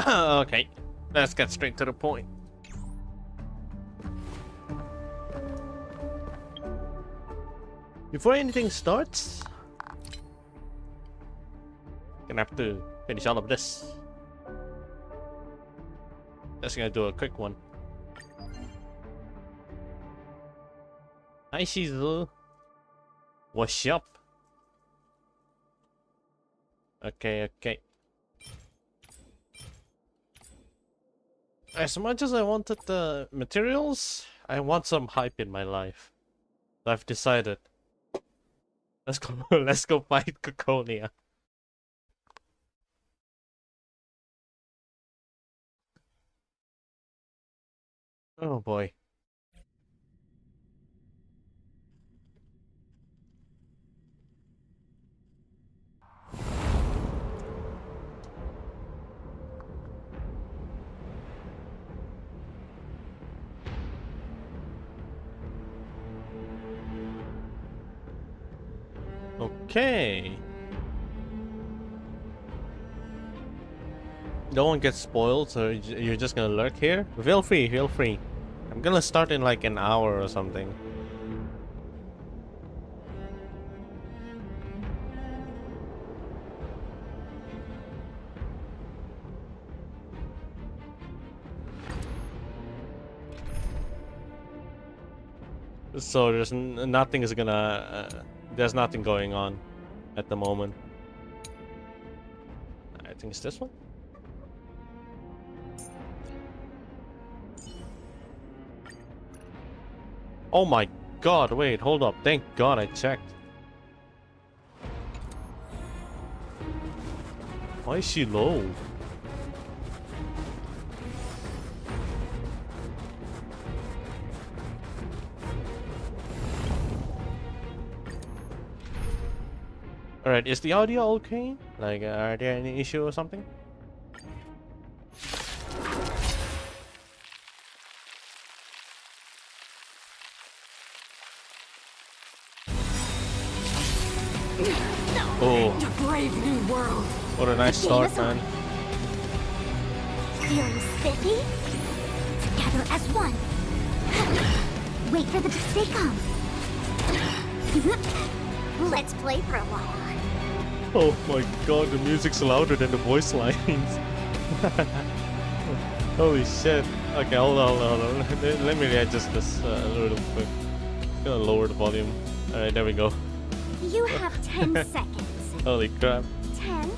Okay, let's get straight to the point. Before anything starts, gonna have to finish all of this. Just gonna do a quick one. Hi Shizu. What's up? Okay. As much as I wanted the materials, I want some hype in my life. So I've decided. Let's go. Let's go fight Coconia. Oh boy. Okay. No one gets spoiled, so you're just gonna lurk here? Feel free, feel free. I'm gonna start in like an hour or something. So there's nothing is gonna... there's nothing going on at the moment. I think it's this one? Oh my god, wait, hold up. Thank god I checked. Why is she low? Alright, is the audio okay? Like, are there any issue or something? Oh, to brave new world. what a nice start, man. Feeling spiffy? Together as one. Wait for the to come. Let's play for a while. Oh my god, the music's louder than the voice lines. Holy shit. Okay, hold on. Let me readjust this a little bit. Gonna lower the volume. Alright, there we go. You have 10 seconds. Holy crap. 10.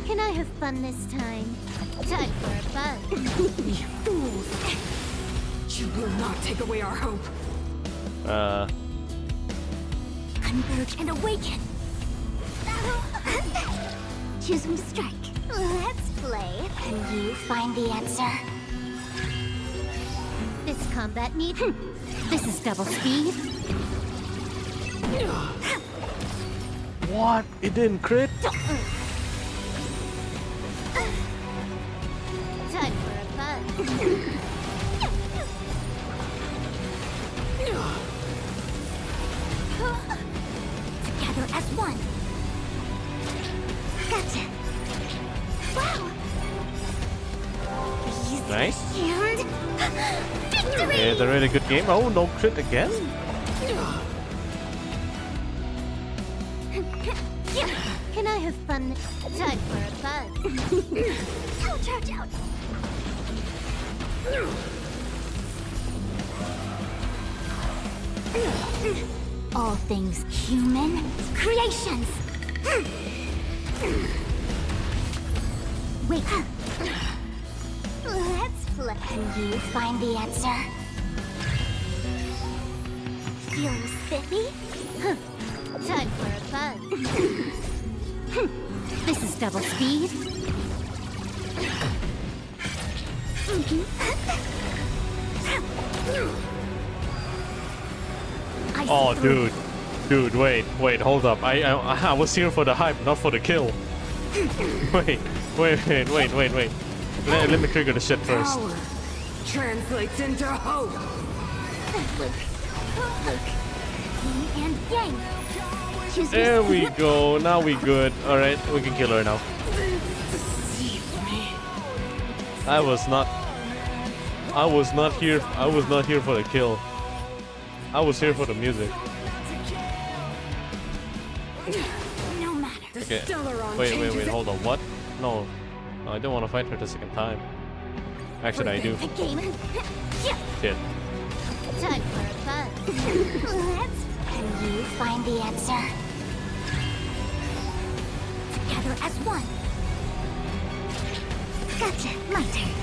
Can I have fun this time? Time for a fun. You fools. You will not take away our hope. Converge and awaken. Choose when to strike. Let's play. And you find the answer. This combat need. This is double speed. What? It didn't crit? Time for a fun. Together as one. Gotcha. Wow. Nice. And victory. It's a really good game. Oh, no crit again? Can I have fun? Time for a fun. Ouch, ouch, ouch. All things human creations. Wait. Let's play. Can you find the answer? Feeling spiffy? Huh. Time for a buzz. This is double speed. Oh, dude, wait, hold up. I was here for the hype, not for the kill. Wait. Let me trigger the shit first. Power translates into hope. Look. Yin and yang. Choose There your- we go. Now we good. All right, we can kill her now. Deceived me. I was not here. I was not here for the kill. I was here for the music. No matter. The Okay. Stellaron Wait. changes Hold on. What? No, I don't want to fight her the second time. Actually, I do. The game. Yeah. Shit. Time for a buzz. Can you find the answer? Together as one. Gotcha. My turn.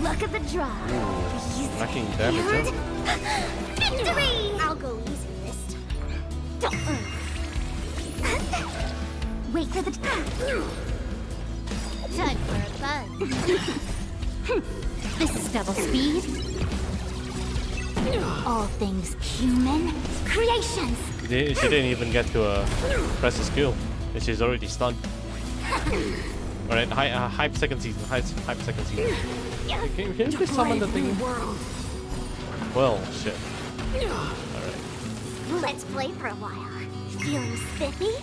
Look at the draw. Knocking damage up. Victory! I'll go easy this time. Don't. Wait for the time for a buzz. This is double speed. All things human creations. She didn't even get to press the skill, and she's already stunned. All right, hype second season. Hype second season. Can you please summon the thing? world. Well, shit. All right. Let's play for a while. Feeling spiffy?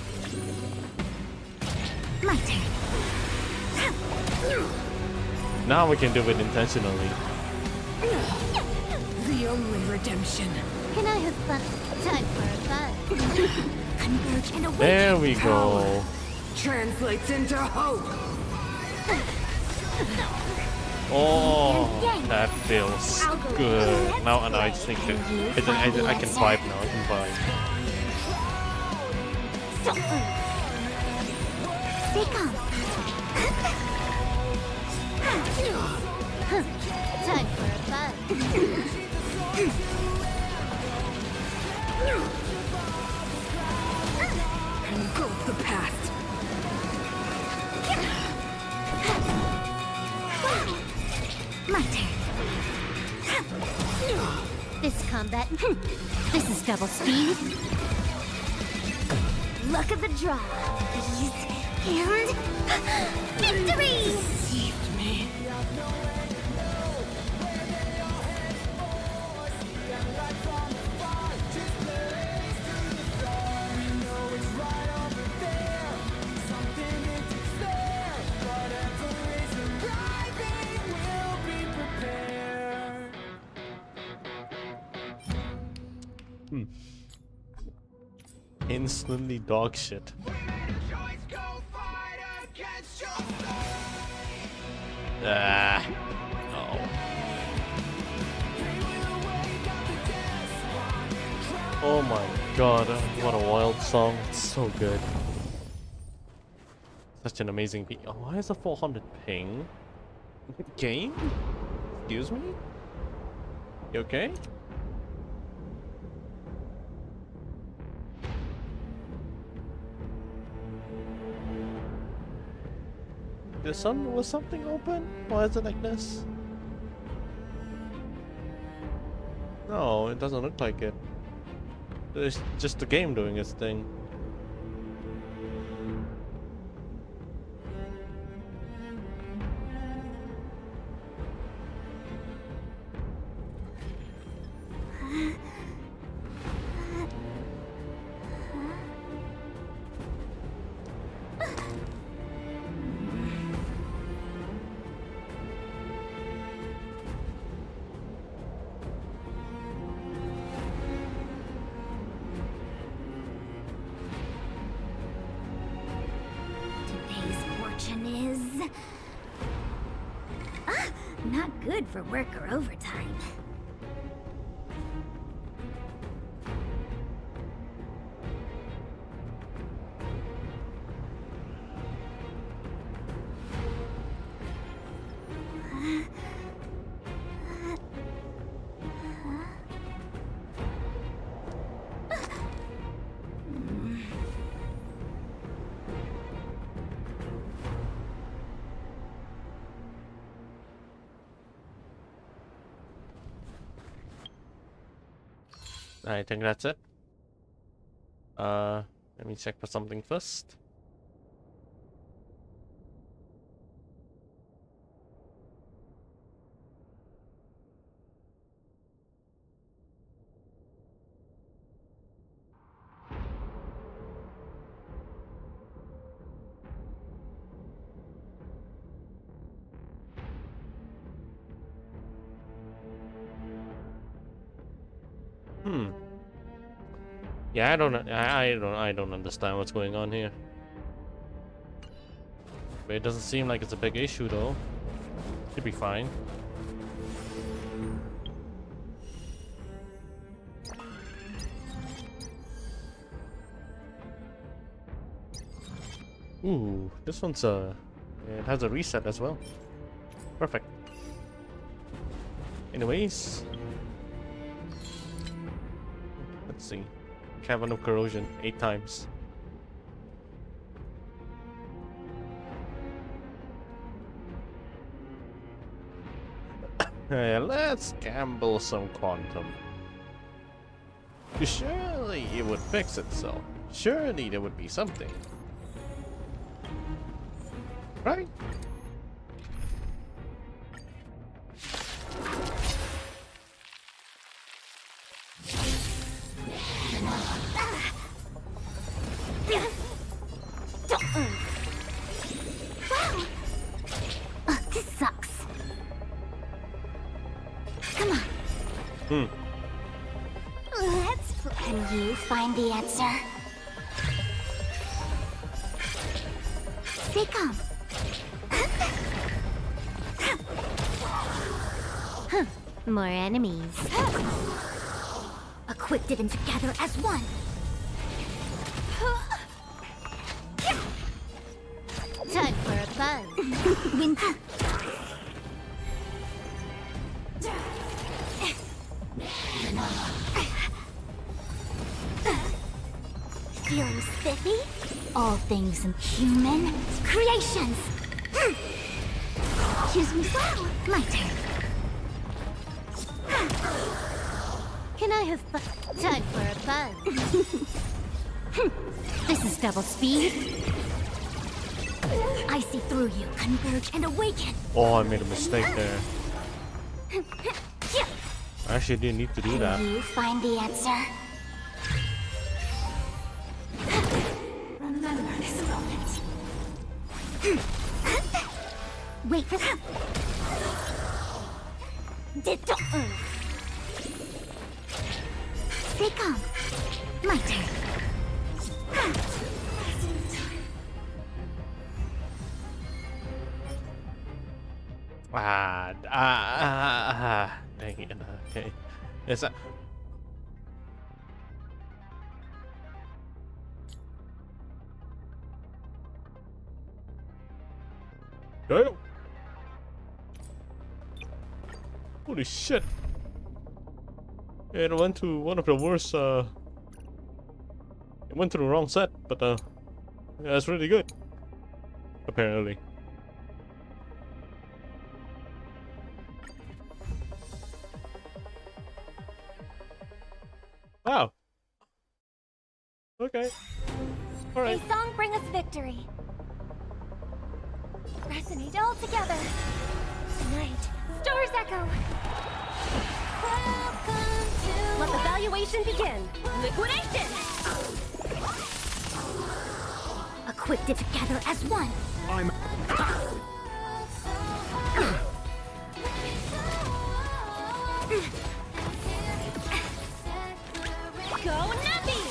My turn. Now we can do it intentionally. The only redemption. Can I have fun? Time for a buzz. Converge and awaken. There we go. Translates into hope. Oh, that feels good. Now, and I just think that I can vibe now. I can vibe. Stay calm. Time for a buzz. Engulf the past. My turn. This combat. This is double speed. Look at the draw. And victory! Deceived me. Instantly dog shit. Ah. Oh. Oh my god, what a wild song. It's so good. Such an amazing beat. Oh, why is a 400 ping? Game? Excuse me? You okay? Was something open? Why is it like this? No, it doesn't look like it. It's just the game doing its thing. Today's fortune is not good for work or overtime. I think that's it. Let me check for something first. Yeah, I don't understand what's going on here. But it doesn't seem like it's a big issue though. Should be fine. Ooh, this one's it has a reset as well. Perfect. Anyways, let's see. Cavern of Corrosion 8 times. Let's gamble some quantum. Surely it would fix itself. Surely there would be something. Right? This sucks. Come on. Can you find the answer? Stay calm. More enemies. Equipped it and together as one. Time for a buzz. Win. Feeling spiffy? All things human creations. Choose me. Wow, my turn. Can I have fun? Time for a buzz. This is double speed. I see through you. Converge and awaken. Oh, I made a mistake there. I actually didn't need to do that. Can you find the answer? Remember this moment. Wait for them. Stay calm. My turn. Dang it. Okay. Is that? Damn. Holy shit. It went to one of the worst, it went to the wrong set, but, yeah, that's really good. Apparently. Wow. Okay. Alright. A song bring us victory. Resonate all together. Tonight, stars echo. Let the valuation begin. Liquidation! Equipped it together as one. I'm... Go Nappy!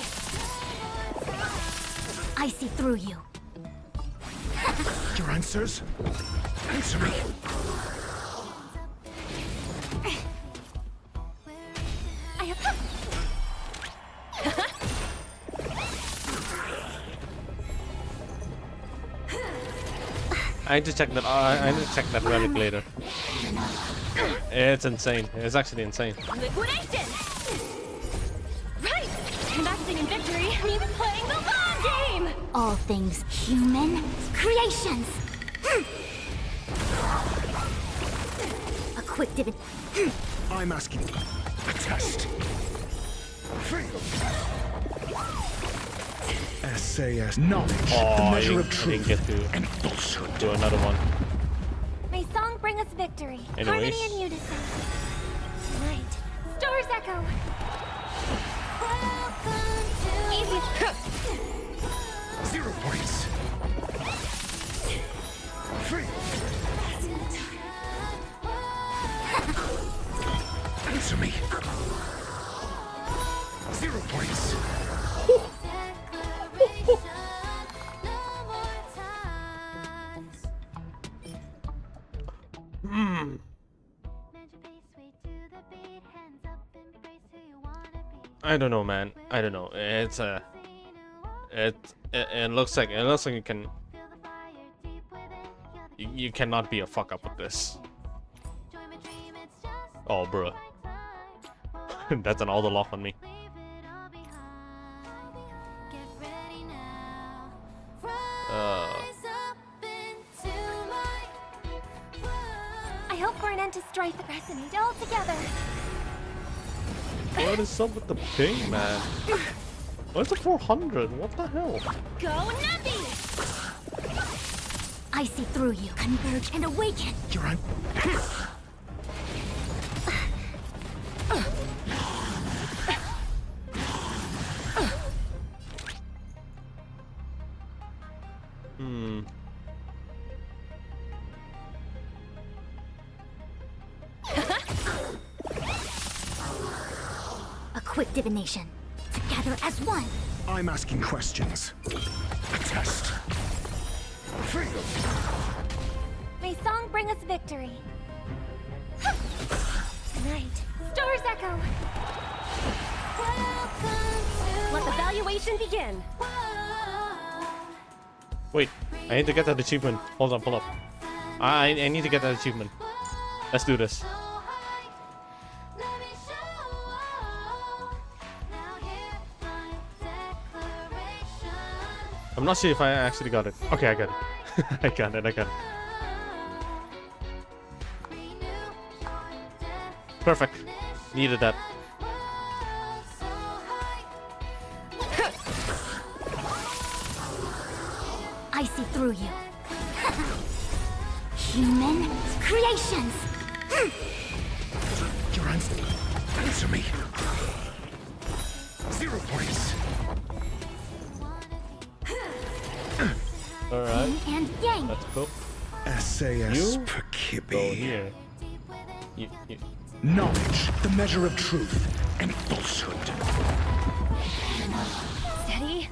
I see through you. Your answers? Answer me. I have... I need to check that. I need to check that relic later. It's insane. It's actually insane. Liquidation! Right! Investing in victory means playing the long game! All things human creations. Equipped it. I'm asking a test. SAS knowledge, Oh, the I measure of didn't truth get to and falsehood. do another one. May song bring us victory. Anyways. Harmony and unison. Tonight, stars echo. Easy. 0 points. Free. Answer me. 0 points. I don't know, man. I don't know. It's it looks like you can. You cannot be a fuck up with this. Oh, bruh. That's an all the lock on me. I hope for an end to strife that resonate all together. What is up with the ping, man? What's a 400? What the hell? Go Navi! I see through you. Converge and awaken. You're on. A quick divination. Together as one. I'm asking questions. A test. Free. May song bring us victory. Tonight, stars echo. Let the valuation begin. Wait, I need to get that achievement. Hold on, pull up. I need to get that achievement. Let's do this. I'm not sure if I actually got it. Okay, I got it. I got it. Perfect. Needed that. I see through you. Human creations. Your answer me. 0 points. Alright, Yin and yang. let's go. SAS You go Perkibi. here. Knowledge, the measure of truth and falsehood. Steady.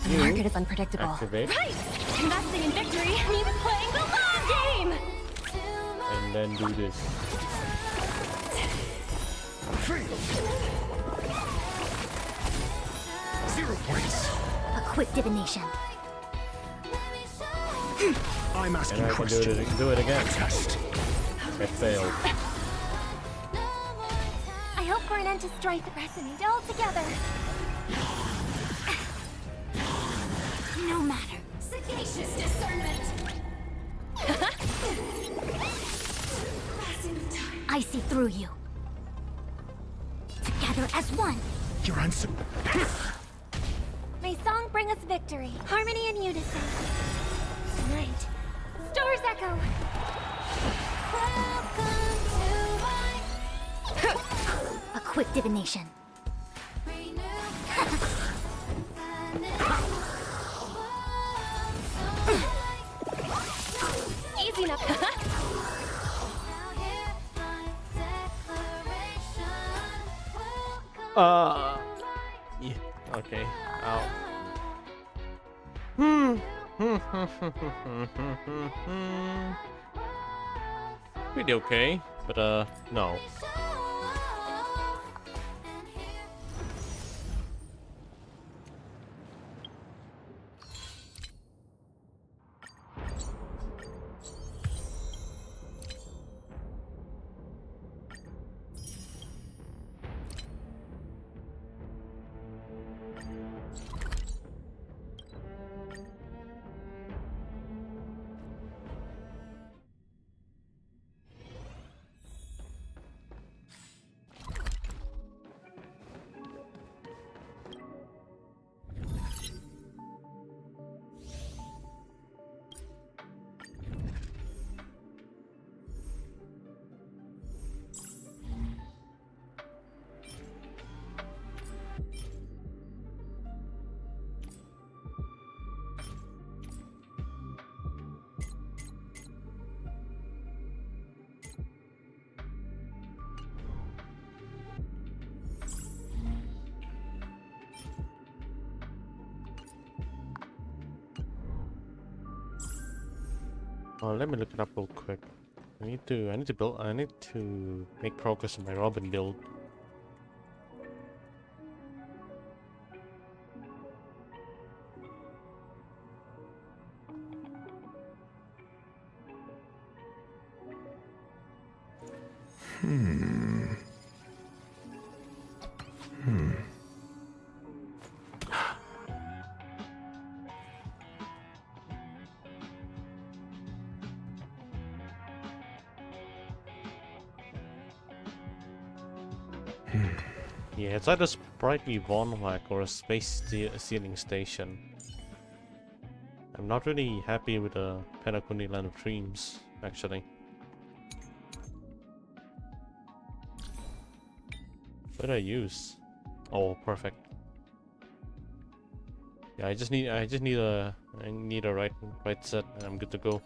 The You market is unpredictable. activate. Right! Investing in victory means playing the long game! And then do this. Free. 0 points. A quick divination. I'm asking And I can questions. do it again. Test. I failed. I hope for an end to strife that resonate all together. No matter. Sagacious discernment! I see through you. Together as one. Your answer. May song bring us victory. Harmony and unison. Tonight, stars echo. A quick divination. Easy enough. Yeah, okay. Ow. Pretty okay, but no. Oh, let me look it up real quick. I need to make progress on my Robin build. Yeah, it's either Sprightly Vonwhack or a space sealing station. I'm not really happy with the Penacony Land of Dreams, actually. What did I use? Oh, perfect. Yeah, I need a right set, and I'm good to go.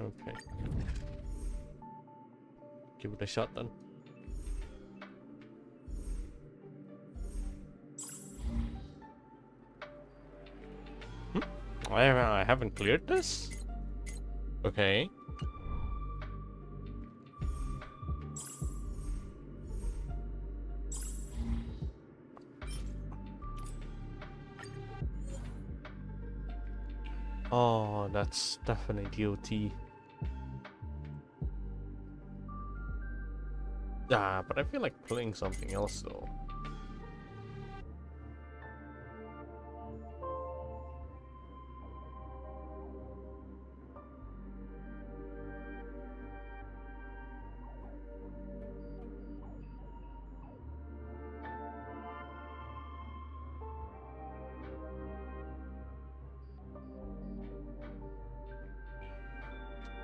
Okay. Give it a shot then. I haven't cleared this? Okay. Oh, that's definitely DOT. Ah, but I feel like playing something else though.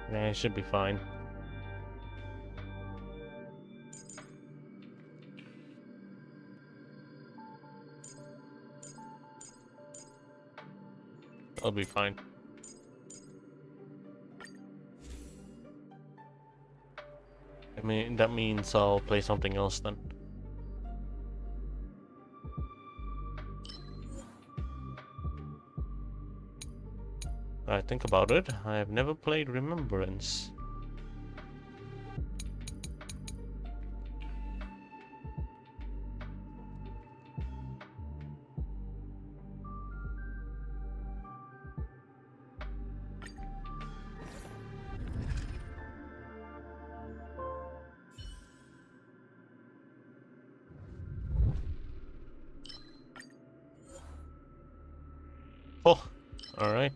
Yeah, it should be fine. I'll be fine. I mean, that means I'll play something else then. I think about it. I have never played Remembrance. Oh, all right.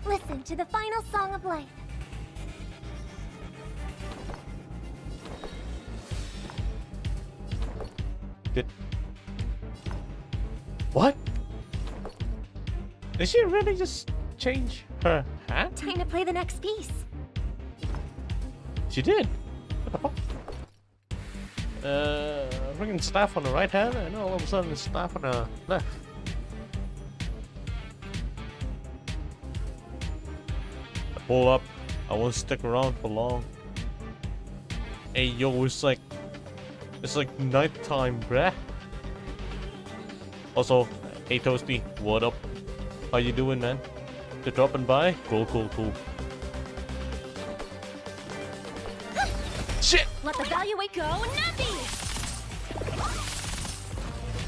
Listen to the final song of life. What? Did she really just change her hat? Time to play the next piece. She did. What the fuck? Freaking staff on the right hand, and all of a sudden it's staff on the left. Pull up. I won't stick around for long. Hey yo, it's like nighttime, bruh. Also, hey Toasty, what up? How you doing, man? Just dropping by? Cool. Shit! Let the value weight go, Nappy!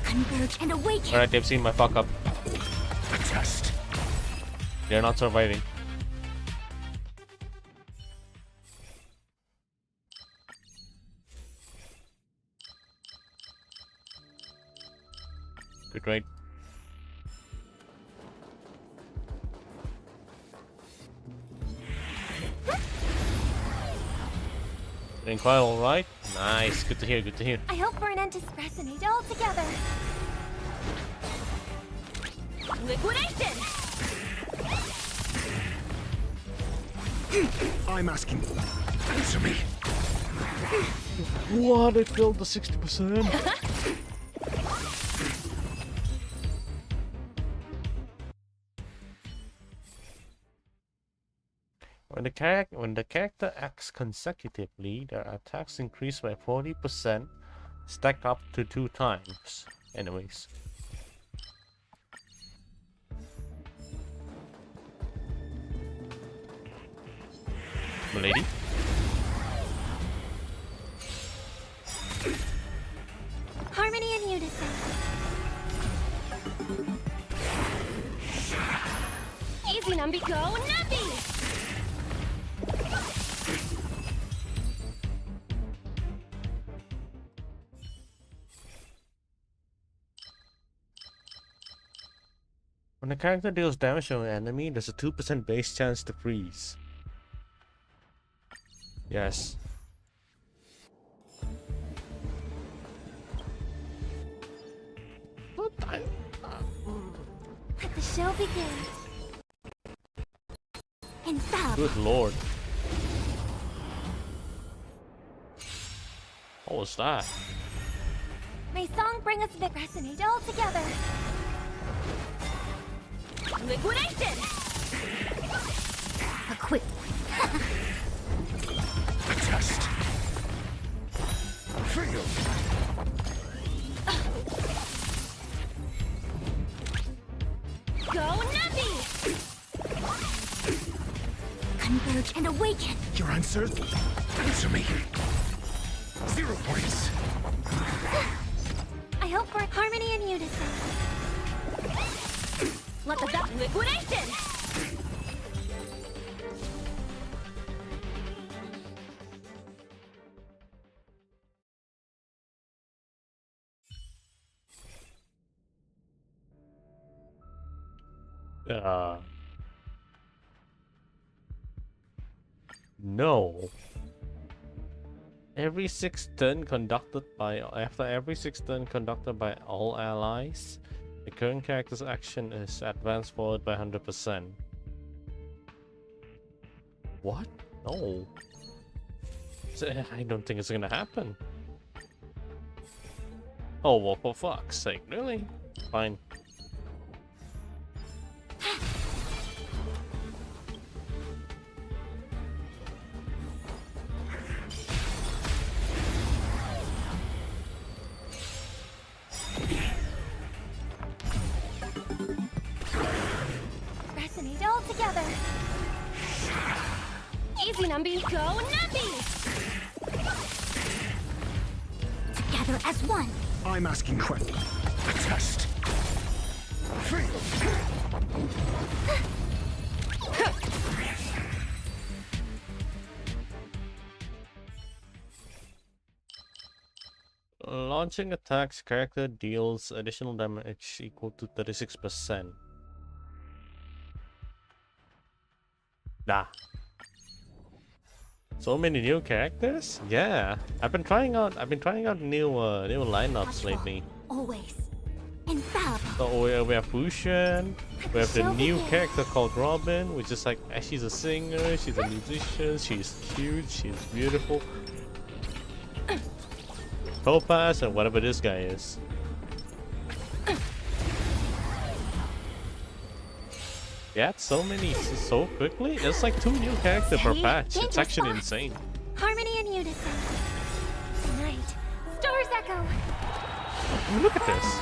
Converge and awaken. Alright, they've seen my fuck up. A test. They're not surviving. Good right. Doing quite alright. Nice. Good to hear, good to hear. I hope for an end to Sprassinate all together. Liquidation! I'm asking. Answer me. What? I failed the 60%. When the character acts consecutively, their attacks increase by 40%, stack up to 2 times. Anyways. Milady? Harmony and unison. Easy, Numby, go, Numpy! When a character deals damage to an enemy, there's a 2% base chance to freeze. Yes. Let the show begin. Infallible. Good lord. What was that? May song bring us the resonate all together. Liquidation! A quick. Adjust. Feel. Go, Numpy! Converge and awaken. Your answer? Answer me. 0 points. I hope for harmony and unison. Let the dot liquidation! No. Every 6 turn conducted by after every 6 turn conducted by all allies, the current character's action is advanced forward by 100%. What? No. I don't think it's gonna happen. Oh well, for fuck's sake, really? Fine. Resonate all together. Easy, Numby, go, Numpy! Together as one. I'm asking questions. Adjust. Feel. Launching attacks, character deals additional damage equal to 36%. Nah. So many new characters? Yeah. I've been trying out new lineups lately. Always. Infallible. So we have Fusion, we have the new character called Robin, which is like she's a singer, she's a musician, she's cute, she's beautiful. Topaz and whatever this guy is. Yeah, so many so quickly. It's like 2 new characters per patch. It's actually insane. Harmony and unison. Tonight, stars echo. I mean, look at this.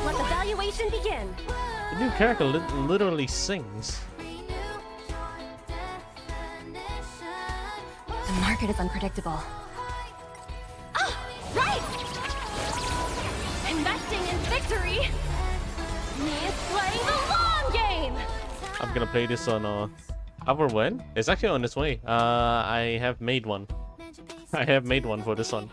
Let the valuation begin! The new character literally sings. The market is unpredictable. Right! Investing in victory means playing the long game! I'm gonna play this on our when? It's actually on its way. I have made one. I have made one for this one.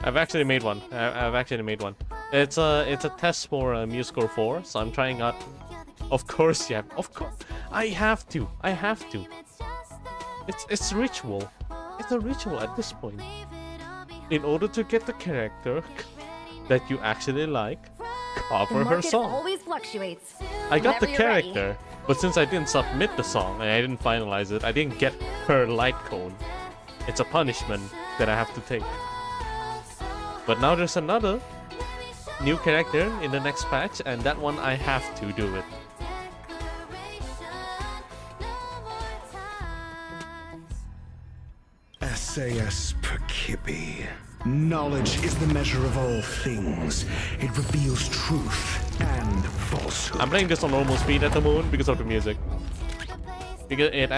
I've actually made one. I've actually made one. It's a test for MuseScore 4, so I'm trying out. Of course, yeah. Of course, I have to. I have to. It's ritual. It's a ritual at this point. In order to get the character that you actually like, cover her song. Always fluctuates. I got the Whenever you're ready. character, but since I didn't submit the song and I didn't finalize it, I didn't get her light cone. It's a punishment that I have to take. But now there's another new character in the next patch, and that one I have to do it. S. Perkippy. Knowledge is the measure of all things. It reveals truth and falsehood. I'm playing this on normal speed at the moment because of the music. Because it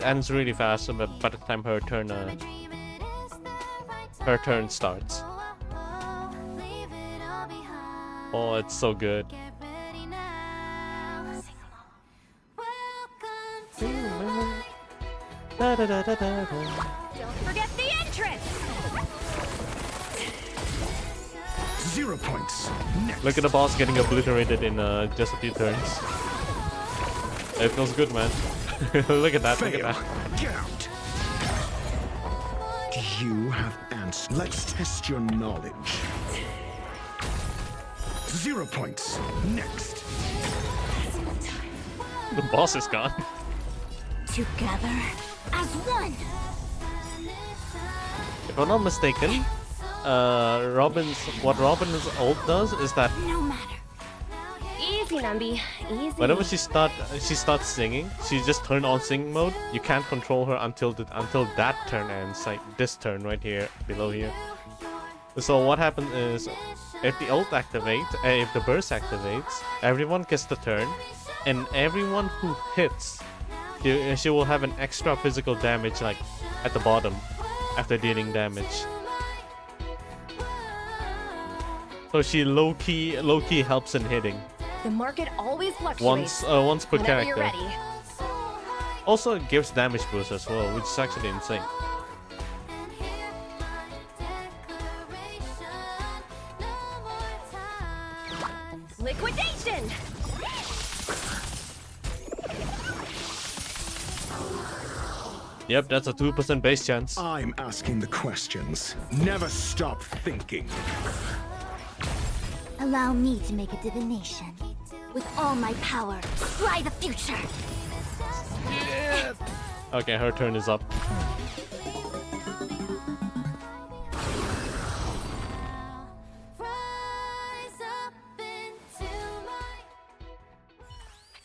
ends really fast, but by the time her turn starts. Oh, it's so good. Da, da, da, da, da, da. Don't forget the entrance! 0 points. Next. Look at the boss getting obliterated in just a few turns. It feels good, man. Look at that, look at Fail. that. Get out. Do you have answers? Let's test your knowledge. 0 points. Next. The boss is gone. Together as one. If I'm not mistaken, what Robin's ult does is that No matter. Easy, Numby. Easy. whenever she starts singing, she just turn on singing mode. You can't control her until that turn ends, like this turn right here, below here. So what happens is, if the ult activates, if the burst activates, everyone gets the turn, and everyone who hits, she will have an extra physical damage, like at the bottom, after dealing damage. So she low key helps in hitting. The market always fluctuates. Once per Whenever you're character. ready. Also, it gives damage boost as well, which is actually insane. Liquidation! Yep, that's a 2% base chance. I'm asking the questions. Never stop thinking. Allow me to make a divination. With all my power, scry the future. Okay, her turn is up.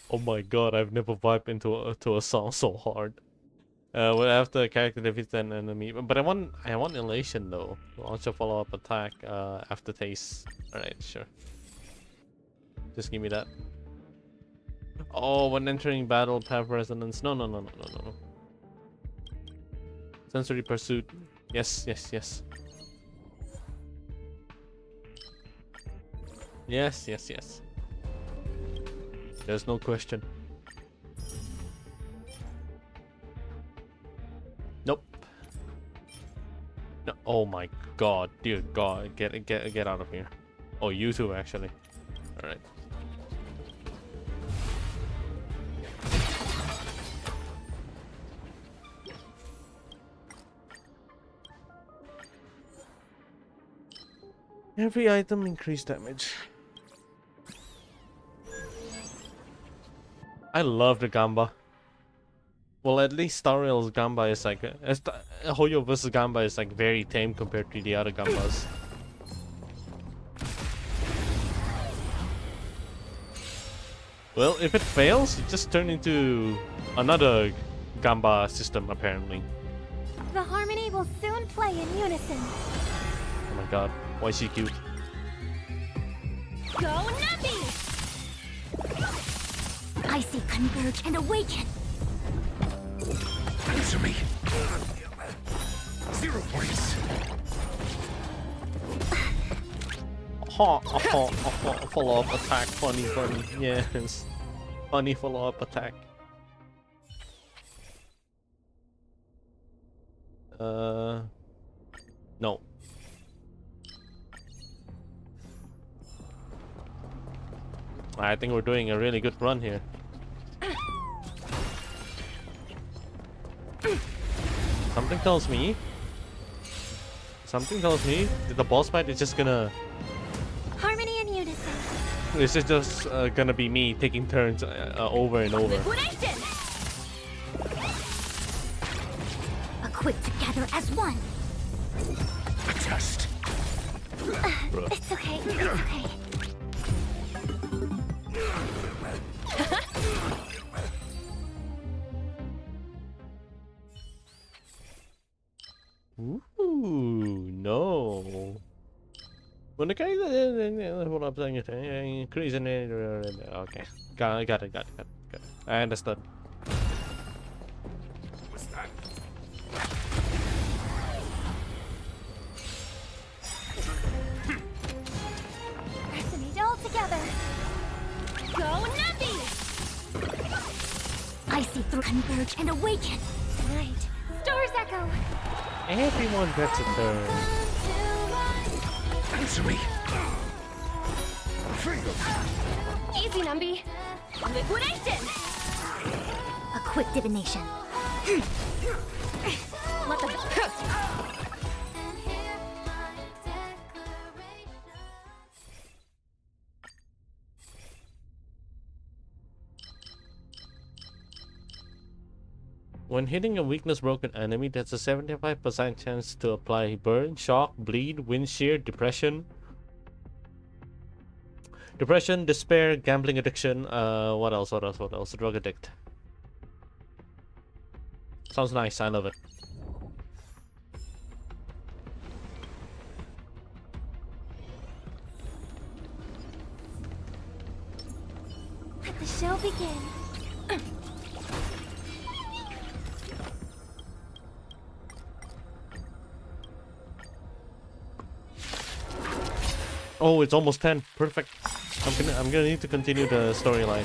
Oh my god, I've never vibed into a song so hard. Well, after a character defeats an enemy, but I want elation though. Launch a follow-up attack. Aftertaste. All right, sure. Just give me that. Oh, when entering battle, path resonance. No. Sensory pursuit. Yes. Yes. There's no question. Nope. No. Oh my god, dear god, get out of here. Oh, you too, actually. All right. Every item increased damage. I love the Gamba. Well, at least Star Rail's Gamba is like Hoyo vs Gamba is like very tame compared to the other Gambas. Well, if it fails, it just turn into another Gamba system apparently. The harmony will soon play in unison. Oh my god, why is she cute? Go Nuppy! I see converge and awaken. Answer me. 0 points. Follow-up attack, funny, yes. Funny follow-up attack. No. I think we're doing a really good run here. Something tells me that the boss fight is just gonna... Harmony and unison. This is just gonna be me taking turns over and over. Liquidation! Equipped together as one. A test. It's okay. It's okay. When the character, what I'm saying is increase in it. Okay, got it. I understood. What's that? Resonate all together. Go Nappy! I see through, converge, and awaken. Right. Stars echo. Everyone gets a turn. Answer me. Freedom. Easy, Numby. Liquidation! A quick divination. Let the... When hitting a weakness broken enemy, there's a 75% chance to apply burn, shock, bleed, wind shear, depression, despair, gambling addiction, what else? Drug addict. Sounds nice, I love it. Let the show begin. Oh, it's almost 10. Perfect. I'm gonna need to continue the storyline.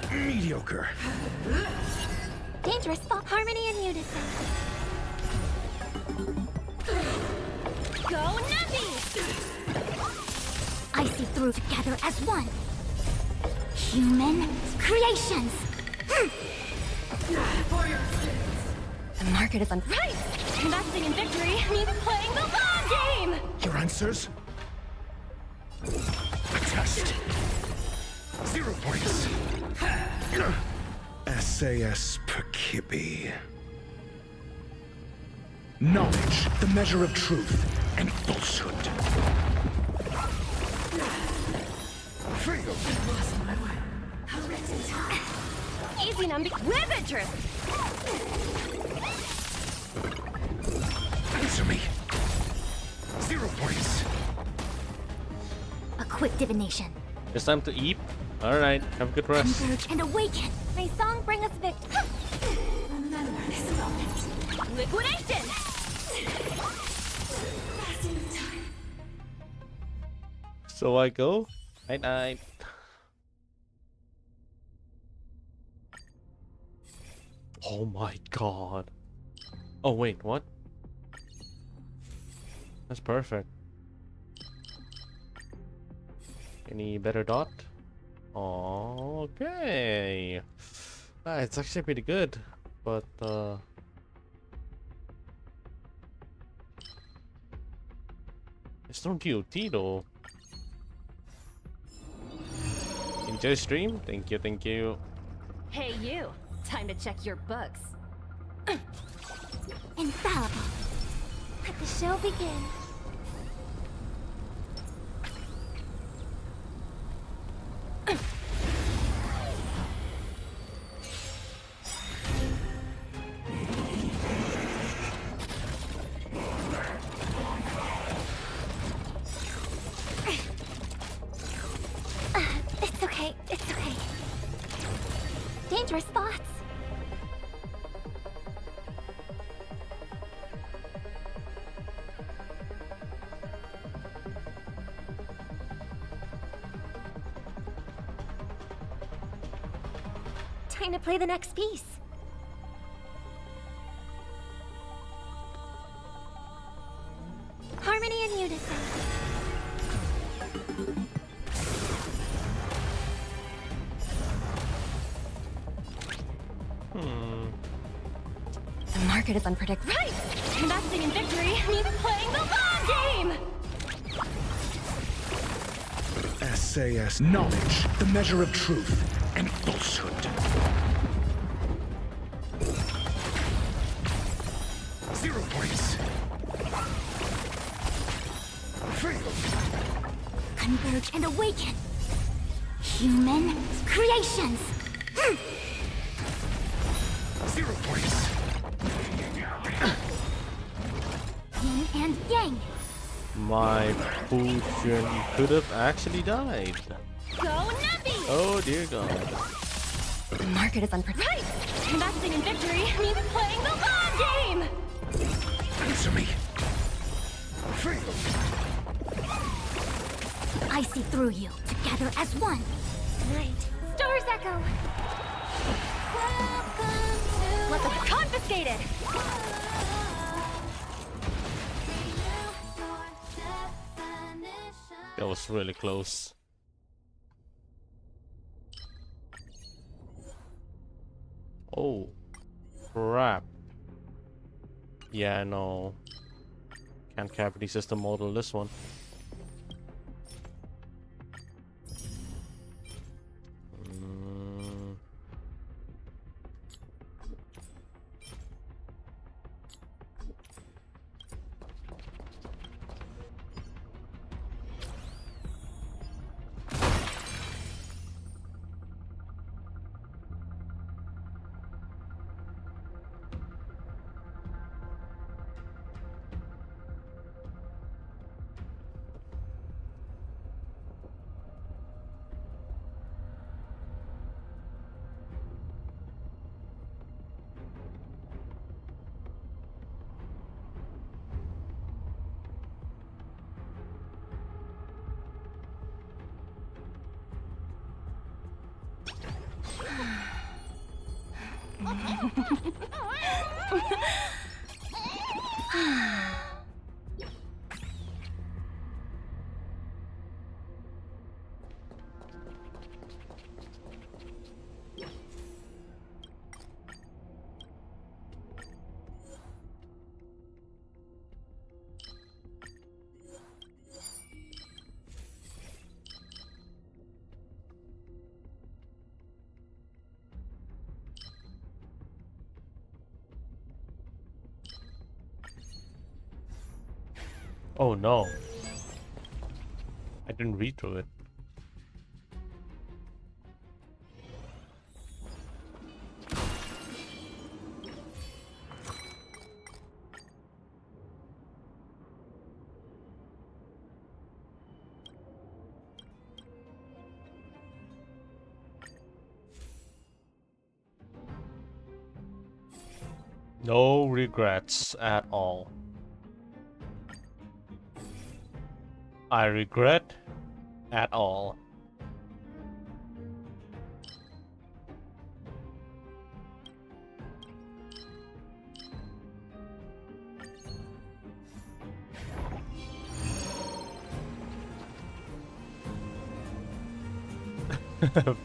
Mediocre. Dangerous spot. Harmony and unison. Go Nappy! I see through together as one. Human creations. The market is on... Right! Investing in victory means playing the long game! Your answers? A test. 0 points. SAS per Kippy. Knowledge, the measure of truth and falsehood. Freedom. Easy, Numby. With interest! Answer me. 0 points. A quick divination. It's time to eat. Alright, have a good rest. Converge and awaken. May song bring us victory. Remember this moment. Liquidation! So I go. Night. Oh my god. Oh wait, what? That's perfect. Any better dot? Okay. It's actually pretty good, but it's no DOT though. Enjoy stream. Thank you. Hey, you. Time to check your books. Infallible. Let the show begin. It's okay. Dangerous thoughts. Time to play the next piece. Harmony and unison. The market is unpredictable. Right! Investing in victory means playing the long game! SAS knowledge, the measure of truth and falsehood. 0 points. Freedom. Converge and awaken. Human creations. 0 points. Yin and yang. My potion could have actually died. Go Nappy! Oh dear god. The market is unpredictable. Right! Investing in victory means playing the long game! Answer me. I see through you, together as one. Night. Stars echo! Weapon confiscated! That was really close. Oh, crap. Yeah, no. Can't cavity system model this one. Oh no. I didn't read through it. No regrets at all. I regret at all.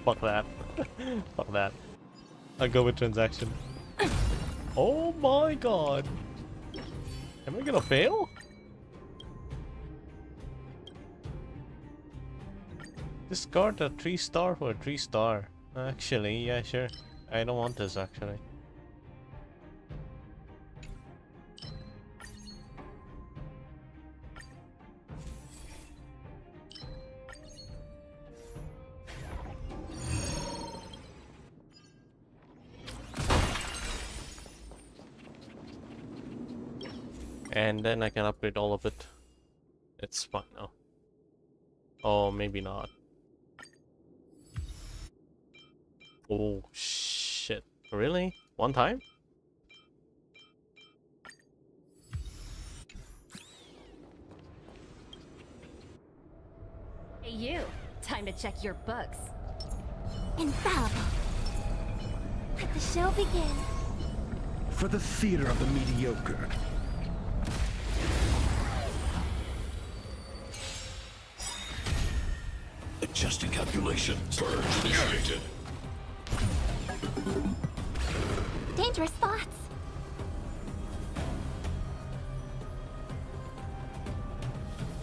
Fuck that. Fuck that. I'll go with transaction. Oh my god. Am I gonna fail? Discard a 3-star for a 3-star. Actually, yeah, sure. I don't want this actually. And then I can upgrade all of it. It's fine now. Oh, maybe not. Oh, shit. Really? One time? Hey you, time to check your books. Infallible. Let the show begin. For the theater of the mediocre. Adjusting calculation. Purge initiated. Dangerous thoughts.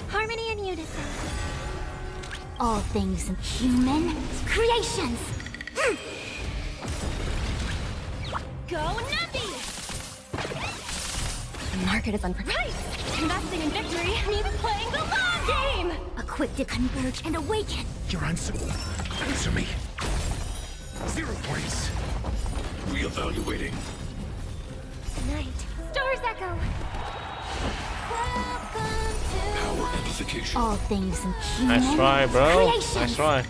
Harmony and unison. All things human creations. Go Nappy! The market is unpredictable. Right! Investing in victory means playing the long game! Equipped to converge and awaken. Your answer. Answer me. 0 points. Reevaluating. Night. Stars echo! Power amplification. All things in Nice try, bro. creation. Nice try.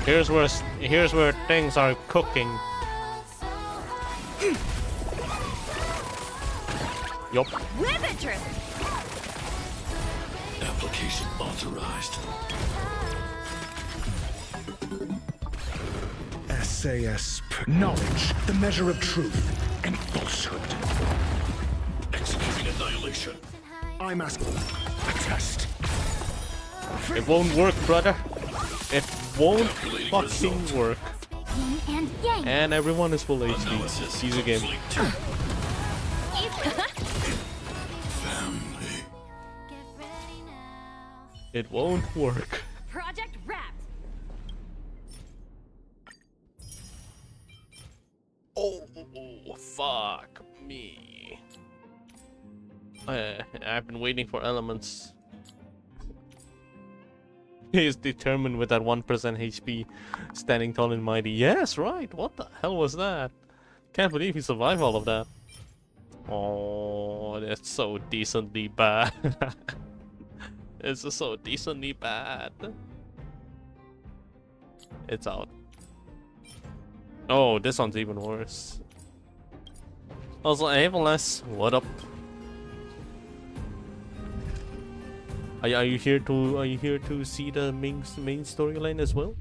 Here's where things are cooking. Yup. Riveter! Application authorized. SAS. Knowledge, the measure of truth and falsehood. Executing annihilation. I'm asking a test. It won't work, brother. It won't Calculating fucking result. work. Yin and yang. And everyone is full HD. Analysis Easy game. complete. Family. It won't work. Project wrapped. Oh, fuck me. I've been waiting for elements. He is determined with that 1% HP, standing tall and mighty. Yes, right. What the hell was that? Can't believe he survived all of that. Oh, that's so decently bad. It's just so decently bad. It's out. Oh, this one's even worse. Also, Avaless, what up? Are you here to see the main storyline as well?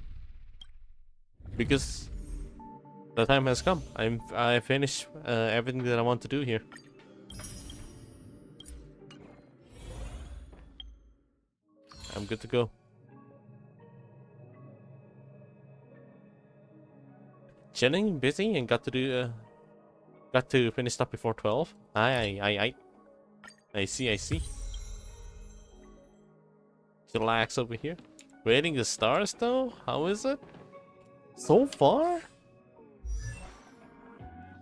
Because the time has come. I finished everything that I want to do here. I'm good to go. Chilling, busy, and got to finish up before 12. I see. Relax over here. Rating the stars though? How is it? So far?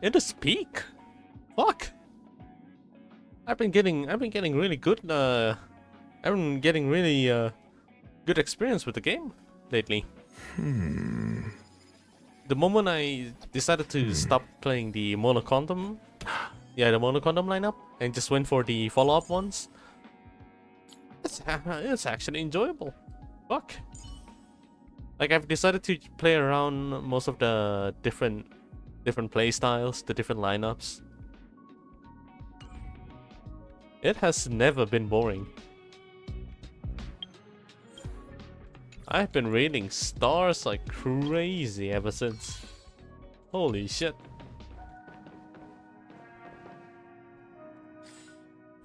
It is peak. Fuck. I've been getting really good I've been getting really good experience with the game lately. The moment I decided to stop playing the monocondom, the monocondom lineup, and just went for the follow-up ones, it's actually enjoyable. Fuck. Like, I've decided to play around most of the different play styles, the different lineups. It has never been boring. I've been rating stars like crazy ever since. Holy shit.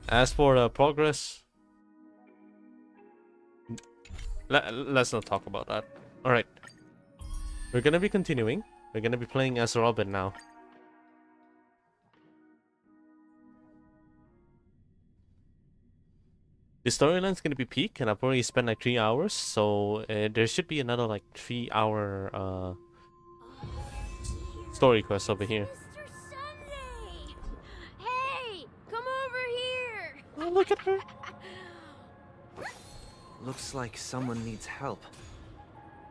As for progress, let's not talk about that. Alright. We're gonna be continuing. We're gonna be playing as Robin now. The storyline's gonna be peak, and I've already spent like 3 hours, so there should be another like 3-hour story quest over here. Mr. Sunday! Hey, come over here! Oh, look at her. Looks like someone needs help.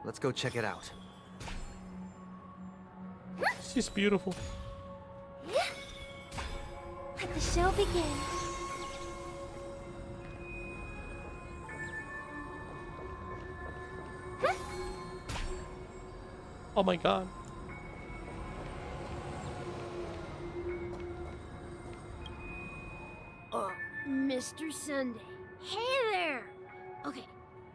Let's go check it out. She's beautiful. Let the show begin. Oh my god. Mr. Sunday. Hey there! Okay,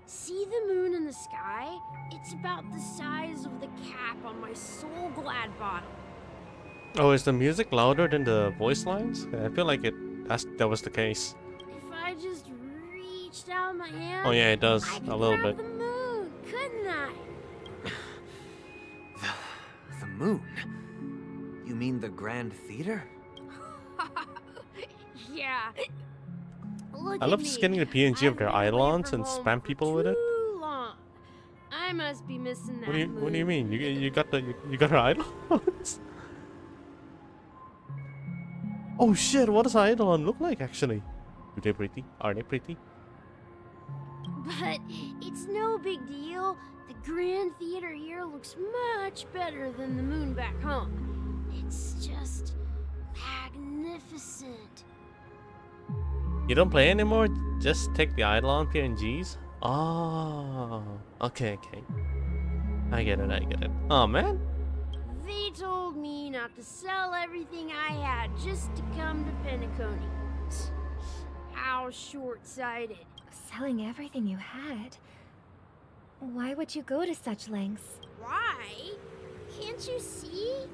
see the moon in the sky? It's about the size of the cap on my Soul Glad bottle. Oh, is the music louder than the voice lines? I feel like that was the case. If I just reached out my hand, Oh yeah, it does I could a little grab bit. the moon, couldn't I? The moon? You mean the Grand Theater? Yeah. Look I at love me. just getting the PNG of I've their been away eidolons from and home spam for people with it. too long. I must be missing that What do you moon. mean? You got her eidolons? Oh shit! What does eidolon look like actually? Do they pretty? Are they pretty? But it's no big deal. The Grand Theater here looks much better than the moon back home. It's just magnificent. You don't play anymore? Just take the idle on PNGs? Oh, okay. I get it. Oh, man. They told me not to sell everything I had just to come to Penacony. How short-sighted. Selling everything you had? Why would you go to such lengths? Why? Can't you see?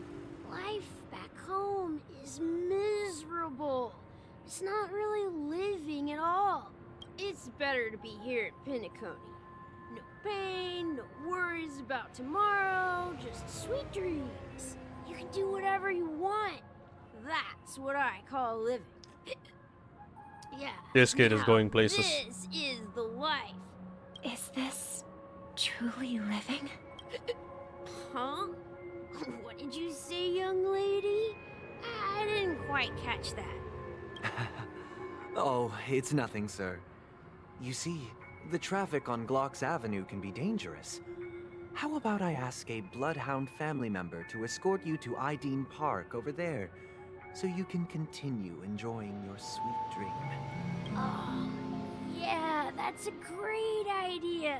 Life back home is miserable. It's not really living at all. It's better to be here at Penacony. No pain, no worries about tomorrow, just sweet dreams. You can do whatever you want. That's what I call living. Yeah. This kid is now going places. This is the life. Is this truly living? Huh? What did you say, young lady? I didn't quite catch that. Oh, it's nothing, sir. You see, the traffic on Glock's Avenue can be dangerous. How about I ask a Bloodhound family member to escort you to Ideen Park over there, so you can continue enjoying your sweet dream? Oh, yeah, that's a great idea.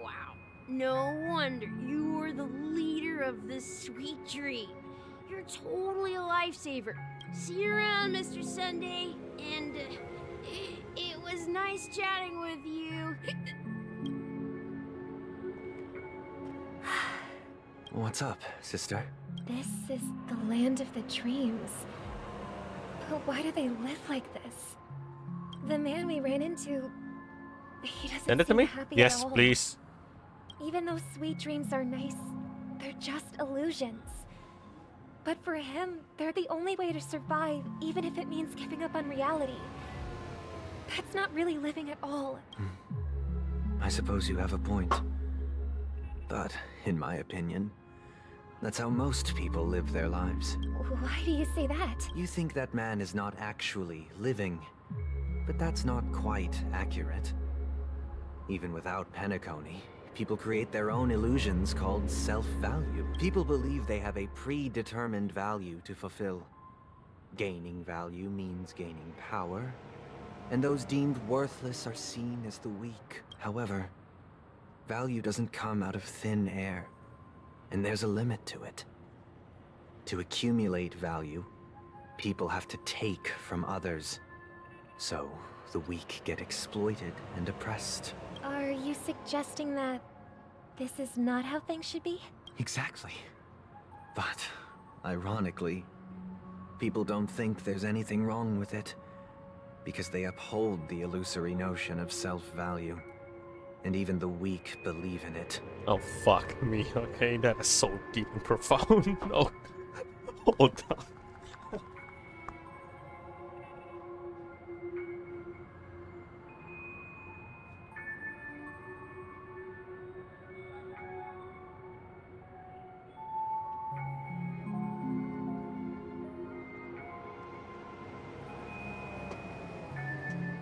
Wow, no wonder you were the leader of this sweet dream. You're totally a lifesaver. See you around, Mr. Sunday, and it was nice chatting with you. What's up, sister? This is the land of the dreams. But why do they live like this? The man we ran into, he doesn't Send it to seem me? happy Yes, at all. please. Even though sweet dreams are nice, they're just illusions. But for him, they're the only way to survive, even if it means giving up on reality. That's not really living at all. I suppose you have a point. But, in my opinion, that's how most people live their lives. Why do you say that? You think that man is not actually living, but that's not quite accurate. Even without Penacony, people create their own illusions called self-value. People believe they have a predetermined value to fulfill. Gaining value means gaining power, and those deemed worthless are seen as the weak. However, value doesn't come out of thin air, and there's a limit to it. To accumulate value, people have to take from others. So, the weak get exploited and oppressed. Are you suggesting that this is not how things should be? Exactly. But, ironically, people don't think there's anything wrong with it, because they uphold the illusory notion of self-value. And even the weak believe in it. Oh, fuck me. Okay, that is so deep and profound. Oh, hold on.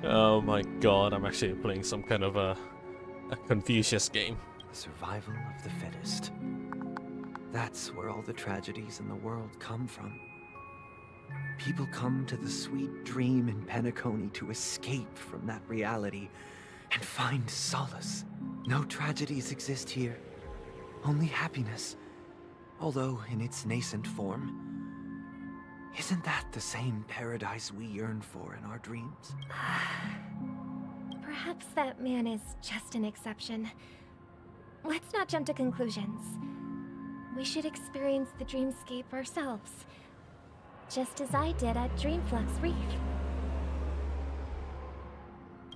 Oh my god, I'm actually playing some kind of a Confucius game. Survival of the fittest. That's where all the tragedies in the world come from. People come to the sweet dream in Penacony to escape from that reality and find solace. No tragedies exist here, only happiness. Although in its nascent form. Isn't that the same paradise we yearn for in our dreams? Perhaps that man is just an exception. Let's not jump to conclusions. We should experience the dreamscape ourselves. Just as I did at Dreamflux Reef.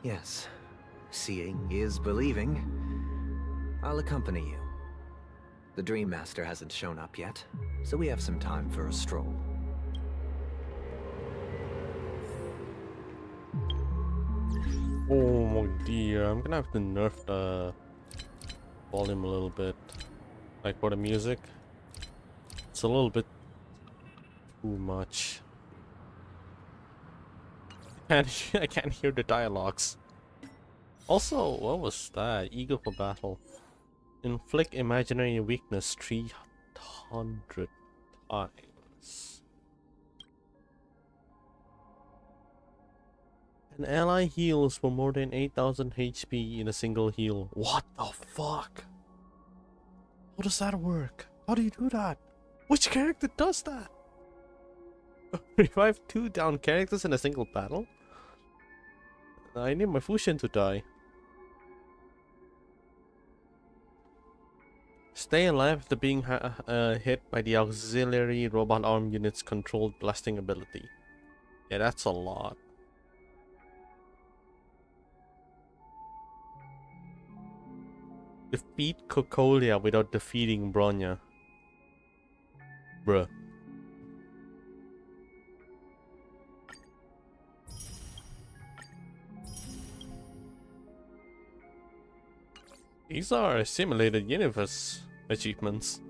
Yes. Seeing is believing. I'll accompany you. The Dream Master hasn't shown up yet, so we have some time for a stroll. Oh dear, I'm gonna have to nerf the volume a little bit. Like for the music. It's a little bit too much. I can't hear the dialogues. Also, what was that? Ego for battle. Inflict imaginary weakness 300 times. An ally heals for more than 8,000 HP in a single heal. What the fuck? How does that work? How do you do that? Which character does that? Revive 2 down characters in a single battle? I need my Fusion to die. Stay alive after being hit by the auxiliary robot arm unit's controlled blasting ability. Yeah, that's a lot. Defeat Cocolia without defeating Bronya. Bruh. These are simulated universe achievements.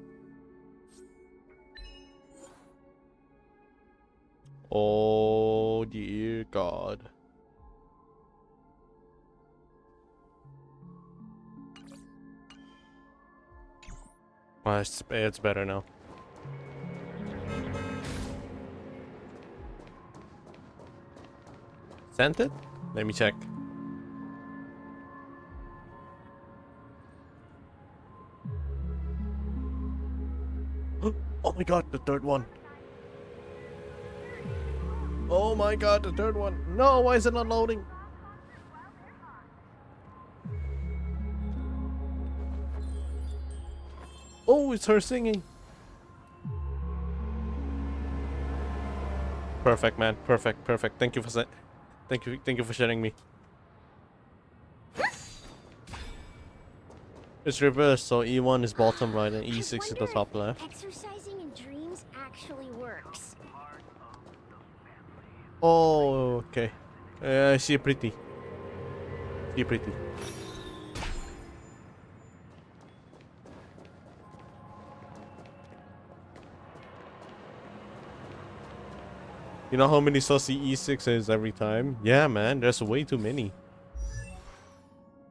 Oh dear God. Oh, it's better now. Sent it? Let me check. Oh my god, the third one. Oh my god, the third one. No, why is it not loading? Oh, it's her singing. Perfect, man. Perfect, perfect. Thank you for thank you for sharing me. It's reversed, so E1 is bottom right and E6 is the top left. Exercising in dreams actually works. Oh, okay. I see pretty. See pretty. You know how many saucy E6 is every time? Yeah, man, there's way too many.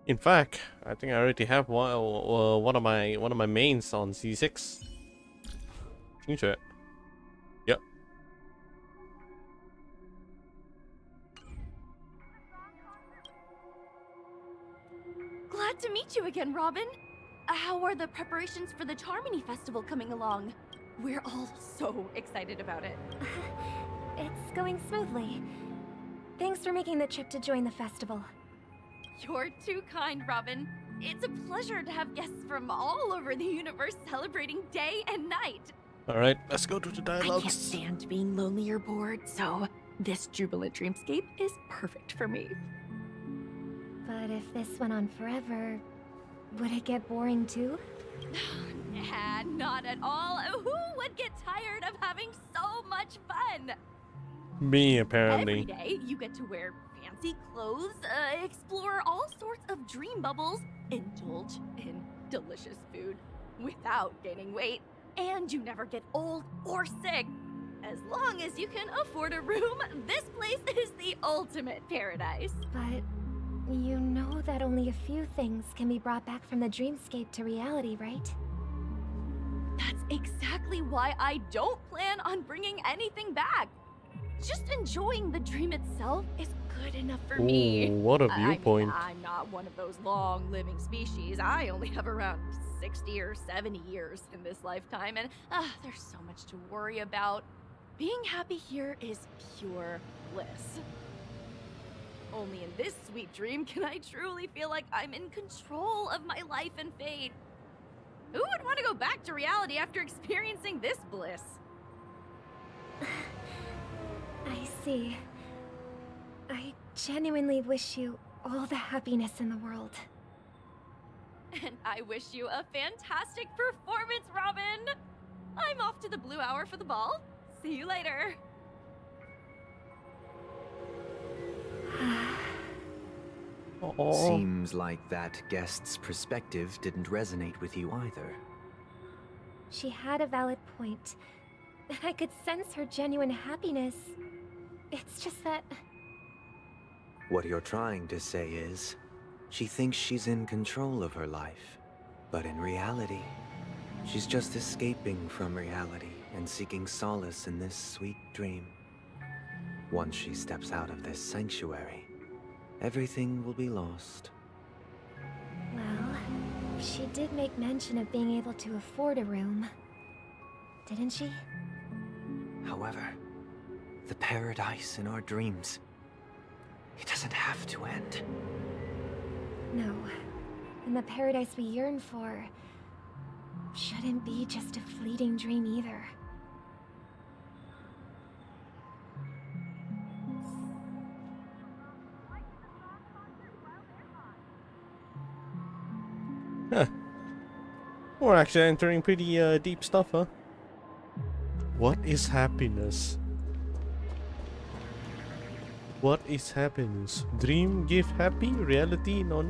In fact, I think I already have one of my mains on C6. Check. Yep. Glad to meet you again, Robin. How are the preparations for the Charmony Festival coming along? We're all so excited about it. It's going smoothly. Thanks for making the trip to join the festival. You're too kind, Robin. It's a pleasure to have guests from all over the universe celebrating day and night. Alright, let's go to the I dialogues. can't stand being lonely or bored, so this jubilant dreamscape is perfect for me. But if this went on forever, would it get boring too? Nah, not at all. Who would get tired of having so much fun? Me, apparently. Every day, you get to wear fancy clothes, explore all sorts of dream bubbles, indulge in delicious food without gaining weight, and you never get old or sick. As long as you can afford a room, this place is the ultimate paradise. But you know that only a few things can be brought back from the dreamscape to reality, right? That's exactly why I don't plan on bringing anything back. Just enjoying the dream itself is good enough for me. Ooh, what a viewpoint. I'm not one of those long-living species. I only have around 60 or 70 years in this lifetime, and there's so much to worry about. Being happy here is pure bliss. Only in this sweet dream can I truly feel like I'm in control of my life and fate. Who would want to go back to reality after experiencing this bliss? I see. I genuinely wish you all the happiness in the world. And I wish you a fantastic performance, Robin! I'm off to the Blue Hour for the ball. See you later. Oh. Seems like that guest's perspective didn't resonate with you either. She had a valid point. I could sense her genuine happiness. It's just that... What you're trying to say is, she thinks she's in control of her life. But in reality, she's just escaping from reality and seeking solace in this sweet dream. Once she steps out of this sanctuary, everything will be lost. Well, she did make mention of being able to afford a room. Didn't she? However, the paradise in our dreams, it doesn't have to end. No. And the paradise we yearn for shouldn't be just a fleeting dream either. Huh. We're actually entering pretty deep stuff, huh? What is happiness? What is happiness? Dream give happy, reality no.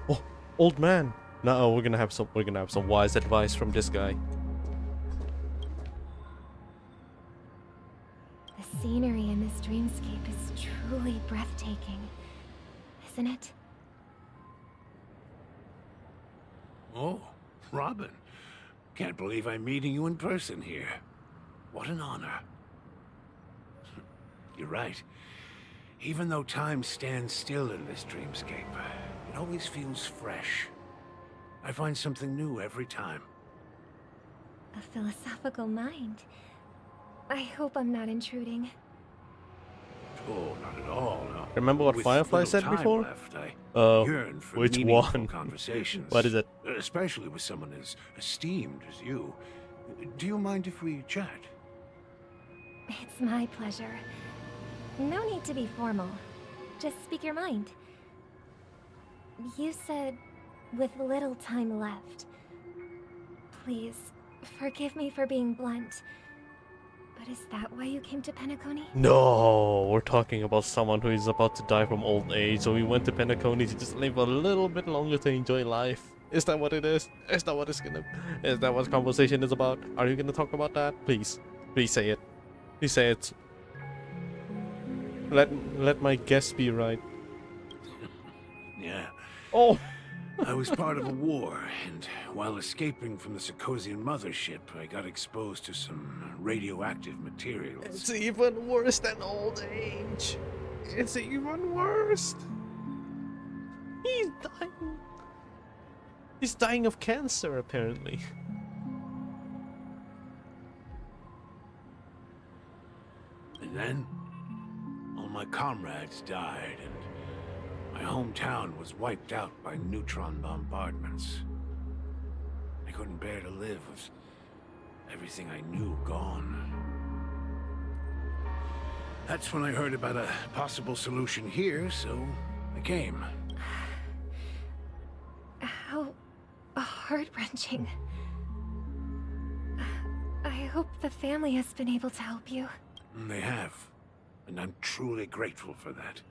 Oh, old man. No, we're gonna have some wise advice from this guy. The scenery in this dreamscape is truly breathtaking, isn't it? Oh, Robin. Can't believe I'm meeting you in person here. What an honor. You're right. Even though time stands still in this dreamscape, it always feels fresh. I find something new every time. A philosophical mind. I hope I'm not intruding. Oh, not at all, no. Remember what With Firefly little said time before? Left, I Oh, yearn for which meaningful one? conversations. What is it? Especially with someone as esteemed as you. Do you mind if we chat? It's my pleasure. No need to be formal. Just speak your mind. You said, with little time left. Please, forgive me for being blunt. But is that why you came to Penacony? No, we're talking about someone who is about to die from old age, so we went to Penacony to just live a little bit longer to enjoy life. Is that what it is? Is that what the conversation is about? Are you gonna talk about that? Please. Please say it. Please say it. Let my guess be right. Yeah. Oh! I was part of a war, and while escaping from the Sarkosian mothership, I got exposed to some radioactive materials. It's even worse than old age. It's even worse. He's dying. He's dying of cancer, apparently. And then, all my comrades died, and my hometown was wiped out by neutron bombardments. I couldn't bear to live with everything I knew gone. That's when I heard about a possible solution here, so I came. How heart-wrenching. I hope the family has been able to help you. They have, and I'm truly grateful for that.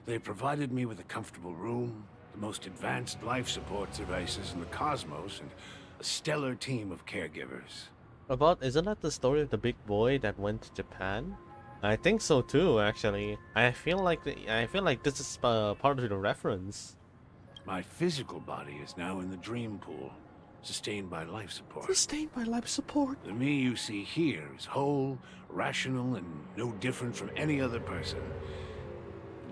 They provided me with a comfortable room, the most advanced life support devices in the cosmos, and a stellar team of caregivers. Isn't that the story of the big boy that went to Japan? I think so too, actually. I feel like this is part of the reference. My physical body is now in the dream pool, sustained by life support. Sustained by life support. The me you see here is whole, rational, and no different from any other person.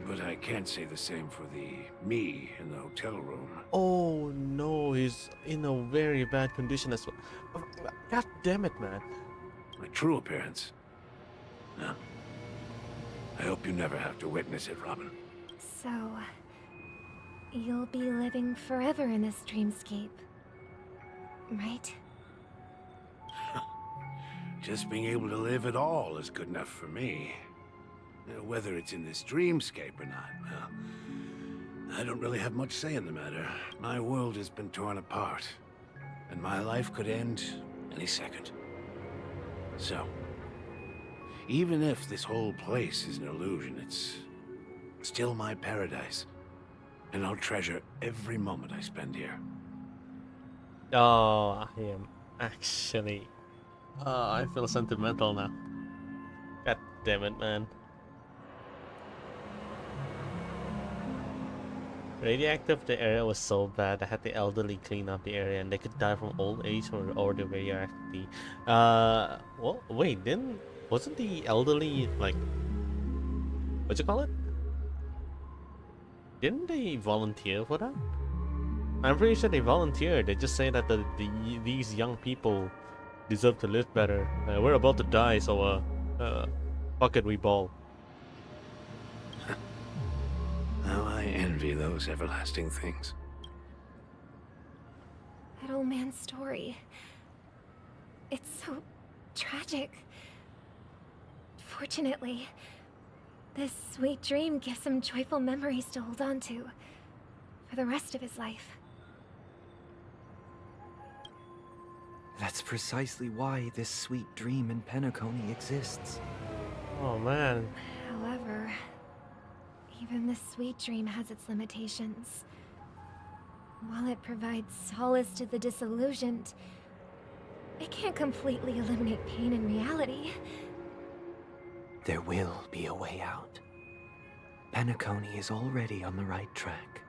But I can't say the same for the me in the hotel room. Oh no, he's in a very bad condition as well. God damn it, man. My true appearance. No. I hope you never have to witness it, Robin. So, you'll be living forever in this dreamscape, right? Just being able to live at all is good enough for me. Whether it's in this dreamscape or not, well, I don't really have much say in the matter. My world has been torn apart, and my life could end any second. So, even if this whole place is an illusion, it's still my paradise, and I'll treasure every moment I spend here. Oh, I am actually... I feel sentimental now. God damn it, man. Radioactive, the area was so bad. I had the elderly clean up the area and they could die from old age or the radioactivity. Well, wait, wasn't the elderly, like, what you call it? Didn't they volunteer for that? I'm pretty sure they volunteered. They just say that these young people deserve to live better. We're about to die, so fuck it, we ball. How I envy those everlasting things. That old man's story. It's so tragic. Fortunately, this sweet dream gives him joyful memories to hold on to for the rest of his life. That's precisely why this sweet dream in Penacony exists. Oh man. However, even this sweet dream has its limitations. While it provides solace to the disillusioned, it can't completely eliminate pain in reality. There will be a way out. Penacony is already on the right track.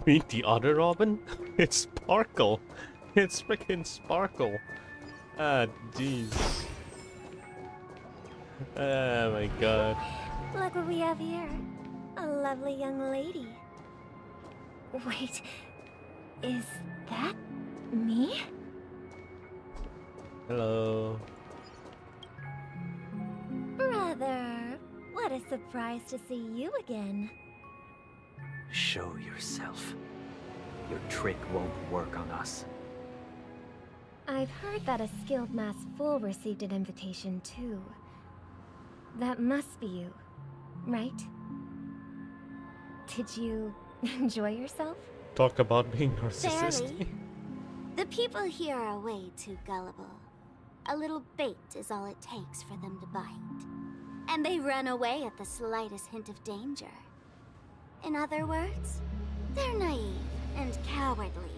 Meet the other Robin? It's Sparkle. It's freaking Sparkle. Ah, jeez. Oh my god. Look what we have here. A lovely young lady. Wait, is that me? Hello. Brother, what a surprise to see you again. Show yourself. Your trick won't work on us. I've heard that a skilled masked fool received an invitation too. That must be you, right? Did you enjoy yourself? Talk about being narcissistic. Barely. The people here are way too gullible. A little bait is all it takes for them to bite. And they run away at the slightest hint of danger. In other words, they're naive and cowardly.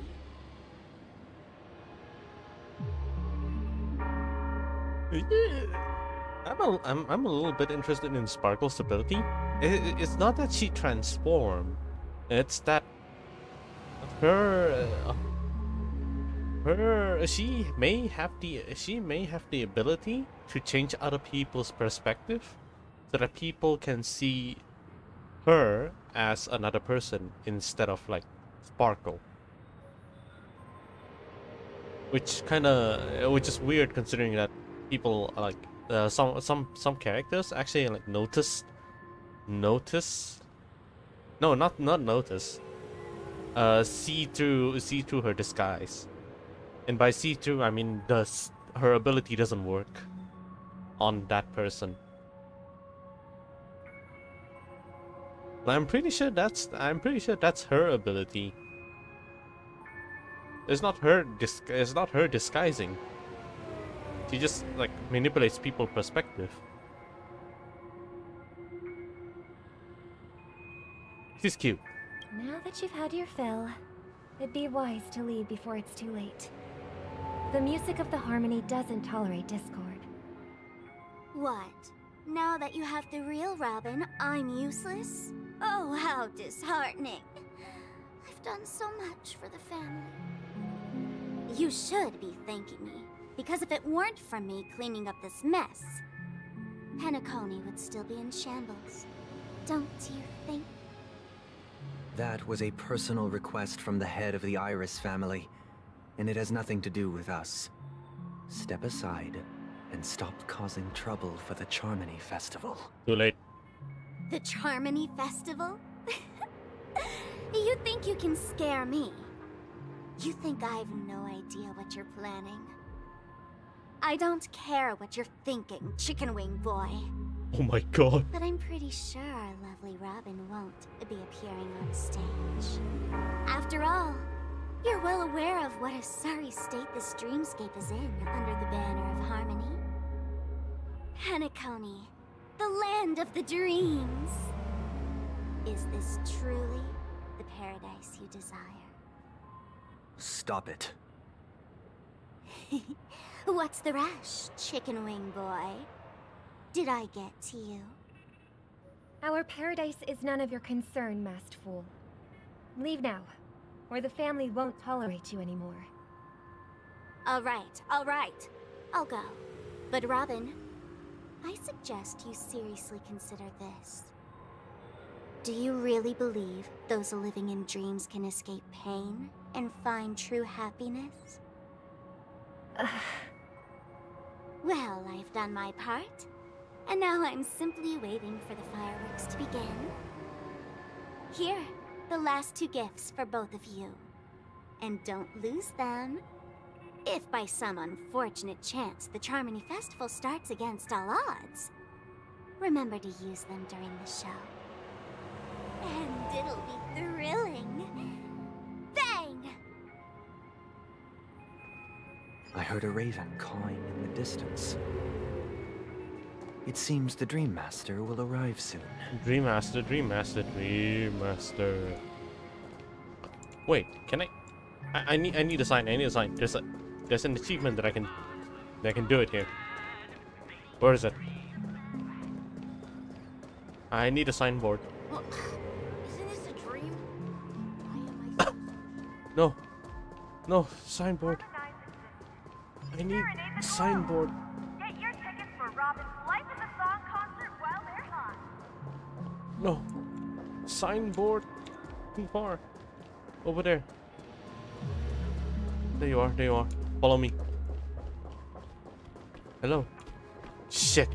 I'm a little bit interested in Sparkle's ability. It's not that she transformed. It's that she may have the ability to change other people's perspective, so that people can see her as another person instead of like Sparkle. Which is weird considering that people like some characters actually like notice. No, not notice. See through her disguise, and by see through I mean her ability doesn't work on that person. I'm pretty sure that's her ability. It's not her disguising. She just like manipulates people's perspective. She's cute. Now that you've had your fill, it'd be wise to leave before it's too late. The music of the harmony doesn't tolerate discord. What? Now that you have the real Robin, I'm useless? Oh, how disheartening. I've done so much for the family. You should be thanking me, because if it weren't for me cleaning up this mess, Penacony would still be in shambles. Don't you think? That was a personal request from the head of the Iris family, and it has nothing to do with us. Step aside and stop causing trouble for the Charmony Festival. Too late. The Charmony Festival? You think you can scare me? You think I have no idea what you're planning? I don't care what you're thinking, chicken wing boy. Oh my god. But I'm pretty sure our lovely Robin won't be appearing on stage. After all, you're well aware of what a sorry state this dreamscape is in under the banner of harmony. Penacony, the land of the dreams. Is this truly the paradise you desire? Stop it. What's the rush, chicken wing boy? Did I get to you? Our paradise is none of your concern, masked fool. Leave now, or the family won't tolerate you anymore. All right. I'll go. But Robin, I suggest you seriously consider this. Do you really believe those living in dreams can escape pain and find true happiness? Well, I've done my part, and now I'm simply waiting for the fireworks to begin. Here, the last 2 gifts for both of you. And don't lose them. If by some unfortunate chance the Charmony Festival starts against all odds, remember to use them during the show. And it'll be thrilling. Bang! I heard a raven cawing in the distance. It seems the Dream Master will arrive soon. Dream Master, Dream Master, Dream Master. Wait, can I need a sign. I need a sign. There's an achievement that I can do it here. Where is it? I need a signboard. Well, isn't this a dream? Why am I No. No, signboard. I need a signboard. Get your tickets for Robin's Life is a Song concert while they're hot. No. Signboard. Too far. Over there. There you are, there you are. Follow me. Hello. Shit.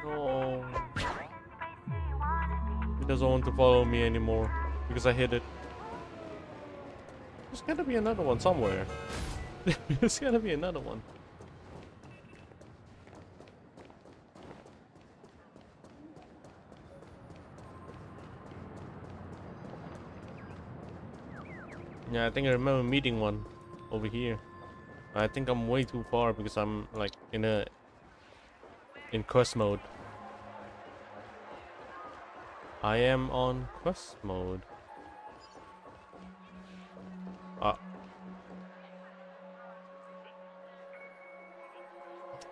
No. He doesn't want to follow me anymore because I hit it. There's gotta be another one somewhere. There's gotta be another one. Yeah, I think I remember meeting one over here. I think I'm way too far because I'm like in quest mode. I am on quest mode. What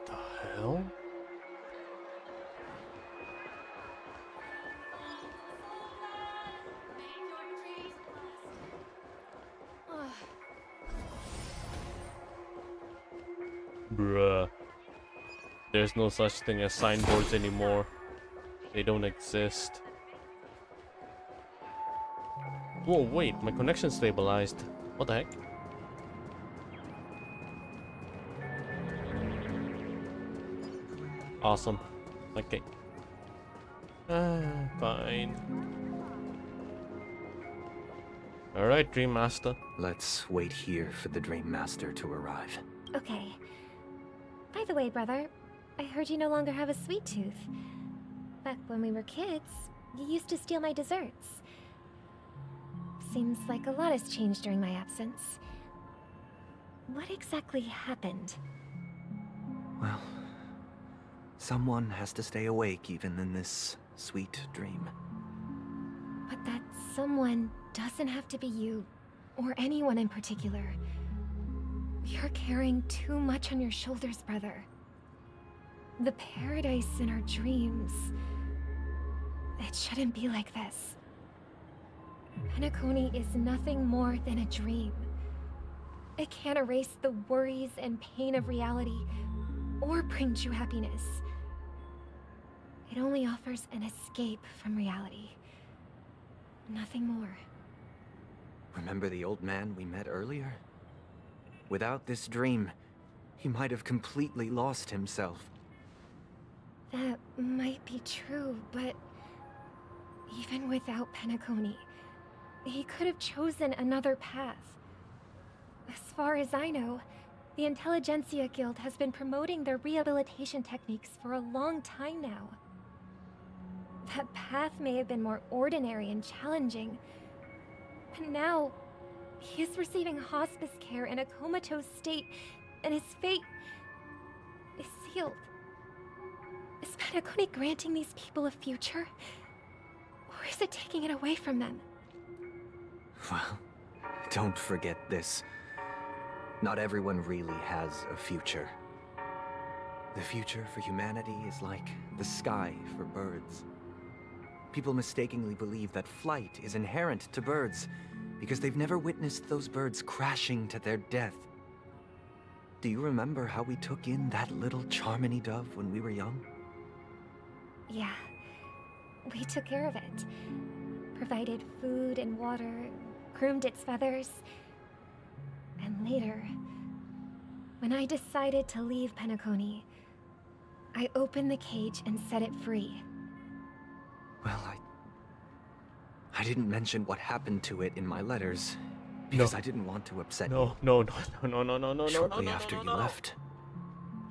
the hell? Bruh. There's no such thing as signboards anymore. They don't exist. Whoa, wait, my connection stabilized. What the heck? Awesome. Okay. Fine. Alright, Dream Master. Let's wait here for the Dream Master to arrive. Okay. By the way, brother, I heard you no longer have a sweet tooth. Back when we were kids, you used to steal my desserts. Seems like a lot has changed during my absence. What exactly happened? Well, someone has to stay awake even in this sweet dream. But that someone doesn't have to be you, or anyone in particular. You're carrying too much on your shoulders, brother. The paradise in our dreams... It shouldn't be like this. Penacony is nothing more than a dream. It can't erase the worries and pain of reality, or bring true happiness. It only offers an escape from reality. Nothing more. Remember the old man we met earlier? Without this dream, he might have completely lost himself. That might be true, but... even without Penacony, he could have chosen another path. As far as I know, the Intelligentsia Guild has been promoting their rehabilitation techniques for a long time now. That path may have been more ordinary and challenging, but now he is receiving hospice care in a comatose state, and his fate is sealed. Is Penacony granting these people a future? Or is it taking it away from them? Well, don't forget this. Not everyone really has a future. The future for humanity is like the sky for birds. People mistakenly believe that flight is inherent to birds because they've never witnessed those birds crashing to their death. Do you remember how we took in that little Charmony dove when we were young? Yeah. We took care of it. Provided food and water, groomed its feathers. And later, when I decided to leave Penacony, I opened the cage and set it free. Well, I didn't mention what happened to it in my letters because I didn't want to upset you. No. Shortly after you left,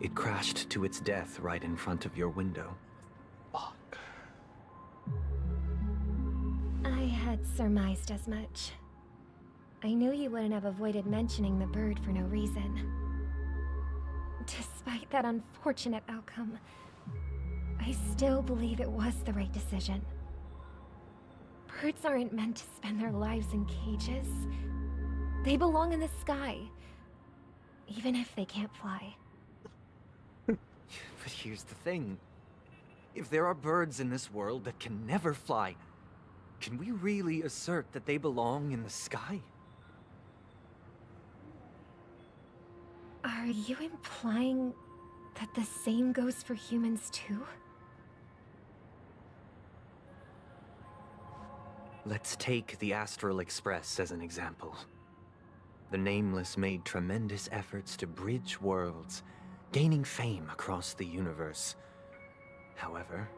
it crashed to its death right in front of your window. Fuck. I had surmised as much. I knew you wouldn't have avoided mentioning the bird for no reason. Despite that unfortunate outcome, I still believe it was the right decision. Birds aren't meant to spend their lives in cages. They belong in the sky, even if they can't fly. But here's the thing. If there are birds in this world that can never fly, can we really assert that they belong in the sky? Are you implying that the same goes for humans too? Let's take the Astral Express as an example. The Nameless made tremendous efforts to bridge worlds, gaining fame across the universe. However,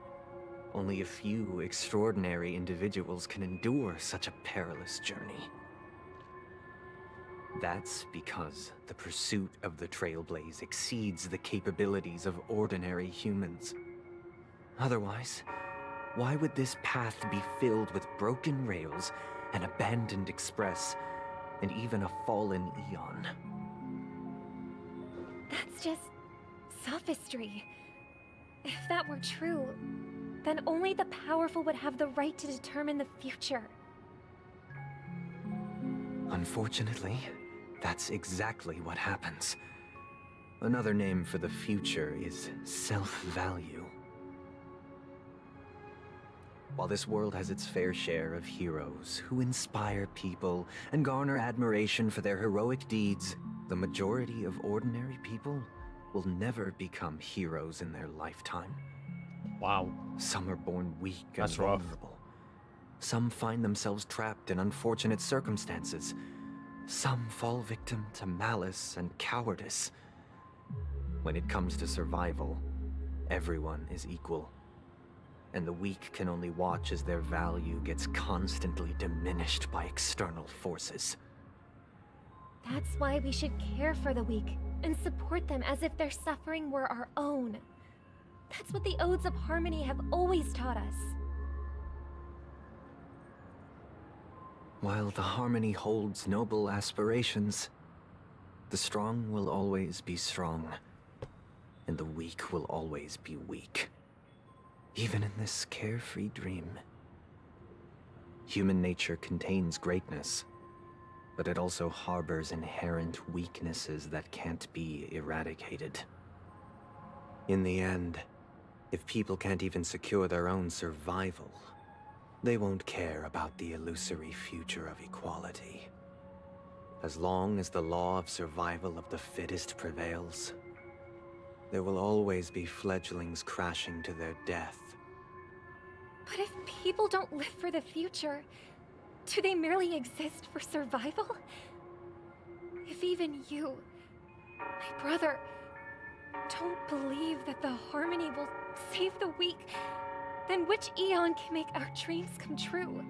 only a few extraordinary individuals can endure such a perilous journey. That's because the pursuit of the Trailblaze exceeds the capabilities of ordinary humans. Otherwise, why would this path be filled with broken rails, an abandoned express, and even a fallen Eon? That's just sophistry. If that were true, then only the powerful would have the right to determine the future. Unfortunately, that's exactly what happens. Another name for the future is self-value. While this world has its fair share of heroes who inspire people and garner admiration for their heroic deeds, the majority of ordinary people will never become heroes in their lifetime. Wow. Some are born weak and That's rough. vulnerable. Some find themselves trapped in unfortunate circumstances. Some fall victim to malice and cowardice. When it comes to survival, everyone is equal. And the weak can only watch as their value gets constantly diminished by external forces. That's why we should care for the weak and support them as if their suffering were our own. That's what the Odes of Harmony have always taught us. While the Harmony holds noble aspirations, the strong will always be strong, and the weak will always be weak. Even in this carefree dream. Human nature contains greatness, but it also harbors inherent weaknesses that can't be eradicated. In the end, if people can't even secure their own survival, they won't care about the illusory future of equality. As long as the law of survival of the fittest prevails, there will always be fledglings crashing to their death. But if people don't live for the future, do they merely exist for survival? If even you, my brother, don't believe that the Harmony will save the weak, then which Eon can make our dreams come true?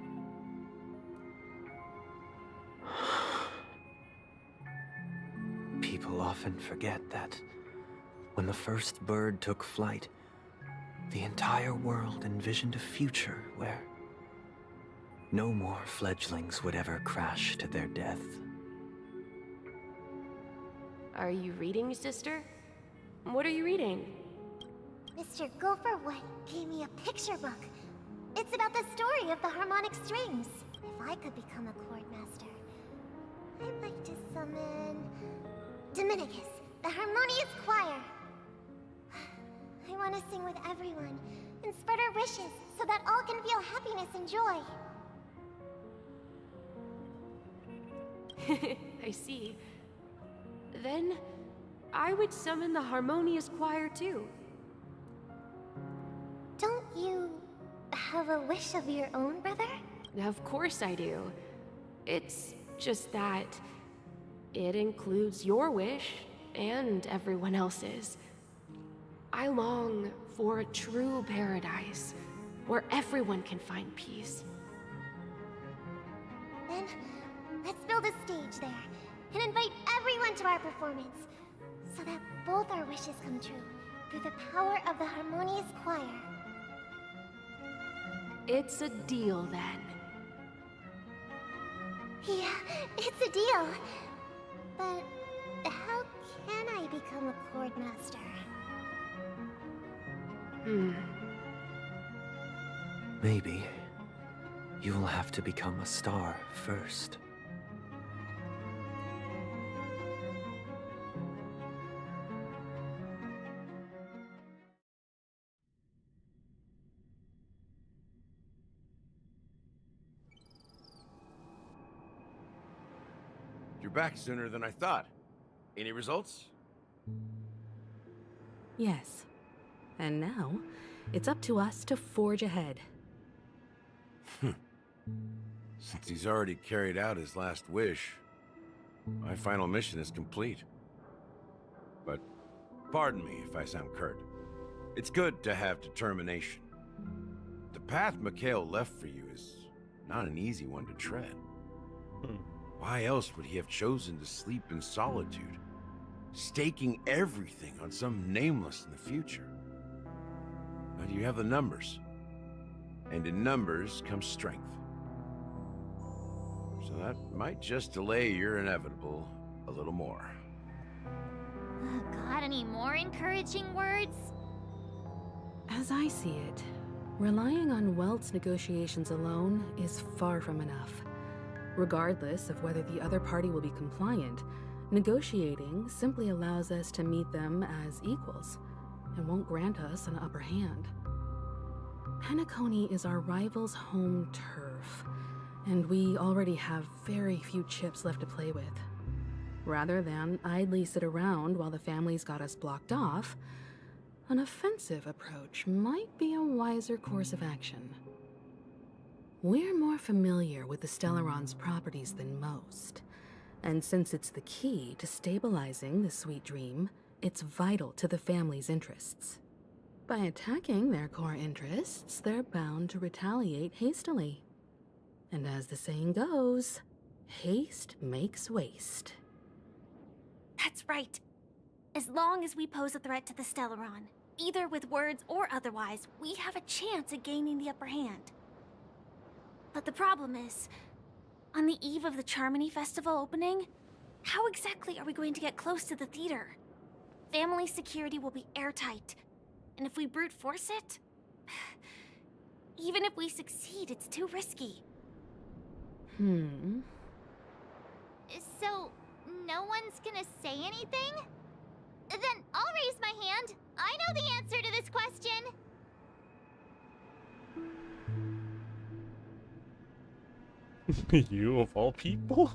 People often forget that when the first bird took flight, the entire world envisioned a future where no more fledglings would ever crash to their death. Are you reading, sister? What are you reading? Mr. Gopherwood gave me a picture book. It's about the story of the harmonic strings. If I could become a chord master, I'd like to summon Dominicus, the harmonious choir. I want to sing with everyone and spread our wishes so that all can feel happiness and joy. I see. Then, I would summon the Harmonious Choir too. Don't you have a wish of your own, brother? Of course I do. It's just that it includes your wish and everyone else's. I long for a true paradise where everyone can find peace. Then, let's build a stage there and invite everyone to our performance so that both our wishes come true through the power of the Harmonious Choir. It's a deal then. Yeah, it's a deal. But how can I become a chord master? Maybe you'll have to become a star first. You're back sooner than I thought. Any results? Yes. And now, it's up to us to forge ahead. Since he's already carried out his last wish, my final mission is complete. But pardon me if I sound curt. It's good to have determination. The path Mikhail left for you is not an easy one to tread. Why else would he have chosen to sleep in solitude, staking everything on some nameless in the future? But you have the numbers, and in numbers comes strength. So that might just delay your inevitable a little more. Got any more encouraging words? As I see it, relying on Welt's negotiations alone is far from enough. Regardless of whether the other party will be compliant, negotiating simply allows us to meet them as equals and won't grant us an upper hand. Penacony is our rival's home turf, and we already have very few chips left to play with. Rather than idly sit around while the family's got us blocked off, an offensive approach might be a wiser course of action. We're more familiar with the Stellaron's properties than most, and since it's the key to stabilizing the Sweet Dream, it's vital to the family's interests. By attacking their core interests, they're bound to retaliate hastily. And as the saying goes, haste makes waste. That's right. As long as we pose a threat to the Stellaron, either with words or otherwise, we have a chance at gaining the upper hand. But the problem is, on the eve of the Charmony Festival opening, how exactly are we going to get close to the theater? Family security will be airtight, and if we brute force it, even if we succeed, it's too risky. So, no one's gonna say anything? Then I'll raise my hand. I know the answer to this question. You of all people?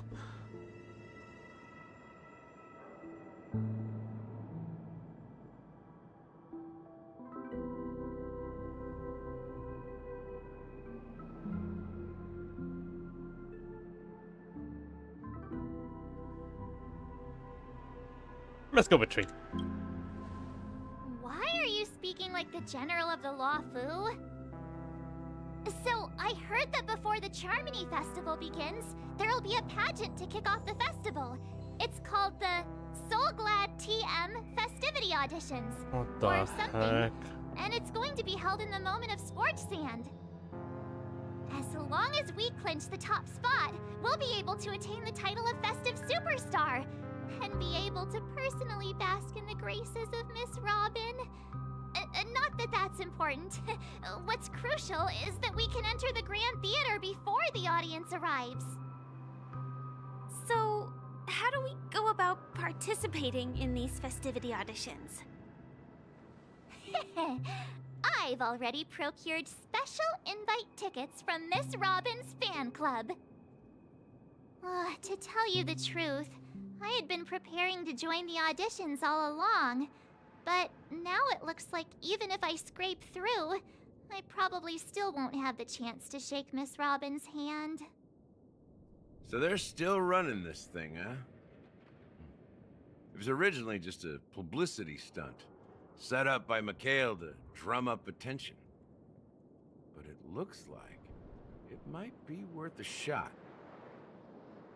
Let's go with Tree. Why are you speaking like the General of the Law Fu? So, I heard that before the Charmony Festival begins, there'll be a pageant to kick off the festival. It's called the Soul Glad TM Festivity Auditions. What the or something. heck? And it's going to be held in the moment of Scorch Sand. As long as we clinch the top spot, we'll be able to attain the title of Festive Superstar and be able to personally bask in the graces of Miss Robin. Not that that's important. What's crucial is that we can enter the Grand Theater before the audience arrives. So, how do we go about participating in these festivity auditions? I've already procured special invite tickets from Miss Robin's fan club. To tell you the truth, I had been preparing to join the auditions all along. But now it looks like even if I scrape through, I probably still won't have the chance to shake Miss Robin's hand. So they're still running this thing, huh? It was originally just a publicity stunt, set up by Mikhail to drum up attention. But it looks like it might be worth a shot.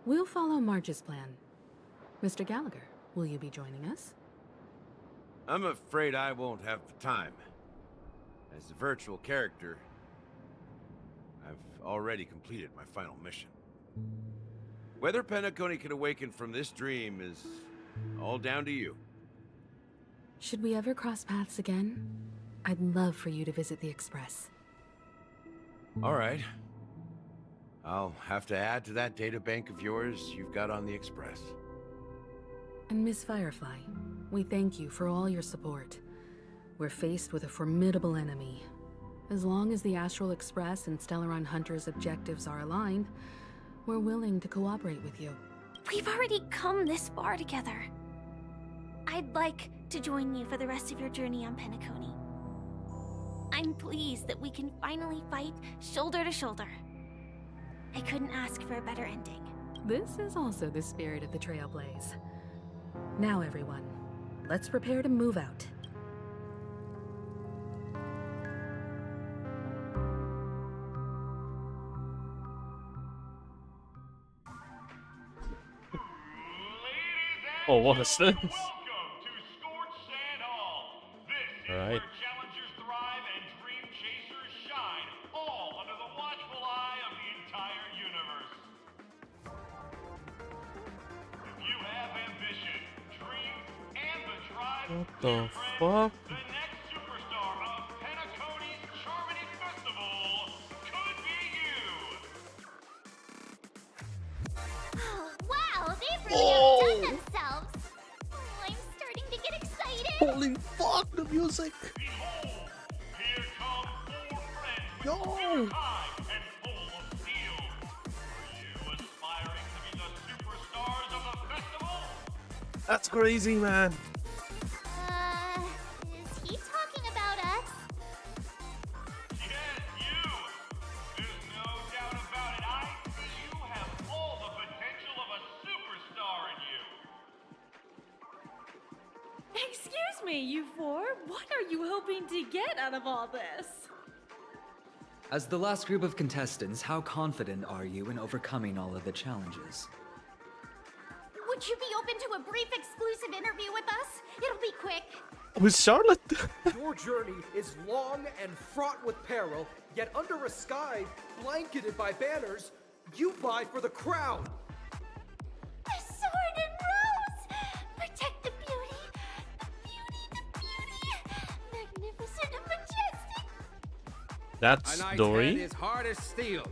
We'll follow Marge's plan. Mr. Gallagher, will you be joining us? I'm afraid I won't have the time. As a virtual character, I've already completed my final mission. Whether Penacony can awaken from this dream is all down to you. Should we ever cross paths again? I'd love for you to visit the Express. All right. I'll have to add to that data bank of yours you've got on the Express. And Miss Firefly, we thank you for all your support. We're faced with a formidable enemy. As long as the Astral Express and Stellaron Hunter's objectives are aligned, we're willing to cooperate with you. We've already come this far together. I'd like to join you for the rest of your journey on Penacony. I'm pleased that we can finally fight shoulder to shoulder. I couldn't ask for a better ending. This is also the spirit of the Trailblaze. Now everyone, let's prepare to move out. Oh, what is this? Alright. Challengers thrive and dream chasers shine, all under the watchful eye of the entire universe. If you have ambition, dreams, and the drive, What the fuck? the next superstar of Penacony's Charmony Festival could be you. Oh, wow, they've really outdone themselves. Oh, I'm starting to get excited. Holy fuck, the music! Behold, here come four friends with Yo! time and full of steel. Are you aspiring to be the superstars of the festival? That's crazy, man. Is he talking about us? Yes, you! There's no doubt about it. I see you have all the potential of a superstar in you. Excuse me, you four. What are you hoping to get out of all this? As the last group of contestants, how confident are you in overcoming all of the challenges? Would you be open to a brief exclusive interview with us? It'll be quick. With Charlotte? Your journey is long and fraught with peril, yet under a sky blanketed by banners, you vie for the crown. The sword and rose! Protect the beauty! The beauty! Magnificent and majestic! That's A knight's Dory. head is hard as steel.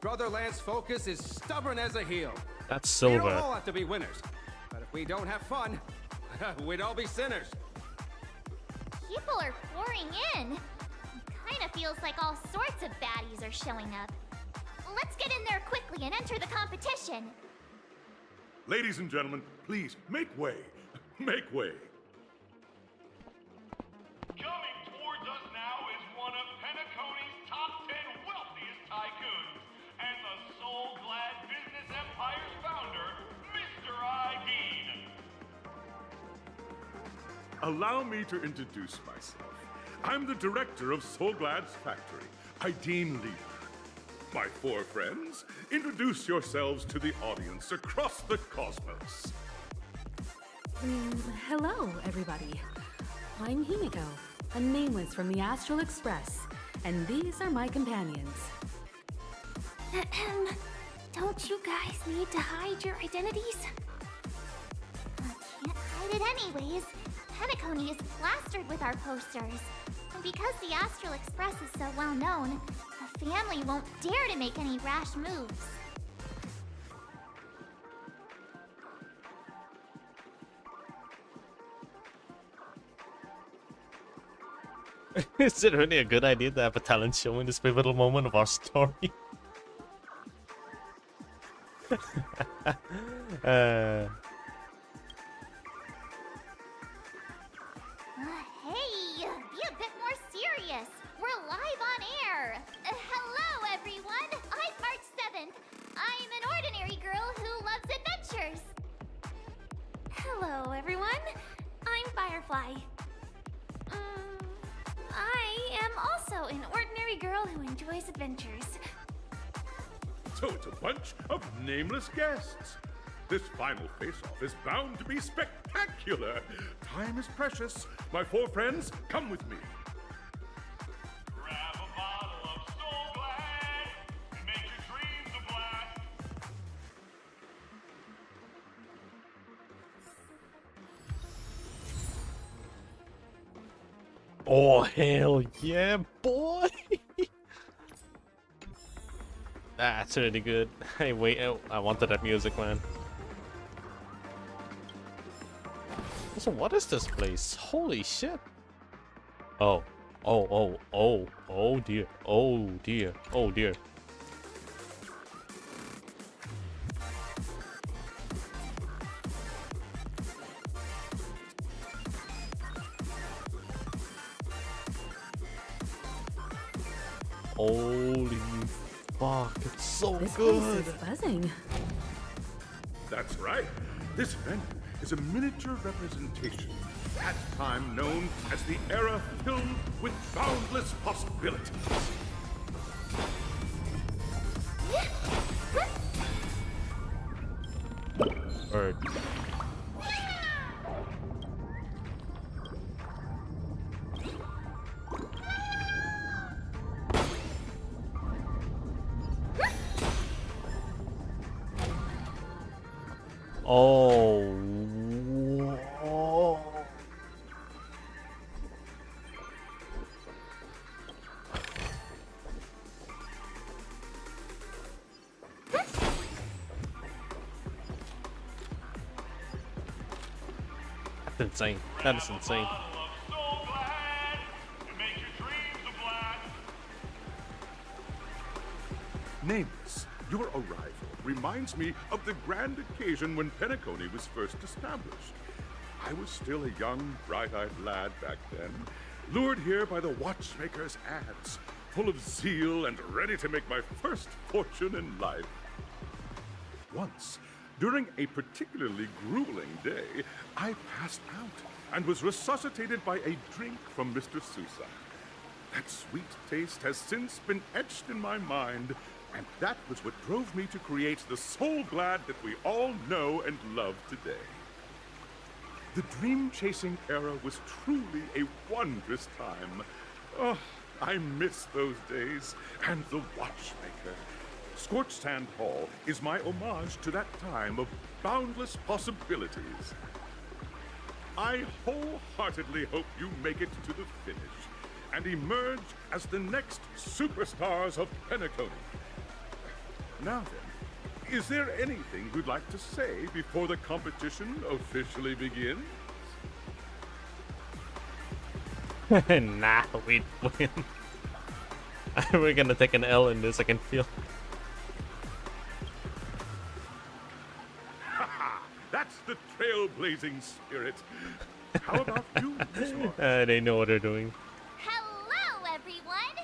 Brother Lance Focus is stubborn as a heel. That's We don't Silver. all have to be winners, but if we don't have fun, we'd all be sinners. People are pouring in. It kind of feels like all sorts of baddies are showing up. Let's get in there quickly and enter the competition. Ladies and gentlemen, please make way. Make way. Coming towards us now is one of Penacony's top 10 wealthiest tycoons and the soul-glad business empire's founder, Mr. Dean. Allow me to introduce myself. I'm the director of Soulglad's factory, Dean Leader. My four friends, introduce yourselves to the audience across the cosmos. Hello, everybody. I'm Himiko, a nameless from the Astral Express, and these are my companions. Don't you guys need to hide your identities? Can't hide it anyways. Penacony is plastered with our posters. And because the Astral Express is so well known, the family won't dare to make any rash moves. Is it really a good idea to have a talent show in this pivotal moment of our story? Hey, be a bit more serious. We're live on air. Hello, everyone. I'm March 7th. I'm an ordinary girl who loves adventures. Hello, everyone. I'm Firefly. I am also an ordinary girl who enjoys adventures. So it's a bunch of nameless guests. This final face-off is bound to be spectacular. Time is precious. My four friends, come with me. Grab a bottle of Soul Glad and make your dreams a blast. Oh, hell yeah, boy! That's really good. Hey, wait, oh, I wanted that music, man. So what is this place? Holy shit! Oh, oh dear, oh dear, oh dear. Holy fuck, it's so This good! place is buzzing. That's right. This venue is a miniature representation of that time known as the era filled with boundless possibilities. Bird. Oh. Whoa. That's insane. That is insane. Nameless, your arrival reminds me of the grand occasion when Penacony was first established. I was still a young, bright-eyed lad back then, lured here by the watchmaker's ads, full of zeal and ready to make my first fortune in life. Once, during a particularly grueling day, I passed out and was resuscitated by a drink from Mr. Sousa. That sweet taste has since been etched in my mind, and that was what drove me to create the Soul Glad that we all know and love today. The dream-chasing era was truly a wondrous time. Oh, I miss those days, and the watchmaker. Scorched Sand Hall is my homage to that time of boundless possibilities. I wholeheartedly hope you make it to the finish and emerge as the next superstars of Penacony. Now then, is there anything you'd like to say before the competition officially begins? Nah, we win. We're gonna take an L in this, I can feel. That's the trailblazing spirit. How about you, Miss March? They know what they're doing. Hello, everyone!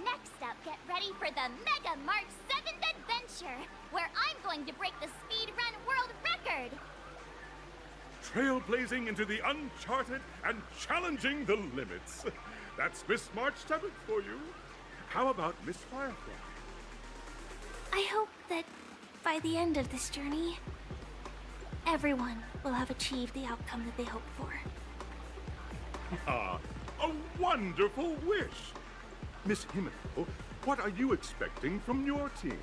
Next up, get ready for the Mega March 7th adventure, where I'm going to break the speedrun world record! Trailblazing into the uncharted and challenging the limits. That's Miss March 7th for you. How about Miss Firefly? I hope that by the end of this journey, everyone will have achieved the outcome that they hoped for. Ah, a wonderful wish! Miss Himiko, what are you expecting from your team?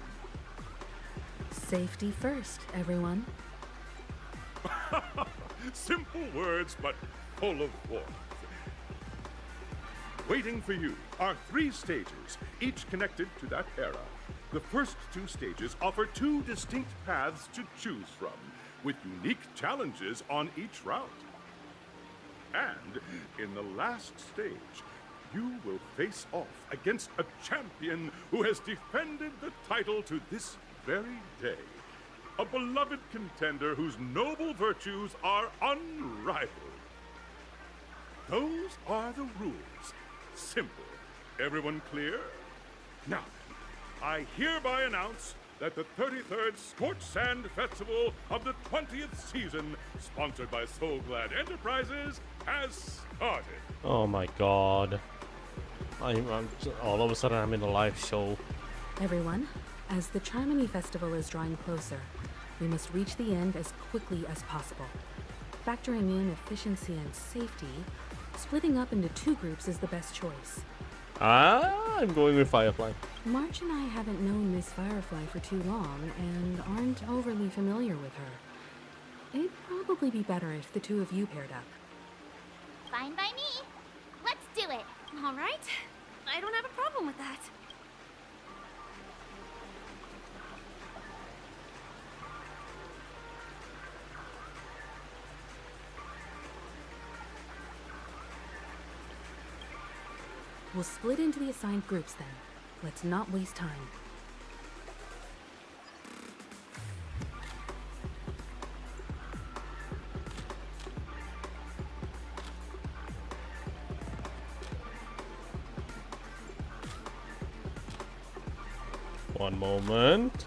Safety first, everyone. Simple words, but full of warmth. Waiting for you are 3 stages, each connected to that era. The first 2 stages offer 2 distinct paths to choose from, with unique challenges on each route. And in the last stage, you will face off against a champion who has defended the title to this very day. A beloved contender whose noble virtues are unrivaled. Those are the rules. Simple. Everyone clear? Now, I hereby announce that the 33rd Scorched Sand Festival of the 20th season, sponsored by Soul Glad Enterprises, has started. Oh my god. All of a sudden I'm in a live show. Everyone, as the Charmony Festival is drawing closer, we must reach the end as quickly as possible. Factoring in efficiency and safety, splitting up into 2 groups is the best choice. I'm going with Firefly. March and I haven't known Miss Firefly for too long and aren't overly familiar with her. It'd probably be better if the 2 of you paired up. Fine by me. Let's do it. All right. I don't have a problem with that. We'll split into the assigned groups then. Let's not waste time. One moment.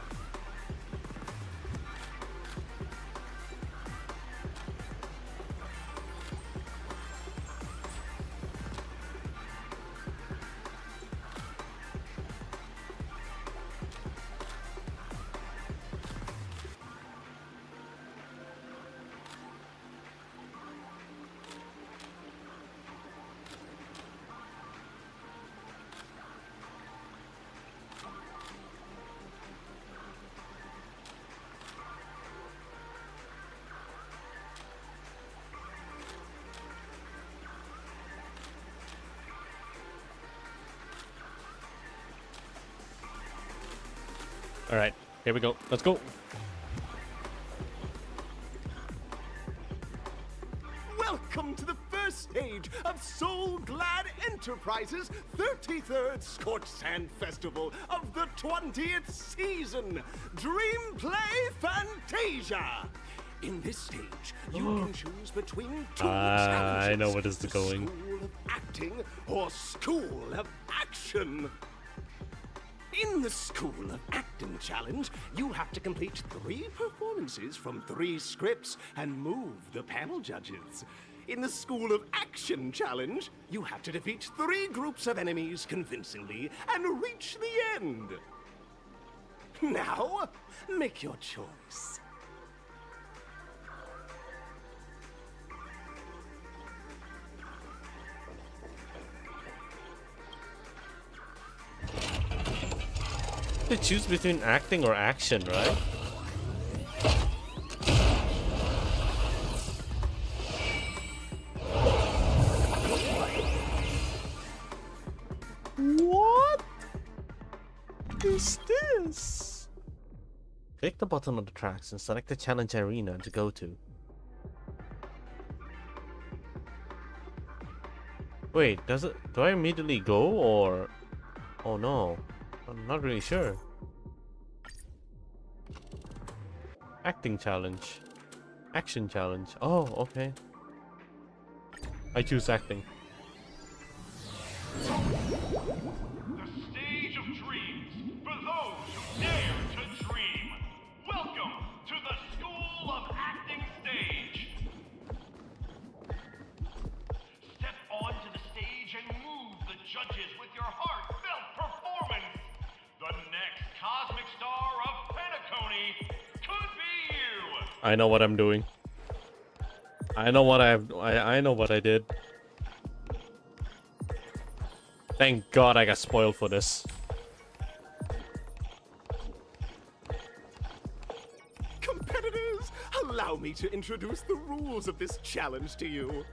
All right, here we go. Let's go. Welcome to the first stage of Soul Glad Enterprises' 33rd Scorched Sand Festival of the 20th season, Dream Play Fantasia. In this stage, you can choose between 2 challenges. I know what is going. School of Acting or School of Action. In the School of Acting Challenge, you have to complete 3 performances from 3 scripts and move the panel judges. In the School of Action Challenge, you have to defeat 3 groups of enemies convincingly and reach the end. Now, make your choice. To choose between acting or action, right? What is this? Click the button on the tracks and select the challenge arena to go to. Wait, do I immediately go or... Oh no. I'm not really sure. Acting challenge. Action challenge. Oh, okay. I choose acting. The stage of dreams for those who dare to dream. Welcome to the School of Acting stage. Step onto the stage and move the judges with your heartfelt performance. The next cosmic star of Penacony could be you. I know what I'm doing. I know what I know what I did. Thank God I got spoiled for this. Competitors, allow me to introduce the rules of this challenge to you.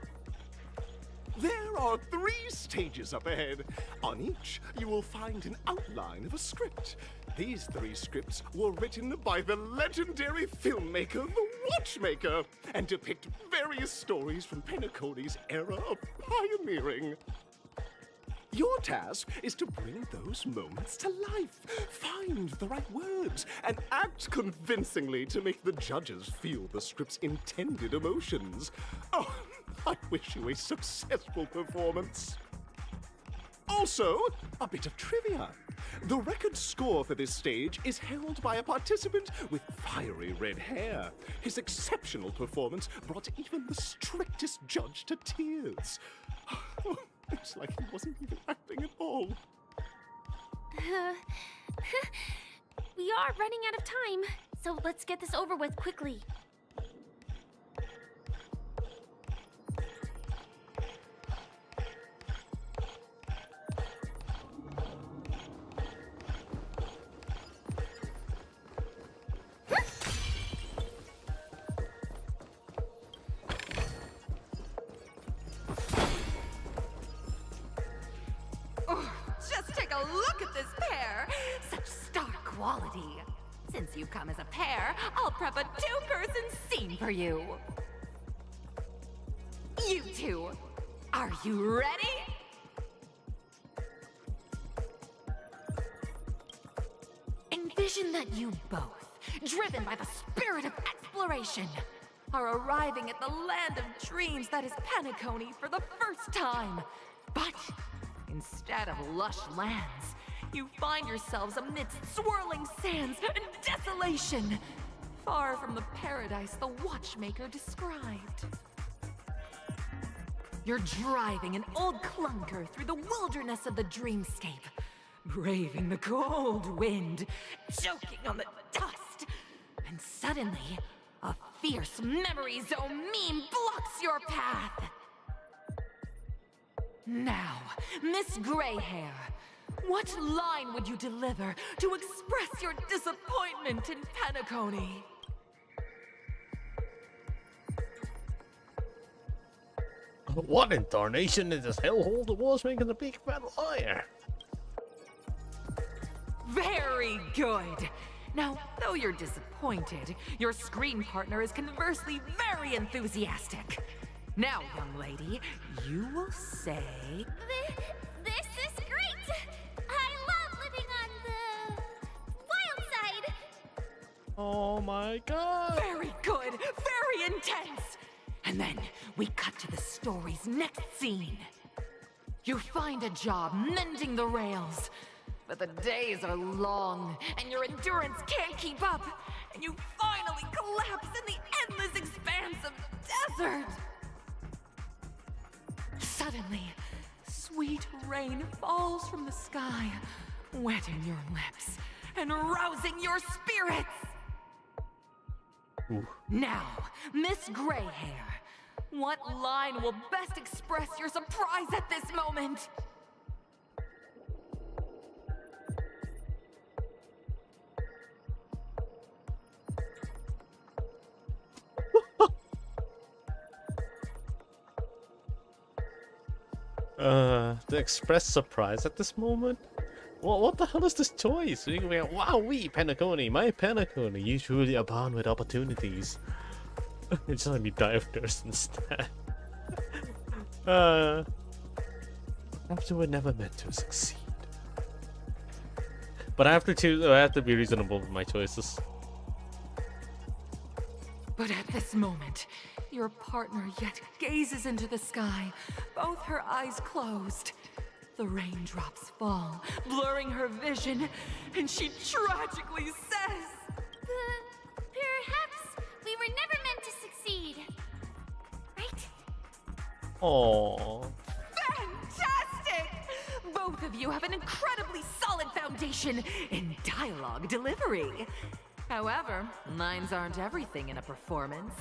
There are 3 stages up ahead. On each, you will find an outline of a script. These 3 scripts were written by the legendary filmmaker, The Watchmaker, and depict various stories from Penacony's era of pioneering. Your task is to bring those moments to life, find the right words, and act convincingly to make the judges feel the script's intended emotions. Oh, I wish you a successful performance. Also, a bit of trivia. The record score for this stage is held by a participant with fiery red hair. His exceptional performance brought even the strictest judge to tears. It's like he wasn't even acting at all. We are running out of time, so let's get this over with quickly. Just take a look at this pair! Such star quality. Since you've come as a pair, I'll prep a two-person scene for you. You two, are you ready? Envision that you both, driven by the spirit of exploration, are arriving at the land of dreams that is Penacony for the first time. But instead of lush lands, you find yourselves amidst swirling sands and desolation, far from the paradise the Watchmaker described. You're driving an old clunker through the wilderness of the dreamscape, braving the cold wind, choking on the dust, and suddenly, a fierce memory zone meme blocks your path. Now, Miss Greyhair, what line would you deliver to express your disappointment in Penacony? What in tarnation is this hellhole that was making a big fat liar? Very good! Now, though you're disappointed, your screen partner is conversely very enthusiastic. Now, young lady, you will say... This is great! I love living on the wild side! Oh my god! Very good! Very intense! And then we cut to the story's next scene. You find a job mending the rails, but the days are long and your endurance can't keep up, and you finally collapse in the endless expanse of desert. Suddenly, sweet rain falls from the sky, wetting your lips and rousing your spirits. Ooh. Now, Miss Greyhair, what line will best express your surprise at this moment? To express surprise at this moment? What the hell is this choice? We can be like, wow, Penacony, my Penacony, you truly abound with opportunities. It's let me die of thirst instead. After we're never meant to succeed. But I have to choose. I have to be reasonable with my choices. But at this moment, your partner yet gazes into the sky, both her eyes closed. The raindrops fall, blurring her vision, and she tragically says, Perhaps we were never meant to succeed. Right? Aww. Fantastic! Both of you have an incredibly solid foundation in dialogue delivery. However, lines aren't everything in a performance.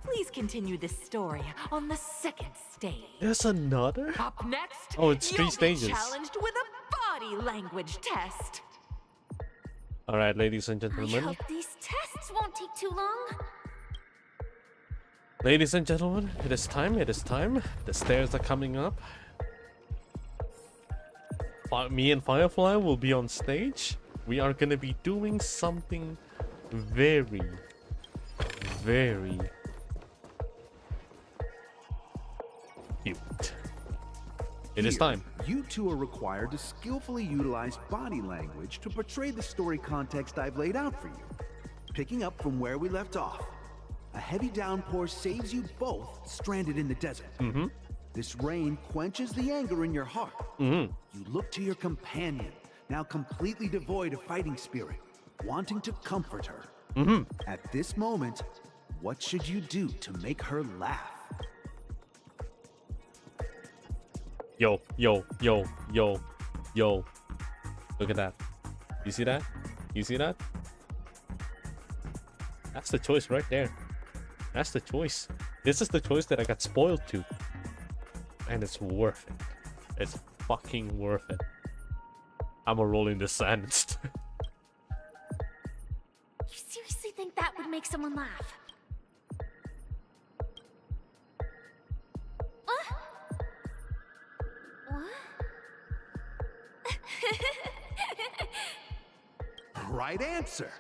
Please continue this story on the second stage. There's another? Up next, oh, it's 3 stages. You'll be challenged with a body language test. Alright, ladies and I gentlemen. hope these tests won't take too long. Ladies and gentlemen, it is time, it is time. The stairs are coming up. Me and Firefly will be on stage. We are gonna be doing something very, very cute. It is time. You two are required to skillfully utilize body language to portray the story context I've laid out for you. Picking up from where we left off, a heavy downpour saves you both stranded in the desert. This rain quenches the anger in your heart. You look to your companion, now completely devoid of fighting spirit, wanting to comfort her. At this moment, what should you do to make her laugh? Yo, yo, yo, yo, yo. Look at that. You see that? You see that? That's the choice right there. That's the choice. This is the choice that I got spoiled to. And it's worth it. It's fucking worth it. I'm a roll in the sand instead. You seriously think that would make someone laugh? Right answer.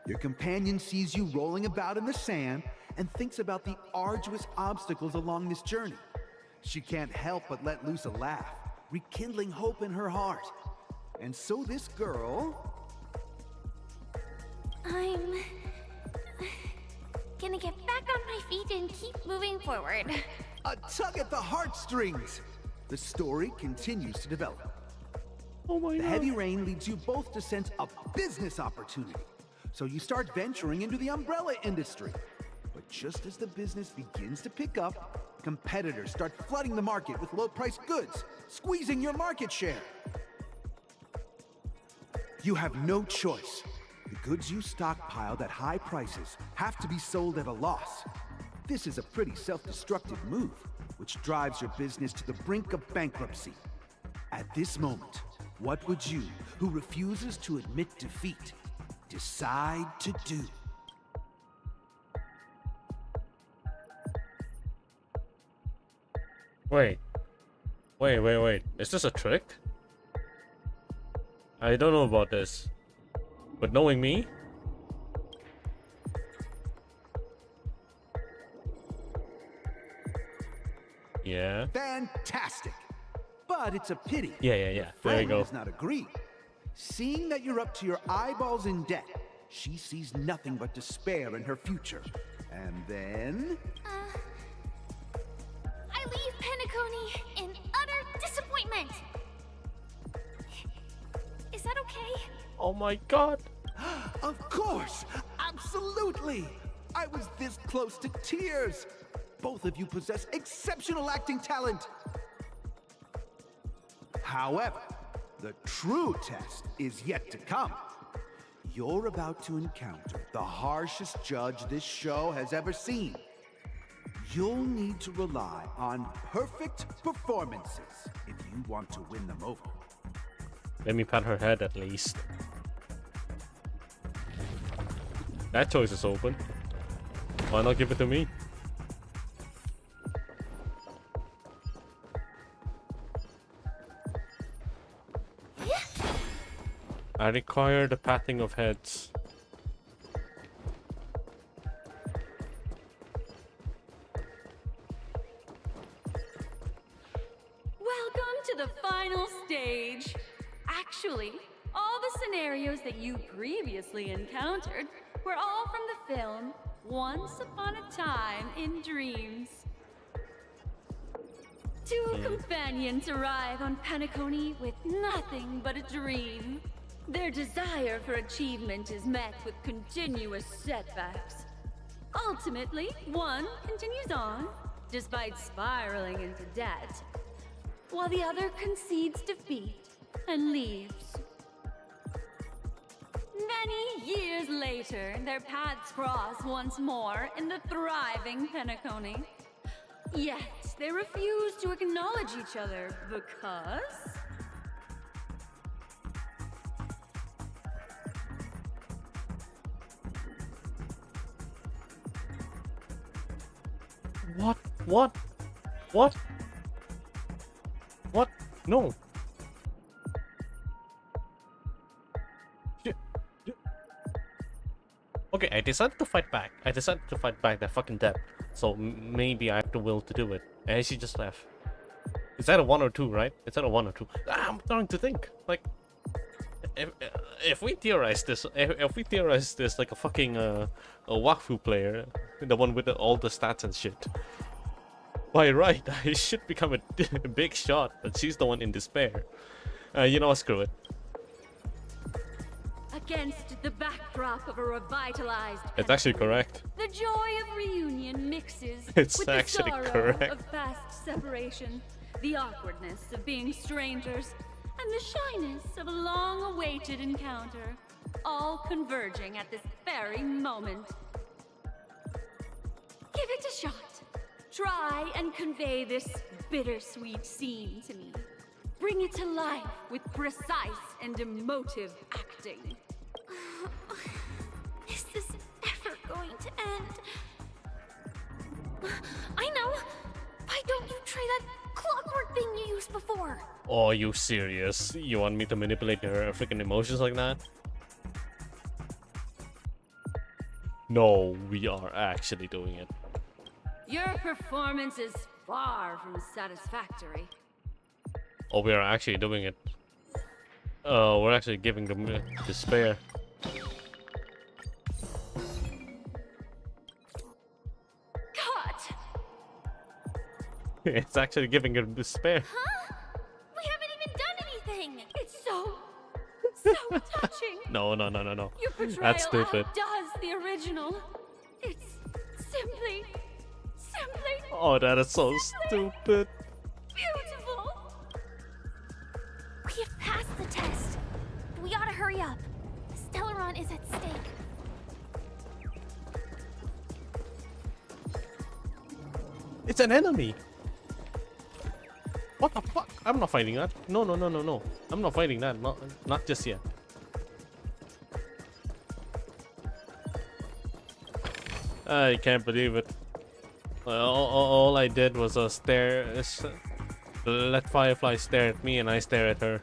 Your companion sees you rolling about in the sand and thinks about the arduous obstacles along this journey. She can't help but let loose a laugh, rekindling hope in her heart. And so this girl... I'm gonna get back on my feet and keep moving forward. A tug at the heartstrings! The story continues to develop. Oh my God. The heavy rain leads you both to sense a business opportunity. So you start venturing into the umbrella industry. But just as the business begins to pick up, competitors start flooding the market with low-priced goods, squeezing your market share. You have no choice. The goods you stockpiled at high prices have to be sold at a loss. This is a pretty self-destructive move, which drives your business to the brink of bankruptcy. At this moment, what would you, who refuses to admit defeat, decide to do? Wait. Is this a trick? I don't know about this. But knowing me... Yeah. Fantastic! But it's a pity. Yeah. There you go. Does not agree. Seeing that you're up to your eyeballs in debt, she sees nothing but despair in her future. And then... I leave Penacony in utter disappointment. Is that okay? Oh my god. Of course! Absolutely! I was this close to tears. Both of you possess exceptional acting talent. However, the true test is yet to come. You're about to encounter the harshest judge this show has ever seen. You'll need to rely on perfect performances if you want to win them over. Let me pat her head at least. That choice is open. Why not give it to me? I require the patting of heads. Welcome to the final stage. Actually, all the scenarios that you previously encountered were all from the film Once Upon a Time in Dreams. Two companions arrive on Penacony with nothing but a dream. Their desire for achievement is met with continuous setbacks. Ultimately, one continues on, despite spiraling into debt, while the other concedes defeat and leaves. Many years later, their paths cross once more in the thriving Penacony. Yet, they refuse to acknowledge each other because... What? No. Okay, I decided to fight back. That fucking debt. So maybe I have the will to do it. And she just left. It's either 1 or 2, right? It's either 1 or 2. I'm trying to think. Like, if we theorize this, if we theorize this like a fucking a Wakfu player, the one with all the stats and shit. By right, I should become a big shot, but she's the one in despair. You know what? Screw it. Against the backdrop of a revitalized It's actually correct. the joy of reunion mixes It's with actually the sorrow correct. of past separation, the awkwardness of being strangers, and the shyness of a long-awaited encounter, all converging at this very moment. Give it a shot. Try and convey this bittersweet scene to me. Bring it to life with precise and emotive acting. Is this ever going to end? I know! Why don't you try that clockwork thing you used before? Oh, are you serious? You want me to manipulate your freaking emotions like that? No, we are actually doing it. Your performance is far from satisfactory. Oh, we are actually doing it. Oh, we're actually giving them despair. Cut! It's actually giving him despair. Huh? We haven't even done anything! It's so touching. No. Your portrayal That's stupid. outdoes the original. It's simply Oh, that is so stupid. beautiful. We have passed the test. We ought to hurry up. Stellaron is at stake. It's an enemy. What the fuck? I'm not fighting that. No. I'm not fighting that. Not just yet. I can't believe it. All I did was let Firefly stare at me and I stare at her.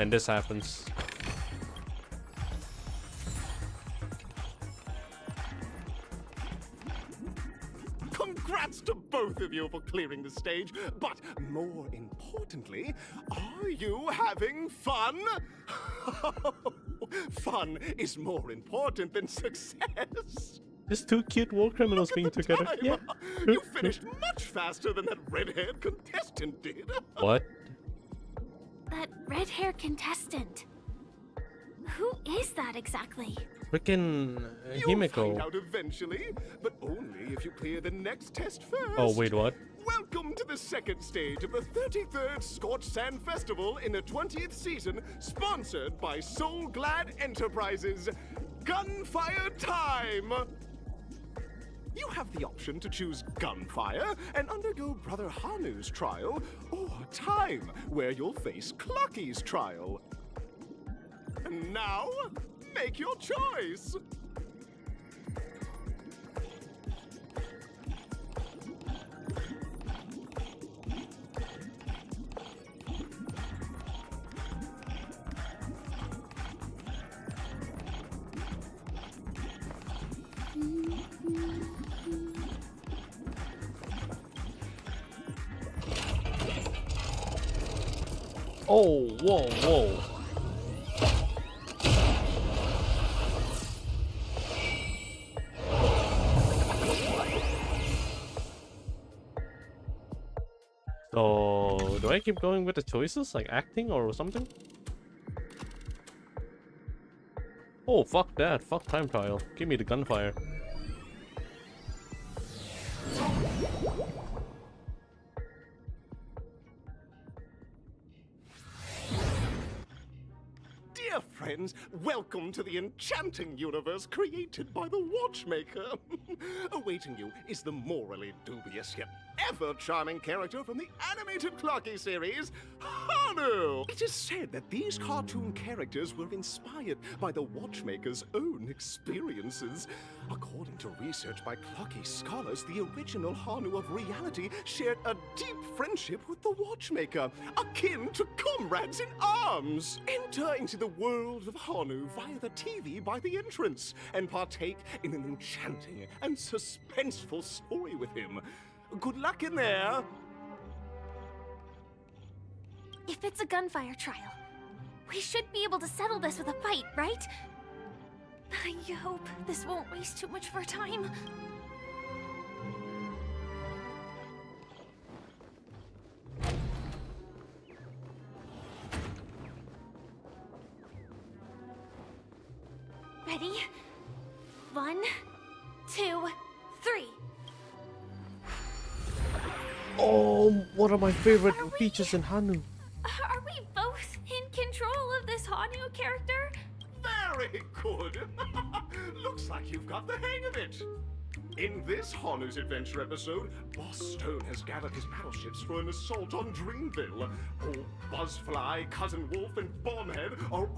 And this happens. Congrats to both of you for clearing the stage, but more importantly, are you having fun? Fun is more important than success. Just two cute war criminals being together. Yeah. You finished much faster than that red-haired contestant did. What? That red-hair contestant. Who is that exactly? Freaking You'll Himiko. find out eventually, but only if you clear the next test first. Oh, wait, what? Welcome to the second stage of the 33rd Scorched Sand Festival in the 20th season, sponsored by Soul Glad Enterprises. Gunfire time! You have the option to choose Gunfire and undergo Brother Hanu's trial, or Time, where you'll face Clucky's trial. And now, make your choice! Oh, whoa. So, do I keep going with the choices, like acting or something? Oh, fuck that. Fuck time trial. Give me the gunfire. Dear friends, welcome to the enchanting universe created by the Watchmaker. Awaiting you is the morally dubious yet ever-charming character from the animated Clocky series, Hanu! It is said that these cartoon characters were inspired by the Watchmaker's own experiences. According to research by Clocky scholars, the original Hanu of reality shared a deep friendship with the Watchmaker, akin to comrades in arms. Enter into the world of Hanu via the TV by the entrance, and partake in an enchanting and suspenseful story with him. Good luck in there! If it's a gunfire trial, we should be able to settle this with a fight, right? I hope this won't waste too much of our time. Ready? 1, 2, 3. Oh, one of my favorite features in Hanu. Are we both in control of this Hanu character? Very good. Looks like you've got the hang of it. In this Hanu's Adventure episode, Boss Stone has gathered his battleships for an assault on Dreamville. Old Buzzfly, Cousin Wolf, and Bombhead are all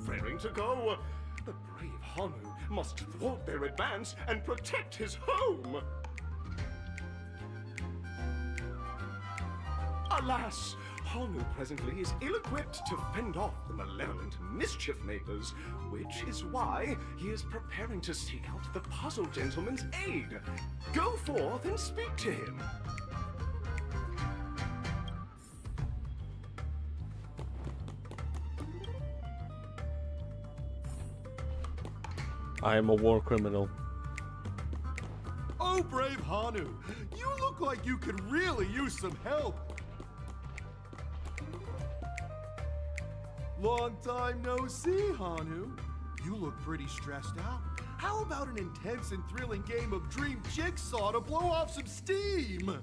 raring to go. The brave Hanu must thwart their advance and protect his home. Alas, Hanu presently is ill-equipped to fend off the malevolent mischief makers, which is why he is preparing to seek out the Puzzle Gentleman's aid. Go forth and speak to him. I am a war criminal. Oh, brave Hanu, you look like you could really use some help. Long time no see, Hanu. You look pretty stressed out. How about an intense and thrilling game of Dream Jigsaw to blow off some steam?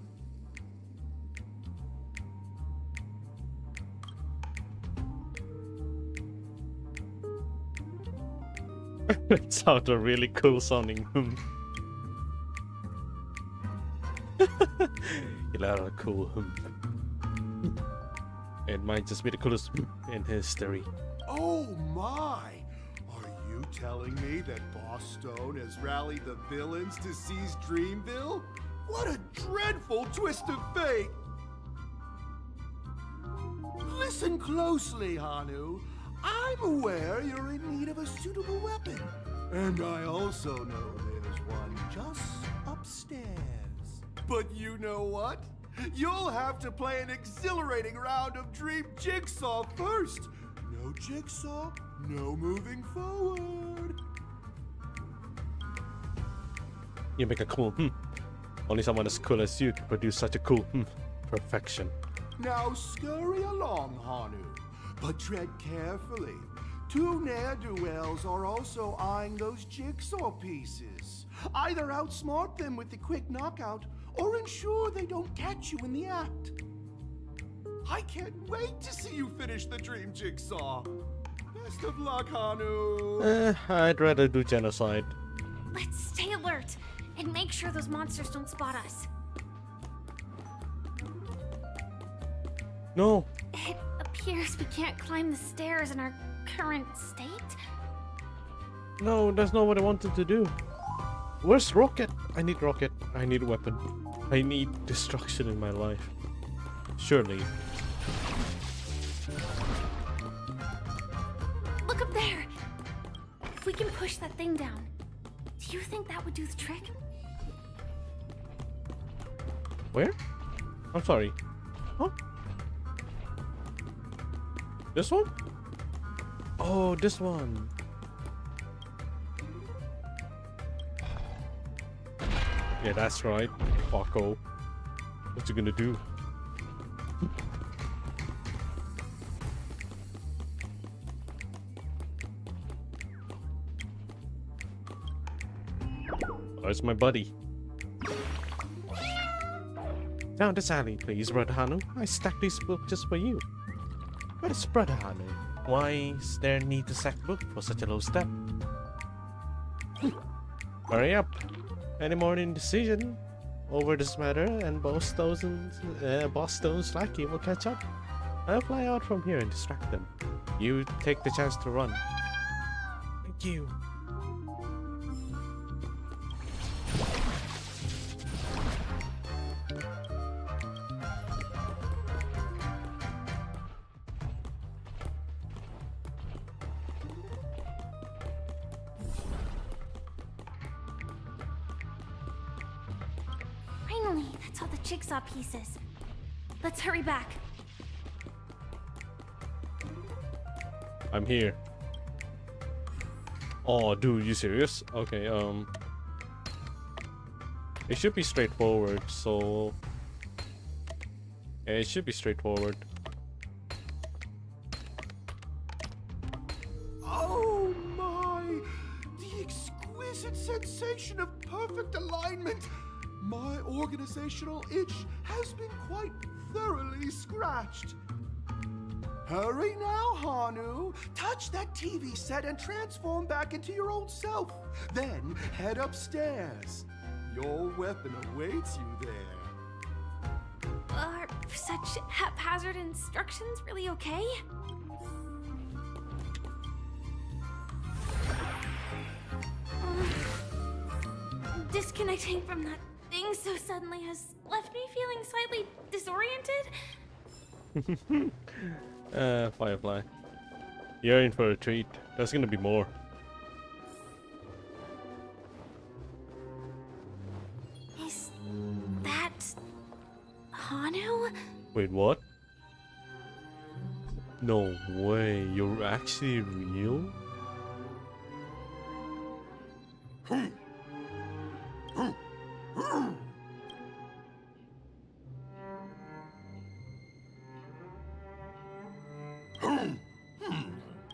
It sounded really cool sounding. You let out a cool. It might just be the coolest in history. Oh my! Are you telling me that Boss Stone has rallied the villains to seize Dreamville? What a dreadful twist of fate! Listen closely, Hanu. I'm aware you're in need of a suitable weapon. And I also know there's one just upstairs. But you know what? You'll have to play an exhilarating round of Dream Jigsaw first. No Jigsaw, no moving forward. You make a cool. Only someone as cool as you can produce such a cool. Perfection. Now scurry along, Hanu, but tread carefully. Two ne'er-do-wells are also eyeing those jigsaw pieces. Either outsmart them with the quick knockout, or ensure they don't catch you in the act. I can't wait to see you finish the Dream Jigsaw. Best of luck, Hanu. I'd rather do genocide. Let's stay alert and make sure those monsters don't spot us. No. It appears we can't climb the stairs in our current state. No, that's not what I wanted to do. Where's Rocket? I need Rocket. I need a weapon. I need destruction in my life. Surely. Look up there! If we can push that thing down, do you think that would do the trick? Where? I'm sorry. Huh? This one? Oh, this one. Yeah, that's right. Fucko. What you gonna do? Where's my buddy? Down this alley, please, Brother Hanu. I stacked these books just for you. But it's Brother Hanu. Why is there need to sack book for such a low step? Hurry up. Any more indecision over this matter, and Boss Stone's lackey will catch up. I'll fly out from here and distract them. You take the chance to run. Thank you. Finally, that's all the jigsaw pieces. Let's hurry back. I'm here. Oh, dude, you serious? Okay, it should be straightforward, so... Yeah, it should be straightforward. Oh my! The exquisite sensation of perfect alignment! My organizational itch has been quite thoroughly scratched. Hurry now, Hanu! Touch that TV set and transform back into your old self. Then head upstairs. Your weapon awaits you there. Are such haphazard instructions really okay? Disconnecting from that thing so suddenly has left me feeling slightly disoriented. Firefly. You're in for a treat. There's gonna be more. Is that Hanu? Wait, what? No way, you're actually real?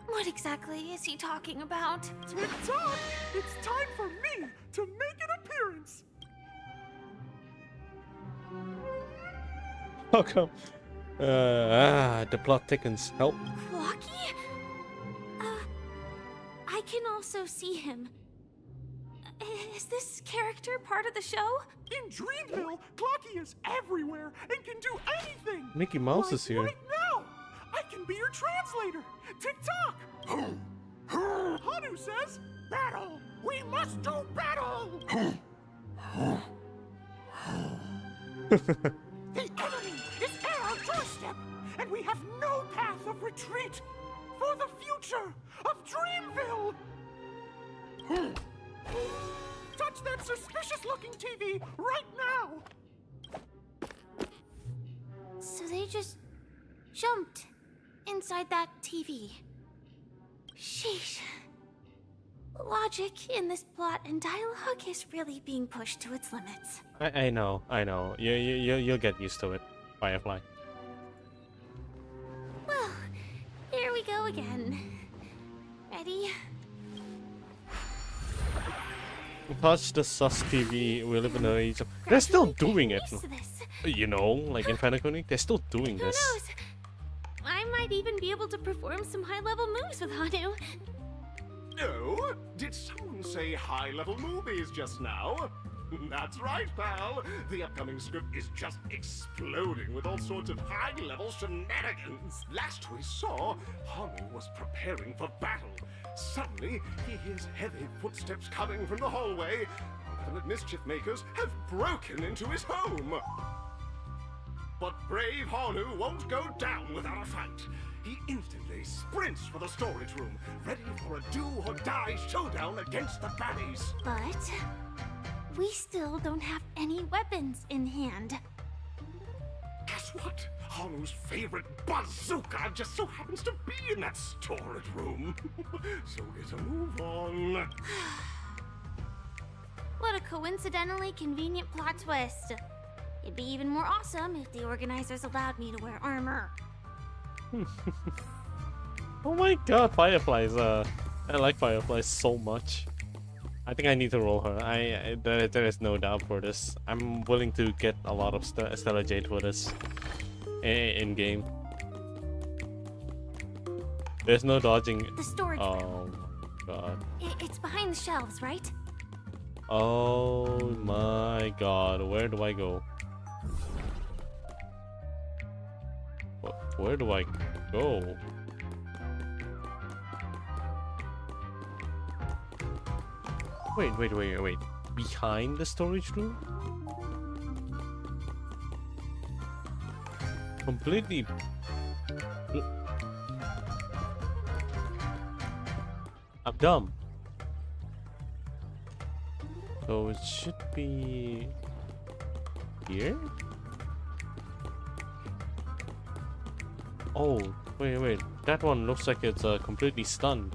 What exactly is he talking about? Tick-tock! It's time for me to make an appearance! How come? The plot thickens. Help. Clocky? I can also see him. Is this character part of the show? In Dreamville, Clocky is everywhere and can do anything! Mickey Mouse is here. Right now! I can be your translator! Tick-tock! Hanu says, battle! We must do battle! The enemy is at our doorstep, and we have no path of retreat for the future of Dreamville! Touch that suspicious-looking TV right now! So they just jumped inside that TV. Sheesh. Logic in this plot and dialogue is really being pushed to its limits. I know. You'll get used to it, Firefly. Well, here we go again. Ready? Touch the sus TV. We live in an age of... They're still doing it. Used to this. You know, like in Penacony, they're still doing Who this. knows? I might even be able to perform some high-level moves with Hanu. Oh, did someone say high-level movies just now? That's right, pal. The upcoming script is just exploding with all sorts of high-level shenanigans. Last we saw, Hanu was preparing for battle. Suddenly, he hears heavy footsteps coming from the hallway. Malevolent mischief makers have broken into his home. But brave Hanu won't go down without a fight. He instantly sprints for the storage room, ready for a do-or-die showdown against the baddies. But we still don't have any weapons in hand. Guess what? Hanu's favorite bazooka just so happens to be in that storage room. So get a move on. What a coincidentally convenient plot twist. It'd be even more awesome if the organizers allowed me to wear armor. Oh my god, Fireflies. I like Fireflies so much. I think I need to roll her. There is no doubt for this. I'm willing to get a lot of Stella Jade for this in game. There's no dodging. The storage room. My god. It's behind the shelves, right? Oh my god, where do I go? Where do I go? Wait. Behind the storage room? Completely... I'm dumb. So it should be... here? Oh, Wait. That one looks like it's completely stunned.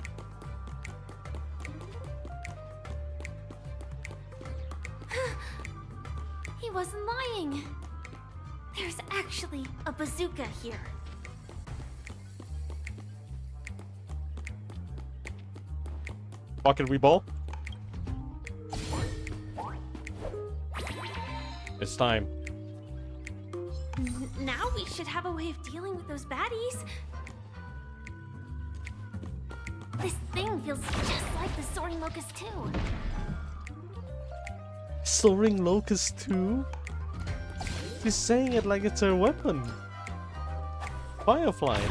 He wasn't lying. There's actually a bazooka here. Pocket reball. It's time. Now we should have a way of dealing with those baddies. This thing feels just like the Soaring Locust too. Soaring Locust 2? She's saying it like it's her weapon. Firefly.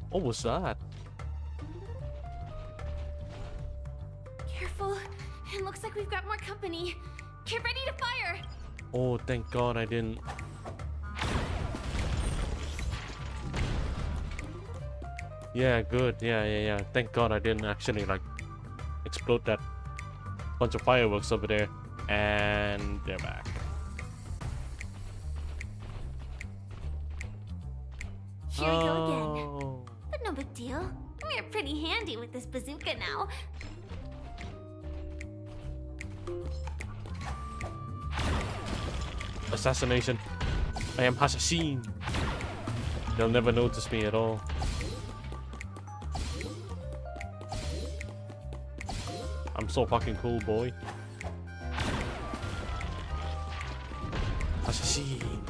What was that? Careful. It looks like we've got more company. Get ready to fire. Oh, thank God I didn't. Yeah, good. Yeah. Thank God I didn't actually like explode that bunch of fireworks over there. And they're back. Here we go again. But no big deal. We're pretty handy with this bazooka now. Assassination. I am Assassin. They'll never notice me at all. I'm so fucking cool, boy. Assassin.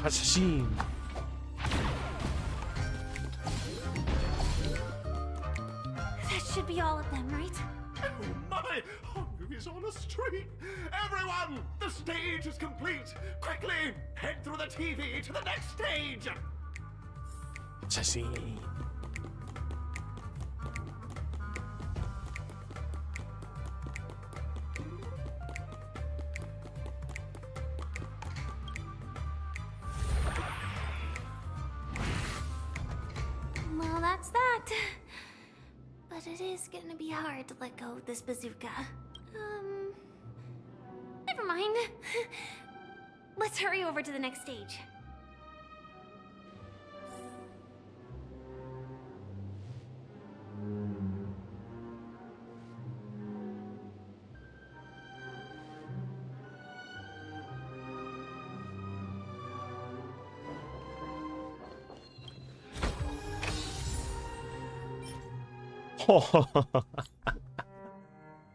Assassin. That should be all of them, right? Oh my! Hongu is on a streak! Everyone! The stage is complete! Quickly! Head through the TV to the next stage! Assassin. Well, that's that. But it is gonna be hard to let go of this bazooka. Never mind. Let's hurry over to the next stage.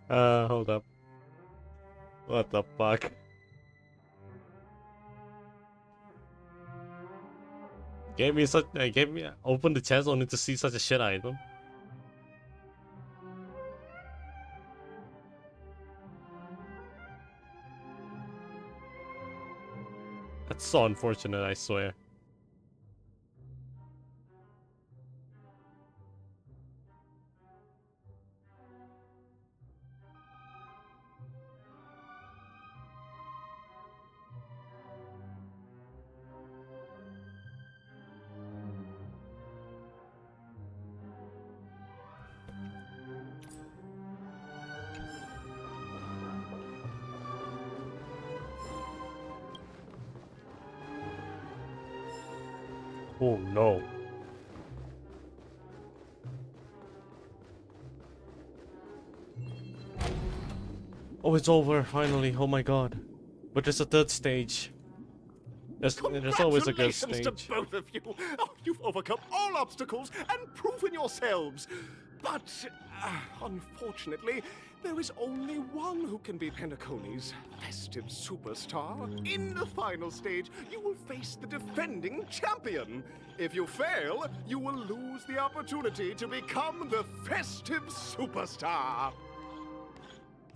Hold up. What the fuck? Open the chest only to see such a shit item. That's so unfortunate, I swear. Oh no. Oh, it's over, finally. Oh my god. But there's a third stage. There's always a good stage. Congratulations to both of you! Oh, you've overcome all obstacles and proven yourselves! But, unfortunately, there is only one who can be Penacony's festive superstar. In the final stage, you will face the defending champion. If you fail, you will lose the opportunity to become the festive superstar.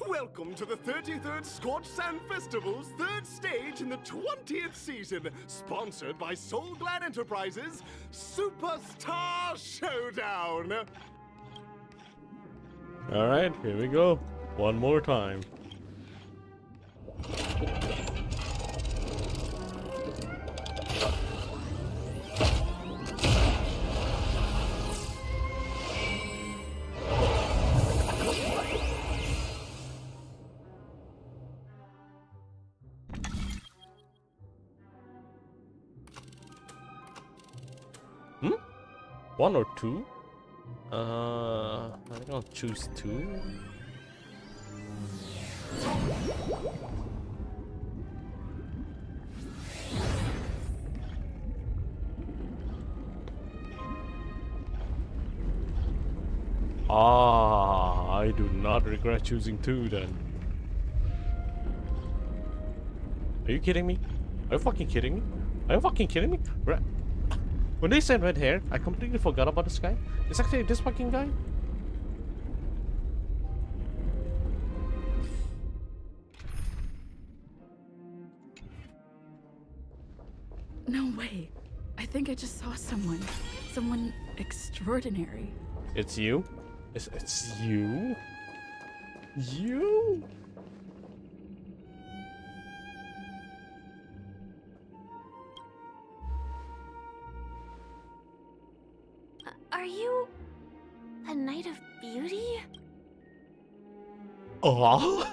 Welcome to the 33rd Scorched Sand Festival's third stage in the 20th season, sponsored by Soul Glad Enterprises' Superstar Showdown. Alright, here we go. One more time. Hmm? 1 or 2? I think I'll choose 2. Ah, I do not regret choosing 2 then. Are you kidding me? Are you fucking kidding me? Are you fucking kidding me? When they said red hair, I completely forgot about this guy. It's actually this fucking guy. No way. I think I just saw someone. Someone extraordinary. It's you? It's you? You? Are you a knight of beauty? Oh?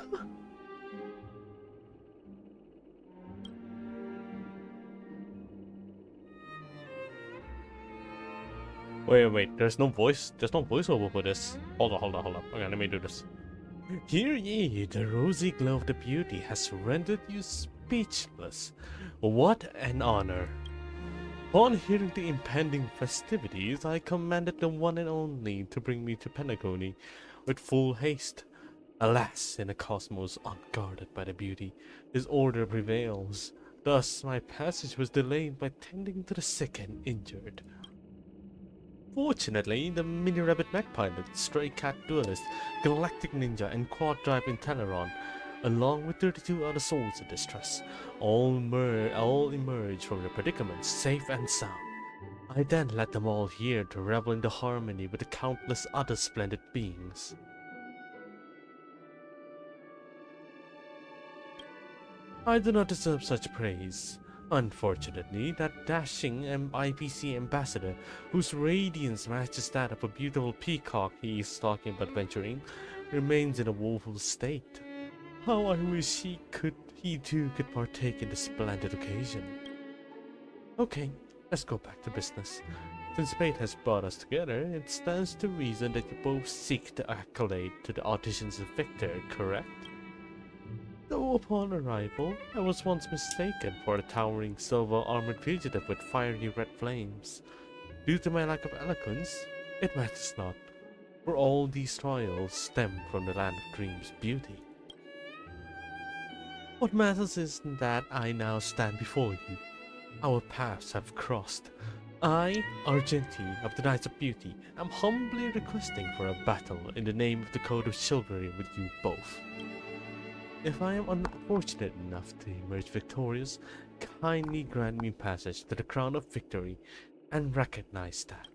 Wait, there's no voiceover for this. Hold on. Okay, let me do this. Hear ye, the rosy glow of the beauty has rendered you speechless. What an honor. Upon hearing the impending festivities, I commanded the one and only to bring me to Penacony with full haste. Alas, in a cosmos unguarded by the beauty, his order prevails. Thus, my passage was delayed by tending to the sick and injured. Fortunately, the Mini Rabbit Mech Pilot, Stray Cat Duelist, Galactic Ninja, and Quad Drive Inteleron, along with 32 other souls in distress, all emerged from their predicaments safe and sound. I then led them all here to revel in the harmony with the countless other splendid beings. I do not deserve such praise. Unfortunately, that dashing IPC ambassador, whose radiance matches that of a beautiful peacock he is talking about venturing, remains in a woeful state. How I wish he too could partake in this splendid occasion. Okay, let's go back to business. Since fate has brought us together, it stands to reason that you both seek the accolade to the auditions of victor, correct? Though upon arrival, I was once mistaken for a towering silver-armored fugitive with fiery red flames. Due to my lack of eloquence, it matters not, for all these trials stem from the land of dreams' beauty. What matters is that I now stand before you. Our paths have crossed. I, Argenti of the Knights of Beauty, am humbly requesting for a battle in the name of the Code of Chivalry with you both. If I am unfortunate enough to emerge victorious, kindly grant me passage to the crown of victory and recognize that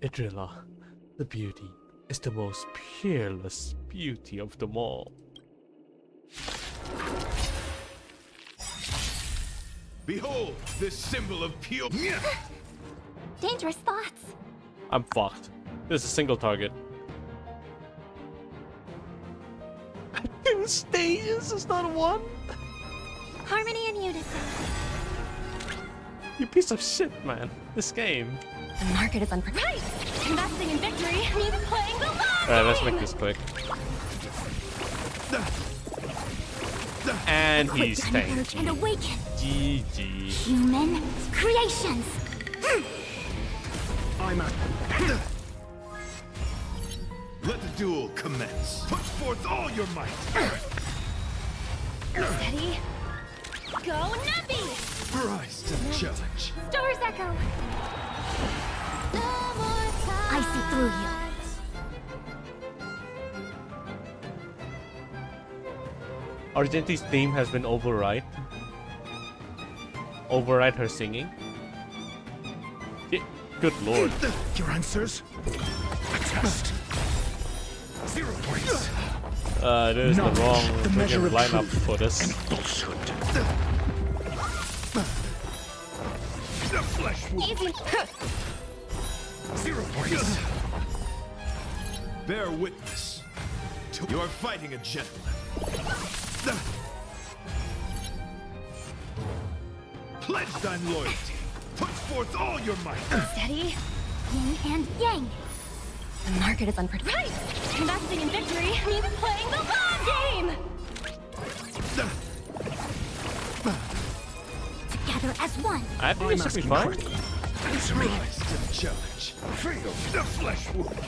Idrilla, the beauty, is the most peerless beauty of them all. Behold, this symbol of pure. Dangerous thoughts. I'm fucked. There's a single target. 2 stages is not 1? Harmony and unison. You piece of shit, man. This game. The market is unpredictable. Right! Investing in victory means playing the long Alright, let's make this quick. And he's tanked. and awaken. GG. Human creations. I'm out. Let the duel commence. Put forth all your might. Steady. Go Nappy! Rise to the challenge. Stars echo. I see through you. Argenti's theme has been override. Override her singing. Yeah, good lord. Your answers? A test. 0 points. There's the wrong freaking lineup for this. And falsehood. The flesh wound. Easy. 0 points. Bear witness. You are fighting a gentleman. Pledge thine loyalty. Put forth all your might! Steady. Yin and yang. The market is unpredictable. Right! Investing in victory means playing the long game! Together as one. I think it should be fine. Rise to the challenge. Feel the flesh wound.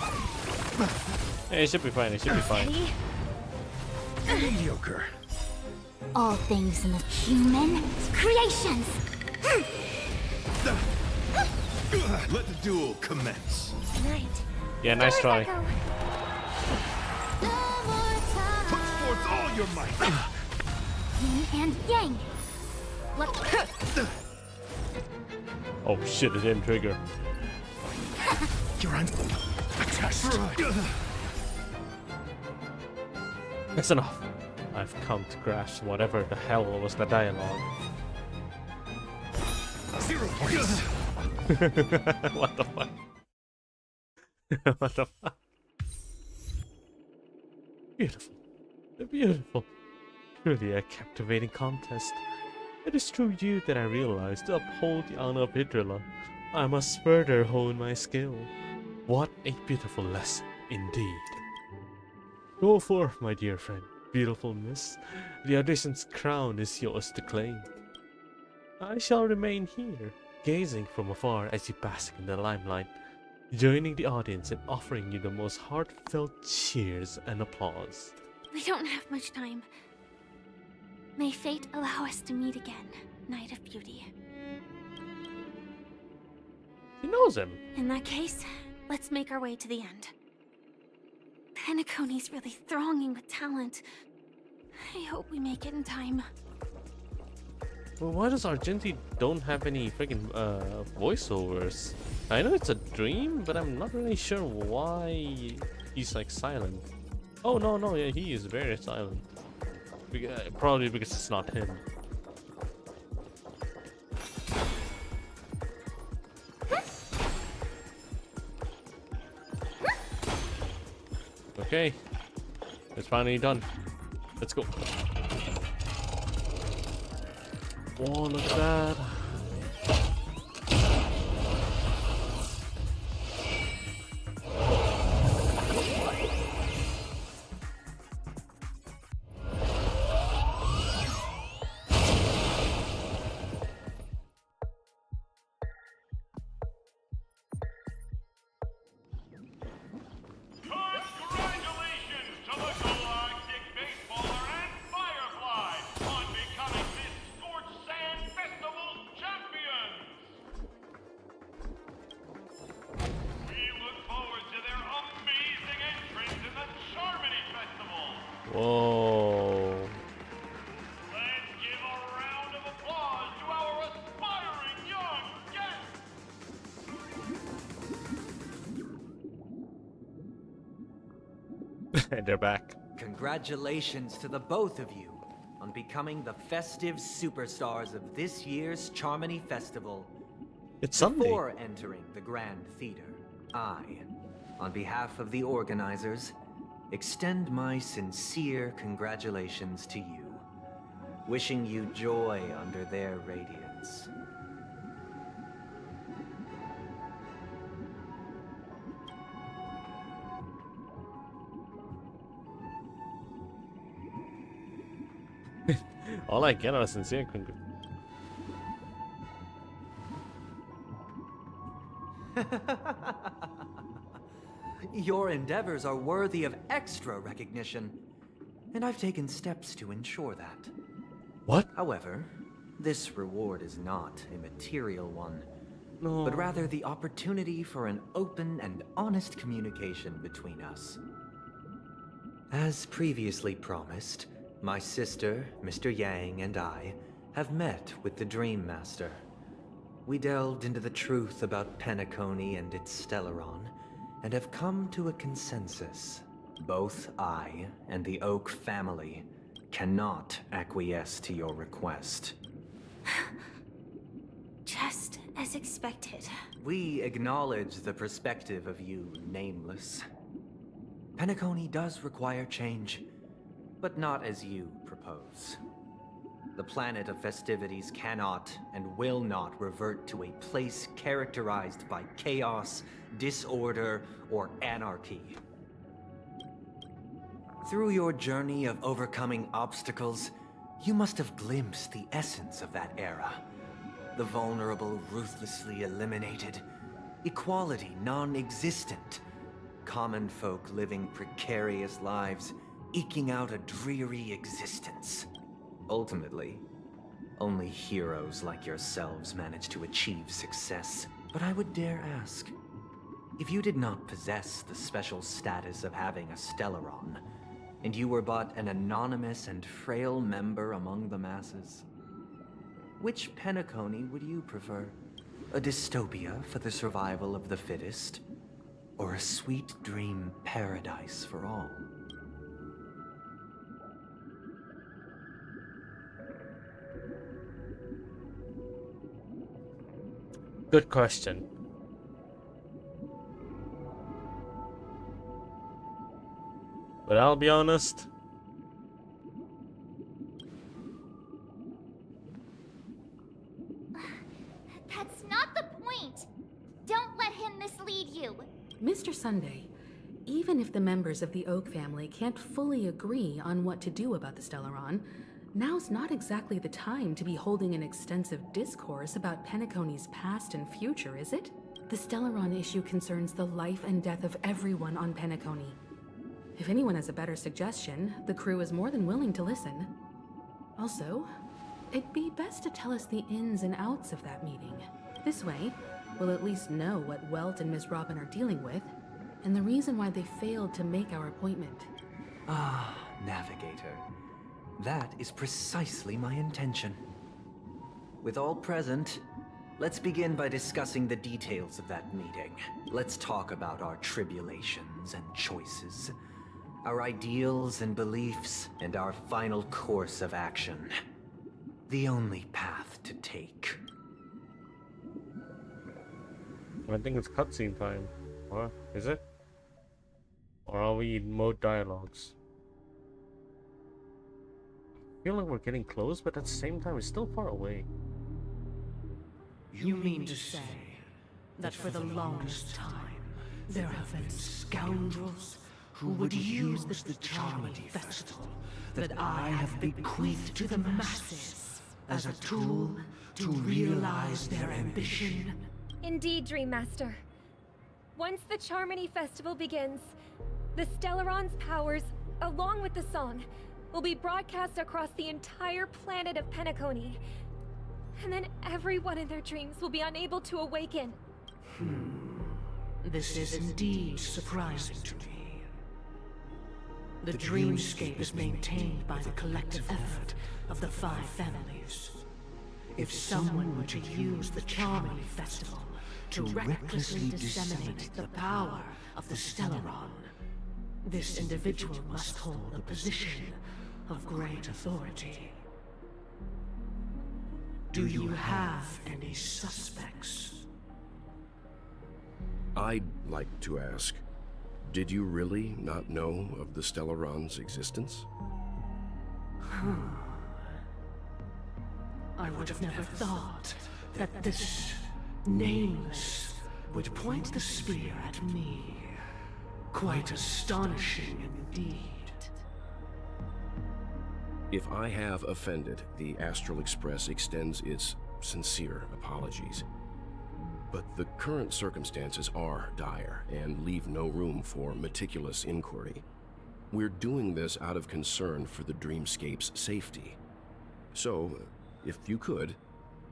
Yeah, it should be fine. It should be fine. Steady. Mediocre. All things in the human creations. Let the duel commence. Right. Yeah, nice try. Put forth all your might. Yin and yang. Oh shit! It didn't trigger. You're on a test. That's enough. I've come to grasp whatever the hell was the dialogue. 0 points. What the fuck? What the fuck? Beautiful. Beautiful. Truly a captivating contest. It is through you that I realize to uphold the honor of Idrila, I must further hone my skill. What a beautiful lesson indeed. Go forth, my dear friend, beautiful miss. The audition's crown is yours to claim. I shall remain here, gazing from afar as you bask in the limelight, joining the audience and offering you the most heartfelt cheers and applause. We don't have much time. May fate allow us to meet again, Knight of Beauty. He knows him. In that case, let's make our way to the end. Penacony's really thronging with talent. I hope we make it in time. Well, why does Argenti don't have any freaking voiceovers? I know it's a dream, but I'm not really sure why he's like silent. Oh no, yeah, he is very silent. Probably because it's not him. Okay, it's finally done. Let's go. Oh, look at that. Whoa. Let's give a round of applause to our aspiring young guests! And they're back. Congratulations to the both of you on becoming the festive superstars of this year's Charmony Festival. It's Sunday. Before entering the Grand Theater, I, on behalf of the organizers, extend my sincere congratulations to you, wishing you joy under their radiance. All I get are sincere Your endeavors are worthy of extra recognition, and I've taken steps to ensure that. What? However, this reward is not a material one, No. but rather the opportunity for an open and honest communication between us. As previously promised, my sister, Mr. Yang, and I have met with the Dream Master. We delved into the truth about Penacony and its Stellaron, and have come to a consensus. Both I and the Oak family cannot acquiesce to your request. Just as expected. We acknowledge the perspective of you, Nameless. Penacony does require change, but not as you propose. The planet of festivities cannot and will not revert to a place characterized by chaos, disorder, or anarchy. Through your journey of overcoming obstacles, you must have glimpsed the essence of that era. The vulnerable ruthlessly eliminated, equality non-existent, common folk living precarious lives, eking out a dreary existence. Ultimately, only heroes like yourselves manage to achieve success. But I would dare ask, if you did not possess the special status of having a Stellaron, and you were but an anonymous and frail member among the masses, which Penacony would you prefer? A dystopia for the survival of the fittest? Or a sweet dream paradise for all? Good question. But I'll be honest. That's not the point. Don't let him mislead you. Mr. Sunday, even if the members of the Oak family can't fully agree on what to do about the Stellaron, now's not exactly the time to be holding an extensive discourse about Penacony's past and future, is it? The Stellaron issue concerns the life and death of everyone on Penacony. If anyone has a better suggestion, the crew is more than willing to listen. Also, it'd be best to tell us the ins and outs of that meeting. This way, we'll at least know what Welt and Ms. Robin are dealing with, and the reason why they failed to make our appointment. Ah, Navigator. That is precisely my intention. With all present, let's begin by discussing the details of that meeting. Let's talk about our tribulations and choices, our ideals and beliefs, and our final course of action. The only path to take. I think it's cutscene time. Or is it? Or are we in mode dialogues? I feel like we're getting close, but at the same time, we're still far away. You mean to say that for the longest time, there have been scoundrels who would use the Charmony Festival that I have bequeathed to the masses as a tool to realize their ambition? Indeed, Dream Master. Once the Charmony Festival begins, the Stellaron's powers, along with the song, will be broadcast across the entire planet of Penacony. And then everyone in their dreams will be unable to awaken. This is indeed surprising to me. The dreamscape is maintained by the collective effort of the 5 families. If someone were to use the Charmony Festival to recklessly disseminate the power of the Stellaron, this individual must hold a position of great authority. Do you have any suspects? I'd like to ask, did you really not know of the Stellaron's existence? I would have never thought that this Nameless would point the spear at me. Quite astonishing indeed. If I have offended, the Astral Express extends its sincere apologies. But the current circumstances are dire and leave no room for meticulous inquiry. We're doing this out of concern for the Dreamscape's safety. So, if you could,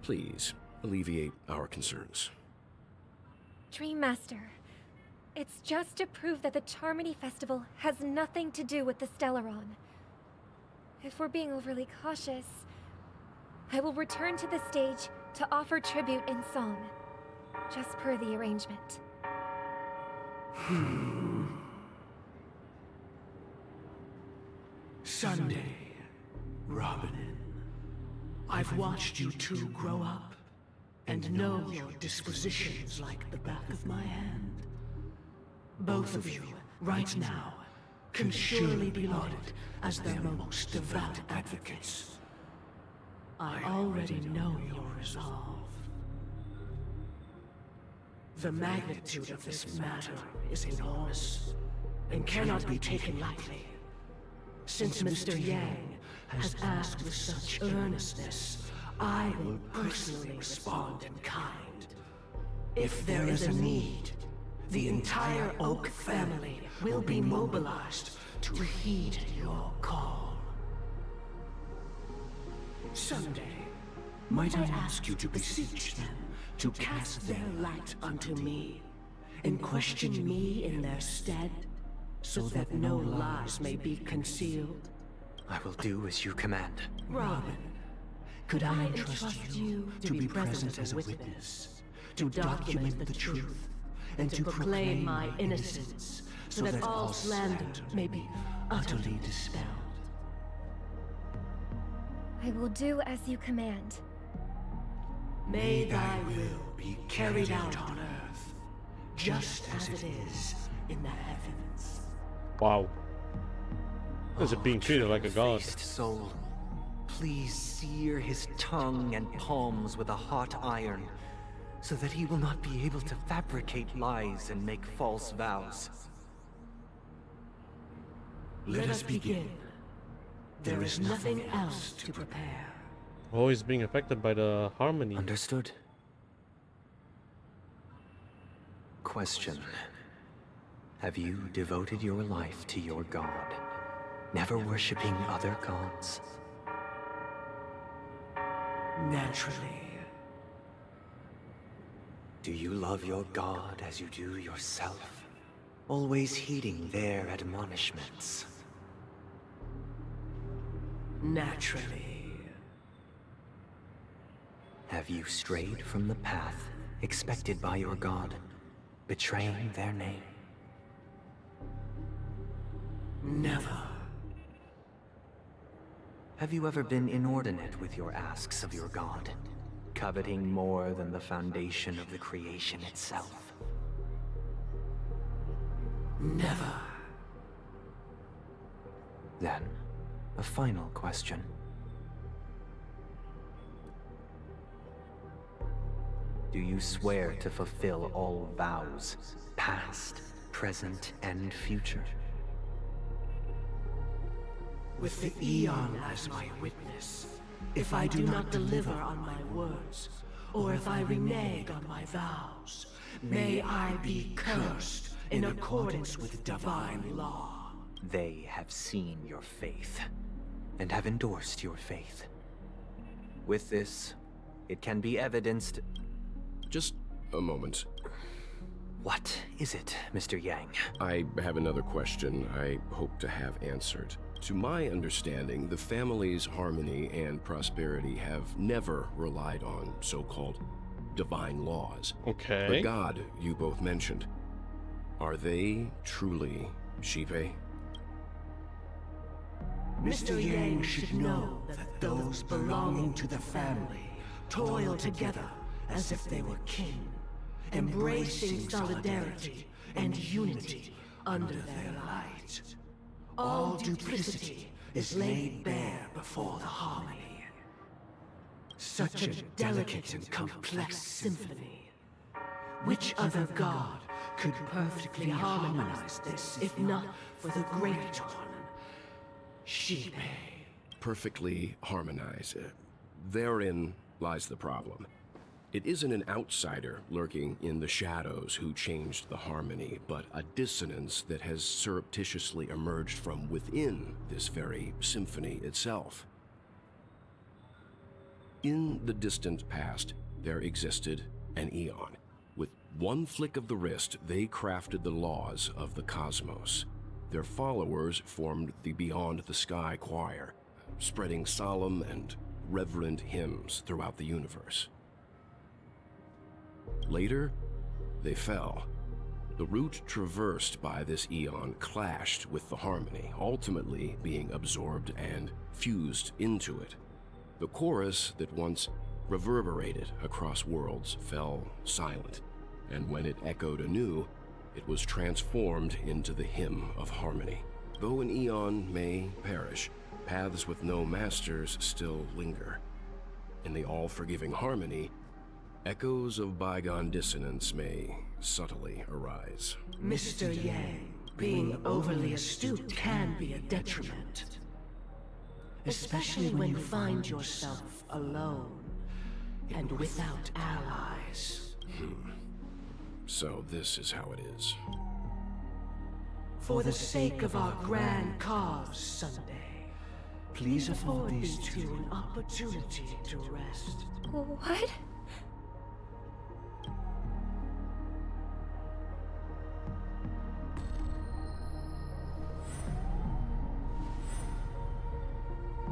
please alleviate our concerns. Dream Master, it's just to prove that the Charmony Festival has nothing to do with the Stellaron. If we're being overly cautious, I will return to the stage to offer tribute in song, just per the arrangement. Sunday, Robin, I've watched you two grow up and know your dispositions like the back of my hand. Both of you, right now, can surely be lauded as their most devout advocates. I already know your resolve. The magnitude of this matter is enormous and cannot be taken lightly. Since Mr. Yang has asked with such earnestness, I will personally respond in kind. If there is a need, the entire Oak family will be mobilized to heed your call. Someday, might I ask you to beseech them to cast their light unto me, and question me in their stead, so that no lies may be concealed? I will do as you command. Robin, could I entrust you to be present as a witness, to document the truth, and to proclaim my innocence, so that all slander may be utterly dispelled? I will do as you command. May thy will be carried out on earth, just as it is in the heavens. Wow. Is it being treated like a god? Soul, please sear his tongue and palms with a hot iron, so that he will not be able to fabricate lies and make false vows. Let us begin. There is nothing else to prepare. Always being affected by the harmony. Understood. Question. Have you devoted your life to your god, never worshipping other gods? Naturally. Do you love your god as you do yourself, always heeding their admonishments? Naturally. Have you strayed from the path expected by your god, betraying their name? Never. Have you ever been inordinate with your asks of your god, coveting more than the foundation of the creation itself? Never. Then, a final question. Do you swear to fulfill all vows, past, present, and future? With the Eon as my witness, if I do not deliver on my words, or if I renege on my vows, may I be cursed in accordance with divine law. They have seen your faith, and have endorsed your faith. With this, it can be evidenced... Just a moment. What is it, Mr. Yang? I have another question I hope to have answered. To my understanding, the family's harmony and prosperity have never relied on so-called divine laws. Okay. The god you both mentioned, are they truly Shipe? Mr. Yang should know that those belonging to the family toil together as if they were kin, embracing solidarity and unity under their light. All duplicity is laid bare before the harmony. Such a delicate and complex symphony. Which other god could perfectly harmonize this, if not for the great one, Shipe? Perfectly harmonize. Therein lies the problem. It isn't an outsider lurking in the shadows who changed the harmony, but a dissonance that has surreptitiously emerged from within this very symphony itself. In the distant past, there existed an Eon. With one flick of the wrist, they crafted the laws of the cosmos. Their followers formed the Beyond the Sky Choir, spreading solemn and reverent hymns throughout the universe. Later, they fell. The route traversed by this Eon clashed with the harmony, ultimately being absorbed and fused into it. The chorus that once reverberated across worlds fell silent, and when it echoed anew, it was transformed into the hymn of harmony. Though an Eon may perish, paths with no masters still linger. in the all-forgiving harmony, echoes of bygone dissonance may subtly arise. Mr. Yang, being overly astute can be a detriment. Especially when you find yourself alone and without allies. So this is how it is. For the sake of our grand cause, Sunday, please afford these two an opportunity to rest. What?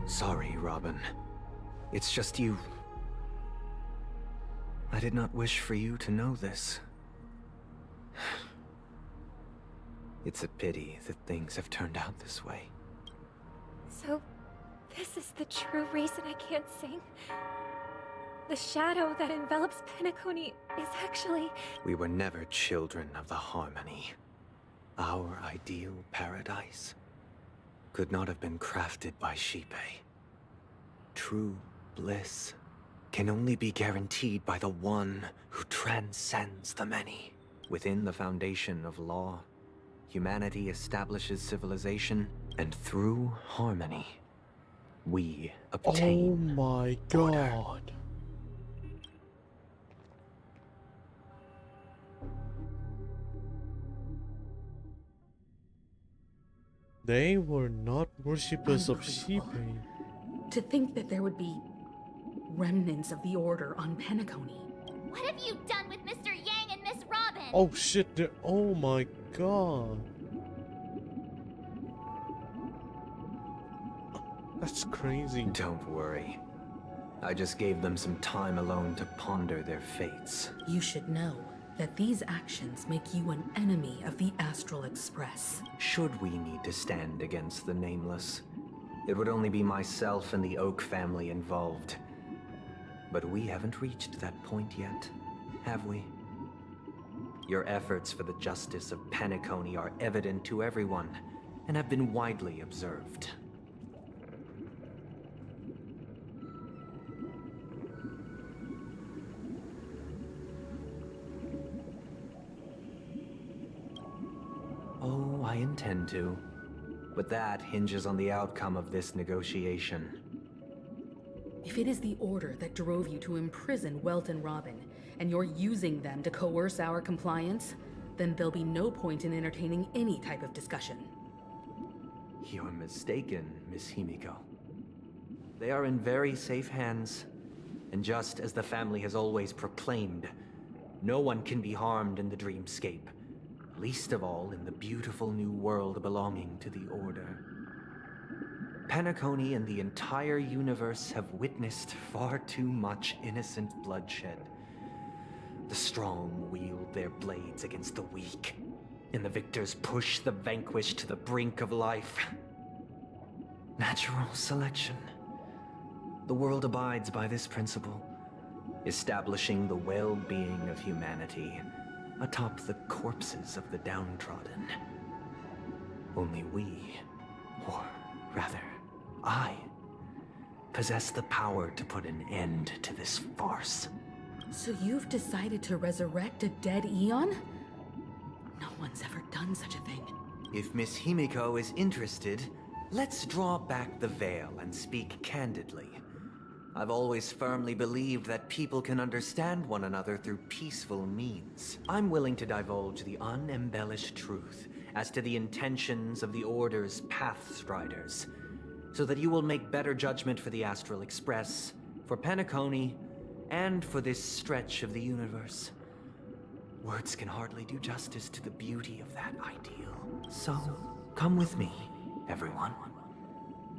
Sorry, Robin. It's just you. I did not wish for you to know this. It's a pity that things have turned out this way. So, this is the true reason I can't sing? The shadow that envelops Penacony is actually... We were never children of the harmony. Our ideal paradise could not have been crafted by Xipe. True bliss can only be guaranteed by the one who transcends the many. Within the foundation of law, humanity establishes civilization, and through harmony, we obtain. Oh my god. They were not worshippers of Xipe. To think that there would be remnants of the Order on Penacony. What have you done with Mr. Yang and Miss Robin? Oh shit, oh my god. That's crazy. Don't worry. I just gave them some time alone to ponder their fates. You should know that these actions make you an enemy of the Astral Express. Should we need to stand against the Nameless, it would only be myself and the Oak family involved. But we haven't reached that point yet, have we? Your efforts for the justice of Penacony are evident to everyone, and have been widely observed. Oh, I intend to. But that hinges on the outcome of this negotiation. If it is the Order that drove you to imprison Welt and Robin, and you're using them to coerce our compliance, then there'll be no point in entertaining any type of discussion. You're mistaken, Miss Himiko. They are in very safe hands, and just as the family has always proclaimed, no one can be harmed in the dreamscape. Least of all in the beautiful new world belonging to the Order. Penacony and the entire universe have witnessed far too much innocent bloodshed. The strong wield their blades against the weak, and the victors push the vanquished to the brink of life. Natural selection. The world abides by this principle, establishing the well-being of humanity atop the corpses of the downtrodden. Only we, or rather, I, possess the power to put an end to this farce. So you've decided to resurrect a dead Eon? No one's ever done such a thing. If Miss Himiko is interested, let's draw back the veil and speak candidly. I've always firmly believed that people can understand one another through peaceful means. I'm willing to divulge the unembellished truth as to the intentions of the Order's Pathstriders, so that you will make better judgment for the Astral Express, for Penacony, and for this stretch of the universe. Words can hardly do justice to the beauty of that ideal. So, come with me, everyone.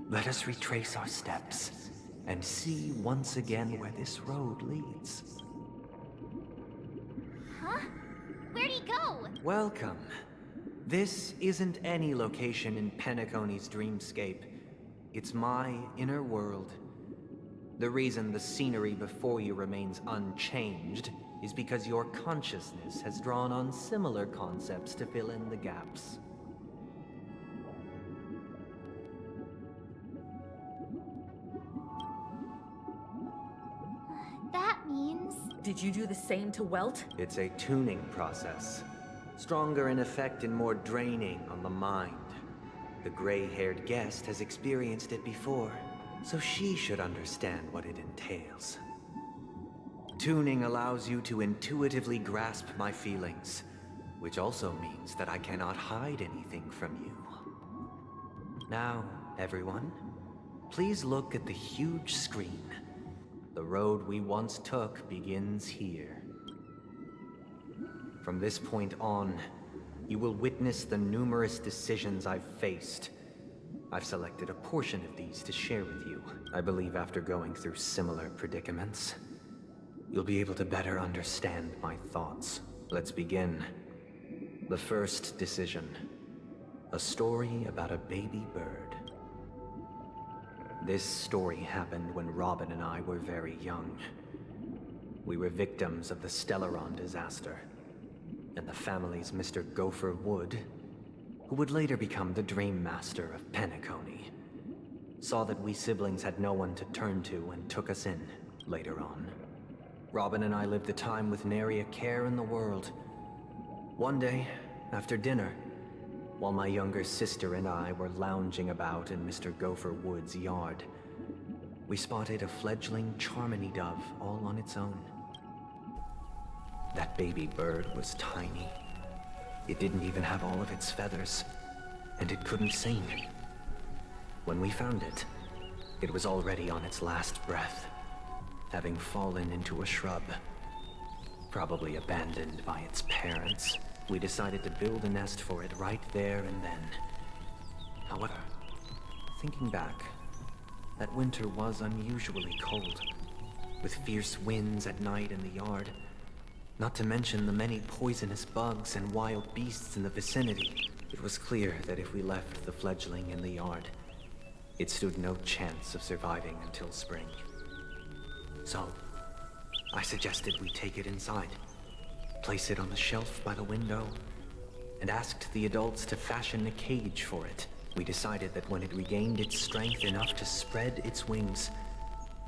Let us retrace our steps and see once again where this road leads. Huh? Where'd he go? Welcome. This isn't any location in Penacony's dreamscape. It's my inner world. The reason the scenery before you remains unchanged is because your consciousness has drawn on similar concepts to fill in the gaps. Did you do the same to Welt? It's a tuning process. Stronger in effect and more draining on the mind. The gray-haired guest has experienced it before, so she should understand what it entails. Tuning allows you to intuitively grasp my feelings, which also means that I cannot hide anything from you. Now, everyone, please look at the huge screen. The road we once took begins here. From this point on, you will witness the numerous decisions I've faced. I've selected a portion of these to share with you. I believe after going through similar predicaments, you'll be able to better understand my thoughts. Let's begin. The first decision. A story about a baby bird. This story happened when Robin and I were very young. We were victims of the Stellaron disaster, and the family's Mr. Gopher Wood, who would later become the Dream Master of Penacony, saw that we siblings had no one to turn to and took us in later on. Robin and I lived a time with nary a care in the world. One day, after dinner, while my younger sister and I were lounging about in Mr. Gopher Wood's yard, we spotted a fledgling Charmony dove all on its own. That baby bird was tiny. It didn't even have all of its feathers, and it couldn't sing. When we found it, it was already on its last breath, having fallen into a shrub, probably abandoned by its parents. We decided to build a nest for it right there and then. However, thinking back, that winter was unusually cold, with fierce winds at night in the yard, not to mention the many poisonous bugs and wild beasts in the vicinity. It was clear that if we left the fledgling in the yard, it stood no chance of surviving until spring. So, I suggested we take it inside, place it on the shelf by the window, and asked the adults to fashion a cage for it. We decided that when it regained its strength enough to spread its wings,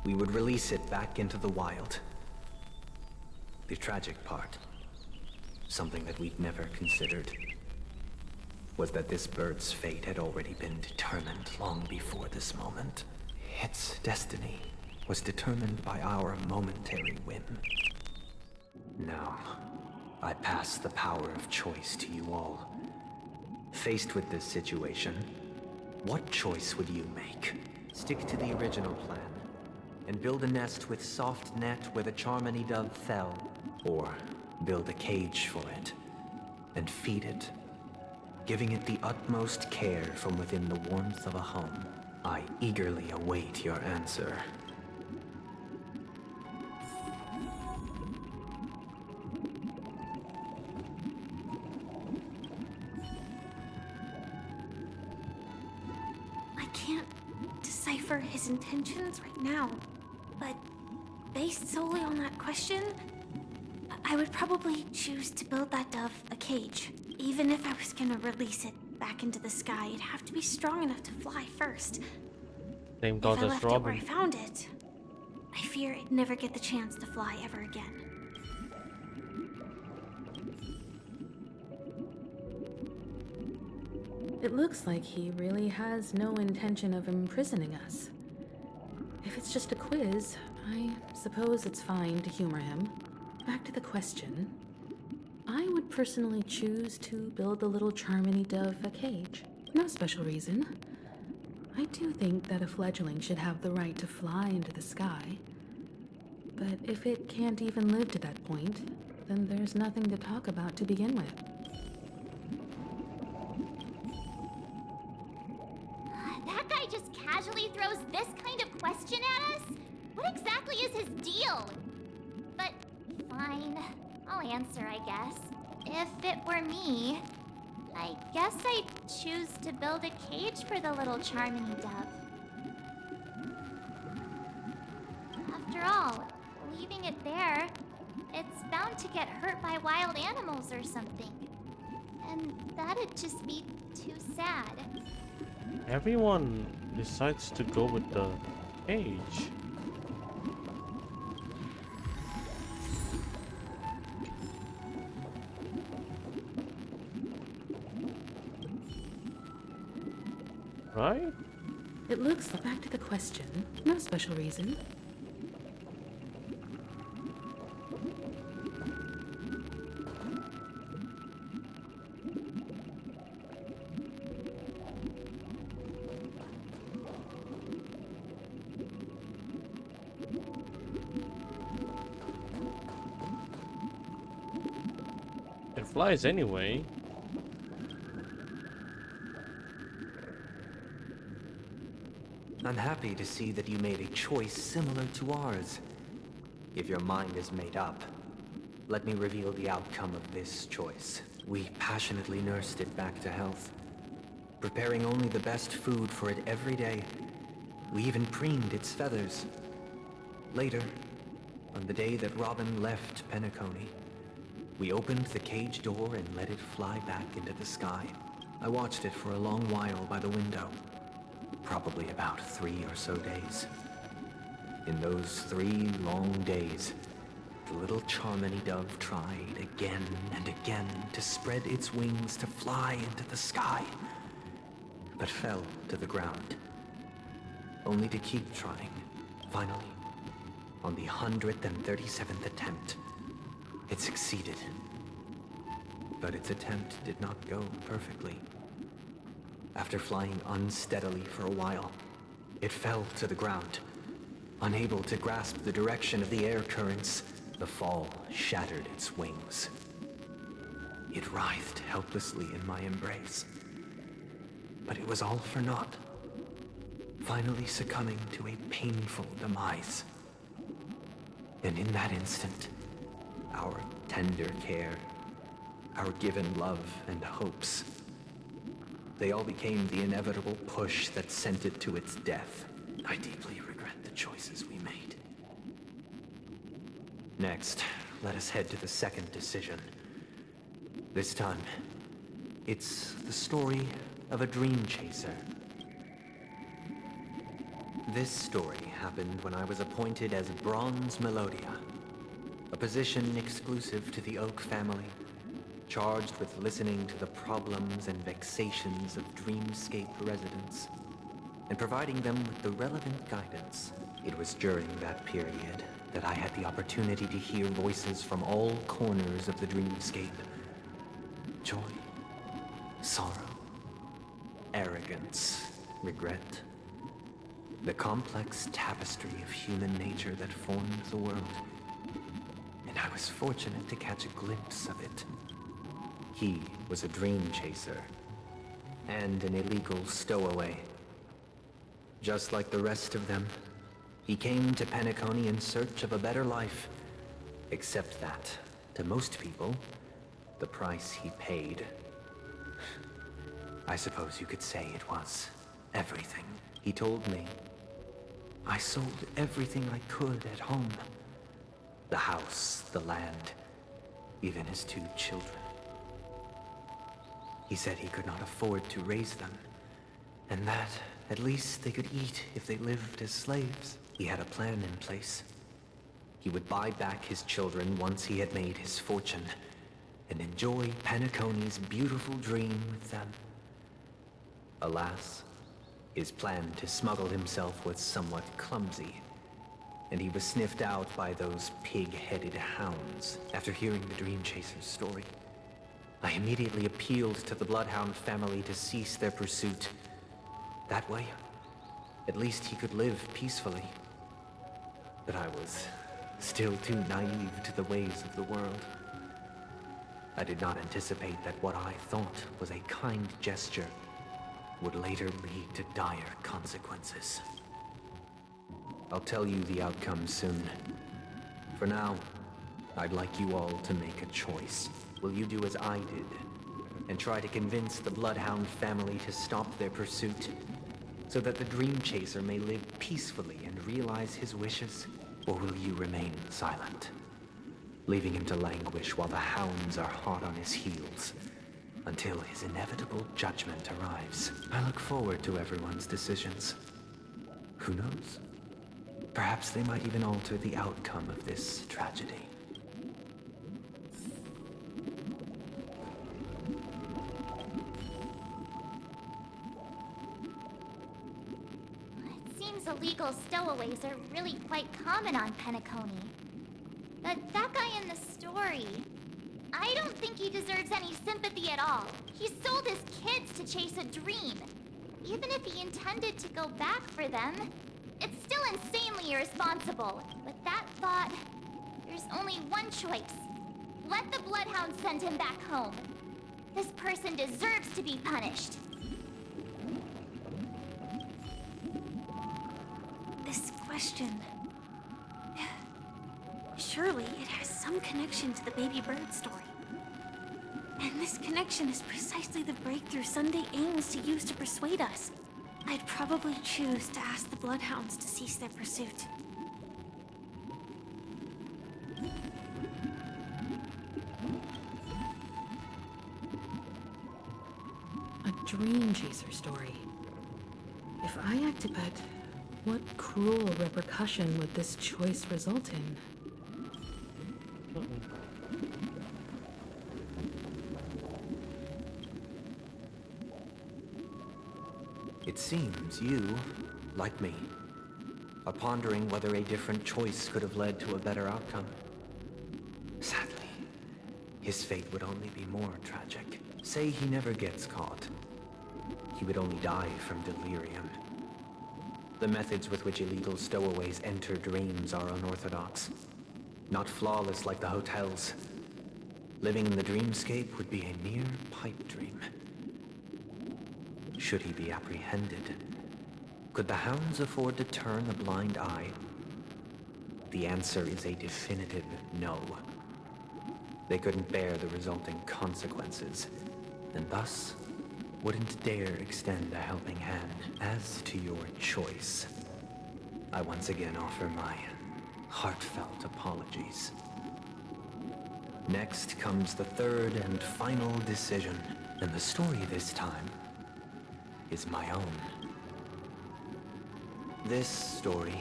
we would release it back into the wild. The tragic part, something that we'd never considered, was that this bird's fate had already been determined long before this moment. Its destiny was determined by our momentary whim. Now, I pass the power of choice to you all. Faced with this situation, what choice would you make? Stick to the original plan and build a nest with soft net where the Charmony dove fell, or build a cage for it and feed it, giving it the utmost care from within the warmth of a home. I eagerly await your answer. Decipher his intentions right now, but based solely on that question, I would probably choose to build that dove a cage. Even if I was gonna release it back into the sky, it'd have to be strong enough to fly first. Same If God I as left it where I Robin. found it, I fear it'd never get the chance to fly ever again. It looks like he really has no intention of imprisoning us. If it's just a quiz, I suppose it's fine to humor him. Back to the question. I would personally choose to build the little Charmony dove a cage. No special reason. I do think that a fledgling should have the right to fly into the sky. But if it can't even live to that point, then there's nothing to talk about to begin with. That guy just casually throws this kind of question at us? What exactly is his deal? But fine, I'll answer, I guess. If it were me, I guess I'd choose to build a cage for the little Charmony dove. After all, leaving it there, it's bound to get hurt by wild animals or something. And that'd just be too sad. Everyone decides to go with the cage. right? It looks back to the question. No special reason. It flies anyway. I'm happy to see that you made a choice similar to ours. If your mind is made up, let me reveal the outcome of this choice. We passionately nursed it back to health, preparing only the best food for it every day. We even preened its feathers. Later, on the day that Robin left Penacony, we opened the cage door and let it fly back into the sky. I watched it for a long while by the window. Probably about 3 or so days. In those 3 long days, the little Charmony dove tried again and again to spread its wings to fly into the sky, but fell to the ground, only to keep trying. Finally, on the 137th attempt, it succeeded. But its attempt did not go perfectly. After flying unsteadily for a while, it fell to the ground. Unable to grasp the direction of the air currents, the fall shattered its wings. It writhed helplessly in my embrace. But it was all for naught, finally succumbing to a painful demise. And in that instant, our tender care, our given love and hopes, they all became the inevitable push that sent it to its death. I deeply regret the choices we made. Next, let us head to the second decision. This time, it's the story of a dream chaser. This story happened when I was appointed as Bronze Melodia, a position exclusive to the Oak family, charged with listening to the problems and vexations of Dreamscape residents, and providing them with the relevant guidance. It was during that period that I had the opportunity to hear voices from all corners of the Dreamscape. Joy, sorrow, arrogance, regret. The complex tapestry of human nature that formed the world. And I was fortunate to catch a glimpse of it. He was a dream chaser, and an illegal stowaway. Just like the rest of them, he came to Penacony in search of a better life. Except that, to most people, the price he paid, I suppose you could say it was everything. He told me, I sold everything I could at home. The house, the land, even his 2 children. He said he could not afford to raise them, and that at least they could eat if they lived as slaves. He had a plan in place. He would buy back his children once he had made his fortune, and enjoy Penacony's beautiful dream with them. Alas, his plan to smuggle himself was somewhat clumsy, and he was sniffed out by those pig-headed hounds. After hearing the Dream Chaser's story, I immediately appealed to the Bloodhound family to cease their pursuit. That way, at least he could live peacefully. But I was still too naive to the ways of the world. I did not anticipate that what I thought was a kind gesture would later lead to dire consequences. I'll tell you the outcome soon. For now, I'd like you all to make a choice. Will you do as I did, and try to convince the Bloodhound family to stop their pursuit, so that the Dream Chaser may live peacefully and realize his wishes? Or will you remain silent, leaving him to languish while the hounds are hot on his heels, until his inevitable judgment arrives? I look forward to everyone's decisions. Who knows? Perhaps they might even alter the outcome of this tragedy. illegal stowaways are really quite common on Penacony. But that guy in the story, I don't think he deserves any sympathy at all. He sold his kids to chase a dream. Even if he intended to go back for them, it's still insanely irresponsible. With that thought, there's only one choice. Let the Bloodhound send him back home. This person deserves to be punished. This question... Surely it has some connection to the baby bird story. And this connection is precisely the breakthrough Sunday aims to use to persuade us. I'd probably choose to ask the Bloodhounds to cease their pursuit. A dream chaser story. If I act to bet, what cruel repercussion would this choice result in? It seems you, like me, are pondering whether a different choice could have led to a better outcome. Sadly, his fate would only be more tragic. Say he never gets caught. He would only die from delirium. The methods with which illegal stowaways enter dreams are unorthodox. Not flawless like the hotels. Living in the dreamscape would be a mere pipe dream. Should he be apprehended? Could the hounds afford to turn a blind eye? The answer is a definitive no. They couldn't bear the resulting consequences, and thus wouldn't dare extend a helping hand. As to your choice, I once again offer my heartfelt apologies. Next comes the third and final decision, and the story this time is my own. This story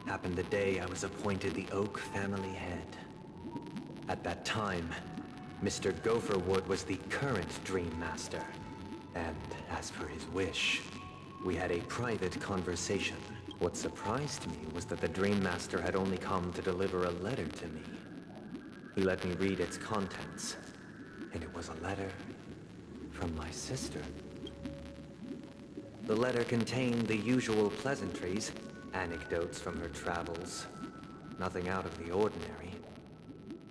happened the day I was appointed the Oak family head. At that time, Mr. Gopherwood was the current Dream Master, and as per his wish, we had a private conversation. What surprised me was that the Dream Master had only come to deliver a letter to me. He let me read its contents, and it was a letter from my sister. The letter contained the usual pleasantries, anecdotes from her travels. Nothing out of the ordinary.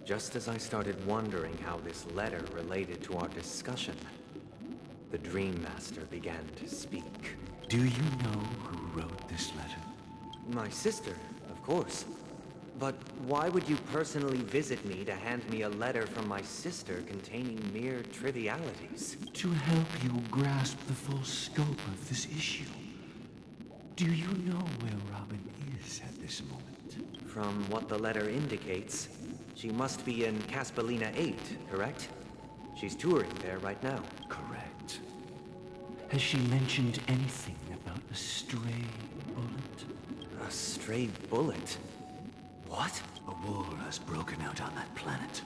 Just as I started wondering how this letter related to our discussion, the Dream Master began to speak. Do you know who wrote this letter? My sister, of course. But why would you personally visit me to hand me a letter from my sister containing mere trivialities? To help you grasp the full scope of this issue. Do you know where Robin is at this moment? From what the letter indicates, she must be in Caspelina 8, correct? She's touring there right now. Correct. Has she mentioned anything about a stray bullet? A stray bullet? What? A war has broken out on that planet.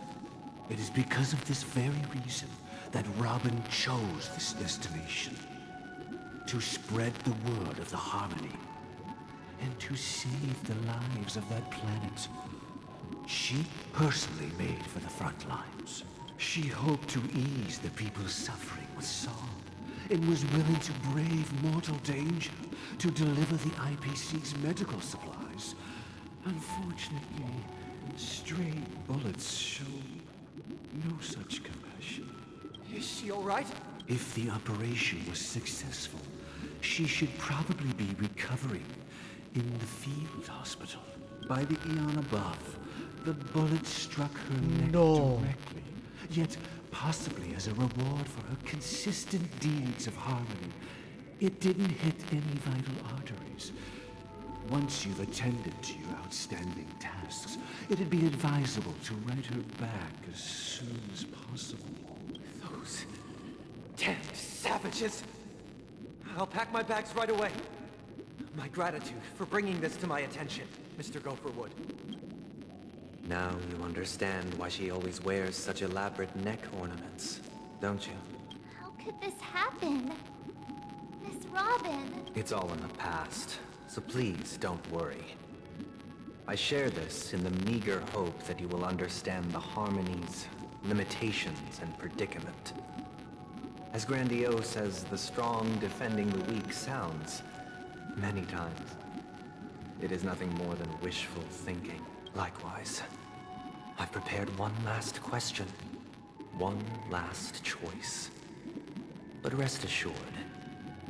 It is because of this very reason that Robin chose this destination. To spread the word of the Harmony. And to save the lives of that planet. She personally made for the front lines. She hoped to ease the people's suffering with song, and was willing to brave mortal danger to deliver the IPC's medical supplies. Unfortunately, stray bullets show no such compassion. Is she all right? If the operation was successful, she should probably be recovering in the field hospital. By the eon above, the bullet struck her neck directly, yet possibly as a reward for her consistent deeds of harmony. It didn't hit any vital arteries. Once you've attended to your outstanding tasks, it'd be advisable to write her back as soon as possible. Those damned savages! I'll pack my bags right away. My gratitude for bringing this to my attention, Mr. Gopherwood. Now you understand why she always wears such elaborate neck ornaments, don't you? How could this happen? Miss Robin. It's all in the past. so please don't worry. I share this in the meager hope that you will understand the harmony's limitations and predicament. As grandiose as the strong defending the weak sounds, many times, it is nothing more than wishful thinking. Likewise, I've prepared one last question, one last choice. But rest assured,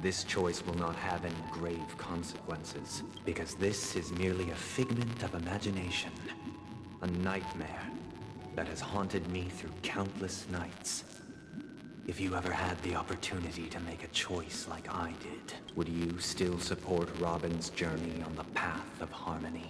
this choice will not have any grave consequences, because this is merely a figment of imagination, a nightmare that has haunted me through countless nights. If you ever had the opportunity to make a choice like I did, would you still support Robin's journey on the path of harmony?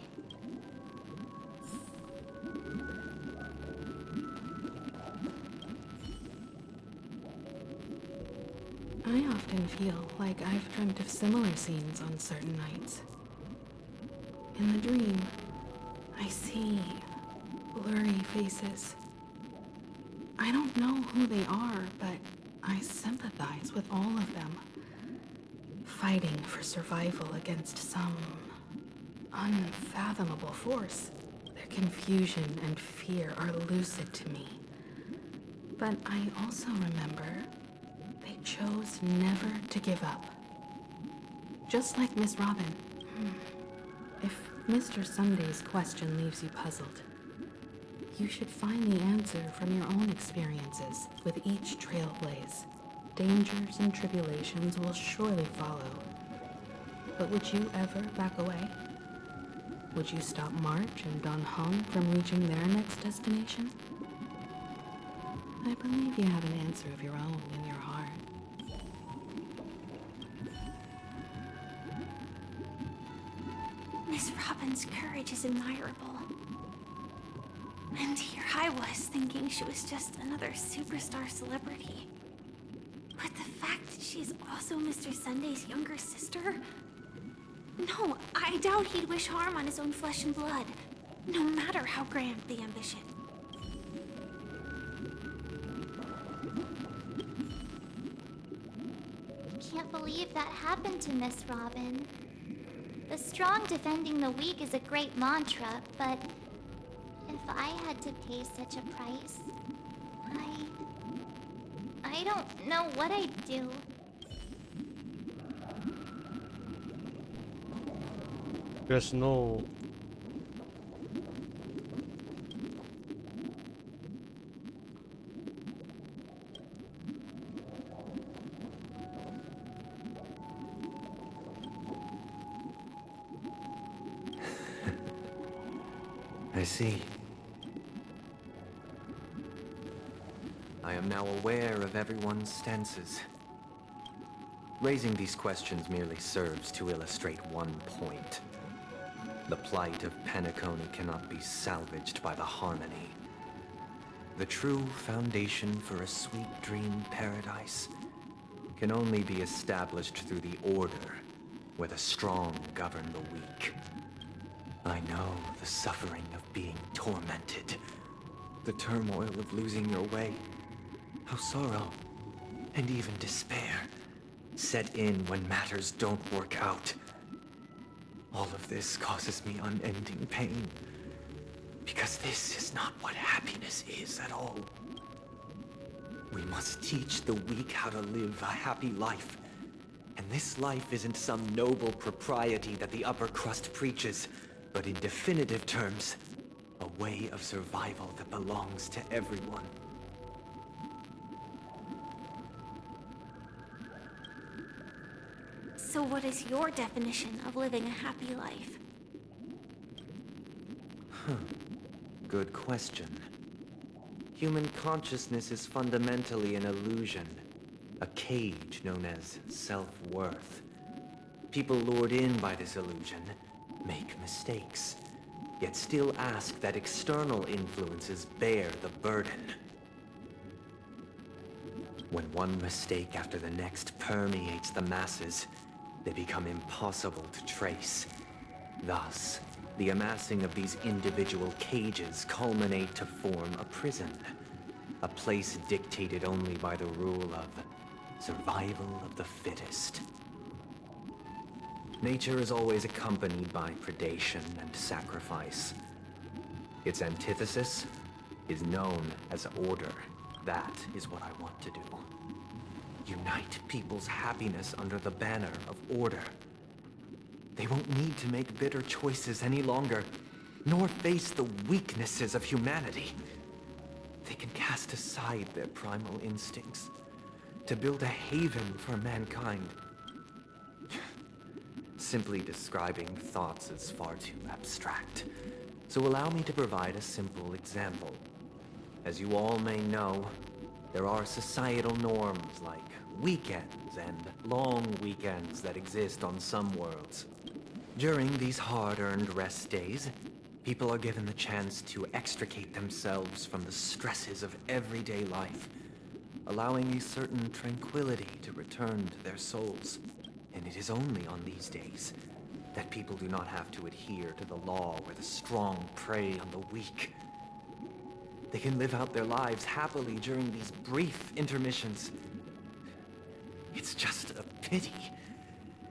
I often feel like I've dreamt of similar scenes on certain nights. In the dream, I see blurry faces. I don't know who they are, but I sympathize with all of them. Fighting for survival against some unfathomable force. Their confusion and fear are lucid to me. But I also remember they chose never to give up. Just like Miss Robin. If Mr. Sunday's question leaves you puzzled, you should find the answer from your own experiences with each trailblaze. Dangers and tribulations will surely follow. But would you ever back away? Would you stop March and Don Hung from reaching their next destination? I believe you have an answer of your own in your heart. Miss Robin's courage is admirable. And here I was thinking she was just another superstar celebrity. But the fact that she's also Mr. Sunday's younger sister? No, I doubt he'd wish harm on his own flesh and blood, no matter how grand the ambition. Can't believe that happened to Miss Robin. The strong defending the weak is a great mantra, but if I had to pay such a price, I don't know what I'd do. There's no... I see. I am now aware of everyone's stances. Raising these questions merely serves to illustrate one point. The plight of Penacony cannot be salvaged by the harmony. The true foundation for a sweet dream paradise can only be established through the order where the strong govern the weak. I know the suffering of being tormented, the turmoil of losing your way, how sorrow and even despair set in when matters don't work out. All of this causes me unending pain, because this is not what happiness is at all. We must teach the weak how to live a happy life, and this life isn't some noble propriety that the upper crust preaches, but in definitive terms, a way of survival that belongs to everyone. So what is your definition of living a happy life? Good question. Human consciousness is fundamentally an illusion, a cage known as self-worth. People lured in by this illusion make mistakes, yet still ask that external influences bear the burden. When one mistake after the next permeates the masses, they become impossible to trace. Thus, the amassing of these individual cages culminate to form a prison, a place dictated only by the rule of survival of the fittest. Nature is always accompanied by predation and sacrifice. Its antithesis is known as order. That is what I want to do. Unite people's happiness under the banner of order. They won't need to make bitter choices any longer, nor face the weaknesses of humanity. They can cast aside their primal instincts to build a haven for mankind. Simply describing thoughts is far too abstract, so allow me to provide a simple example. As you all may know, there are societal norms like weekends and long weekends that exist on some worlds. During these hard-earned rest days, people are given the chance to extricate themselves from the stresses of everyday life, allowing a certain tranquility to return to their souls. And it is only on these days that people do not have to adhere to the law where the strong prey on the weak. They can live out their lives happily during these brief intermissions. It's just a pity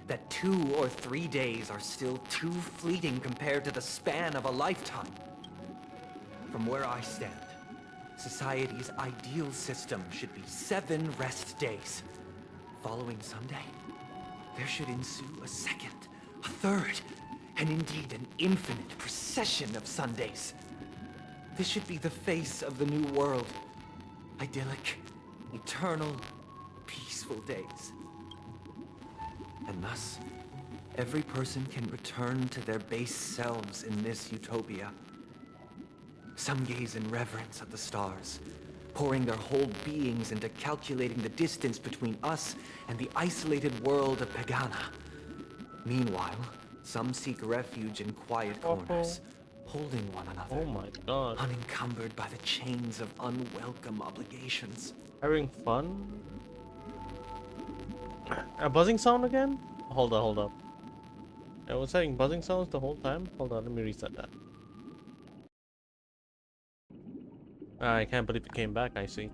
that 2 or 3 days are still too fleeting compared to the span of a lifetime. From where I stand, society's ideal system should be 7 rest days. Following Sunday, there should ensue a second, a third, and indeed an infinite procession of Sundays. This should be the face of the new world. Idyllic, eternal, peaceful days. And thus, every person can return to their base selves in this utopia. Some gaze in reverence at the stars, pouring their whole beings into calculating the distance between us and the isolated world of Pagana. Meanwhile, some seek refuge in quiet corners, holding one another. Oh my god. Unencumbered by the chains of unwelcome obligations. Having fun? A buzzing sound again? Hold up. I was having buzzing sounds the whole time? Hold on, let me reset that. I can't believe it came back, I see.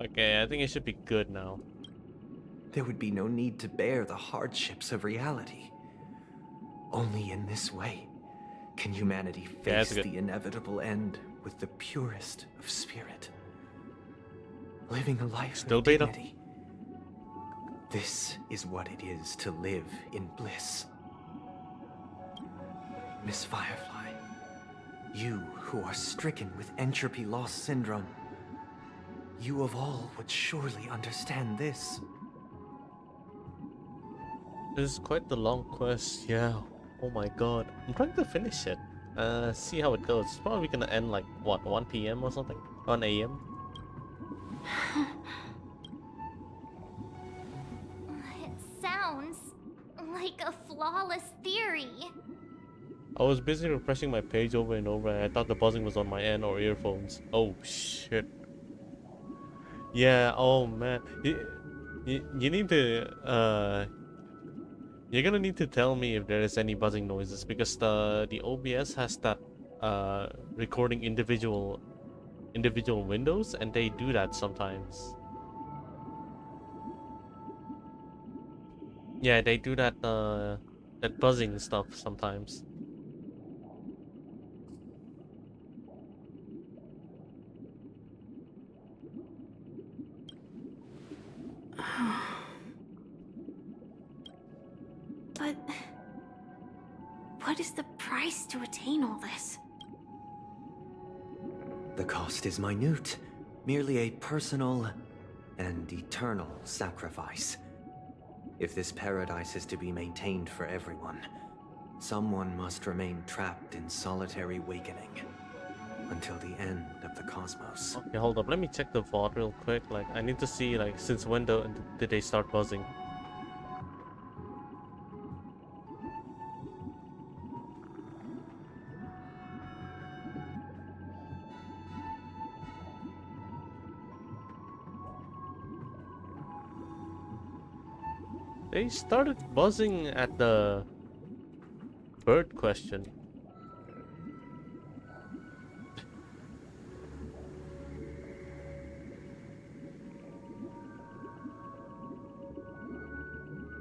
Okay, I think it should be good now. There would be no need to bear the hardships of reality. Only in this way can humanity face the inevitable end with the purest of spirit. Living a life of dignity. This is what it is to live in bliss. Miss Firefly, you who are stricken with entropy loss syndrome, you of all would surely understand this. This is quite the long quest, yeah. Oh my god. I'm trying to finish it. See how it goes. It's probably gonna end like, what, 1 p.m. or something? 1 a.m.? It sounds like a flawless theory. I was busy refreshing my page over and over and I thought the buzzing was on my end or earphones. Oh shit. Yeah, oh man. You need to, you're gonna need to tell me if there is any buzzing noises because the OBS has that recording individual windows and they do that sometimes. Yeah, they do that that buzzing stuff sometimes. But what is the price to attain all this? The cost is minute, merely a personal and eternal sacrifice. If this paradise is to be maintained for everyone, someone must remain trapped in solitary awakening until the end of the cosmos. Okay, hold up. Let me check the VOD real quick. Like, I need to see, like, since when did they start buzzing? They started buzzing at the bird question.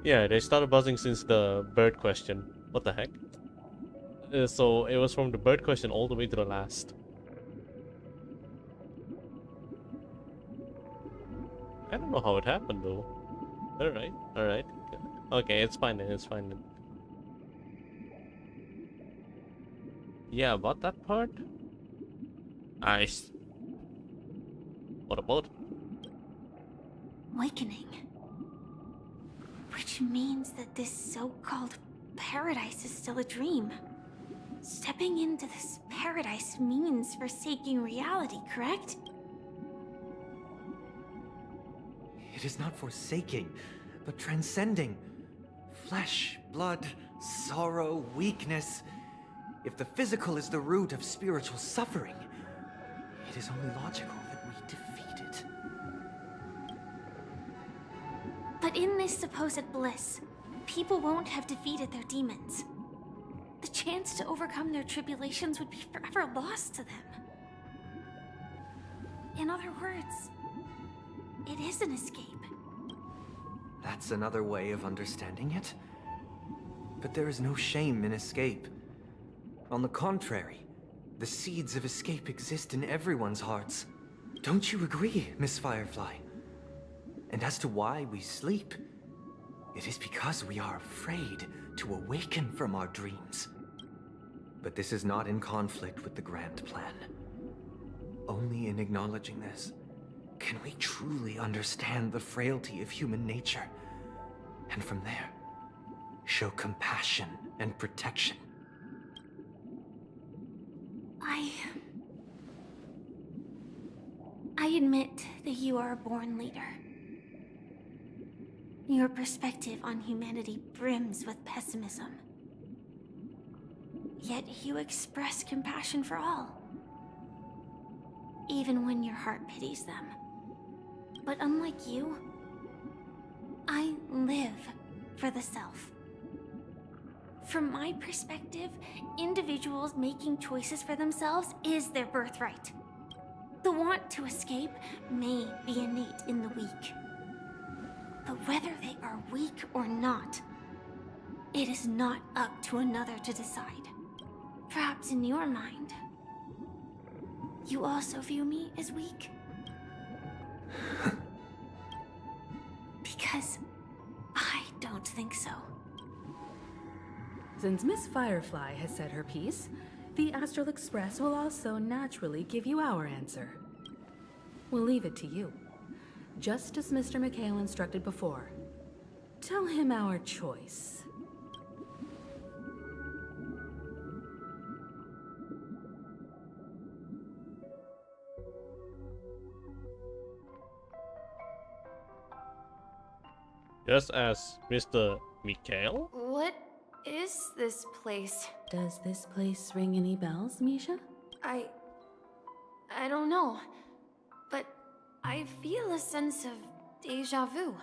Yeah, they started buzzing since the bird question. What the heck? So it was from the bird question all the way to the last. I don't know how it happened though. Alright, alright. Okay, it's fine then, it's fine then. Yeah, about that part? Nice. What about? Awakening. Which means that this so-called paradise is still a dream. Stepping into this paradise means forsaking reality, correct? It is not forsaking, but transcending. Flesh, blood, sorrow, weakness. If the physical is the root of spiritual suffering, it is only logical that we defeat it. But in this supposed bliss, people won't have defeated their demons. The chance to overcome their tribulations would be forever lost to them. In other words, it is an escape. That's another way of understanding it. But there is no shame in escape. On the contrary, the seeds of escape exist in everyone's hearts. Don't you agree, Miss Firefly? And as to why we sleep, it is because we are afraid to awaken from our dreams. But this is not in conflict with the grand plan. Only in acknowledging this can we truly understand the frailty of human nature, and from there, show compassion and protection. I admit that you are a born leader. Your perspective on humanity brims with pessimism. Yet you express compassion for all, even when your heart pities them. But unlike you, I live for the self. From my perspective, individuals making choices for themselves is their birthright. The want to escape may be innate in the weak. But whether they are weak or not, it is not up to another to decide. Perhaps in your mind, you also view me as weak? Because I don't think so. Since Miss Firefly has said her piece, the Astral Express will also naturally give you our answer. We'll leave it to you. Just as Mr. McHale instructed before. Tell him our choice. Just as Mr. Mikhail? What is this place? Does this place ring any bells, Misha? I don't know, but I feel a sense of deja vu.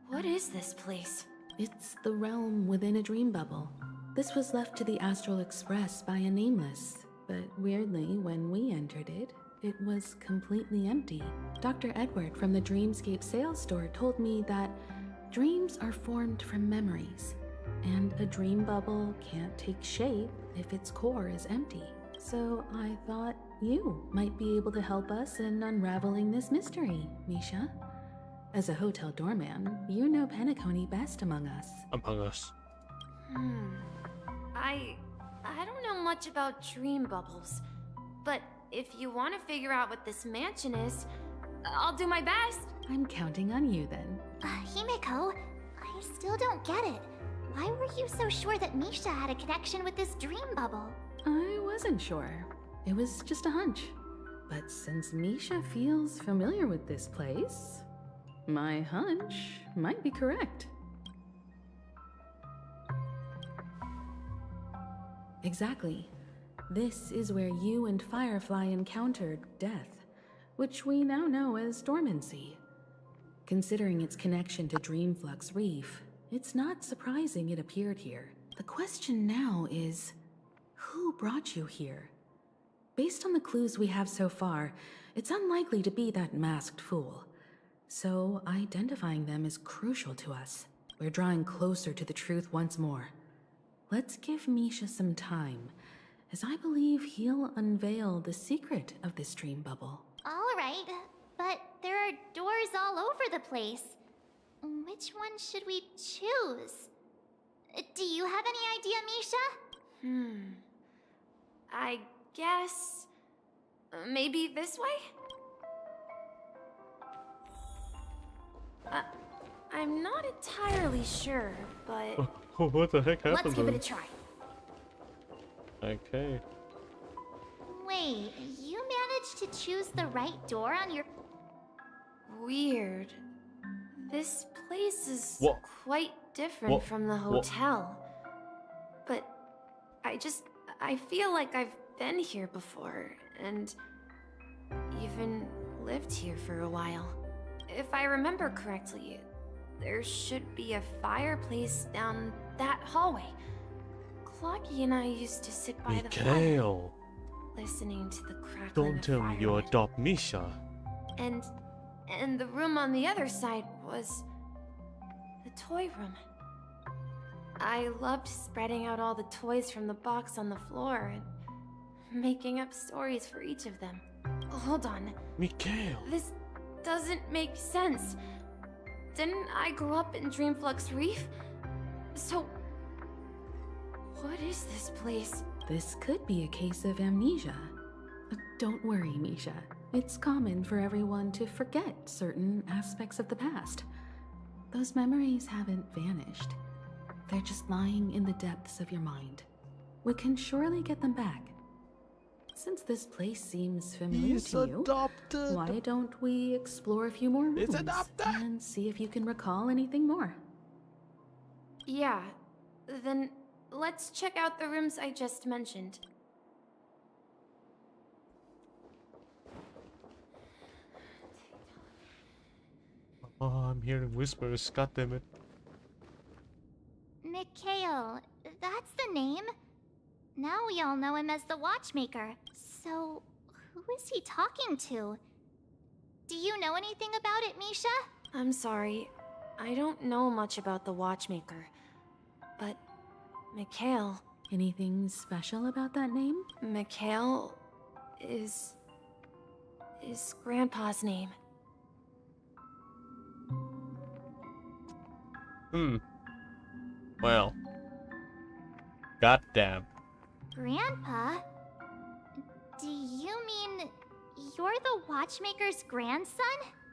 What is this place? It's the realm within a dream bubble. This was left to the Astral Express by a nameless, but weirdly, when we entered it, it was completely empty. Dr. Edward from the Dreamscape sales store told me that dreams are formed from memories, and a dream bubble can't take shape if its core is empty. So I thought you might be able to help us in unraveling this mystery, Misha. As a hotel doorman, you know Penacony best among us. Among us. I don't know much about dream bubbles, but if you want to figure out what this mansion is, I'll do my best. I'm counting on you then. Himeko, I still don't get it. Why were you so sure that Misha had a connection with this dream bubble? I wasn't sure. It was just a hunch. But since Misha feels familiar with this place, my hunch might be correct. Exactly. This is where you and Firefly encountered death, which we now know as dormancy. Considering its connection to Dreamflux Reef, it's not surprising it appeared here. The question now is, who brought you here? Based on the clues we have so far, it's unlikely to be that masked fool. So identifying them is crucial to us. We're drawing closer to the truth once more. Let's give Misha some time, as I believe he'll unveil the secret of this dream bubble. All right, but there are doors all over the place. Which one should we choose? Do you have any idea, Misha? I guess... maybe this way? I'm not entirely sure, but... What the heck happened? let's give it a try. Okay. Wait, you managed to choose the right door on your... Weird. This place is What? quite different What? from the What? hotel. But I feel like I've been here before, and even lived here for a while. If I remember correctly, there should be a fireplace down that hallway. Clocky and I used to sit by the fire, Mikhail, listening to the crackling don't of tell me fire. you adopt Misha. And the room on the other side was the toy room. I loved spreading out all the toys from the box on the floor and making up stories for each of them. Hold on. Mikhail. This doesn't make sense. Didn't I grow up in Dreamflux Reef? So, what is this place? This could be a case of amnesia. But don't worry, Misha. It's common for everyone to forget certain aspects of the past. Those memories haven't vanished. They're just lying in the depths of your mind. We can surely get them back. Since this place seems familiar to you, why don't we explore a few more rooms and see if you can recall anything more? Yeah, then let's check out the rooms I just mentioned. Oh, I'm hearing whispers. God damn it. Mikhail, that's the name. Now we all know him as the Watchmaker. So, who is he talking to? Do you know anything about it, Misha? I'm sorry, I don't know much about the Watchmaker. But, Mikhail... Anything special about that name? Mikhail is Grandpa's name. Well. Goddamn. Grandpa? Do you mean you're the Watchmaker's grandson?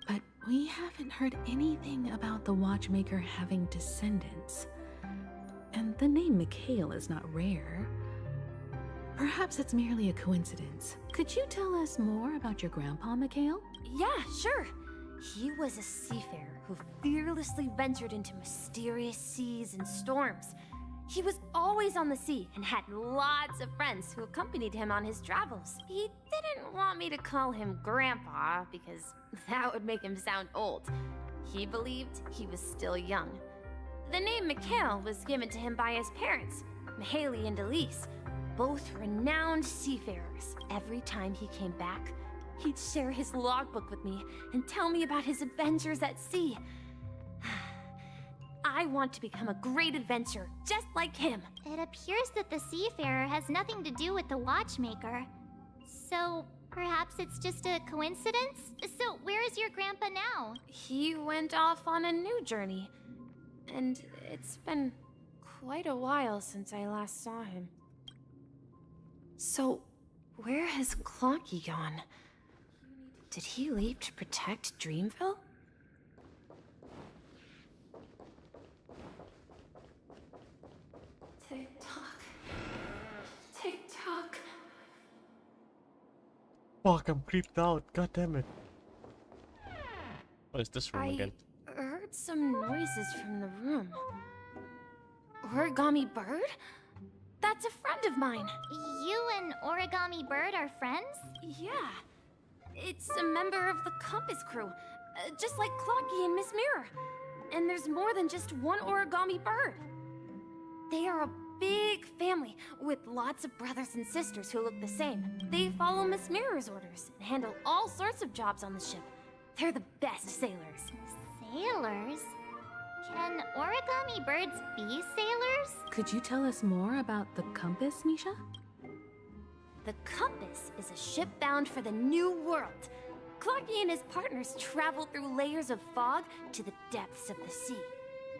But we haven't heard anything about the Watchmaker having descendants. And the name Mikhail is not rare. Perhaps it's merely a coincidence. Could you tell us more about your grandpa, Mikhail? Yeah, sure. He was a seafarer who fearlessly ventured into mysterious seas and storms. He was always on the sea and had lots of friends who accompanied him on his travels. He didn't want me to call him Grandpa because that would make him sound old. He believed he was still young. The name Mikhail was given to him by his parents, Mihaly and Elise, both renowned seafarers. Every time he came back, he'd share his logbook with me and tell me about his adventures at sea. I want to become a great adventurer, just like him. It appears that the seafarer has nothing to do with the Watchmaker. So, perhaps it's just a coincidence? So, where is your grandpa now? He went off on a new journey. And it's been quite a while since I last saw him. So, where has Clocky gone? Did he leave to protect Dreamville? Tick-tock. Tick-tock. Fuck, I'm creeped out. God damn it. What is this room again? I heard some noises from the room. Origami Bird? That's a friend of mine. You and Origami Bird are friends? Yeah. It's a member of the Compass crew, just like Clocky and Miss Mirror. And there's more than just one Origami Bird. They are a big family with lots of brothers and sisters who look the same. They follow Miss Mirror's orders and handle all sorts of jobs on the ship. They're the best sailors. Sailors? Can origami birds be sailors? Could you tell us more about the compass, Misha? The compass is a ship bound for the new world. Clarky and his partners travel through layers of fog to the depths of the sea.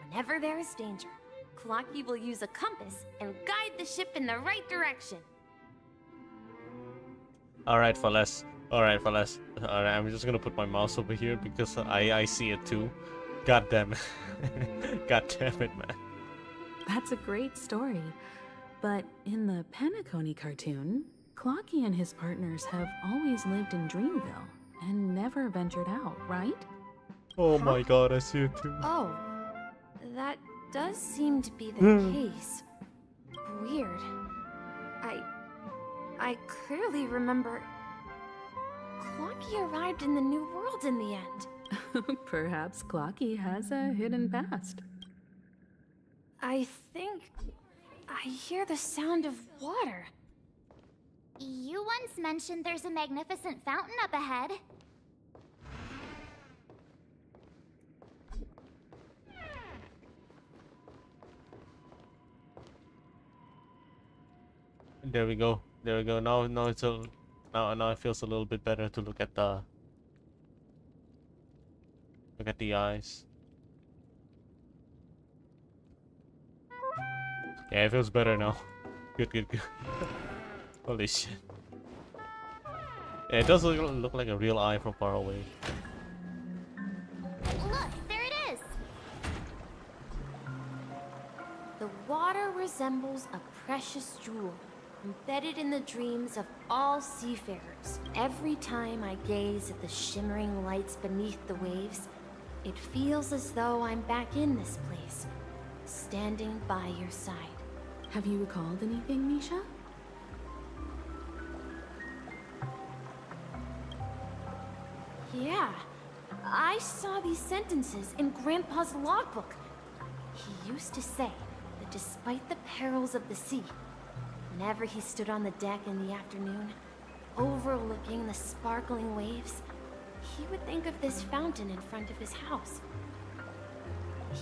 Whenever there is danger, Clarky will use a compass and guide the ship in the right direction. Alright, fellas. Alright, fellas. Alright, I'm just gonna put my mouse over here because I see it too. God damn it. God damn it, man. That's a great story. But in the Penacony cartoon, Clocky and his partners have always lived in Dreamville and never ventured out, right? Oh my god, I see it too. Oh, that does seem to be the case. Weird. I clearly remember Clocky arrived in the New World in the end. Perhaps Clocky has a hidden past. I think I hear the sound of water. You once mentioned there's a magnificent fountain up ahead. There we go. There we go. Now it's a now it feels a little bit better to look at the eyes. Yeah, it feels better now. Good. Holy shit. Yeah, it does look like a real eye from far away. Look, there it is. The water resembles a precious jewel, embedded in the dreams of all seafarers. Every time I gaze at the shimmering lights beneath the waves, it feels as though I'm back in this place, standing by your side. Have you recalled anything, Misha? Yeah, I saw these sentences in Grandpa's logbook. He used to say that despite the perils of the sea, whenever he stood on the deck in the afternoon, overlooking the sparkling waves, he would think of this fountain in front of his house.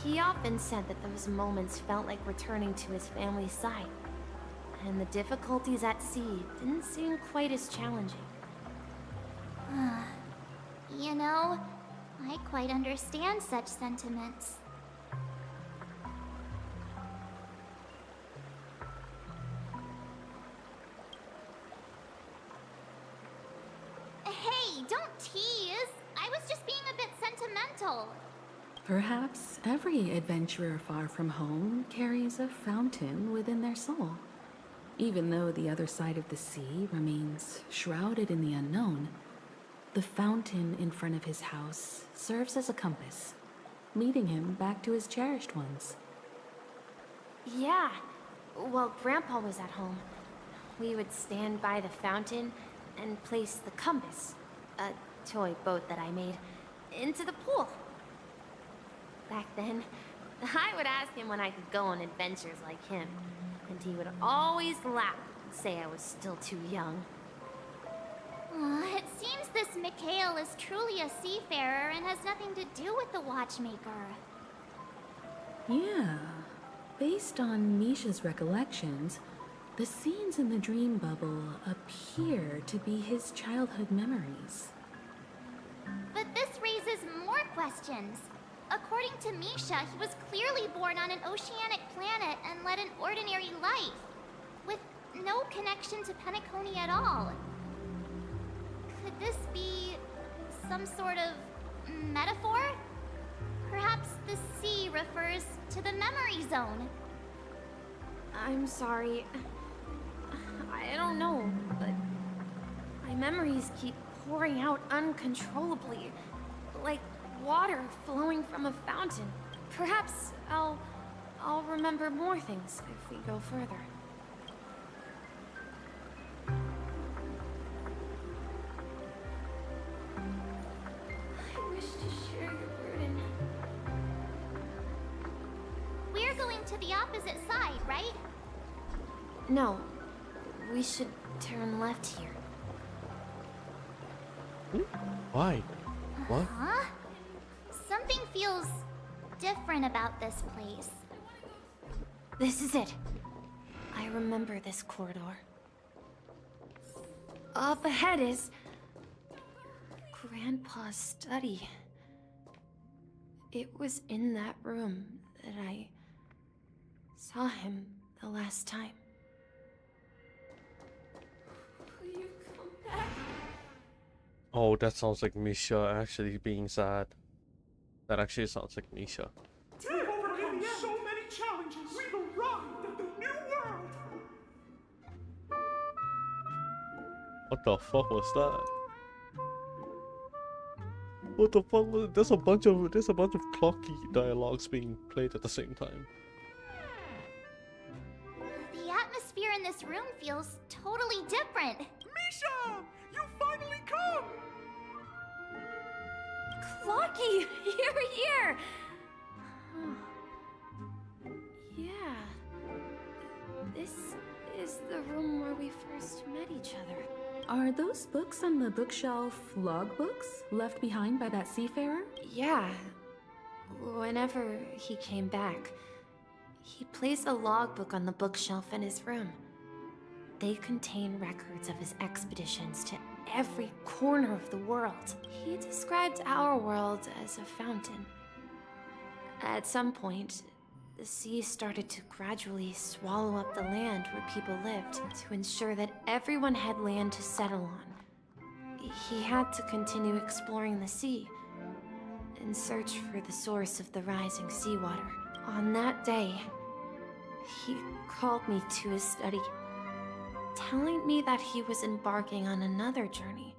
He often said that those moments felt like returning to his family's side, and the difficulties at sea didn't seem quite as challenging. You know, I quite understand such sentiments. Hey, don't tease! I was just being a bit sentimental. Perhaps every adventurer far from home carries a fountain within their soul. Even though the other side of the sea remains shrouded in the unknown, the fountain in front of his house serves as a compass, leading him back to his cherished ones. Yeah, while Grandpa was at home, we would stand by the fountain and place the compass, a toy boat that I made, into the pool. Back then, I would ask him when I could go on adventures like him, and he would always laugh and say I was still too young. It seems this Mikhail is truly a seafarer and has nothing to do with the watchmaker. Yeah. Based on Misha's recollections, the scenes in the dream bubble appear to be his childhood memories. But this raises more questions. According to Misha, he was clearly born on an oceanic planet and led an ordinary life, with no connection to Penacony at all. Could this be some sort of metaphor? Perhaps the sea refers to the memory zone. I'm sorry. I don't know, but my memories keep pouring out uncontrollably, like water flowing from a fountain. Perhaps I'll remember more things if we go further. I wish to share your burden. We're going to the opposite side, right? No, we should turn left here. Why? What? Huh? Something feels different about this place. This is it. I remember this corridor. Up ahead is Grandpa's study. It was in that room that I saw him the last time. Will you come back? Oh, that sounds like Misha actually being sad. That actually sounds like Misha. We've overcome so many challenges. We've arrived at the new world. What the fuck was that? What the fuck was? There's a bunch of clocky dialogues being played at the same time. The atmosphere in this room feels totally different. Misha, you finally come. Clocky! Here! Yeah. This is the room where we first met each other. Are those books on the bookshelf logbooks left behind by that seafarer? Yeah. Whenever he came back, he placed a logbook on the bookshelf in his room. They contain records of his expeditions to every corner of the world. He described our world as a fountain. At some point, the sea started to gradually swallow up the land where people lived to ensure that everyone had land to settle on. He had to continue exploring the sea and search for the source of the rising seawater. On that day, he called me to his study, telling me that he was embarking on another journey.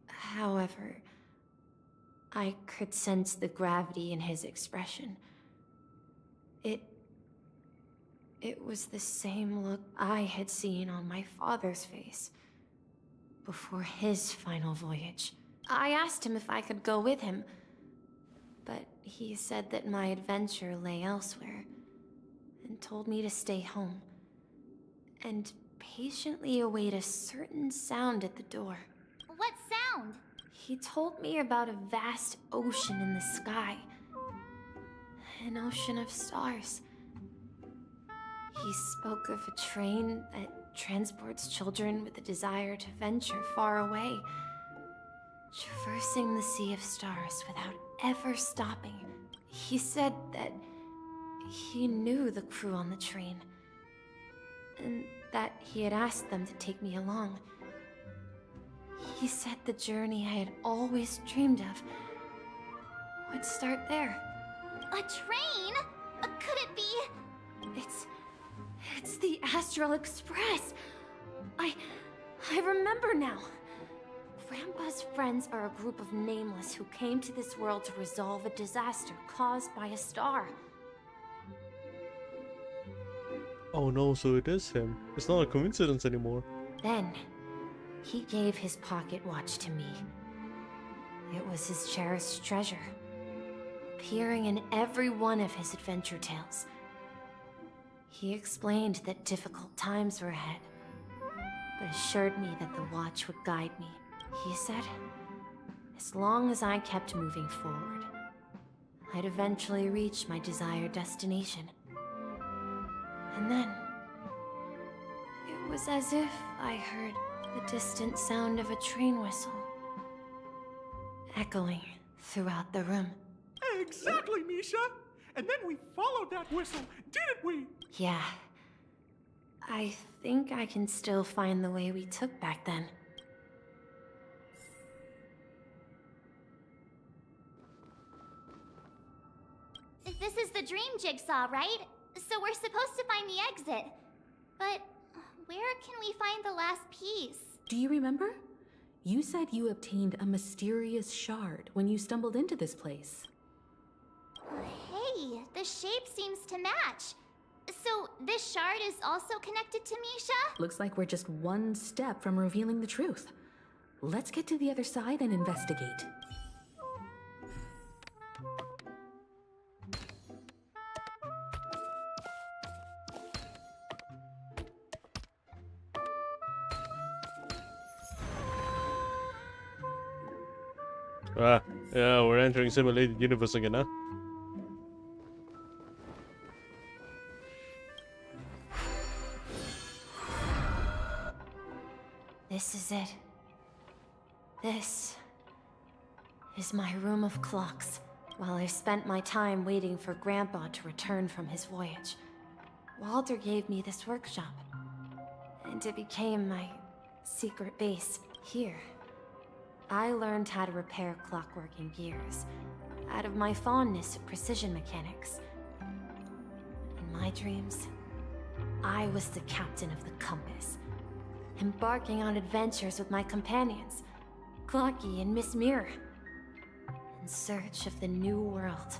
However, I could sense the gravity in his expression. It was the same look I had seen on my father's face before his final voyage. I asked him if I could go with him, but he said that my adventure lay elsewhere and told me to stay home and patiently await a certain sound at the door. What sound? He told me about a vast ocean in the sky. An ocean of stars. He spoke of a train that transports children with a desire to venture far away, traversing the sea of stars without ever stopping. He said that he knew the crew on the train, and that he had asked them to take me along. He said the journey I had always dreamed of would start there. A train? Could it be? It's the Astral Express. I remember now. Grandpa's friends are a group of nameless who came to this world to resolve a disaster caused by a star. Oh no, so it is him. It's not a coincidence anymore. Then, he gave his pocket watch to me. It was his cherished treasure, appearing in every one of his adventure tales. He explained that difficult times were ahead, but assured me that the watch would guide me. He said, as long as I kept moving forward, I'd eventually reach my desired destination. And then, it was as if I heard the distant sound of a train whistle, echoing throughout the room. Exactly, Misha. And then we followed that whistle, didn't we? Yeah. I think I can still find the way we took back then. This is the dream jigsaw, right? So we're supposed to find the exit. But where can we find the last piece? Do you remember? You said you obtained a mysterious shard when you stumbled into this place. Hey, the shape seems to match. So this shard is also connected to Misha? Looks like we're just one step from revealing the truth. Let's get to the other side and investigate. Yeah, we're entering simulated universe again, huh? This is it. This is my room of clocks. While I spent my time waiting for Grandpa to return from his voyage, Walter gave me this workshop, and it became my secret base. Here, I learned how to repair clockwork and gears out of my fondness of precision mechanics. In my dreams, I was the captain of the compass, embarking on adventures with my companions, Clocky and Miss Mirror, in search of the new world.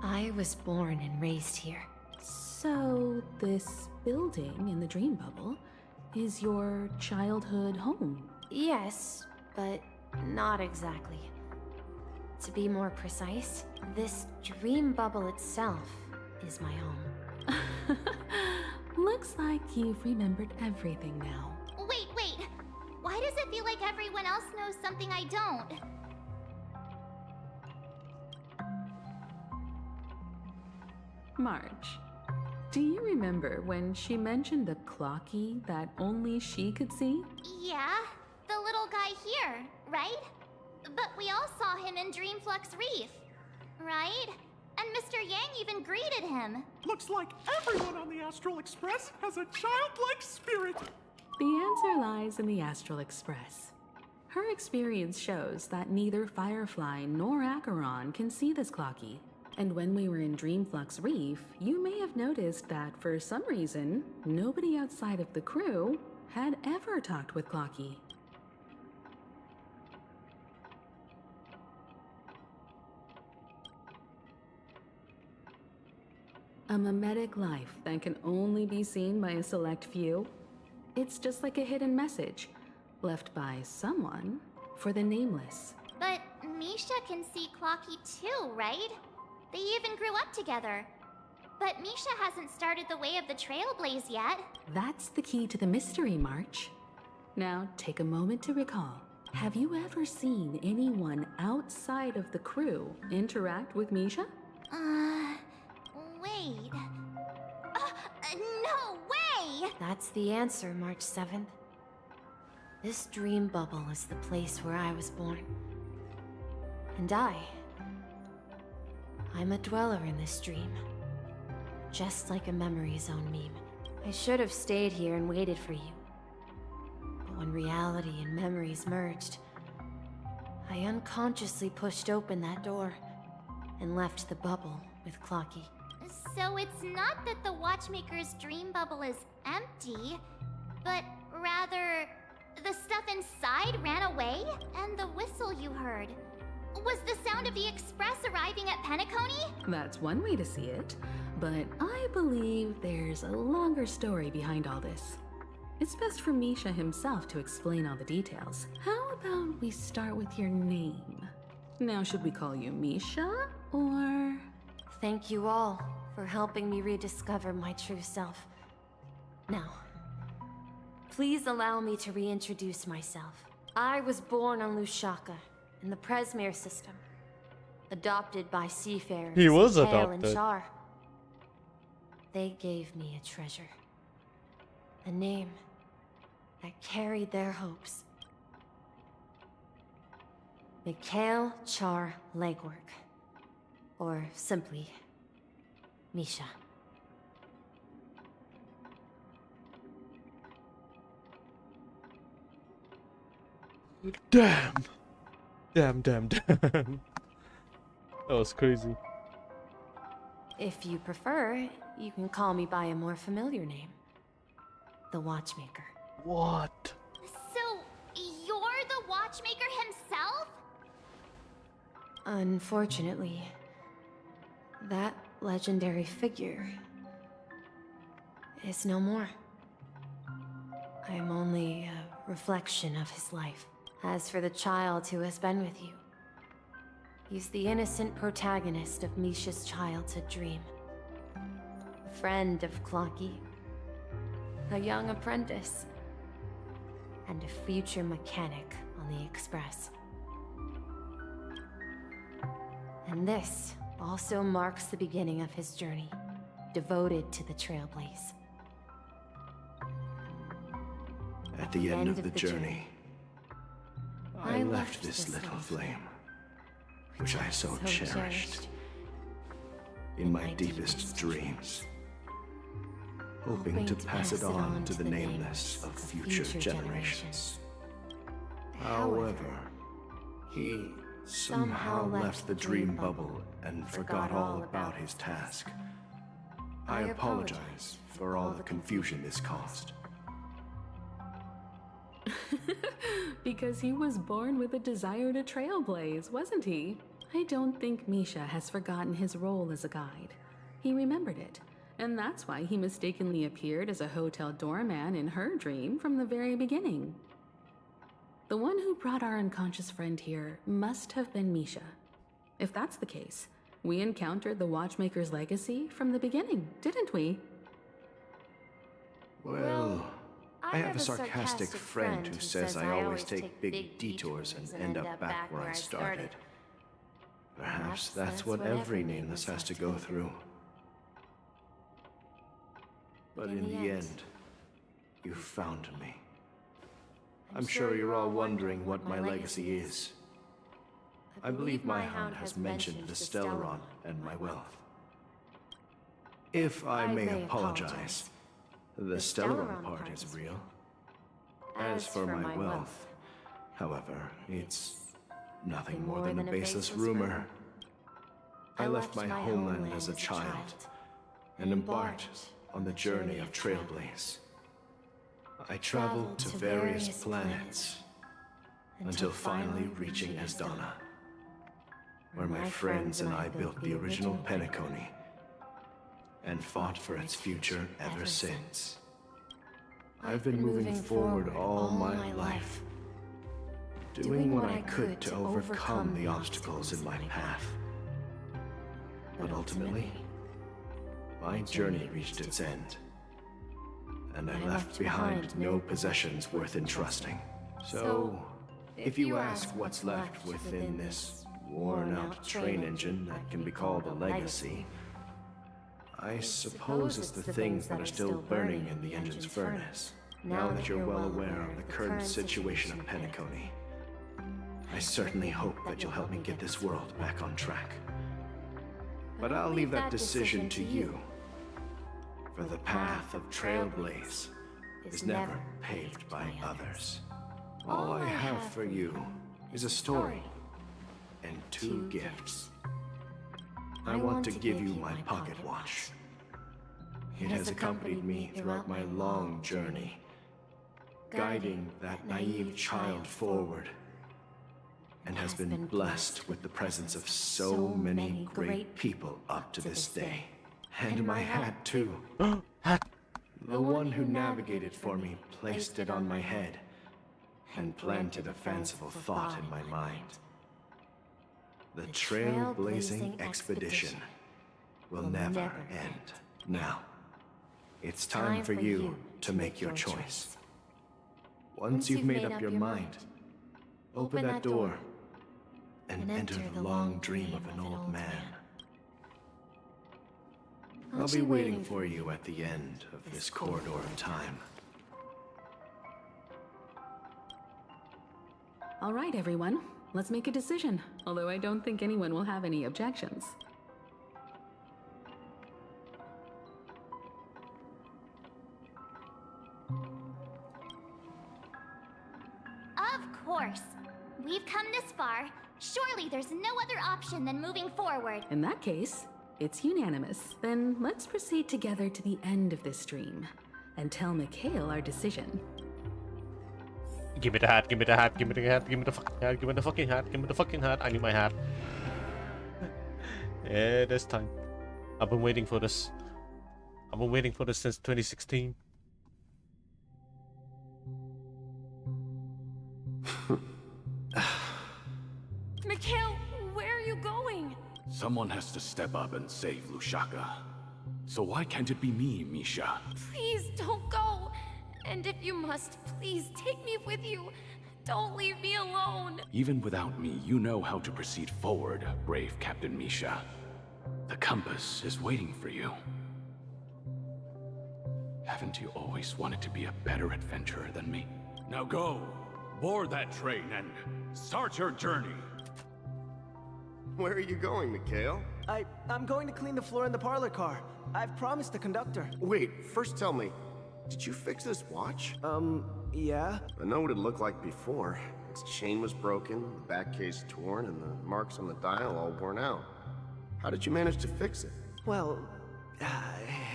I was born and raised here. So, this building in the dream bubble is your childhood home? Yes, but not exactly. To be more precise, this dream bubble itself is my home. Looks like you've remembered everything now. Wait. Why does it feel like everyone else knows something I don't? Marge, do you remember when she mentioned the clocky that only she could see? Yeah, the little guy here, right? But we all saw him in Dreamflux Reef, right? And Mr. Yang even greeted him. Looks like everyone on the Astral Express has a childlike spirit. The answer lies in the Astral Express. Her experience shows that neither Firefly nor Acheron can see this clocky. And when we were in Dreamflux Reef, you may have noticed that for some reason, nobody outside of the crew had ever talked with Clocky. A mimetic life that can only be seen by a select few? It's just like a hidden message, left by someone for the nameless. But Misha can see Clocky too, right? They even grew up together. But Misha hasn't started the way of the Trailblaze yet. That's the key to the mystery, March. Now, take a moment to recall. Have you ever seen anyone outside of the crew interact with Misha? Wait. No way! That's the answer, March 7th. This dream bubble is the place where I was born. And I'm a dweller in this dream. Just like a memory zone meme. I should have stayed here and waited for you. But when reality and memories merged, I unconsciously pushed open that door and left the bubble with Clocky. So it's not that the Watchmaker's dream bubble is empty, but rather the stuff inside ran away? And the whistle you heard was the sound of the Express arriving at Penacony? That's one way to see it, but I believe there's a longer story behind all this. It's best for Misha himself to explain all the details. How about we start with your name? Now, should we call you Misha, or...? Thank you all for helping me rediscover my true self. Now, please allow me to reintroduce myself. I was born on Lushaka, in the Presmere system. Adopted by seafarers. He was Kale adopted. and Char. They gave me a treasure. A name that carried their hopes. Mikhail Char Legwork. Or simply, Misha. Damn. That was crazy. If you prefer, you can call me by a more familiar name. The Watchmaker. What? So, you're the Watchmaker himself? Unfortunately, that legendary figure is no more. I'm only a reflection of his life. As for the child who has been with you, he's the innocent protagonist of Misha's childhood dream. A friend of Clocky, a young apprentice, and a future mechanic on the Express. And this also marks the beginning of his journey, devoted to the Trailblaze. At the end of the journey, I left this little flame, which I so cherished, in my deepest dreams, hoping to pass it on to the nameless of future generations. However, he somehow left the dream bubble and forgot all about his task. I apologize for all the confusion this caused. Because he was born with a desire to trailblaze, wasn't he? I don't think Misha has forgotten his role as a guide. He remembered it, and that's why he mistakenly appeared as a hotel doorman in her dream from the very beginning. The one who brought our unconscious friend here must have been Misha. If that's the case, we encountered the Watchmaker's legacy from the beginning, didn't we? Well, I have a sarcastic friend who says I always take big detours and end up back where I started. Perhaps that's what every nameless has to go through. But in the end, you found me. I'm sure you're all wondering what my legacy is. I believe my hound has mentioned the Stellaron and my wealth. If I may apologize, the Stellaron part is real. As for my wealth, however, it's nothing more than a baseless rumor. I left my homeland as a child and embarked on the journey of Trailblaze. I traveled to various planets until finally reaching Esdana, where my friends and I built the original Penacony and fought for its future ever since. I've been moving forward all my life, doing what I could to overcome the obstacles in my path. But ultimately, my journey reached its end, and I left behind no possessions worth entrusting. So, if you ask what's left within this worn-out train engine that can be called a legacy, I suppose it's the things that are still burning in the engine's furnace. Now that you're well aware of the current situation of Penacony, I certainly hope that you'll help me get this world back on track. But I'll leave that decision to you, for the path of Trailblaze is never paved by others. All I have for you is a story and 2 gifts. I want to give you my pocket watch. It has accompanied me throughout my long journey, guiding that naive child forward, and has been blessed with the presence of so many great people up to this day. And my hat, too. Hat! The one who navigated for me placed it on my head and planted a fanciful thought in my mind. The trailblazing expedition will never end. Now, it's time for you to make your choice. Once you've made up your mind, open that door and enter the long dream of an old man. I'll be waiting for you at the end of this corridor of time. All right, everyone. Let's make a decision, although I don't think anyone will have any objections. Of course. We've come this far. Surely there's no other option than moving forward. In that case, it's unanimous. Then let's proceed together to the end of this dream and tell Mikhail our decision. Give me the hat, give me the hat, give me the hat, give me the fucking hat, give me the fucking hat, give me the fucking hat. I need my hat. Yeah, this time. I've been waiting for this. I've been waiting for this since 2016. Mikhail, where are you going? Someone has to step up and save Lushaka. So why can't it be me, Misha? Please don't go. And if you must, please take me with you. Don't leave me alone. Even without me, you know how to proceed forward, brave Captain Misha. The compass is waiting for you. Haven't you always wanted to be a better adventurer than me? Now go, board that train and start your journey. Where are you going, Mikhail? I'm going to clean the floor in the parlor car. I've promised the conductor. Wait, first tell me, did you fix this watch? Yeah? I know what it looked like before. Its chain was broken, the back case torn, and the marks on the dial all worn out. How did you manage to fix it? Well,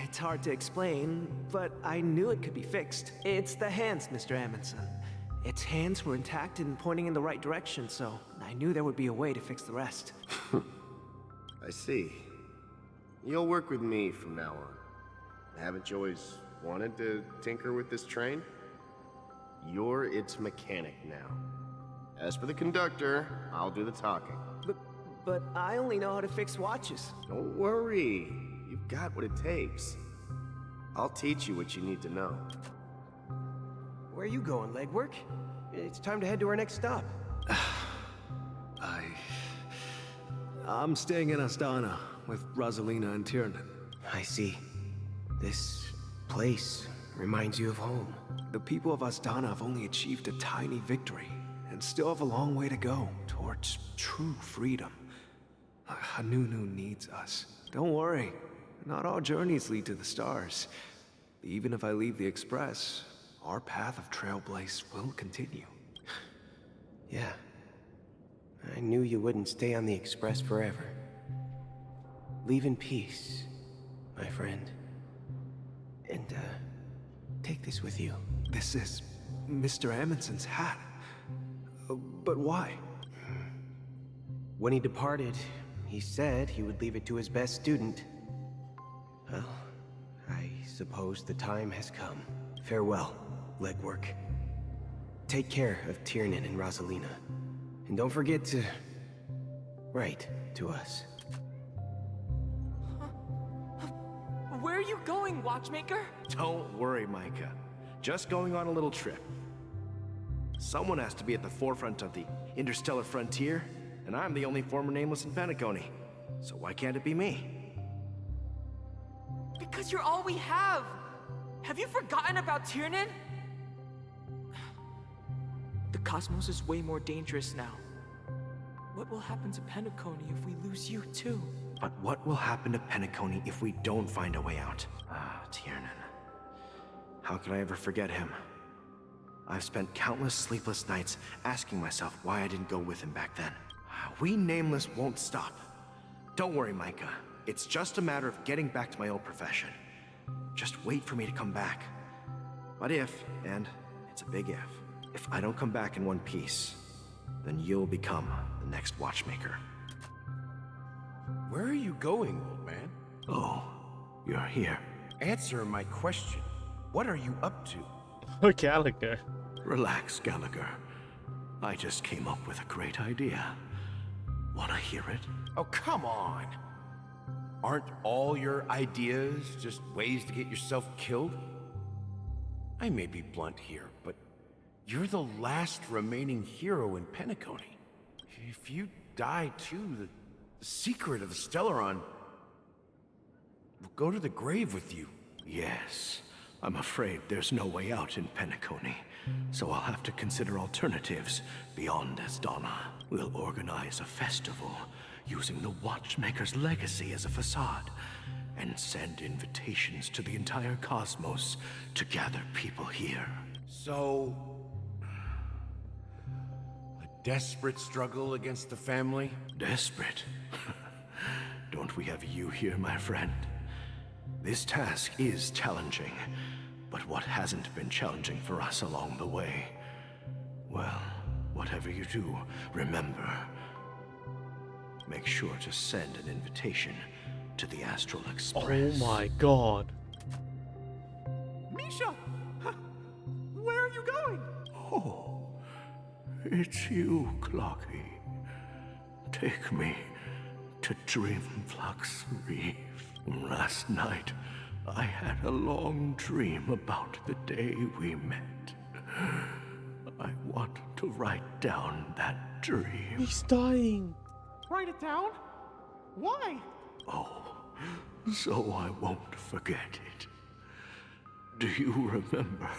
it's hard to explain, but I knew it could be fixed. It's the hands, Mr. Amundsen. Its hands were intact and pointing in the right direction, so I knew there would be a way to fix the rest. I see. You'll work with me from now on. Haven't you always wanted to tinker with this train? You're its mechanic now. As for the conductor, I'll do the talking. But I only know how to fix watches. Don't worry. You've got what it takes. I'll teach you what you need to know. Where are you going, legwork? It's time to head to our next stop. I'm staying in Astana with Rosalina and Tiernan. I see. This place reminds you of home. The people of Astana have only achieved a tiny victory, and still have a long way to go towards true freedom. Hanunu needs us. Don't worry, not all journeys lead to the stars. Even if I leave the Express, our path of trailblaze will continue. Yeah. I knew you wouldn't stay on the Express forever. Leave in peace, my friend. And, take this with you. This is Mr. Amundsen's hat. But why? When he departed, he said he would leave it to his best student. Well, I suppose the time has come. Farewell, legwork. Take care of Tiernan and Rosalina. And don't forget to write to us. Where are you going, Watchmaker? Don't worry, Micah. Just going on a little trip. Someone has to be at the forefront of the interstellar frontier, and I'm the only former nameless in Penacony. So why can't it be me? Because you're all we have! Have you forgotten about Tiernan? The cosmos is way more dangerous now. What will happen to Penacony if we lose you too? But what will happen to Penacony if we don't find a way out? Tiernan. How could I ever forget him? I've spent countless sleepless nights asking myself why I didn't go with him back then. We Nameless won't stop. Don't worry, Micah. It's just a matter of getting back to my old profession. Just wait for me to come back. But if, and it's a big if I don't come back in one piece, then you'll become the next Watchmaker. Where are you going, old man? Oh, you're here. Answer my question. What are you up to? Oh, Gallagher. Relax, Gallagher. I just came up with a great idea. Wanna hear it? Oh, come on. Aren't all your ideas just ways to get yourself killed? I may be blunt here, but you're the last remaining hero in Penacony. If you die too, the secret of the Stellaron will go to the grave with you. Yes. I'm afraid there's no way out in Penacony, so I'll have to consider alternatives beyond Astana. We'll organize a festival using the Watchmaker's legacy as a facade, and send invitations to the entire cosmos to gather people here. So, a desperate struggle against the family? Desperate? Don't we have you here, my friend? This task is challenging, but what hasn't been challenging for us along the way? Well, whatever you do, remember, make sure to send an invitation to the Astral Express. Oh my god. Misha! Where are you going? Oh, it's you, Clocky. Take me to Dreamflux Reef. Last night, I had a long dream about the day we met. I want to write down that dream. He's dying. Write it down? Why? Oh, so I won't forget it. Do you remember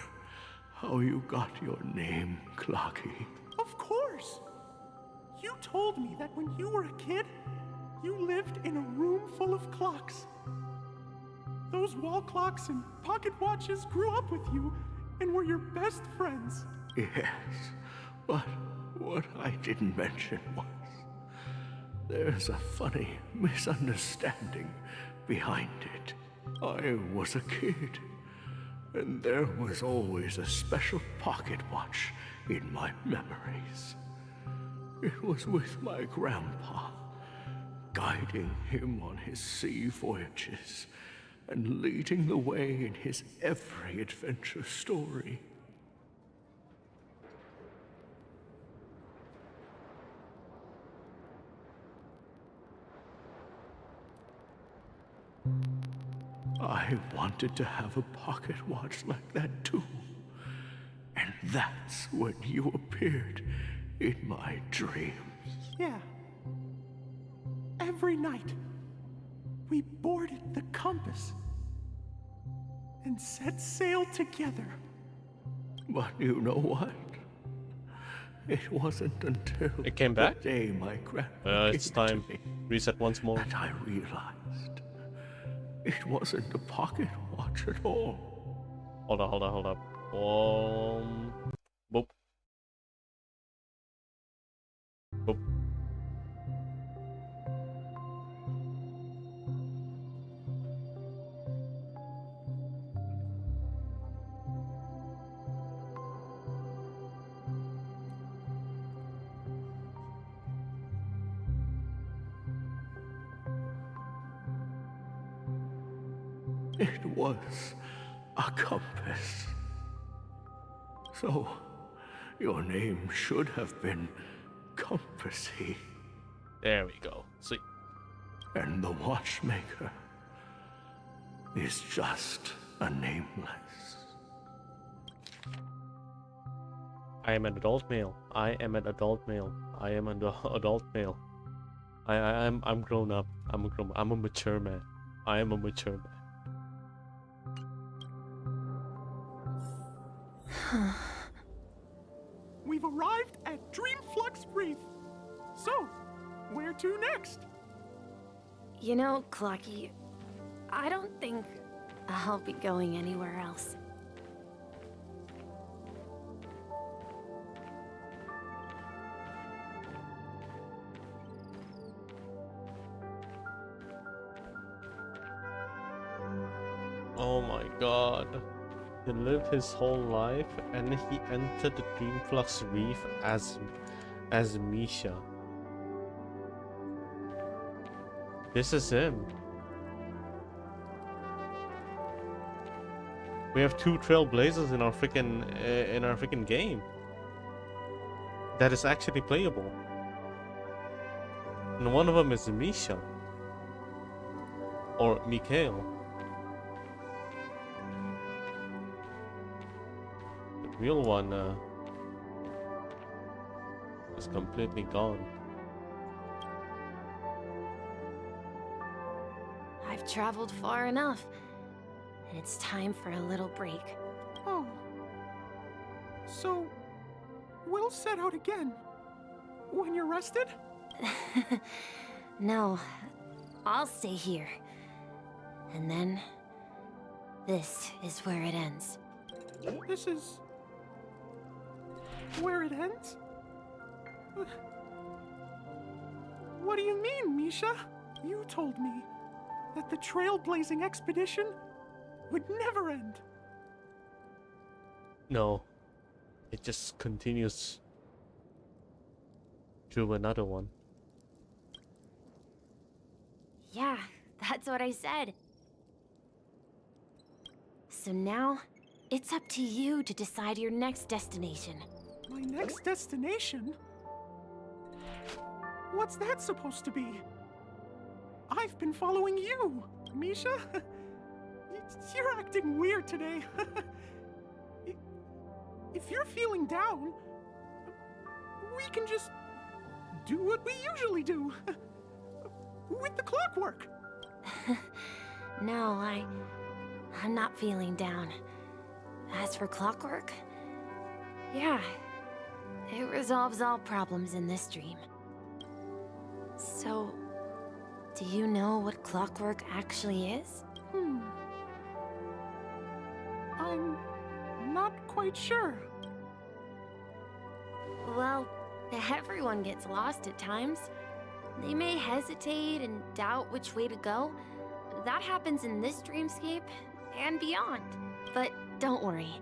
how you got your name, Clocky? Of course! You told me that when you were a kid, you lived in a room full of clocks. Those wall clocks and pocket watches grew up with you and were your best friends. Yes, but what I didn't mention was there's a funny misunderstanding behind it. I was a kid, and there was always a special pocket watch in my memories. It was with my grandpa, guiding him on his sea voyages and leading the way in his every adventure story. I wanted to have a pocket watch like that too. And that's when you appeared in my dreams. Yeah. Every night, we boarded the compass and set sail together. But you know what? It wasn't until It came back? the day my grandpa It's gave time. to me Reset once more. that I realized it wasn't a pocket watch at all. Hold up. Boop. Boop. It was a compass. So, your name should have been Compassy. There we go. See. And the watchmaker is just a nameless. I am an adult male. I am an adult male. I am an adult male. I'm grown up. I'm a mature man. I am a mature man. We've arrived at Dreamflux Reef. So, where to next? You know, Clocky, I don't think I'll be going anywhere else. Oh my god. He lived his whole life and he entered the Dreamflux Reef as Misha. This is him. We have two trailblazers in our freaking game. That is actually playable. And one of them is Misha. Or Mikhail. The real one is completely gone. I've traveled far enough, and it's time for a little break. Oh. So, we'll set out again. When you're rested? No, I'll stay here. And then, this is where it ends. This is... where it ends? What do you mean, Misha? You told me that the trailblazing expedition would never end. No. It just continues to another one. Yeah, that's what I said. So now, it's up to you to decide your next destination. My next destination? What's that supposed to be? I've been following you, Misha. You're acting weird today. If you're feeling down, we can just do what we usually do. With the clockwork. No, I'm not feeling down. As for clockwork, yeah, it resolves all problems in this dream. So, do you know what clockwork actually is? I'm not quite sure. Well, everyone gets lost at times. They may hesitate and doubt which way to go. That happens in this dreamscape and beyond. But don't worry.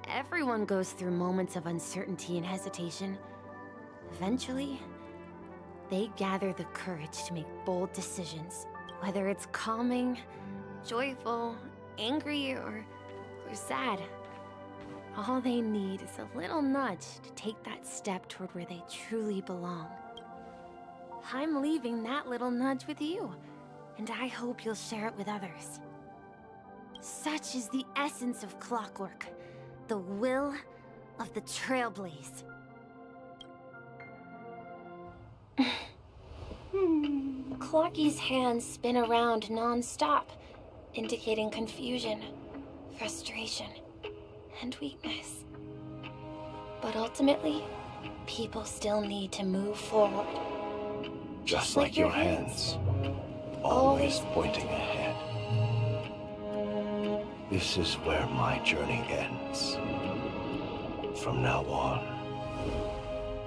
Everyone goes through moments of uncertainty and hesitation. Eventually, they gather the courage to make bold decisions. Whether it's calming, joyful, angry, or sad. All they need is a little nudge to take that step toward where they truly belong. I'm leaving that little nudge with you, and I hope you'll share it with others. Such is the essence of clockwork, the will of the Trailblaze. Clocky's hands spin around non-stop, indicating confusion, frustration, and weakness. But ultimately, people still need to move forward. Just like your hands, always pointing ahead. This is where my journey ends. From now on,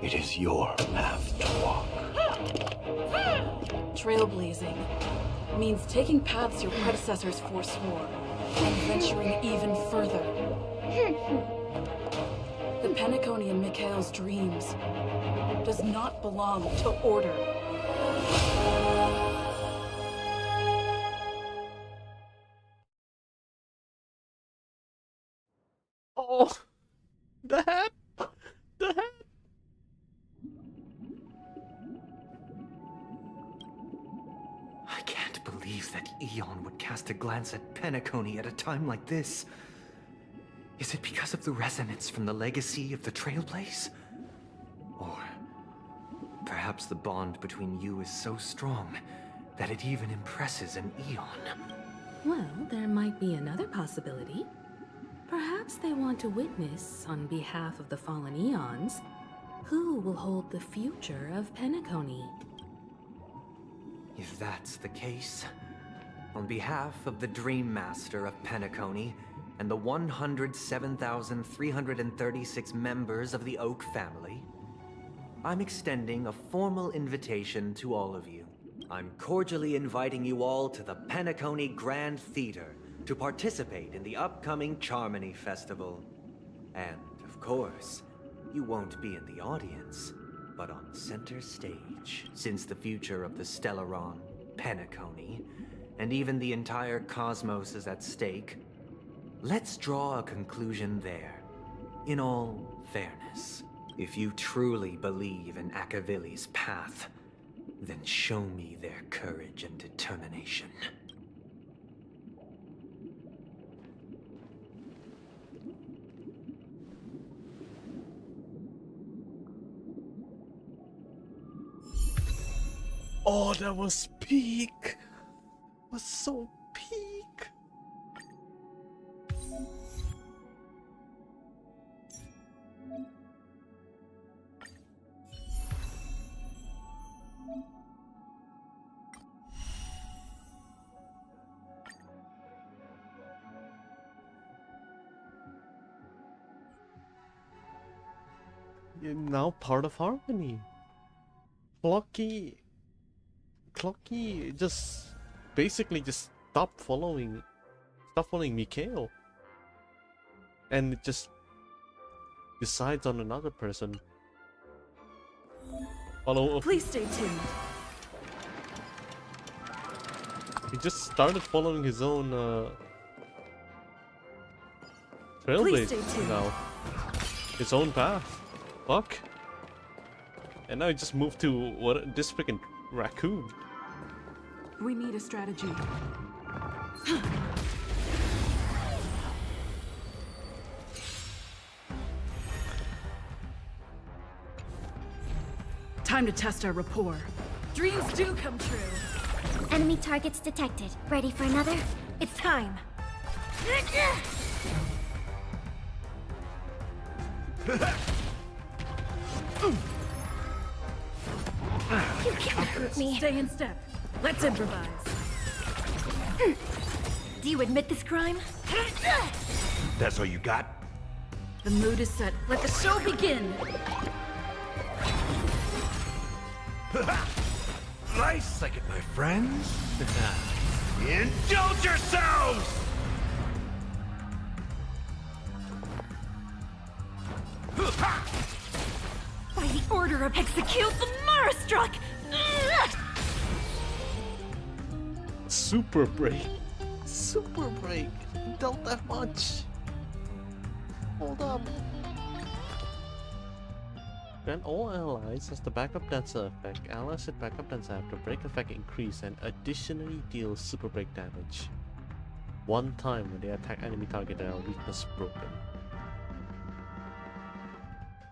it is your path to walk. Trailblazing means taking paths your predecessors forswore and venturing even further. The Penacony in Mikhail's dreams does not belong to order. Oh, the hat! The hat! I can't believe that Eon would cast a glance at Penacony at a time like this. Is it because of the resonance from the legacy of the Trailblaze? Or perhaps the bond between you is so strong that it even impresses an Eon? Well, there might be another possibility. Perhaps they want to witness, on behalf of the fallen Eons, who will hold the future of Penacony. If that's the case, on behalf of the Dream Master of Penacony and the 107,336 members of the Oak family, I'm extending a formal invitation to all of you. I'm cordially inviting you all to the Penacony Grand Theater to participate in the upcoming Charmony Festival. And, of course, you won't be in the audience, but on center stage, since the future of the Stellaron, Penacony, and even the entire cosmos is at stake. Let's draw a conclusion there. In all fairness, if you truly believe in Akavili's path, then show me their courage and determination. Oh, that was peak! It was so peak! You're now part of Harmony. Clocky just basically just stopped following Mikhail, and it just decides on another person. Although Please stay tuned. He just started following his own Please stay trailblaze tuned. now, his own path. Fuck. And now he just moved to what, this freaking raccoon. We need a strategy. Time to test our rapport. Dreams do come true. Enemy targets detected. Ready for another? It's time. You can't hurt me. Stay in step. Let's improvise. Do you admit this crime? That's all you got? The mood is set. Let the show begin. Nice, like it, my friends. Indulge yourselves! By the order of execute the Marastruck! Super break. Super break. Dealt that much. Hold up. Grant all allies as the backup dancer effect. Allies with backup dancer after break effect increase and additionally deal super break damage. One time when they attack enemy target and are weakness broken.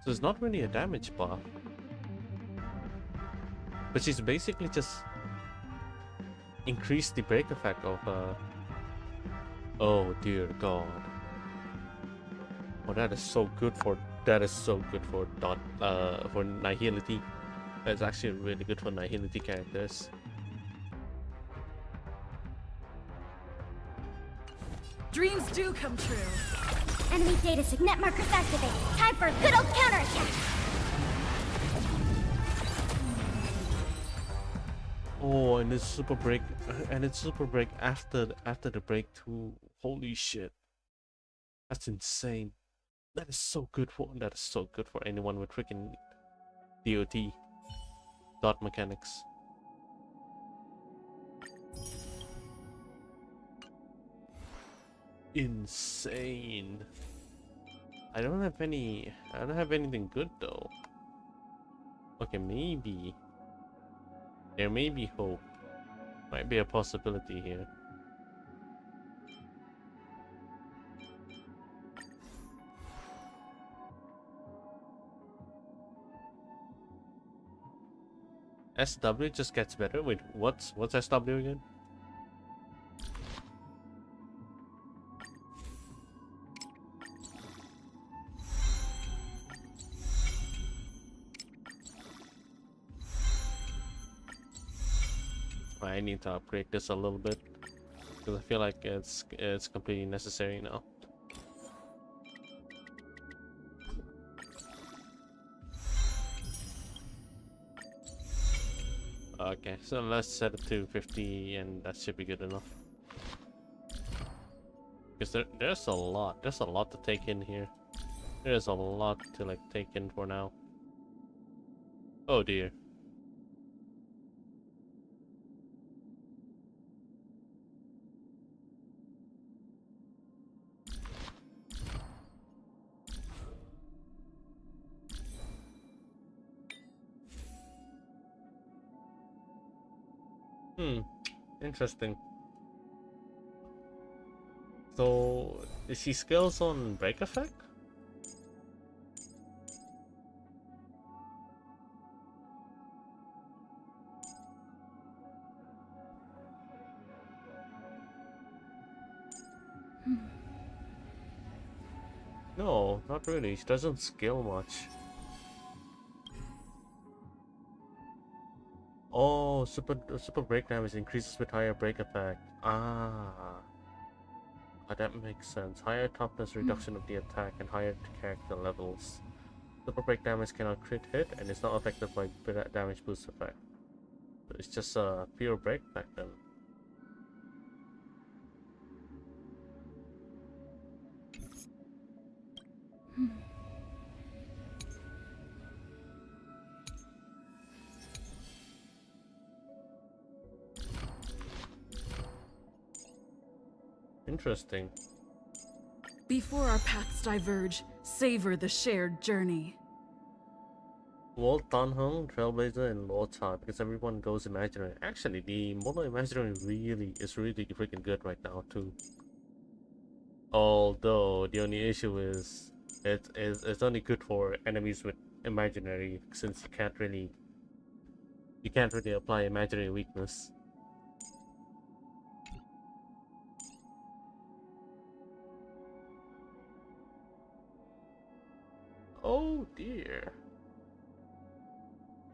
So it's not really a damage buff. But she's basically just increased the break effect of oh dear god. Oh, that is so good for for nihility. That's actually really good for nihility characters. Dreams do come true. Enemy data signet markers activated. Time for a good old counterattack. Oh, and it's super break, after the break too. Holy shit, that's insane. That is so good for anyone with freaking DOT dot mechanics. Insane. I don't have anything good though. Okay, maybe there may be hope. Might be a possibility here. SW just gets better. Wait, what's SW again? I need to upgrade this a little bit because I feel like it's completely necessary now. Okay, so let's set it to 50 and that should be good enough. Because there's a lot to take in here. There's a lot to like take in for now. Oh dear. Interesting. So, is she skills on break effect? No, not really. She doesn't skill much. Oh, super break damage increases with higher break effect. That makes sense. Higher toughness, reduction of the attack, and higher character levels. Super break damage cannot crit hit and is not affected by damage boost effect. It's just a pure break back then. Interesting. Before our paths diverge, savor the shared journey. Walt Dunham, Trailblazer, and Lord's Heart, because everyone goes imaginary. Actually, the model imaginary is really freaking good right now too. Although the only issue is it's only good for enemies with imaginary, since you can't really apply imaginary weakness. Oh dear.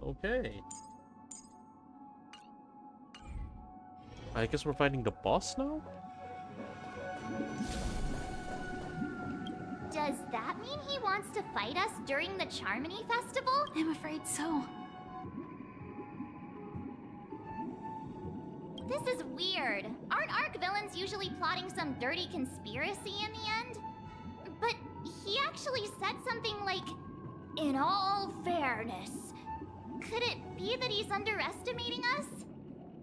Okay. I guess we're fighting the boss now? Does that mean he wants to fight us during the Charmony Festival? I'm afraid so. This is weird. Aren't Arc villains usually plotting some dirty conspiracy in the end? But he actually said something like, "In all fairness." Could it be that he's underestimating us?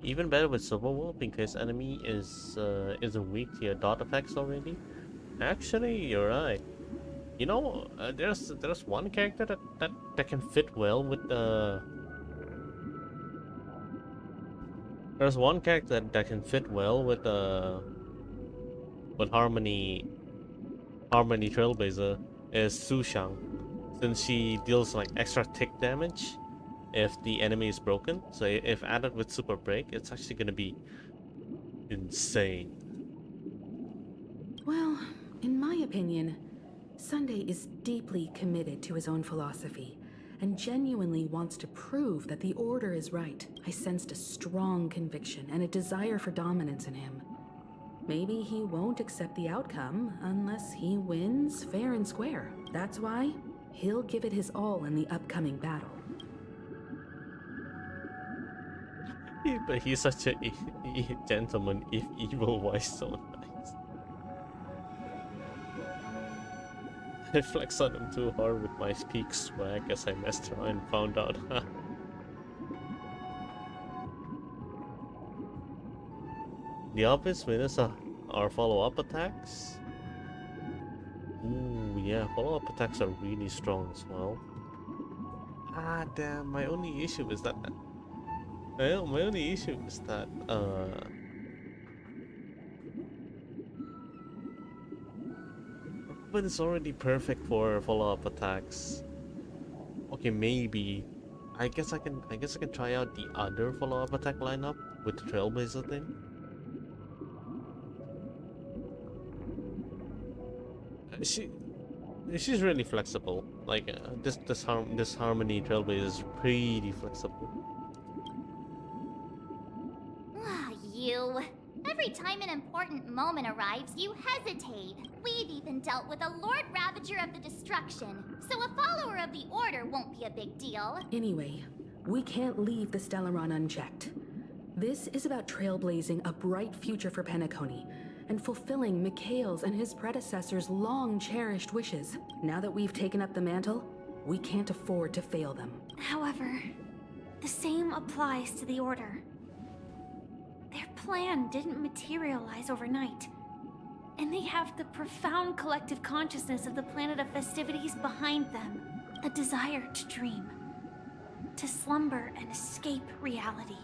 Even better with Silver Wolf because enemy is weak to your dot effects already. Actually, you're right. You know, there's one character that can fit well with the. There's one character that can fit well with Harmony Trailblazer is Su Shang, since she deals like extra tick damage if the enemy is broken. So if added with Super Break, it's actually gonna be insane. Well, in my opinion, Sunday is deeply committed to his own philosophy and genuinely wants to prove that the Order is right. I sensed a strong conviction and a desire for dominance in him. Maybe he won't accept the outcome unless he wins fair and square. That's why he'll give it his all in the upcoming battle. But he's such a gentleman, if evil, why so nice? I flex on him too hard with my peak swag as I messed around and found out. The obvious winners are follow-up attacks. Ooh, yeah, follow-up attacks are really strong as well. Ah, damn, my only issue is that... my only issue is that, but it's already perfect for follow-up attacks. Okay, maybe. I guess I can try out the other follow-up attack lineup with the Trailblazer thing. She's really flexible. Like this Harmony Trailblazer is pretty flexible. You. Every time an important moment arrives, you hesitate. We've even dealt with a Lord Ravager of the Destruction, so a follower of the Order won't be a big deal. Anyway, we can't leave the Stellaron unchecked. This is about trailblazing a bright future for Penacony and fulfilling Mikhail's and his predecessors' long-cherished wishes. Now that we've taken up the mantle, we can't afford to fail them. However, the same applies to the Order. Their plan didn't materialize overnight, and they have the profound collective consciousness of the planet of festivities behind them. A desire to dream, to slumber and escape reality.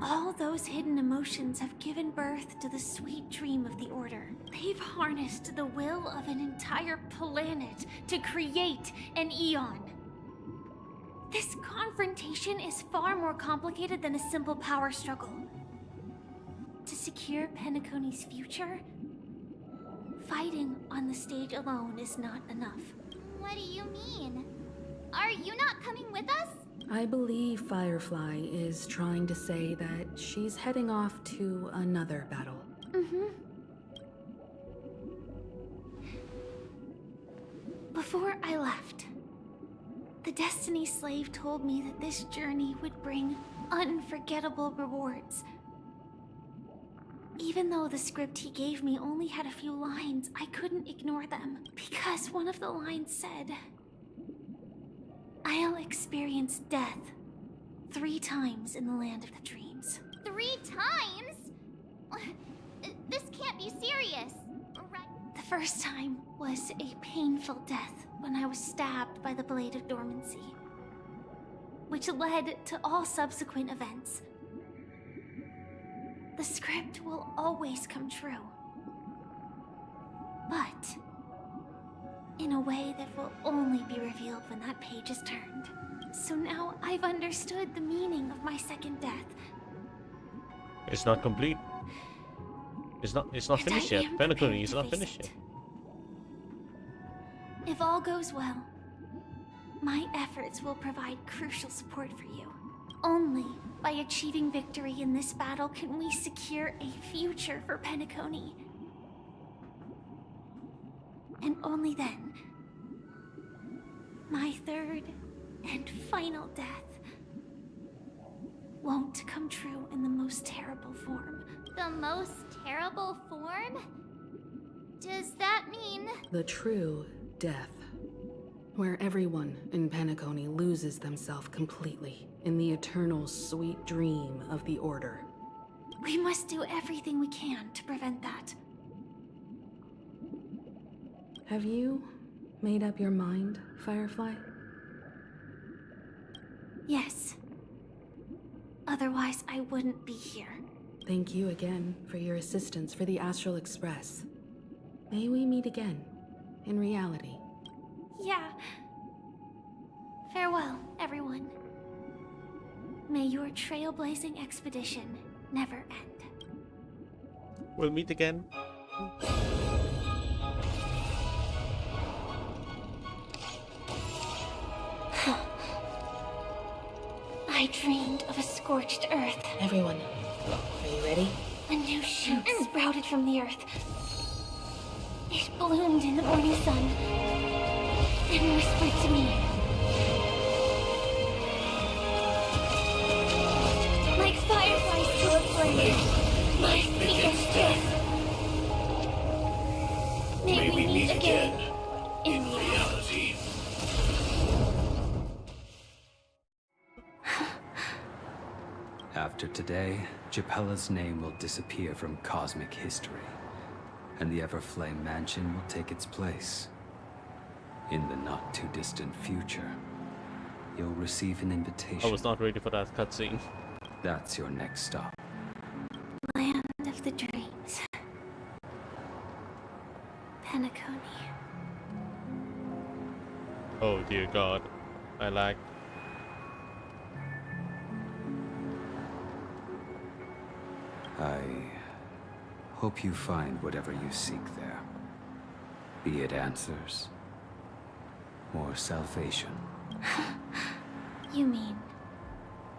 All those hidden emotions have given birth to the sweet dream of the Order. They've harnessed the will of an entire planet to create an Eon. This confrontation is far more complicated than a simple power struggle. To secure Penacony's future, fighting on the stage alone is not enough. What do you mean? Are you not coming with us? I believe Firefly is trying to say that she's heading off to another battle. Before I left, the Destiny Slave told me that this journey would bring unforgettable rewards. Even though the script he gave me only had a few lines, I couldn't ignore them. Because one of the lines said, "I'll experience death 3 times in the land of the dreams." 3 times? This can't be serious, right? The first time was a painful death when I was stabbed by the Blade of Dormancy, which led to all subsequent events. The script will always come true, but in a way that will only be revealed when that page is turned. So now I've understood the meaning of my second death. It's not complete. It's not finished yet. Penacony is not finished yet. If all goes well, my efforts will provide crucial support for you. Only by achieving victory in this battle can we secure a future for Penacony. And only then, my third and final death won't come true in the most terrible form. The most terrible form? Does that mean... The true death. Where everyone in Penacony loses themselves completely in the eternal sweet dream of the Order. We must do everything we can to prevent that. Have you made up your mind, Firefly? Yes. Otherwise, I wouldn't be here. Thank you again for your assistance for the Astral Express. May we meet again, in reality. Yeah. Farewell, everyone. May your trailblazing expedition never end. We'll meet again. I dreamed of a scorched earth. Everyone, are you ready? A new shoot sprouted from the earth. It bloomed in the morning sun and whispered to me. Like fireflies to a flame, my speaker's death. May we meet again in reality. After today, Japella's name will disappear from cosmic history, and the Everflame Mansion will take its place. In the not-too-distant future, you'll receive an invitation. I was not ready for that cutscene. That's your next stop. Land of the dreams. Penacony. Oh dear God, I lagged. I hope you find whatever you seek there. Be it answers or salvation. You mean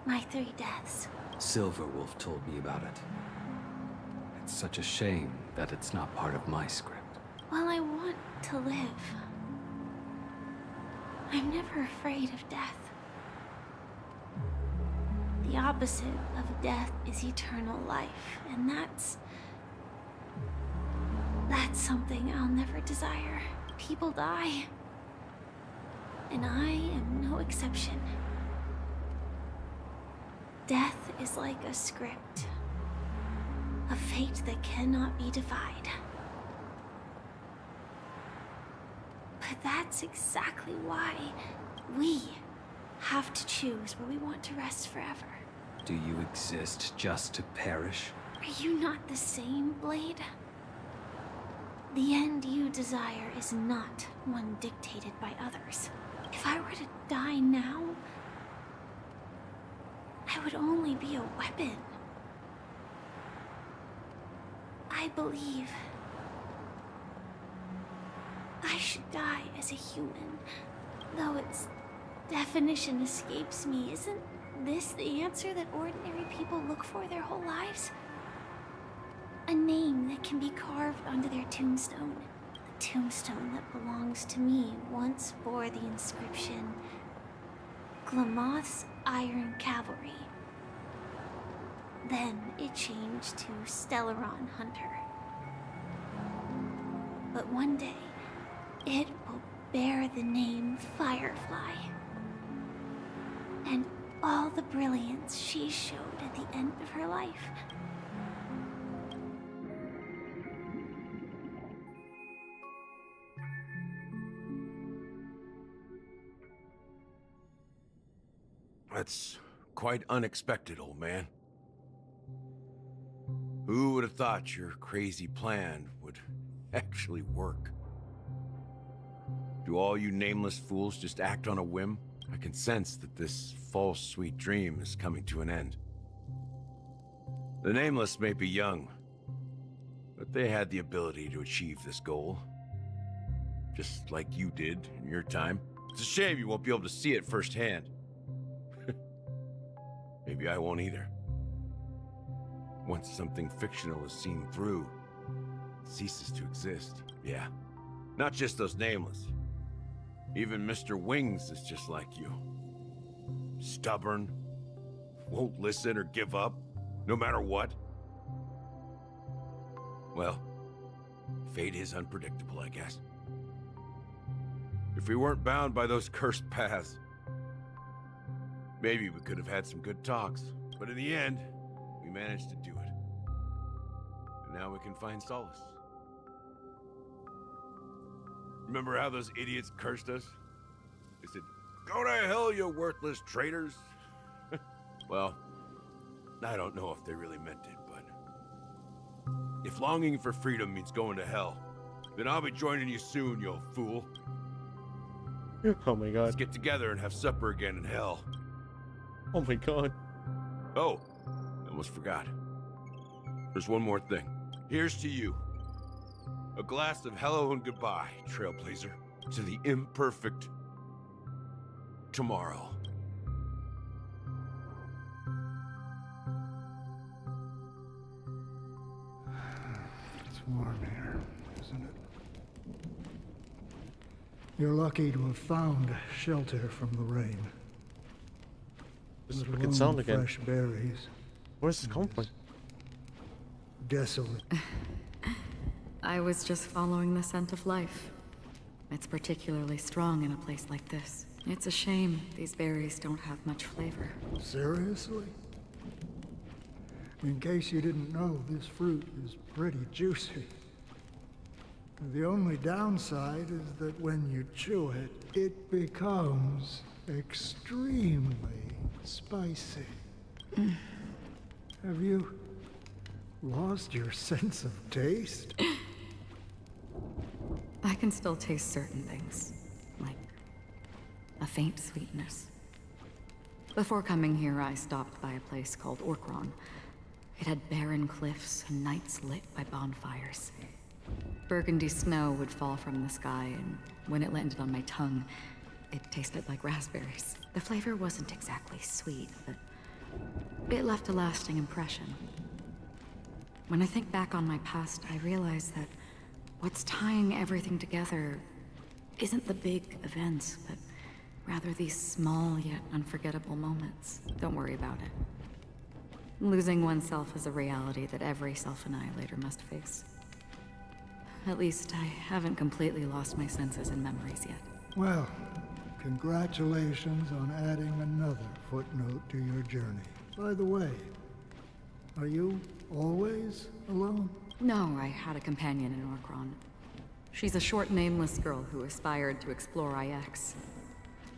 my 3 deaths? Silverwolf told me about it. It's such a shame that it's not part of my script. Well, I want to live. I'm never afraid of death. The opposite of death is eternal life, and that's something I'll never desire. People die, and I am no exception. Death is like a script, a fate that cannot be defied. But that's exactly why we have to choose where we want to rest forever. Do you exist just to perish? Are you not the same, Blade? The end you desire is not one dictated by others. If I were to die now, I would only be a weapon. I believe I should die as a human, though its definition escapes me. Isn't this the answer that ordinary people look for their whole lives? A name that can be carved onto their tombstone. The tombstone that belongs to me once bore the inscription, Glamoth's Iron Cavalry. Then it changed to Stellaron Hunter. But one day, it will bear the name Firefly. And all the brilliance she showed at the end of her life. That's quite unexpected, old man. Who would have thought your crazy plan would actually work? Do all you nameless fools just act on a whim? I can sense that this false sweet dream is coming to an end. The Nameless may be young, but they had the ability to achieve this goal. just like you did in your time. It's a shame you won't be able to see it firsthand. Maybe I won't either. Once something fictional is seen through, it ceases to exist. Yeah, not just those nameless. Even Mr. Wings is just like you. Stubborn, won't listen or give up, no matter what. Well, fate is unpredictable, I guess. If we weren't bound by those cursed paths, maybe we could have had some good talks. But in the end, we managed to do it. And now we can find solace. Remember how those idiots cursed us? They said, "Go to hell, you worthless traitors." Well, I don't know if they really meant it, but if longing for freedom means going to hell, then I'll be joining you soon, you fool. Oh my god. Let's get together and have supper again in hell. Oh my god. Oh, I almost forgot. There's one more thing. Here's to you. A glass of hello and goodbye, Trailblazer, to the imperfect tomorrow. It's warm here, isn't it? You're lucky to have found shelter from the rain. This is Let wicked alone sound again. fresh berries. Where's this coming from? Desolate. I was just following the scent of life. It's particularly strong in a place like this. It's a shame these berries don't have much flavor. Seriously? In case you didn't know, this fruit is pretty juicy. The only downside is that when you chew it, it becomes extremely spicy. Have you lost your sense of taste? I can still taste certain things, like a faint sweetness. Before coming here, I stopped by a place called Orkron. It had barren cliffs and nights lit by bonfires. Burgundy snow would fall from the sky, and when it landed on my tongue, it tasted like raspberries. The flavor wasn't exactly sweet, but it left a lasting impression. When I think back on my past, I realize that what's tying everything together isn't the big events, but rather these small yet unforgettable moments. Don't worry about it. Losing oneself is a reality that every self-annihilator must face. At least I haven't completely lost my senses and memories yet. Well, congratulations on adding another footnote to your journey. By the way, are you always alone? No, I had a companion in Orkron. She's a short, nameless girl who aspired to explore IX.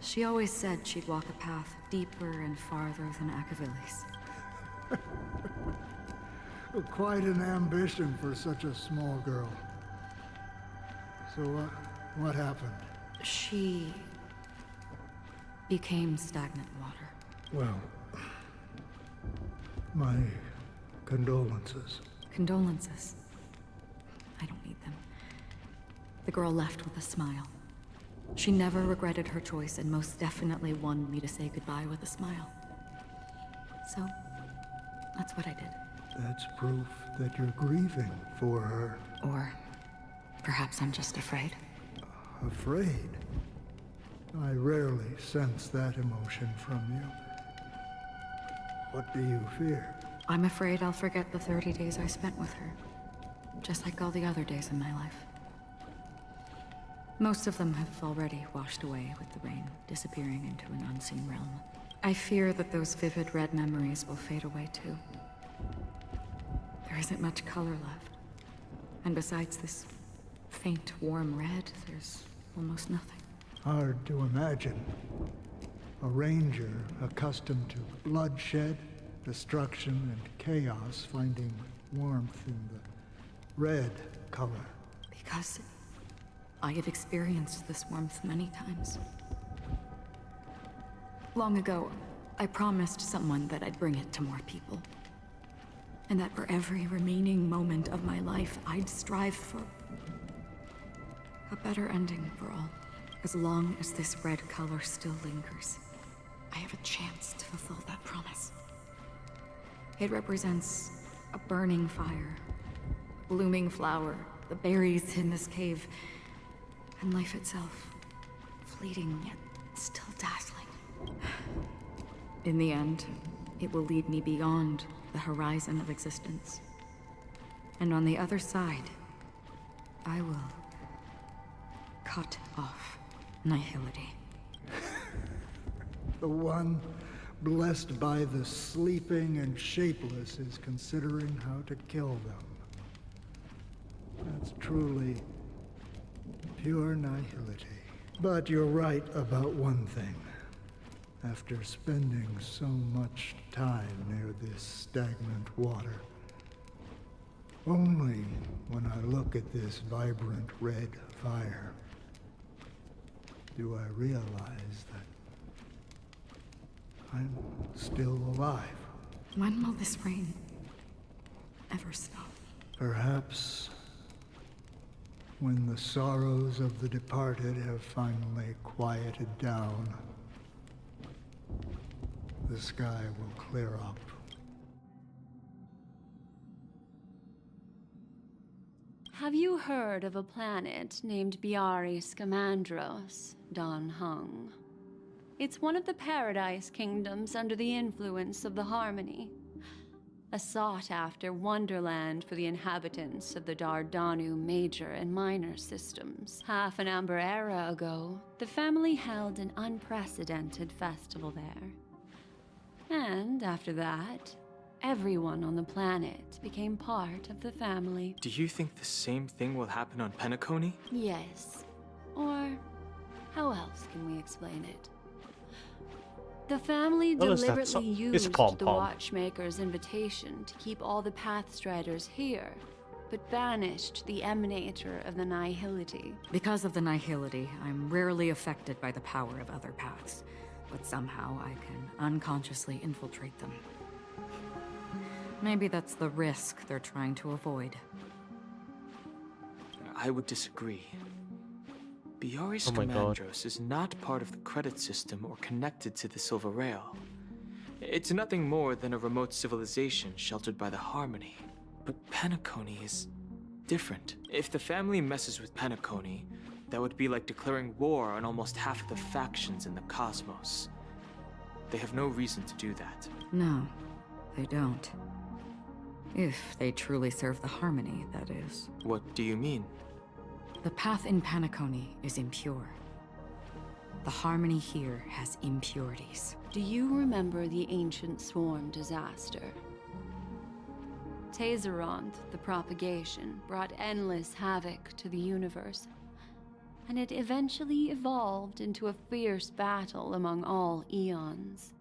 She always said she'd walk a path deeper and farther than Akavilis. Quite an ambition for such a small girl. So, what happened? She became stagnant water. Well, my condolences. Condolences. I don't need them. The girl left with a smile. She never regretted her choice and most definitely wanted me to say goodbye with a smile. So, that's what I did. That's proof that you're grieving for her. Or perhaps I'm just afraid. Afraid? I rarely sense that emotion from you. What do you fear? I'm afraid I'll forget the 30 days I spent with her. Just like all the other days in my life. Most of them have already washed away with the rain, disappearing into an unseen realm. I fear that those vivid red memories will fade away too. There isn't much color left. And besides this faint, warm red, there's almost nothing. Hard to imagine. A ranger accustomed to bloodshed, destruction, and chaos finding warmth in the red color. Because I have experienced this warmth many times. Long ago, I promised someone that I'd bring it to more people. And that for every remaining moment of my life, I'd strive for A better ending for all. As long as this red color still lingers, I have a chance to fulfill that promise. It represents a burning fire, a blooming flower, the berries in this cave, and life itself, fleeting yet still dazzling. In the end, it will lead me beyond the horizon of existence. And on the other side, I will cut off nihility. The one blessed by the sleeping and shapeless is considering how to kill them. That's truly pure nihility. But you're right about one thing. After spending so much time near this stagnant water, only when I look at this vibrant red fire do I realize that I'm still alive. When will this rain ever stop? Perhaps when the sorrows of the departed have finally quieted down, the sky will clear up. Have you heard of a planet named Biari Scamandros, Don Hung? It's one of the Paradise Kingdoms under the influence of the Harmony. A sought-after wonderland for the inhabitants of the Dardanu Major and Minor systems. Half an Amber era ago, the family held an unprecedented festival there. And after that, everyone on the planet became part of the family. Do you think the same thing will happen on Penacony? Yes. Or how else can we explain it? The family Well, deliberately it's used calm, the calm. Watchmaker's invitation to keep all the Pathstriders here, but banished the Emanator of the Nihility. Because of the nihility, I'm rarely affected by the power of other paths, but somehow I can unconsciously infiltrate them. Maybe that's the risk they're trying to avoid. I would disagree. Biari Oh my God. Scamandros is not part of the credit system or connected to the Silver Rail. It's nothing more than a remote civilization sheltered by the Harmony. But Penacony is different. If the family messes with Penacony, that would be like declaring war on almost half of the factions in the cosmos. They have no reason to do that. No, they don't. If they truly serve the Harmony, that is. What do you mean? The path in Penacony is impure. The Harmony here has impurities. Do you remember the Ancient Swarm disaster? Tazeront, the propagation, brought endless havoc to the universe, and it eventually evolved into a fierce battle among all eons.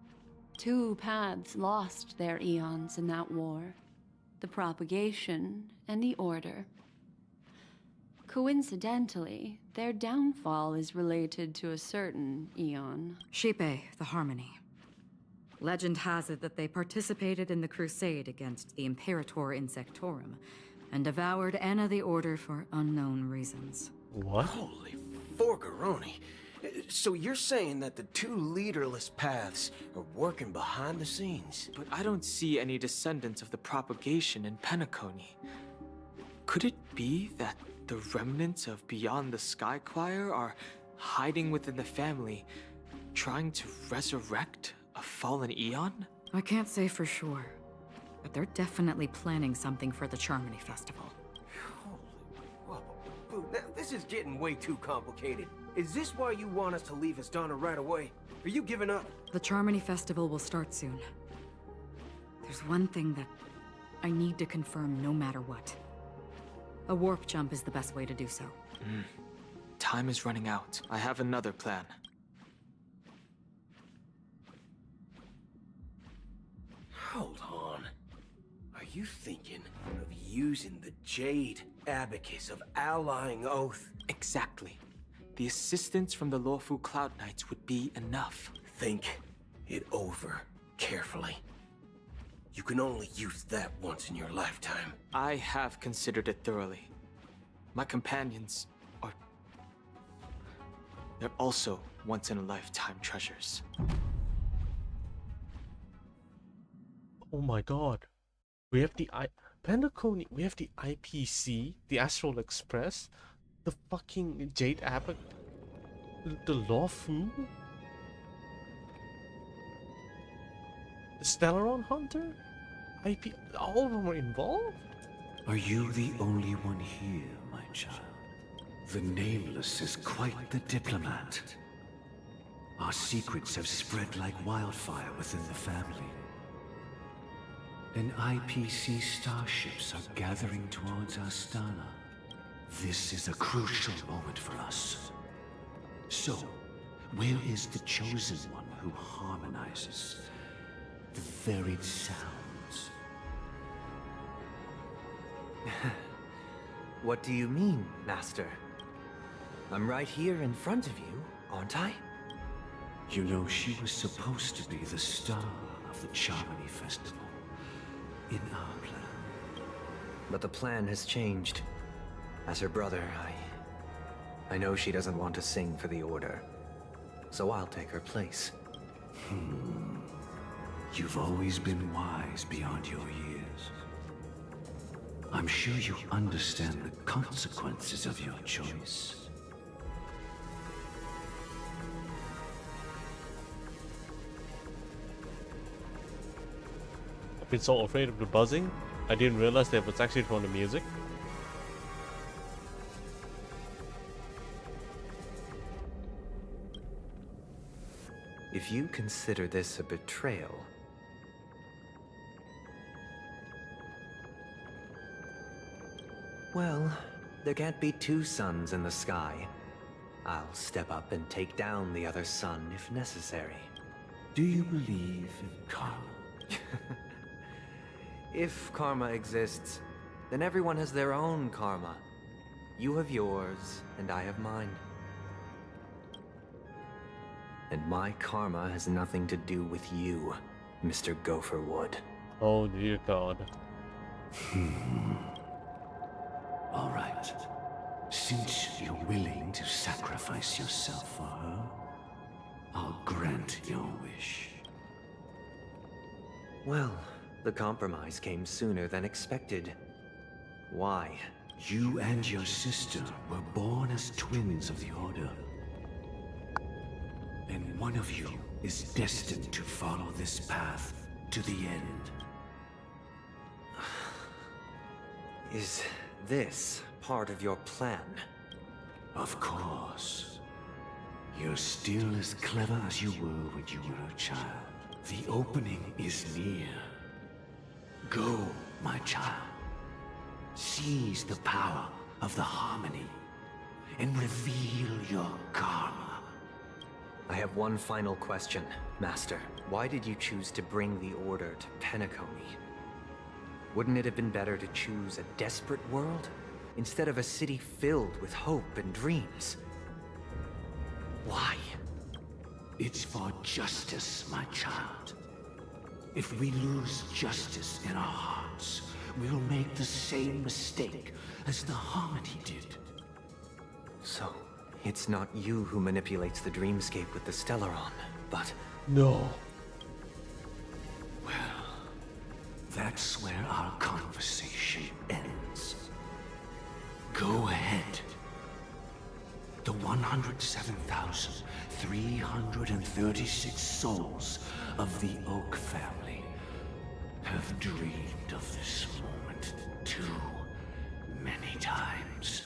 2 paths lost their eons in that war, the propagation and the Order. Coincidentally, their downfall is related to a certain eon. Shipe, the Harmony. Legend has it that they participated in the crusade against the Imperator Insectorum and devoured Anna the Order for unknown reasons. What? Holy forgaroni. So you're saying that the 2 leaderless paths are working behind the scenes? But I don't see any descendants of the propagation in Penacony. Could it be that the remnants of Beyond the Sky Choir are hiding within the family, trying to resurrect a fallen eon? I can't say for sure, but they're definitely planning something for the Charmony Festival. Holy whoa, now, this is getting way too complicated. Is this why you want us to leave Astana right away? Are you giving up? The Charmony Festival will start soon. There's one thing that I need to confirm no matter what. A warp jump is the best way to do so. Time is running out. I have another plan. Hold on. Are you thinking of using the Jade Abacus of Allying Oath? Exactly. The assistance from the Lawfu Cloud Knights would be enough. Think it over carefully. You can only use that once in your lifetime. I have considered it thoroughly. My companions are they're also once-in-a-lifetime treasures. Oh my god. We have the Penacony, we have the IPC, the Astral Express, the fucking Jade Abbot, the Lawfu, the Stellaron Hunter, all of them are involved? Are you the only one here, my child? The Nameless is quite the diplomat. Our secrets have spread like wildfire within the family. And IPC starships are gathering towards Astana. This is a crucial moment for us. So, where is the Chosen One who harmonizes the varied sounds? What do you mean, Master? I'm right here in front of you, aren't I? You know, she was supposed to be the star of the Charmony Festival. In our plan. But the plan has changed. As her brother, I know she doesn't want to sing for the Order. So I'll take her place. You've always been wise beyond your years. I'm sure you understand the consequences of your choice. I've been so afraid of the buzzing, I didn't realize that it was actually from the music. If you consider this a betrayal, well, there can't be two suns in the sky. I'll step up and take down the other sun if necessary. Do you believe in karma? If karma exists, then everyone has their own karma. You have yours, and I have mine. And my karma has nothing to do with you, Mr. Gopherwood. Oh dear God. All right. Since you're willing to sacrifice yourself for her, I'll grant your wish. Well, the compromise came sooner than expected. Why? You and your sister were born as twins of the Order. And one of you is destined to follow this path to the end. Is this part of your plan? Of course. You're still as clever as you were when you were a child. The opening is near. Go, my child. Seize the power of the Harmony and reveal your karma. I have one final question, Master. Why did you choose to bring the Order to Penacony? Wouldn't it have been better to choose a desperate world instead of a city filled with hope and dreams? Why? It's for justice, my child. If we lose justice in our hearts, we'll make the same mistake as the Harmony did. So, it's not you who manipulates the dreamscape with the Stellaron, but... No. Well, that's where our conversation ends. Go ahead. The 107,336 souls of the Oak family have dreamed of this moment too many times.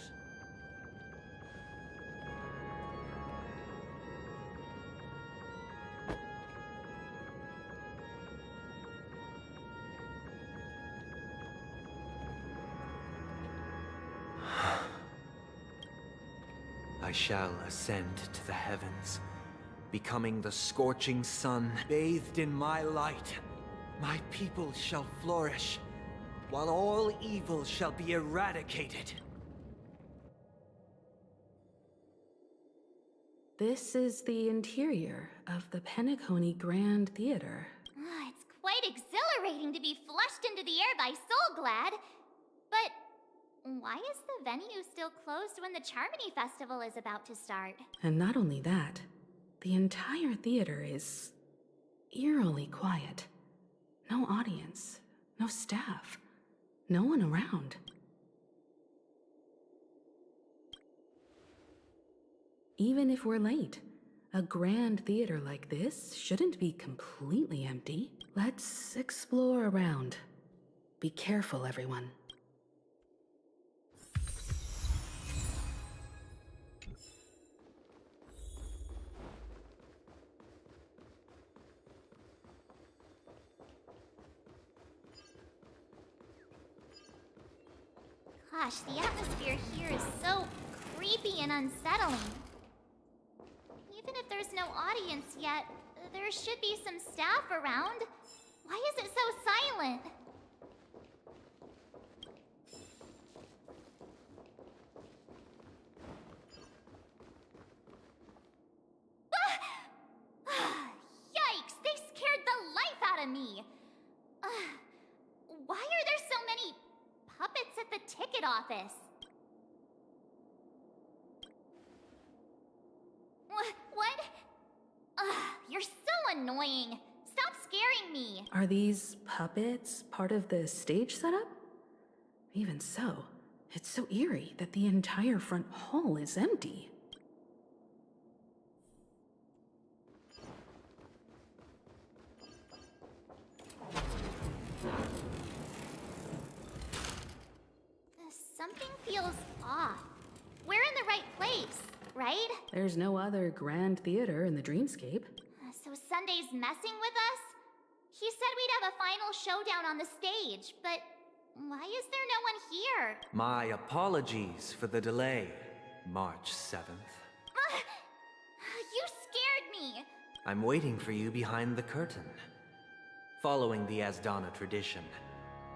I shall ascend to the heavens, becoming the scorching sun bathed in my light. My people shall flourish, while all evil shall be eradicated. This is the interior of the Penacony Grand Theater. It's quite exhilarating to be flushed into the air by Soul Glad. But Why is the venue still closed when the Charmony Festival is about to start? And not only that, the entire theater is eerily quiet. No audience, no staff, no one around. Even if we're late, a grand theater like this shouldn't be completely empty. Let's explore around. Be careful, everyone. Gosh, the atmosphere here is so creepy and unsettling. Even if there's no audience yet, there should be some staff around. Why is it so silent? Yikes! They scared the life out of me! Why are there so many puppets at the ticket office? What? You're so annoying. Stop scaring me. Are these puppets part of the stage setup? Even so, it's so eerie that the entire front hall is empty. Something feels off. We're in the right place, right? There's no other grand theater in the dreamscape. So Sunday's messing with us? He said we'd have a final showdown on the stage, but why is there no one here? My apologies for the delay, March 7th. You scared me. I'm waiting for you behind the curtain. Following the Asdana tradition,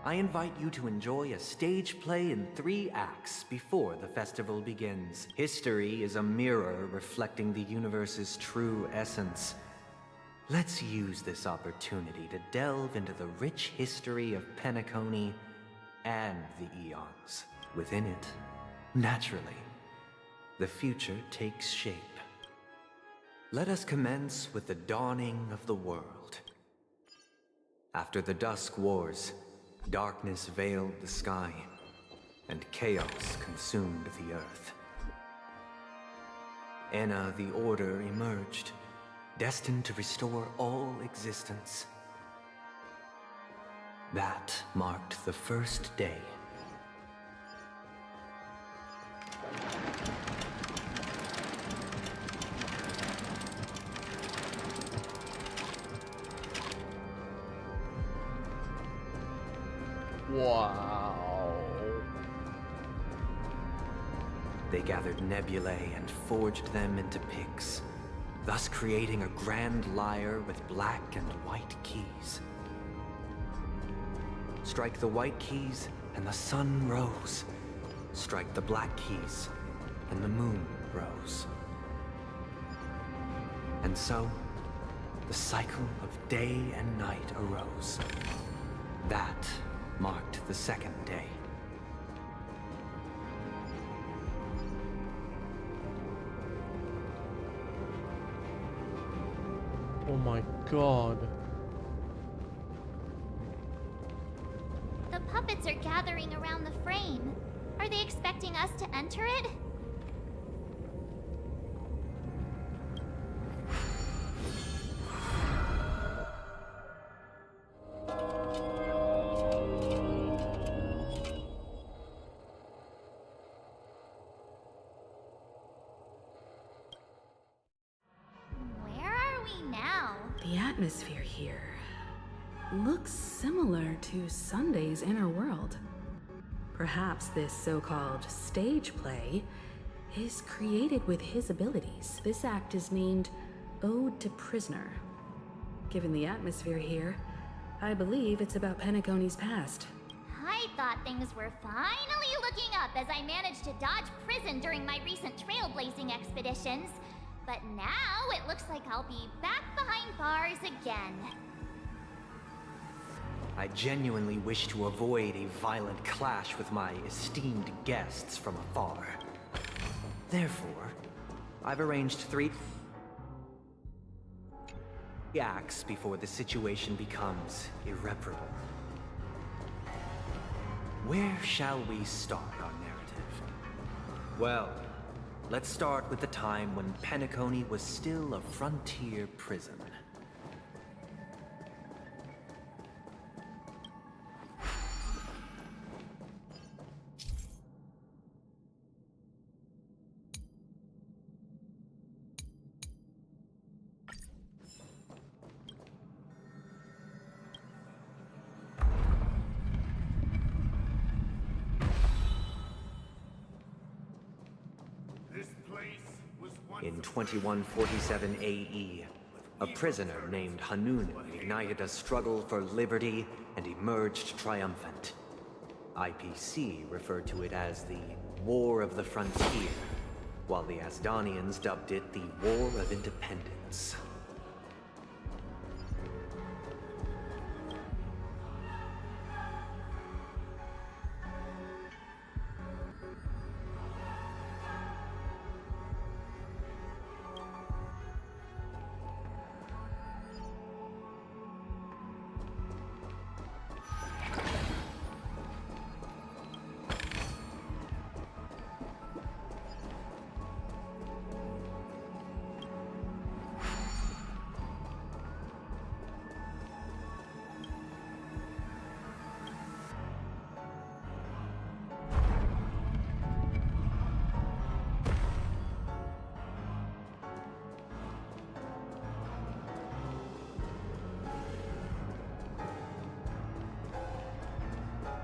I invite you to enjoy a stage play in 3 acts before the festival begins. History is a mirror reflecting the universe's true essence. Let's use this opportunity to delve into the rich history of Penacony and the eons. Within it, naturally, the future takes shape. Let us commence with the dawning of the world. After the Dusk Wars, darkness veiled the sky, and chaos consumed the earth. Enna the Order emerged, destined to restore all existence. That marked the first day. Wow. They gathered nebulae and forged them into picks, thus creating a grand lyre with black and white keys. Strike the white keys, and the sun rose. Strike the black keys, and the moon rose. And so, the cycle of day and night arose. That marked the second day. Oh my god. The puppets are gathering around the frame. Are they expecting us to enter it? Where are we now? The atmosphere here looks similar to Sunday's inner world. Perhaps this so-called stage play is created with his abilities. This act is named Ode to Prisoner. Given the atmosphere here, I believe it's about Penacony's past. I thought things were finally looking up as I managed to dodge prison during my recent trailblazing expeditions. But now it looks like I'll be back behind bars again. I genuinely wish to avoid a violent clash with my esteemed guests from afar. Therefore, I've arranged 3 acts before the situation becomes irreparable. Where shall we start our narrative? Well, let's start with the time when Penacony was still a frontier prison. In 2147 AE, a prisoner named Hanunu ignited a struggle for liberty and emerged triumphant. IPC referred to it as the War of the Frontier, while the Asdanians dubbed it the War of Independence.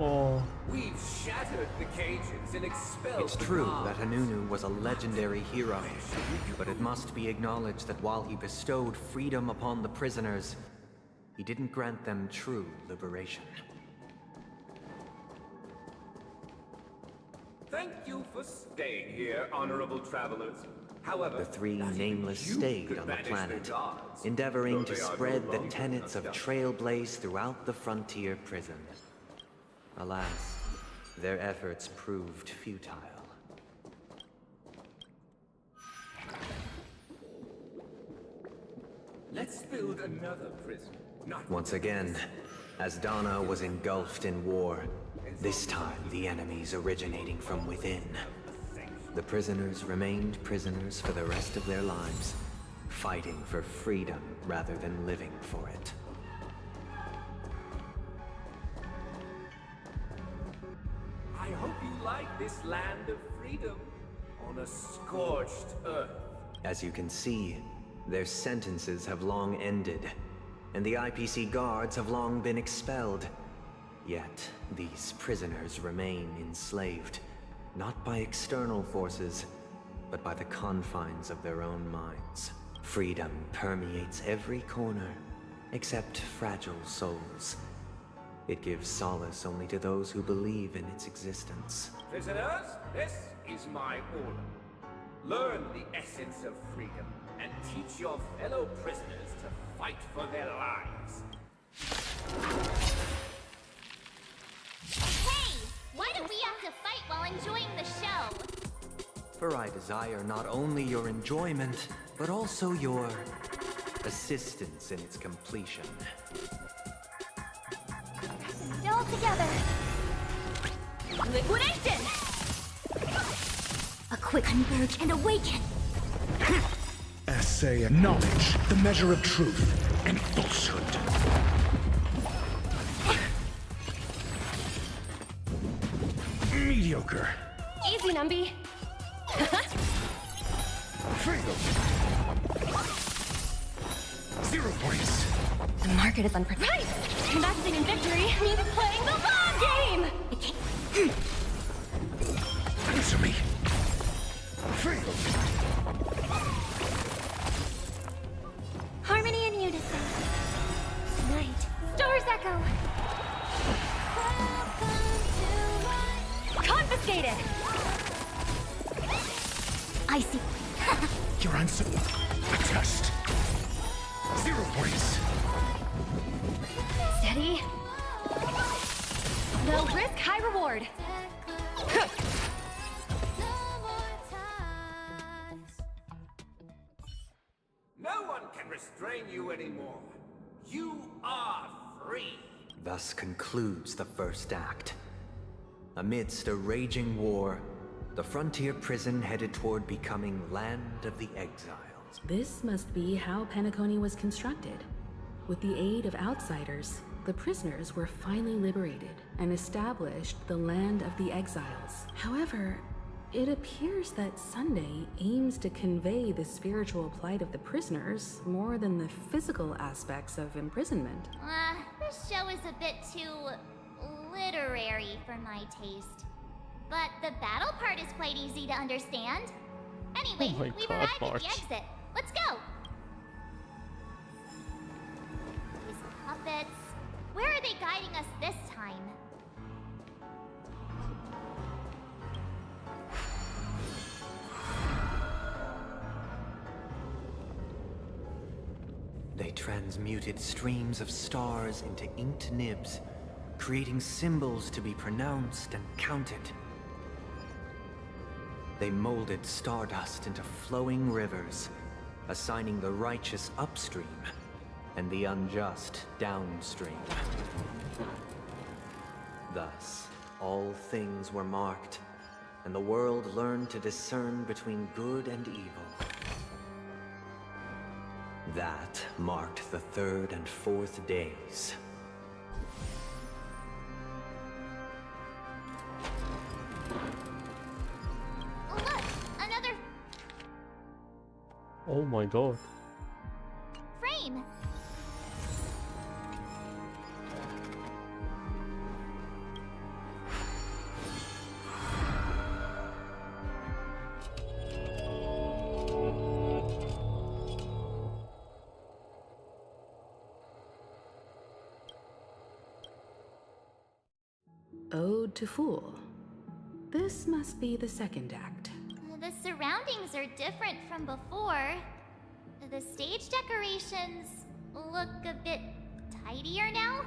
Oh. We've shattered the cages and expelled It's the true guards. that Hanunu was a legendary hero, but it must be acknowledged that while he bestowed freedom upon the prisoners, he didn't grant them true liberation. Thank you for staying here, honorable travelers. However, The 3 not even nameless you stayed could on the banish planet, the guards, endeavoring though to they are no spread the longer tenets of undone. Trailblaze throughout the frontier prison. Alas, their efforts proved futile. Let's build another prison. Not Once again, Asdana was engulfed in war, this time the enemies originating from within. The prisoners remained prisoners for the rest of their lives, fighting for freedom rather than living for it. I hope you like this land of freedom on a scorched earth. As you can see, their sentences have long ended, and the IPC guards have long been expelled. Yet, these prisoners remain enslaved, not by external forces, but by the confines of their own minds. Freedom permeates every corner, except fragile souls. It gives solace only to those who believe in its existence. Prisoners, this is my order. Learn the essence of freedom and teach your fellow prisoners to fight for their lives. Hey! Why do we have to fight while enjoying the show? For I desire not only your enjoyment, but also your assistance in its completion. Still together. Liquidation! A quick converge and awaken. Essay and knowledge, the measure of truth and falsehood. Mediocre. Easy, Numby. Fatal. 0 points. The market is unpredictable. Right! Investing in victory means playing the long game! Answer me. Fatal. Harmony and unison. Night. Stars echo. Confiscated! I see. Your answer. A test. 0 points. Steady. sword. No one can restrain you anymore. You are free. Thus concludes the first act. Amidst a raging war, the frontier prison headed toward becoming Land of the Exiles. This must be how Penacony was constructed. With the aid of outsiders, the prisoners were finally liberated and established the Land of the Exiles. However, it appears that Sunday aims to convey the spiritual plight of the prisoners more than the physical aspects of imprisonment. This show is a bit too literary for my taste. But the battle part is quite easy to understand. Anyway, Oh my we've God, arrived at March. the exit. Let's go! These puppets. Where are they guiding us this time? They transmuted streams of stars into inked nibs, creating symbols to be pronounced and counted. They molded stardust into flowing rivers, assigning the righteous upstream and the unjust downstream. Thus, all things were marked, and the world learned to discern between good and evil. That marked the third and fourth days. Look! Another Oh my god. frame! Ode to Fool. This must be the second act. The surroundings are different from before. The stage decorations look a bit tidier now.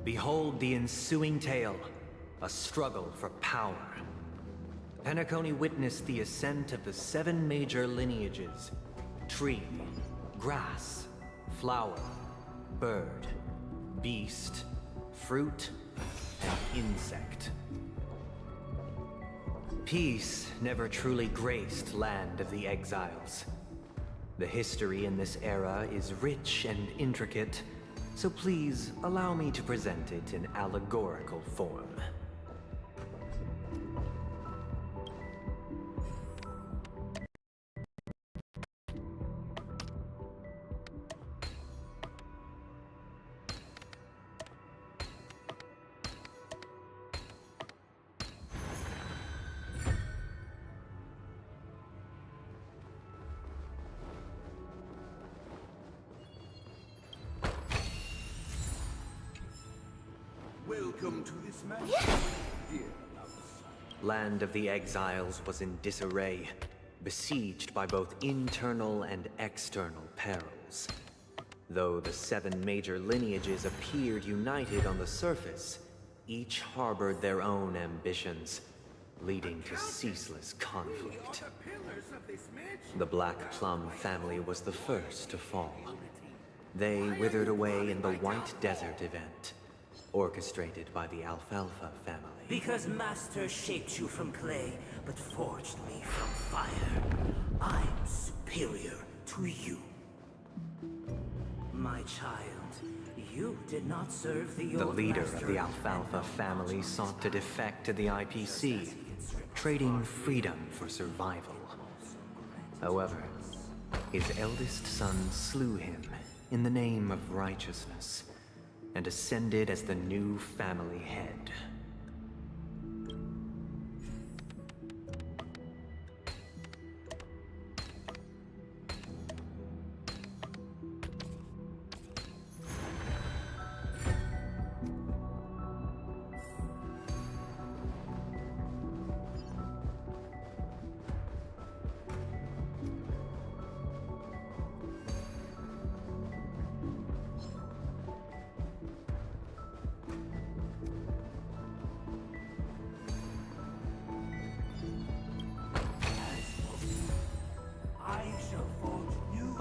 Behold the ensuing tale, a struggle for power. Penacony witnessed the ascent of the 7 major lineages: tree, grass, flower, bird, beast, fruit, and insect. Peace never truly graced Land of the Exiles. The history in this era is rich and intricate, so please allow me to present it in allegorical form. Welcome to this match, dear Land of the Exiles was in disarray, besieged by both internal and external perils. Though the 7 major lineages appeared united on the surface, each harbored their own ambitions, leading to ceaseless conflict. The Black Plum family was the first to fall. They withered away in the White Desert event, orchestrated by the Alfalfa family. Because Master shaped you from clay, but forged me from fire, I'm superior to you. My child, you did not serve the old leader master of the Alfalfa family sought to defect to the IPC, trading freedom for survival. However, his eldest son slew him in the name of righteousness, and ascended as the new family head.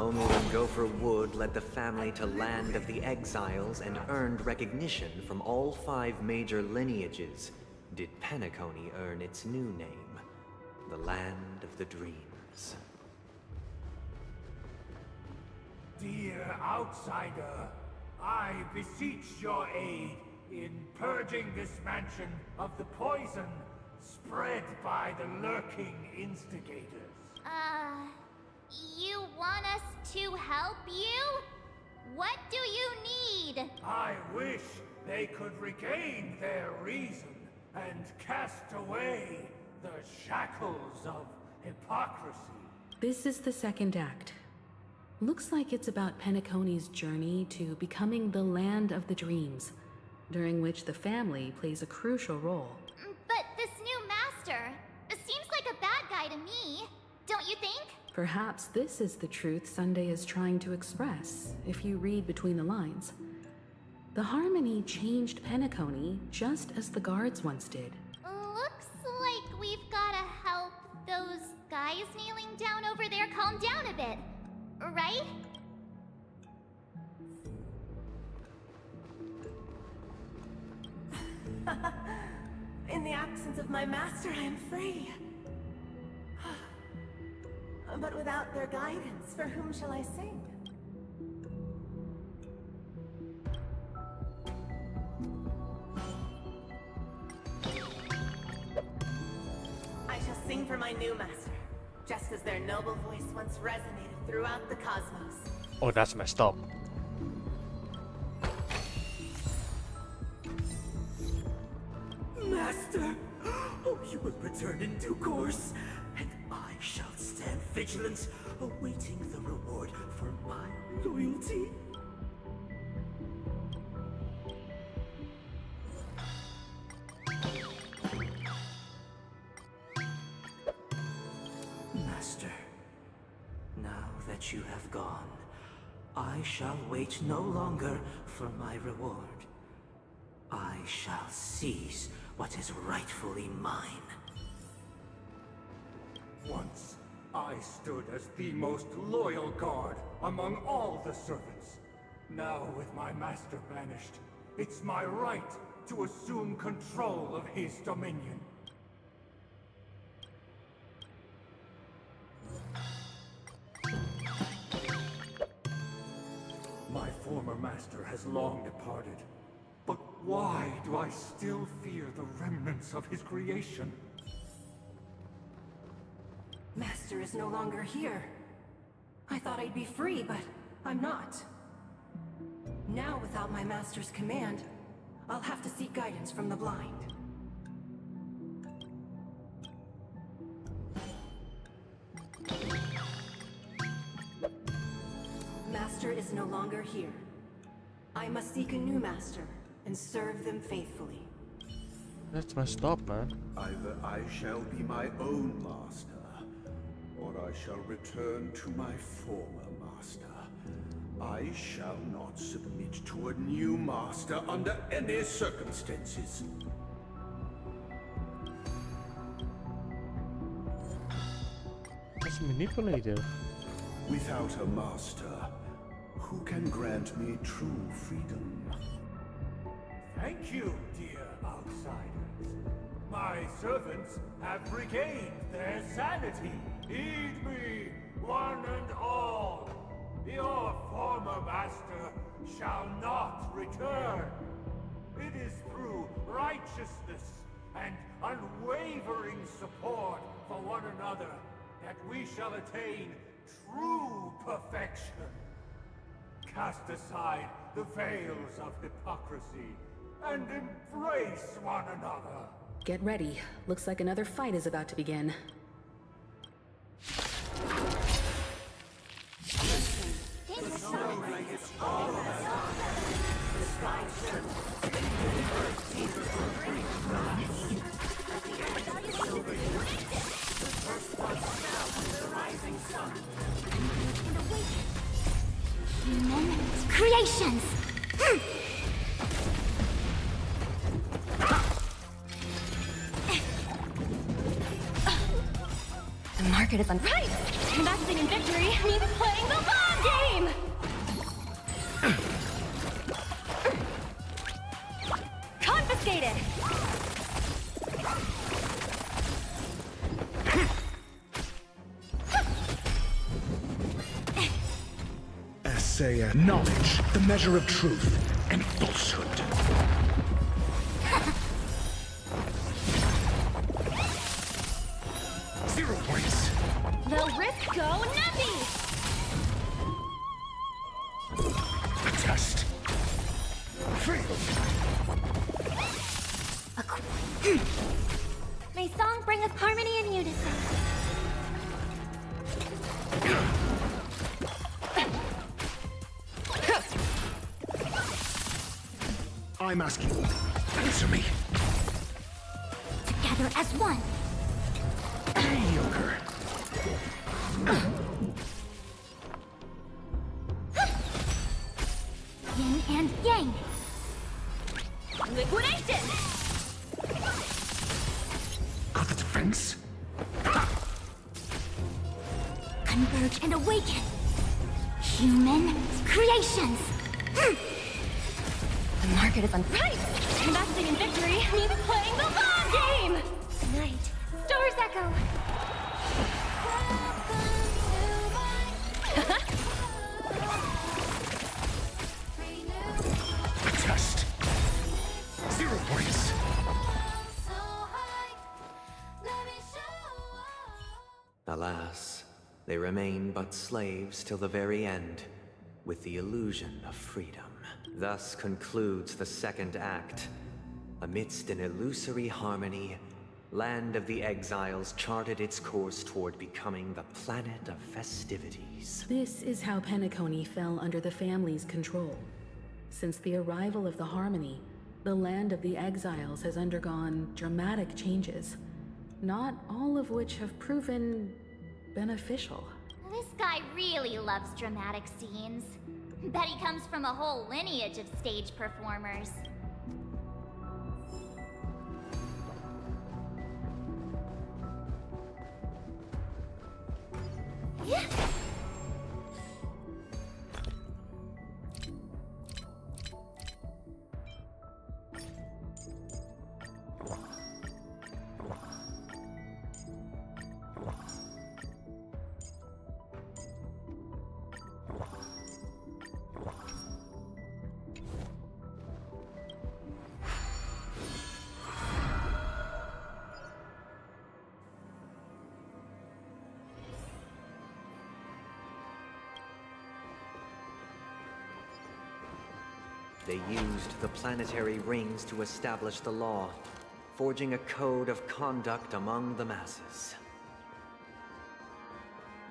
Only when Gopher Wood led the family to Land of the Exiles and earned recognition from all 5 major lineages did Penacony earn its new name, the Land of the Dreams. Dear outsider, I beseech your aid in purging this mansion of the poison spread by the lurking instigators. You want us to help you? What do you need? I wish they could regain their reason and cast away the shackles of hypocrisy. This is the second act. Looks like it's about Penacony's journey to becoming the Land of the Dreams, during which the family plays a crucial role. But this new master seems like a bad guy to me, don't you think? Perhaps this is the truth Sunday is trying to express, if you read between the lines. The Harmony changed Penacony just as the guards once did. Looks like we've gotta help those guys kneeling down over there calm down a bit, right? In the absence of my master, I am free. But without their guidance, for whom shall I sing? I shall sing for my new master, just as their noble voice once resonated throughout the cosmos. Oh, that's messed up. Master! Oh, you will return in due course, and I shall stand vigilant, awaiting the reward for my loyalty. Master, now that you have gone, I shall wait no longer for my reward. I shall seize what is rightfully mine. Once, I stood as the most loyal guard among all the servants. Now, with my master banished, it's my right to assume control of his dominion. My former master has long departed. But why do I still fear the remnants of his creation? Master is no longer here. I thought I'd be free, but I'm not. Now, without my master's command, I'll have to seek guidance from the blind. Master is no longer here. I must seek a new master and serve them faithfully. That's messed up, man. Either I shall be my own master, or I shall return to my former master. I shall not submit to a new master under any circumstances. That's manipulative. Without a master, who can grant me true freedom? Thank you, dear outsiders. My servants have regained their sanity. Heed me, one and all. Your former master shall not return. It is through righteousness and unwavering support for one another that we shall attain true perfection. Cast aside the veils of hypocrisy and embrace one another. Get ready. Looks like another fight is about to begin. Creations! The market is on price. Investing in victory means playing the long say knowledge, the measure of truth and falsehood. Points. Low risk, go Nappy! The test. Failed. May song bring us harmony and unison. I'm asking. Answer me. Together as one. Mediocre. Yin and yang. Liquidation! Got the defense? Converge and awaken. Human creations. The market is on. Right! Investing in victory means playing the long game! Night. Stars echo. Test. 0 points. Alas, they remain but slaves till the very end, with the illusion of freedom. Thus concludes the second act. Amidst an illusory harmony, Land of the Exiles charted its course toward becoming the planet of festivities. This is how Penacony fell under the family's control. Since the arrival of the Harmony, the Land of the Exiles has undergone dramatic changes, not all of which have proven beneficial. This guy really loves dramatic scenes. Bet he comes from a whole lineage of stage performers. Yeah. They used the planetary rings to establish the law, forging a code of conduct among the masses.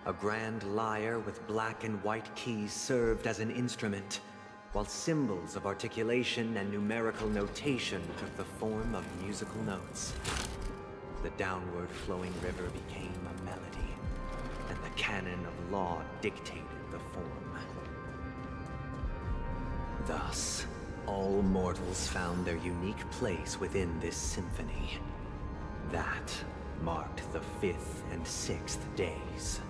A grand lyre with black and white keys served as an instrument, while symbols of articulation and numerical notation took the form of musical notes. The downward flowing river became a melody, and the canon of law dictated the form. Thus, all mortals found their unique place within this symphony. That marked the 5th and 6th days.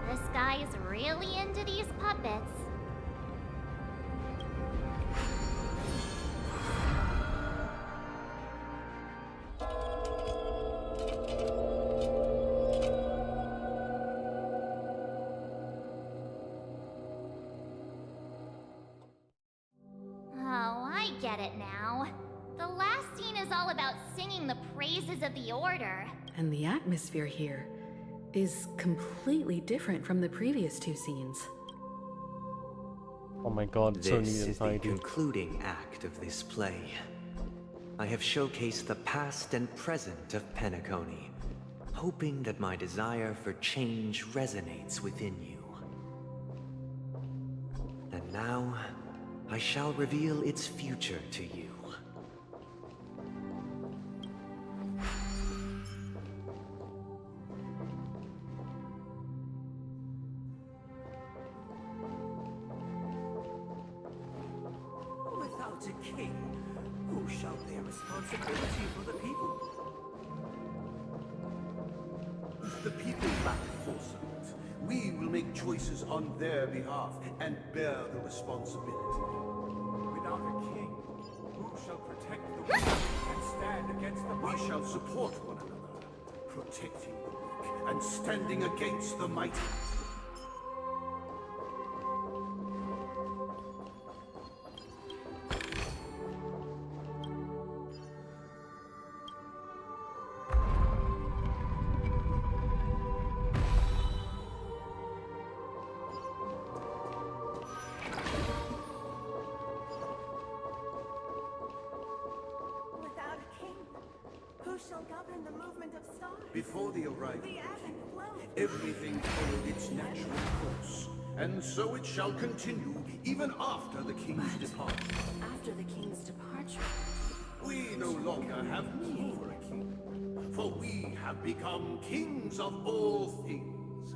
This guy is really into these puppets. Get it now. The last scene is all about singing the praises of the Order. And the atmosphere here is completely different from the previous 2 scenes. Oh my god, so This neat and is the tidy. concluding act of this play. I have showcased the past and present of Penacony, hoping that my desire for change resonates within you. And now, I shall reveal its future to you. Without a king, who shall bear responsibility for the people? The people lack foresight. We will make choices on their behalf and bear the responsibility. Without a king, who shall protect the weak and stand against the mighty? We shall support one another, protecting the weak and standing against the mighty. Without a king, who shall govern the movement of stars? Before the arrival, The ebb and flow. everything followed its natural course, and so it shall continue even after the king's departure. After the king's departure, We no longer have need for a king, for we have become kings of all things.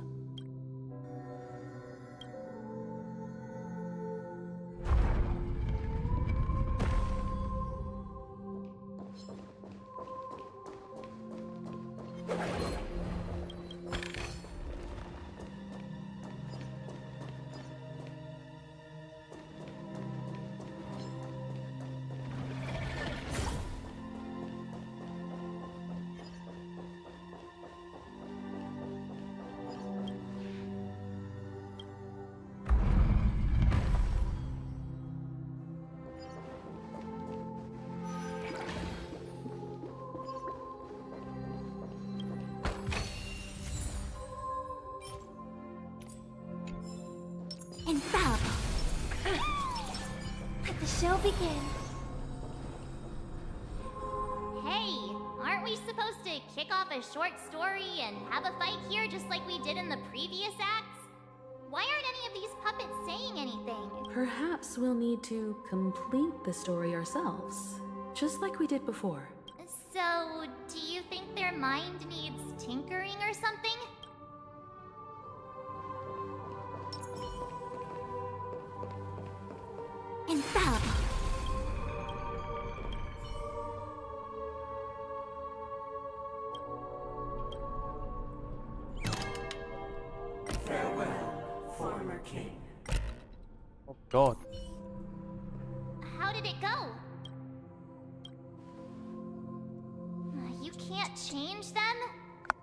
Infallible. Let the show begin. Hey, aren't we supposed to kick off a short story and have a fight here just like we did in the previous acts? Why aren't any of these puppets saying anything? Perhaps we'll need to complete the story ourselves, just like we did before. So, do you think their mind needs tinkering or something? Infallible. farewell, former king. Oh God. How did it go? You can't change them?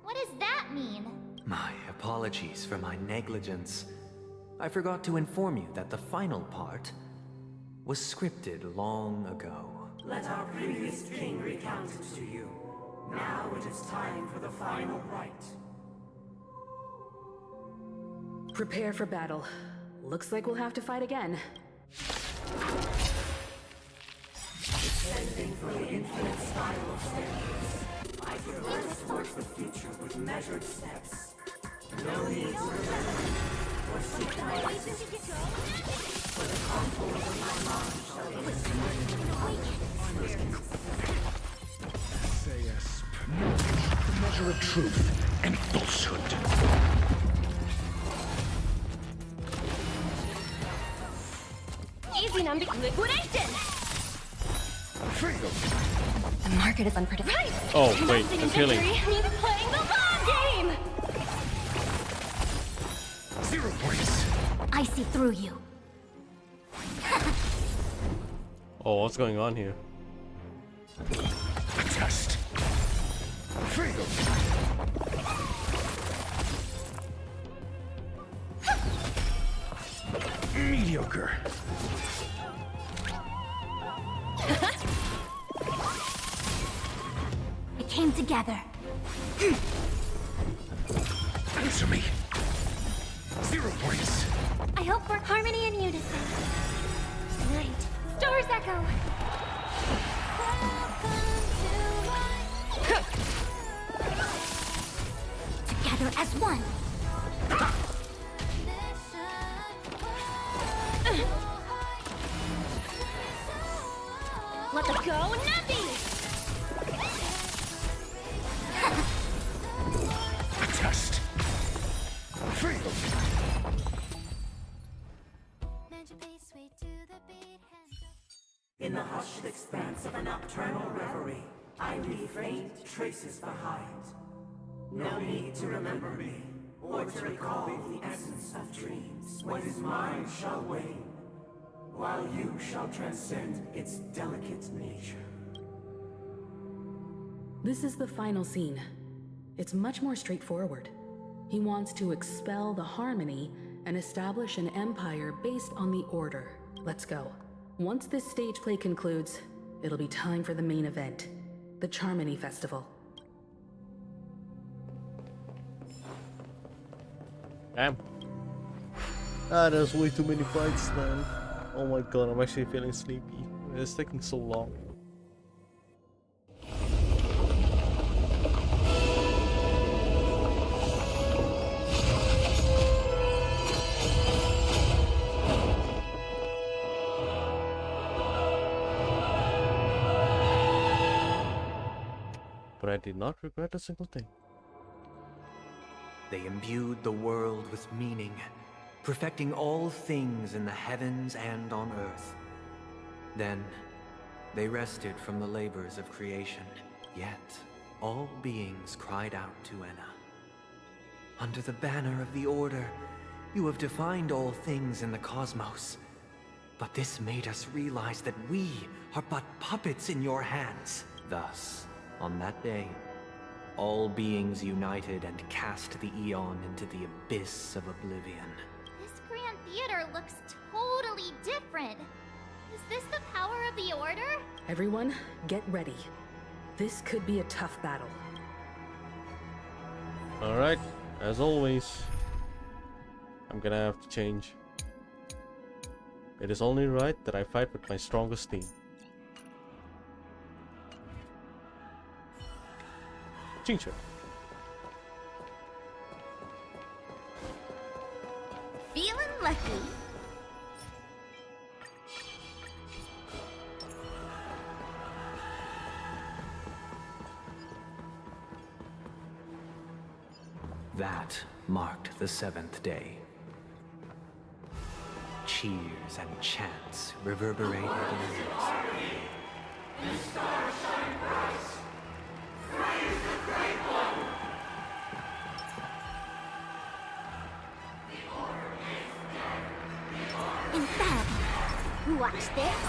What does that mean? My apologies for my negligence. I forgot to inform you that the final part was scripted long ago. Let our previous king recount it to you. Now it is time for the final rite. Prepare for battle. Looks like we'll have to fight again. Descending from the infinite spiral of staircase, I progress towards the future with measured steps. No need to remember or seek my existence. For the contours of my mind shall be Sayas, the measure of truth and falsehood. Easy number liquidation! Freedom! The market is unpredictable. Right! Oh, wait, Investing in I'm feeling. victory means playing the long game! 0 points. I see through you. Oh, what's going on here? Test. Freedom. Mediocre. It came together. Answer me. 0 points. I hope for harmony and unison. Night. Stars echo. Together as one. Let us go, Navi! Test. Freedom. In the hushed expanse of a nocturnal reverie, I leave faint traces behind. No need to remember me, or to recall the essence of dreams. What is mine shall wane, while you shall transcend its delicate nature. This is the final scene. It's much more straightforward. He wants to expel the Harmony and establish an empire based on the Order. Let's go. Once this stage play concludes, it'll be time for the main event, the Charmony Festival. Damn. There's way too many fights, man. Oh my god, I'm actually feeling sleepy. It's taking so long. But I did not regret a single thing. They imbued the world with meaning, perfecting all things in the heavens and on earth. Then, they rested from the labors of creation. Yet, all beings cried out to Enna. Under the banner of the Order, you have defined all things in the cosmos. But this made us realize that we are but puppets in your hands. Thus, on that day, all beings united and cast the Eon into the abyss of oblivion. This Grand Theater looks totally different. Is this the power of the Order? Everyone, get ready. This could be a tough battle. Alright, as always, I'm gonna have to change. It is only right that I fight with my strongest team. Change it. Feeling lucky. That marked the 7th day. Cheers and chants reverberated in the music. The stars shine bright. Praise the Great One. The Order is dead. Infallible. Watch this.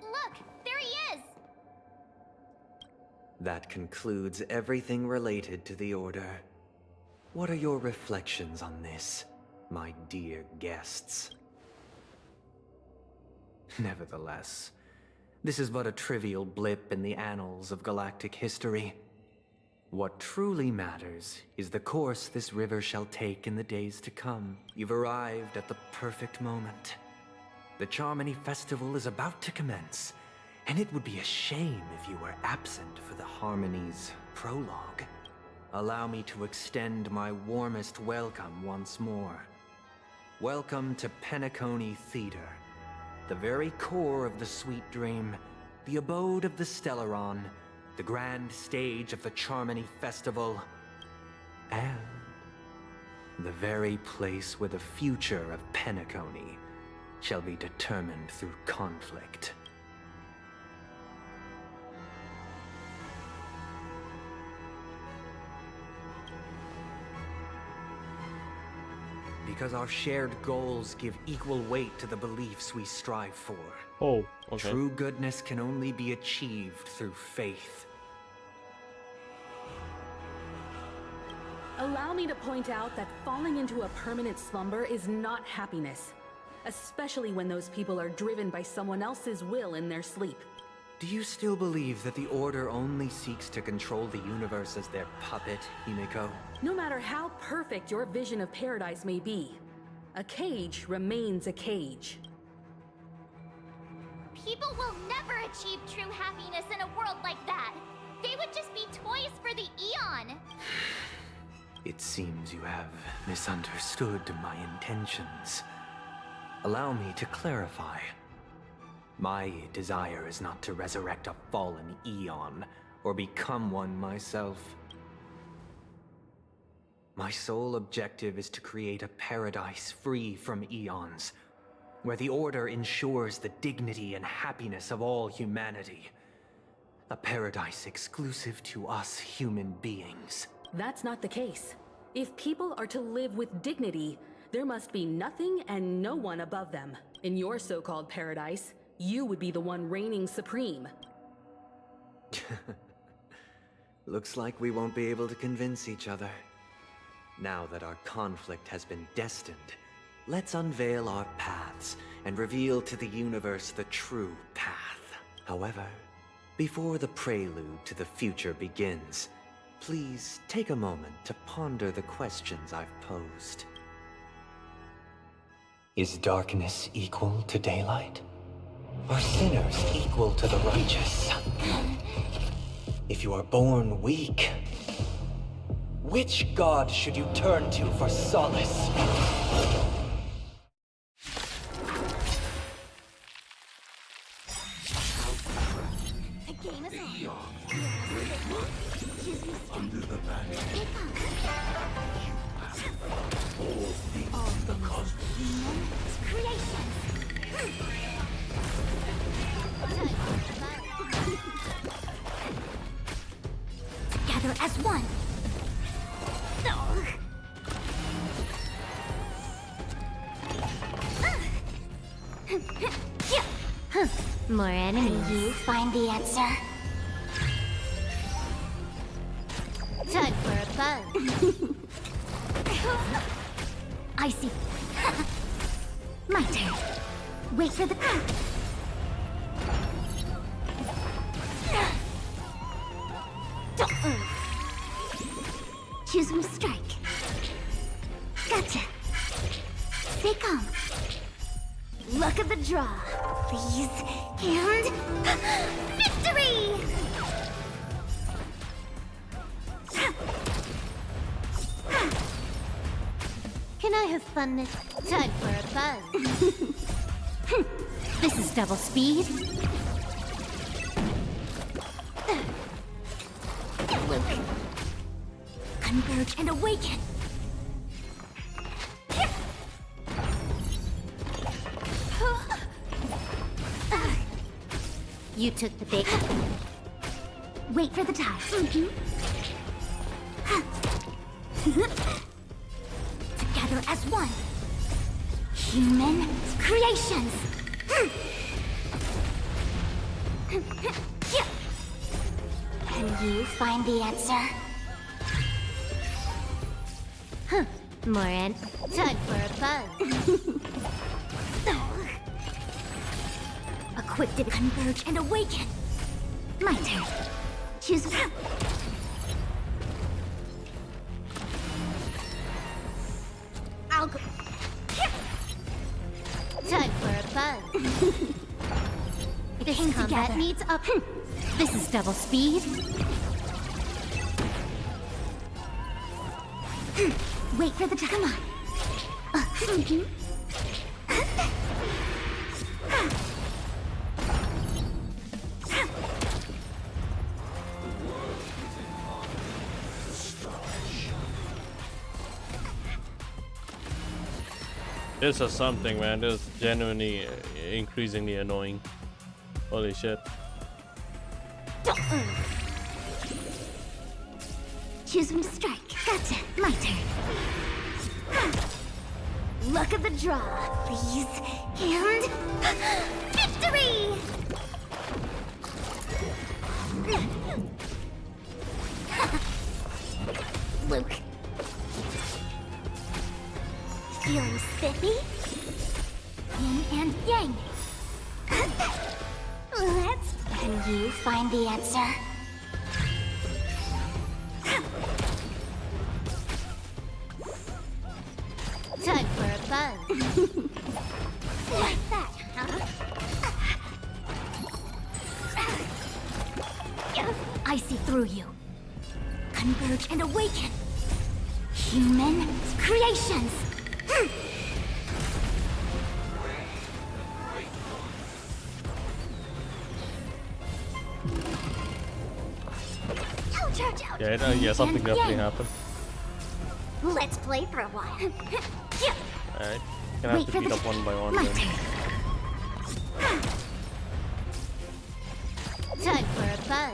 Look, there he is. That concludes everything related to the Order. What are your reflections on this, my dear guests? Nevertheless, this is but a trivial blip in the annals of galactic history. What truly matters is the course this river shall take in the days to come. You've arrived at the perfect moment. The Charmony Festival is about to commence, and it would be a shame if you were absent for the Harmony's prologue. Allow me to extend my warmest welcome once more. Welcome to Penacony Theater, the very core of the Sweet Dream, the abode of the Stellaron, the grand stage of the Charmony Festival, and the very place where the future of Penacony shall be determined through conflict. Because our shared goals give equal weight to the beliefs we strive for. Oh, okay. True goodness can only be achieved through faith. Allow me to point out that falling into a permanent slumber is not happiness, especially when those people are driven by someone else's will in their sleep. Do you still believe that the Order only seeks to control the universe as their puppet, Himiko? No matter how perfect your vision of paradise may be, a cage remains a cage. People will never achieve true happiness in a world like that. They would just be toys for the Eon. It seems you have misunderstood my intentions. Allow me to clarify. My desire is not to resurrect a fallen Eon, or become one myself. My sole objective is to create a paradise free from Eons, where the Order ensures the dignity and happiness of all humanity. A paradise exclusive to us human beings. That's not the case. If people are to live with dignity, There must be nothing and no one above them. In your so-called paradise, you would be the one reigning supreme. Looks like we won't be able to convince each other. Now that our conflict has been destined, let's unveil our paths and reveal to the universe the true path. However, before the prelude to the future begins, please take a moment to ponder the questions I've posed. Is darkness equal to daylight? Are sinners equal to the righteous? If you are born weak, which god should you turn to for solace? The game is on. Under the banner. All the cosmos. Creation. Together as one. More enemies. You find the answer. Time for a fun. I see. My turn. Wait for the choose from strike. Gotcha. Stay calm. Luck of the draw, please. And victory! Can I have fun this time for a fun? This is double speed. Luke. Converge and awaken. You took the big. Wait for the tide. Together as one. Human creations. Can you find the answer? Moran, time for a fun. Equipped to converge and awaken. My turn. Choose one. I'll go. Time for a fun. This combat needs up. This is double speed. Wait for the time. Come on. This is something, man. This is genuinely increasingly annoying. Holy shit. Choose him to strike. Gotcha. My turn. Luck of the draw, please. And victory! Luke. Feeling spiffy? Yin and yang. Let's... Can you find the answer? Time for a fun. Like that, huh? I see through you. Converge and awaken. Human creations. Yeah, something definitely happened. Let's play for a while. Alright, gonna have to beat up one by one then. Time for a fun.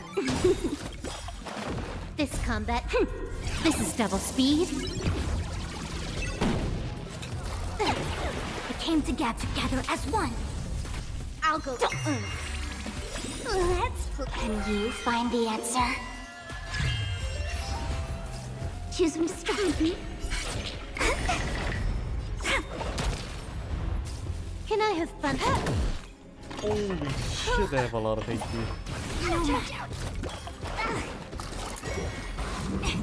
This combat. This is double speed. came together as one. I'll go. Can you find the answer? Choose from strategy. Can I have fun? Holy shit, they have a lot of HP. No matter.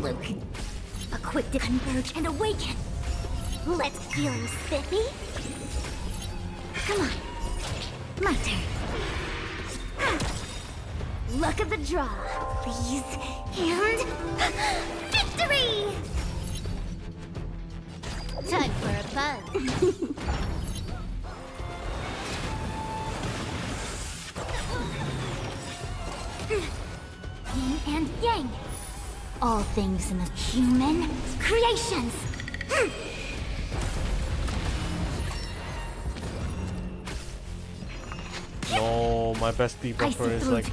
Look, a quick to converge and awaken. Let's feeling spiffy. Come on, my turn. Luck of the draw, please, and victory! Time for a buzz. Yin and yang. All things in the human creations. No, my best buffer is like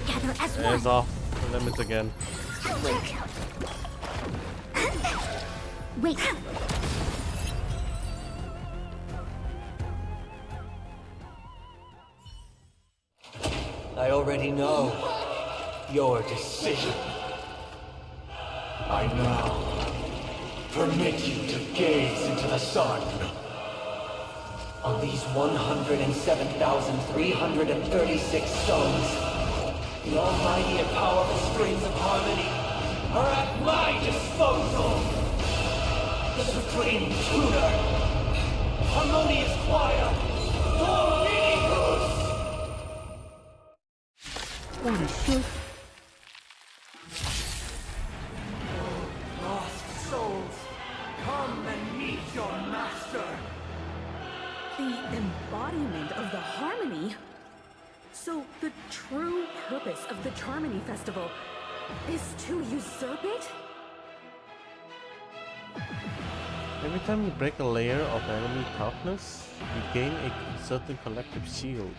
is off limits again. Wait. I already know your decision. I now permit you to gaze into the sun. On these 107,336 stones, the almighty and powerful springs of harmony are at my disposal. The supreme tutor, harmonious choir, Dominicus! Holy shit. Lost souls, come and meet your master. The embodiment of the harmony? So the true purpose of the Charmony Festival is to usurp it? Every time you break a layer of enemy toughness, you gain a certain collective shield.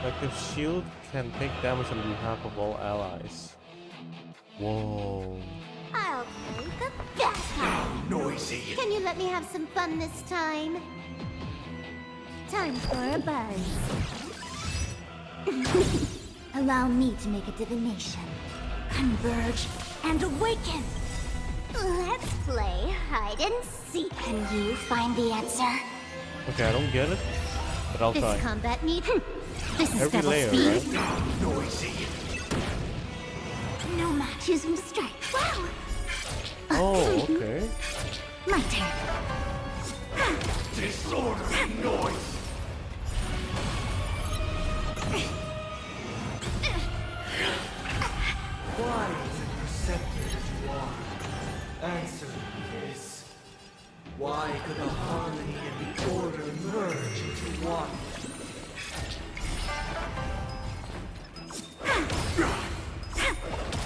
Collective shield can take damage on behalf of all allies. Whoa. I'll play the best. Noisy. Can you let me have some fun this time? Time for a buzz. Allow me to make a divination. Converge and awaken. Let's play hide and seek. Can you find the answer? Okay, I don't get it, but I'll try. This combat need. This is Every double layer, speed. right? Noisy. No match. Choose from strike. Wow. Oh, okay. My turn. Disorderly noise. Why is it perceptive as you are? Answer me this. Why could the harmony and the order merge into one?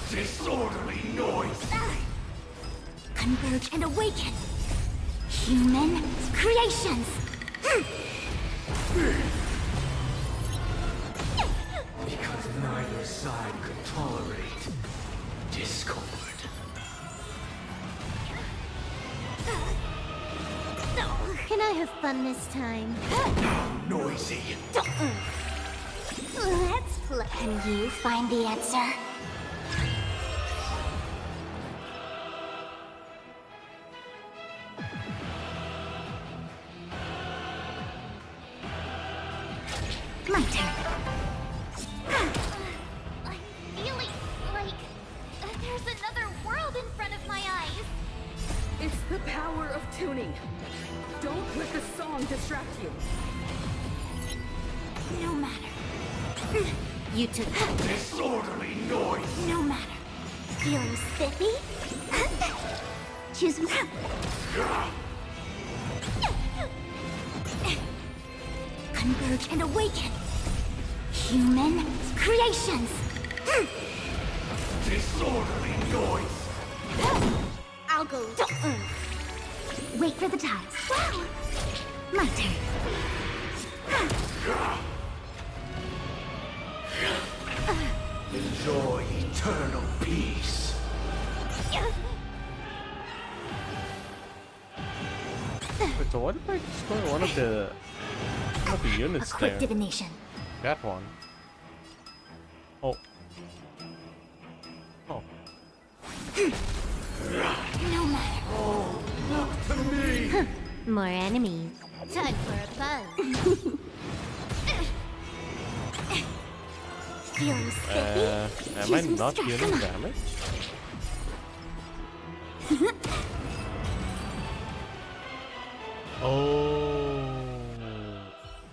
Disorderly noise. Converge and awaken. Human creations. Because neither side could tolerate discord. Can I have fun this time? Noisy. Let's play. Can you find the answer? My turn. I'm feeling like there's another world in front of my eyes. It's the power of tuning. Don't let the song distract you. No matter. You took Disorderly noise. no matter. Feeling spiffy? Choose one. Converge and awaken. Human creations. Disorderly noise. I'll go. Wait for the tides. Wow. My turn. Enjoy eternal peace. So what if I destroy one of the units A quick there? divination. That one. Oh. Oh. No matter. Oh, look to me! More enemies. Time for a buzz. Feeling spiffy? Am I not dealing damage? Oh.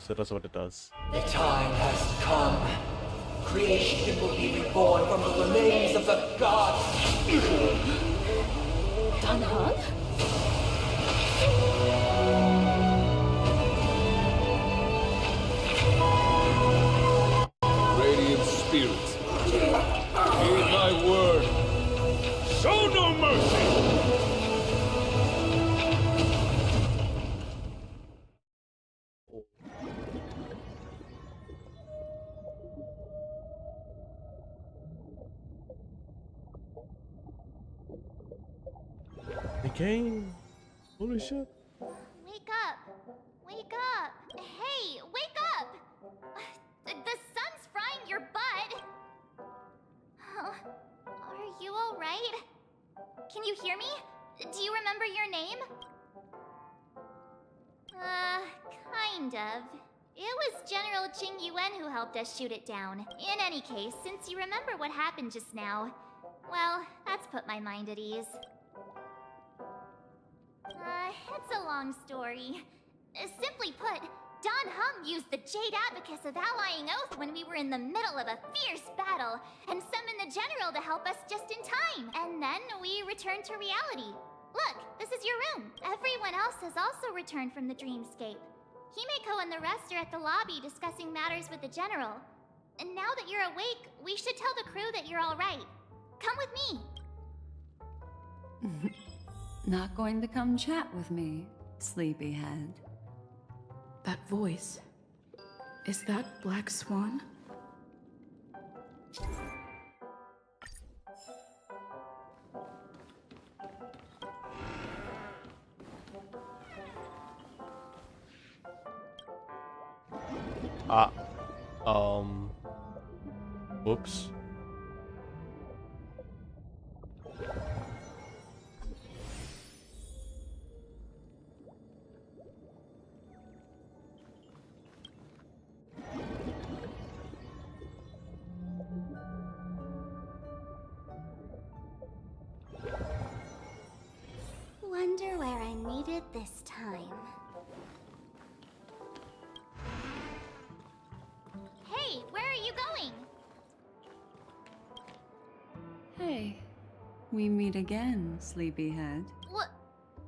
So that's what it does. The time has come. Creation will be reborn from the remains of the gods. Dan Heng? Radiant spirits, heed my word. Show no mercy! Again? Holy shit. Wake up! Wake up! Hey, wake up! The sun's frying your butt! Are you alright? Can you hear me? Do you remember your name? Kind of. It was General Qing Yuan who helped us shoot it down. In any case, since you remember what happened just now, well, that's put my mind at ease. It's a long story. Simply put, Dan Heng used the Jade Abacus of Allying Oath when we were in the middle of a fierce battle, and summoned the General to help us just in time. And then we returned to reality. Look, this is your room. Everyone else has also returned from the dreamscape. Himeko and the rest are at the lobby discussing matters with the General. And now that you're awake, we should tell the crew that you're alright. Come with me. Not going to come chat with me, sleepyhead. That voice. Is that Black Swan? Whoops. Wonder where I made it this time. Hey, where are you going? Hey, we meet again, sleepyhead.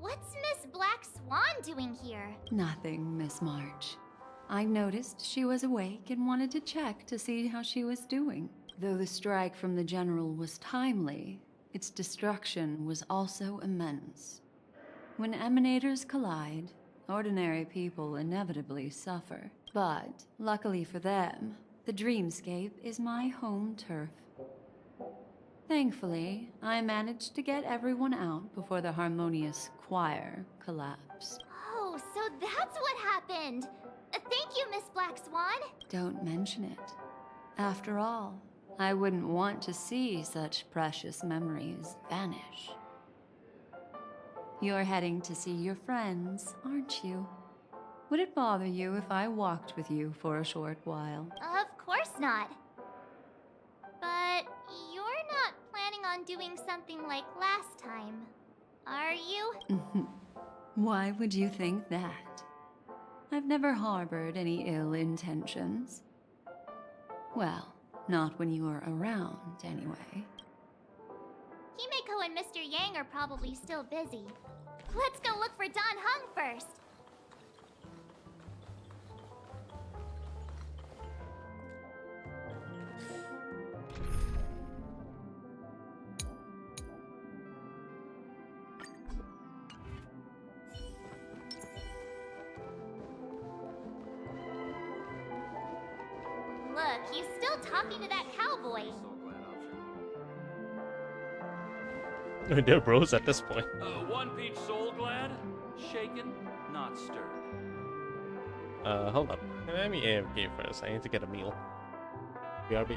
What's Miss Black Swan doing here? Nothing, Miss March. I noticed she was awake and wanted to check to see how she was doing. Though the strike from the General was timely, its destruction was also immense. When emanators collide, ordinary people inevitably suffer. But, luckily for them, the dreamscape is my home turf. Thankfully, I managed to get everyone out before the harmonious choir collapsed. Oh, so that's what happened! Thank you, Miss Black Swan! Don't mention it. After all, I wouldn't want to see such precious memories vanish. You're heading to see your friends, aren't you? Would it bother you if I walked with you for a short while? Of course not. But you're not planning on doing something like last time, are you? Why would you think that? I've never harbored any ill intentions. Well, not when you are around, anyway. Himeko and Mr. Yang are probably still busy. Let's go look for Dan Heng first. Look, he's still talking to that cowboy. They're bros at this point. One Peach Soul Glad? Shaken? not stirred. Hold up. Let me AFK first. I need to get a meal. BRB.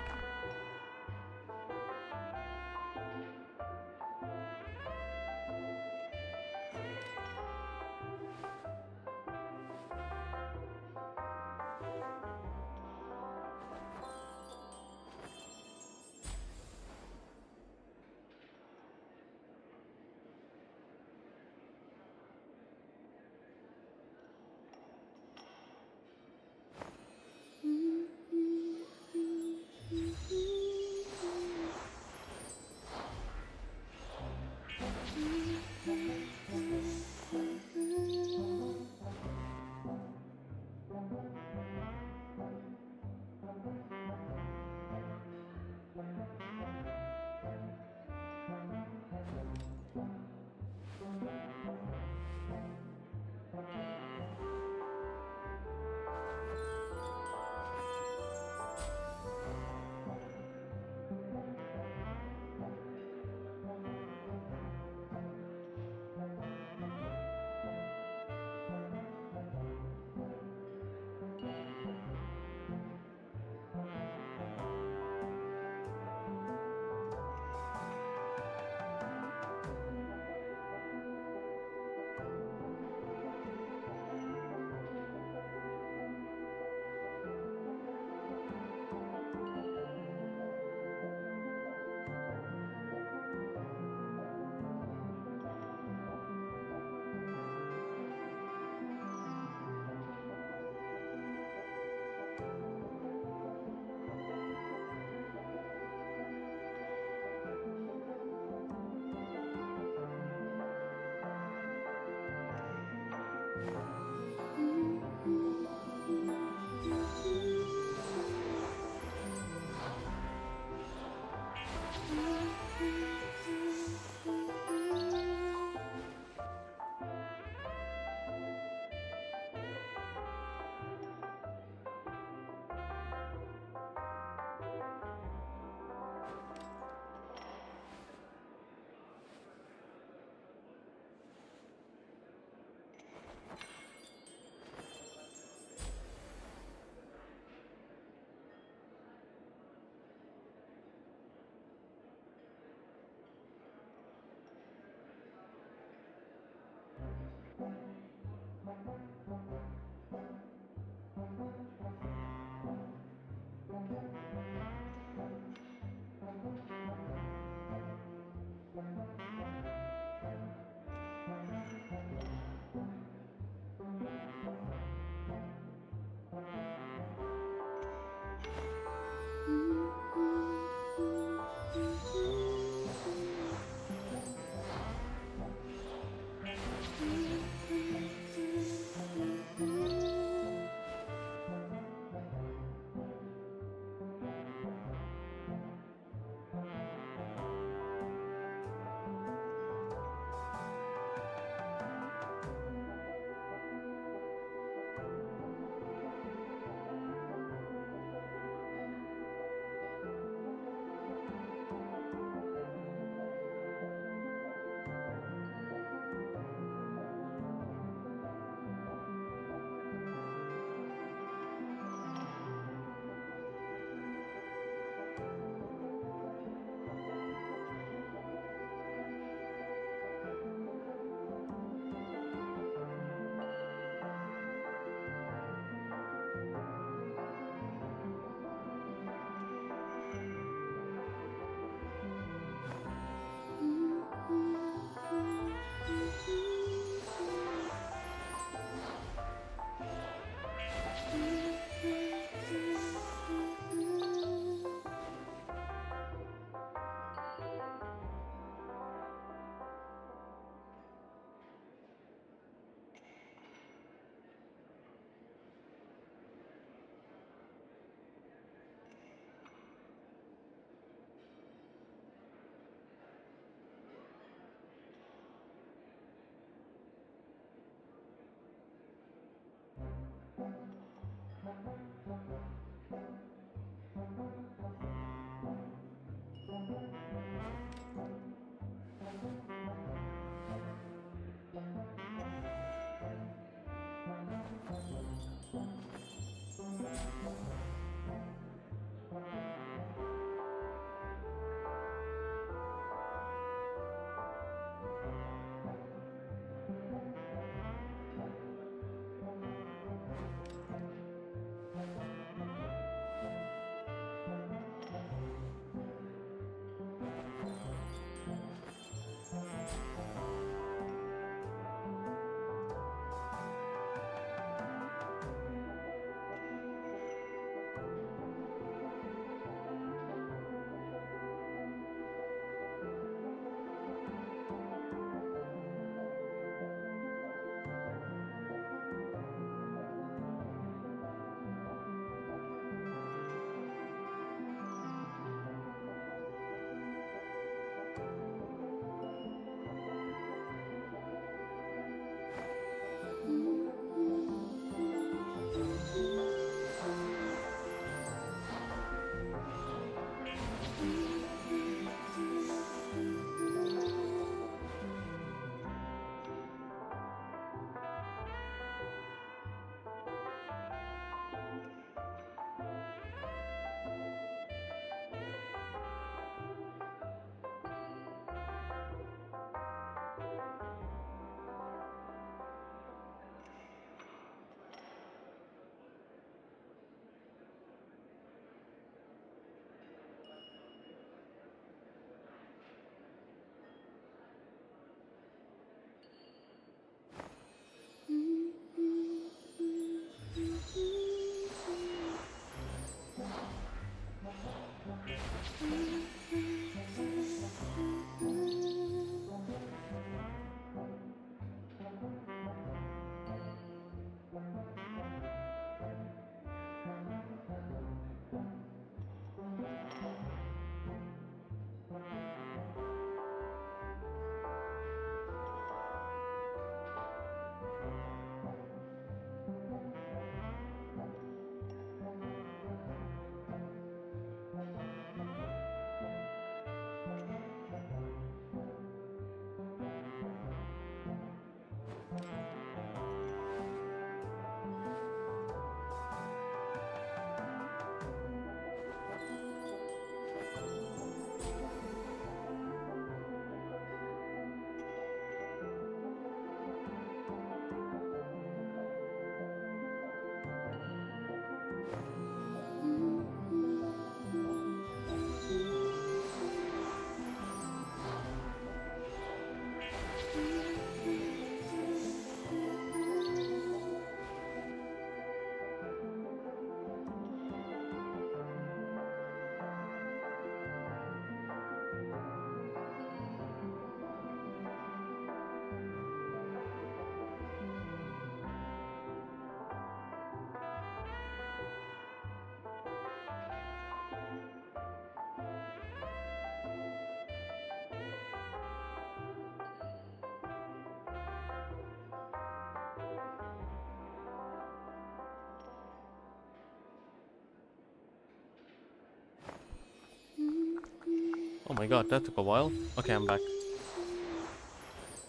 Oh my god, that took a while. Okay, I'm back.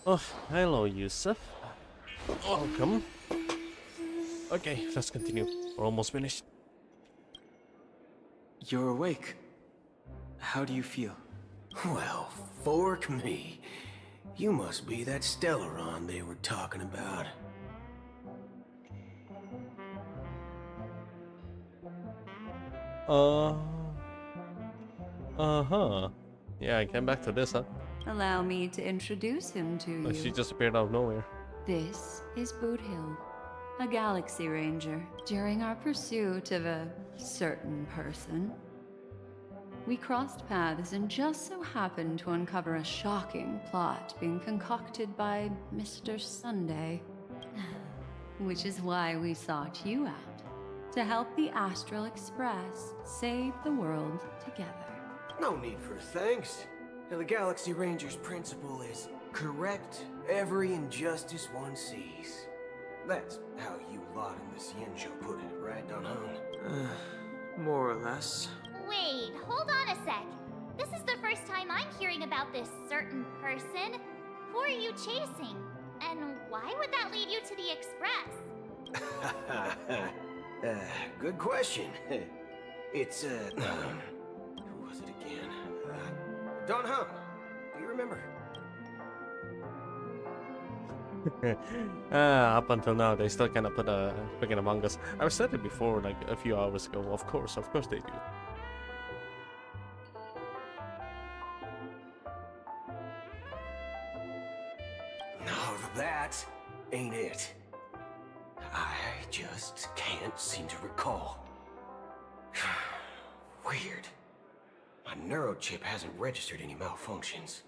Oh, hello, Yusuf. Welcome. Okay, let's continue. We're almost finished. You're awake. How do you feel? Well, fork me. You must be that Stellaron they were talking about. Uh-huh. Yeah, I came back to this, huh? Allow me to introduce him to you. Like she just appeared out of nowhere. This is Boot Hill, a Galaxy Ranger. During our pursuit of a certain person, we crossed paths and just so happened to uncover a shocking plot being concocted by Mr. Sunday. Which is why we sought you out, to help the Astral Express save the world together. No need for thanks. The Galaxy Ranger's principle is correct every injustice one sees. That's how you lot in the Cienjo put it, right, Don Hung? More or less. Wait, hold on a sec. This is the first time I'm hearing about this certain person. Who are you chasing? And why would that lead you to the Express? Good question. It's, who was it again? Don Hung. Do you remember? Up until now, they still kind of put a freaking Among Us. I've said it before, like a few hours ago. Of course they do. No, that ain't it. I just can't seem to recall. Weird. My neurochip hasn't registered any malfunctions.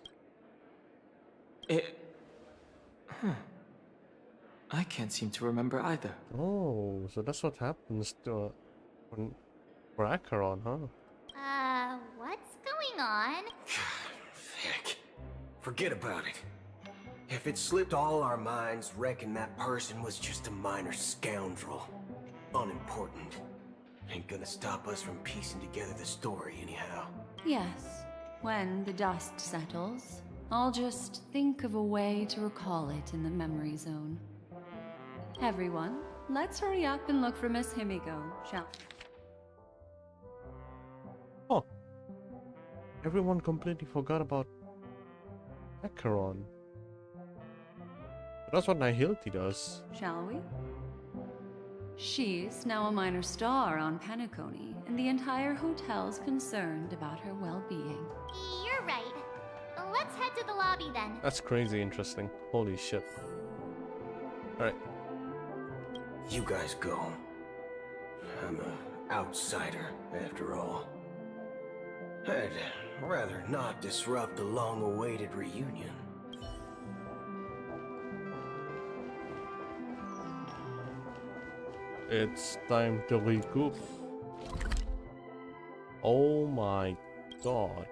I can't seem to remember either. Oh, so that's what happens to for Acheron, huh? What's going on? Heck. Forget about it. If it slipped all our minds, reckon that person was just a minor scoundrel. Unimportant. Ain't gonna stop us from piecing together the story anyhow. Yes, when the dust settles, I'll just think of a way to recall it in the memory zone. Everyone, let's hurry up and look for Miss Himiko, shall we? Oh. Everyone completely forgot about Acheron. That's what Nihility does. Shall we? She's now a minor star on Penacony, and the entire hotel's concerned about her well-being. You're right. Let's head to the lobby then. That's crazy interesting. Holy shit. Alright. You guys go. I'm an outsider, after all. I'd rather not disrupt the long-awaited reunion. It's time to recoup. Oh my god.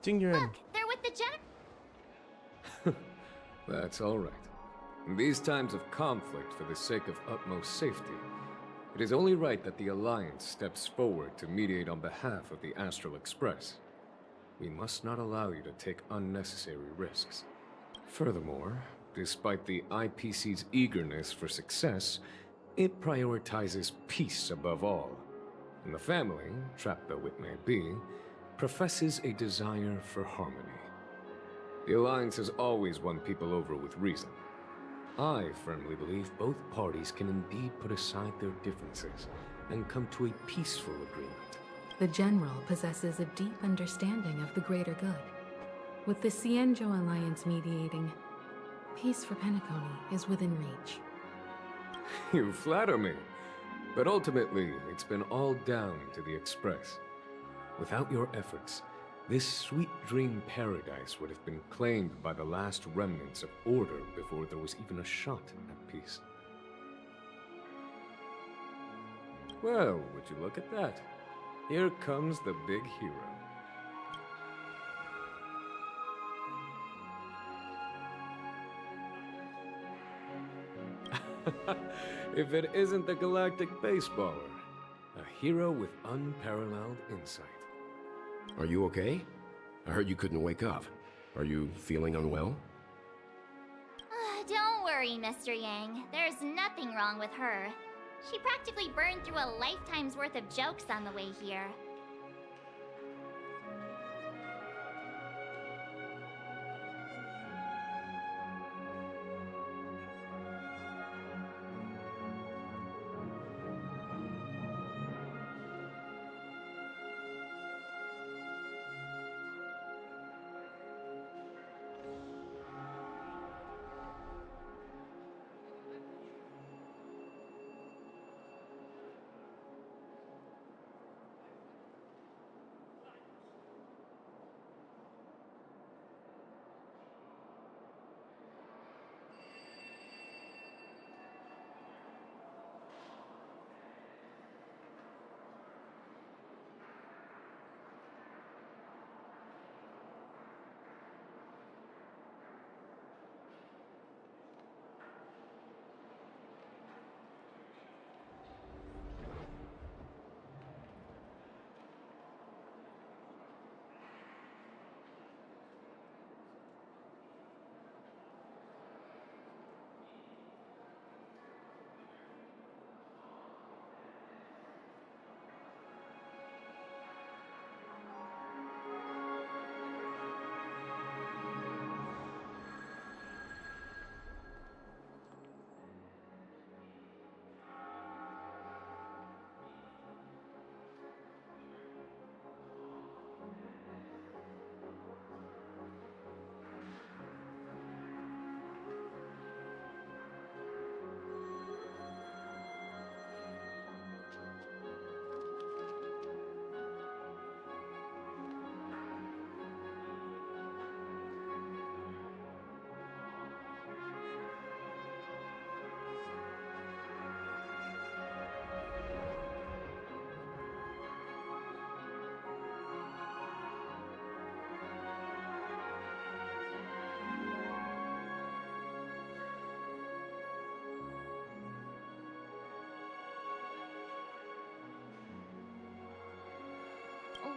Look, they're with the That's all right. In these times of conflict for the sake of utmost safety, it is only right that the Alliance steps forward to mediate on behalf of the Astral Express. We must not allow you to take unnecessary risks. Furthermore, despite the IPC's eagerness for success, it prioritizes peace above all. And the family, trapped though it may be, professes a desire for harmony. The Alliance has always won people over with reason. I firmly believe both parties can indeed put aside their differences and come to a peaceful agreement. The General possesses a deep understanding of the greater good. With the Cienjo Alliance mediating, peace for Penacony is within reach. You flatter me. But ultimately, it's been all down to the Express. Without your efforts, this sweet dream paradise would have been claimed by the last remnants of order before there was even a shot at peace. Well, would you look at that? Here comes the big hero. If it isn't the galactic baseballer, a hero with unparalleled insight. Are you okay? I heard you couldn't wake up. Are you feeling unwell? Don't worry, Mr. Yang. There's nothing wrong with her. She practically burned through a lifetime's worth of jokes on the way here.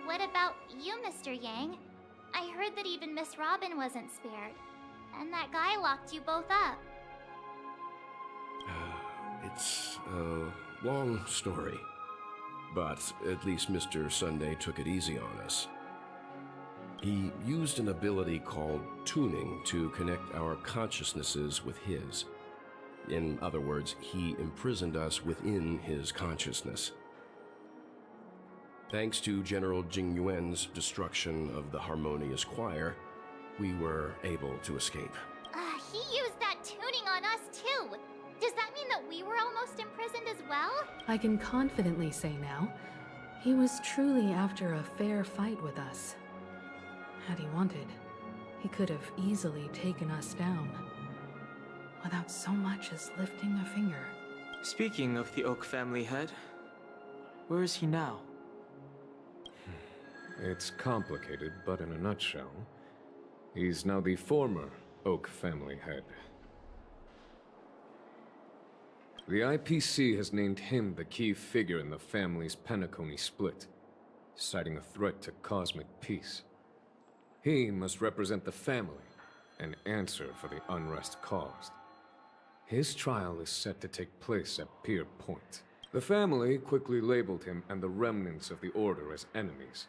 What about you, Mr. Yang? I heard that even Miss Robin wasn't spared. And that guy locked you both up. It's a long story. But at least Mr. Sunday took it easy on us. He used an ability called tuning to connect our consciousnesses with his. In other words, he imprisoned us within his consciousness. Thanks to General Jing Yuan's destruction of the Harmonious Choir, we were able to escape. He used that tuning on us too. Does that mean that we were almost imprisoned as well? I can confidently say now, he was truly after a fair fight with us. Had he wanted, he could have easily taken us down, without so much as lifting a finger. Speaking of the Oak family head, where is he now? It's complicated, but in a nutshell, he's now the former Oak family head. The IPC has named him the key figure in the family's Penacony split, citing a threat to cosmic peace. He must represent the family and answer for the unrest caused. His trial is set to take place at Pier Point. The family quickly labeled him and the remnants of the Order as enemies,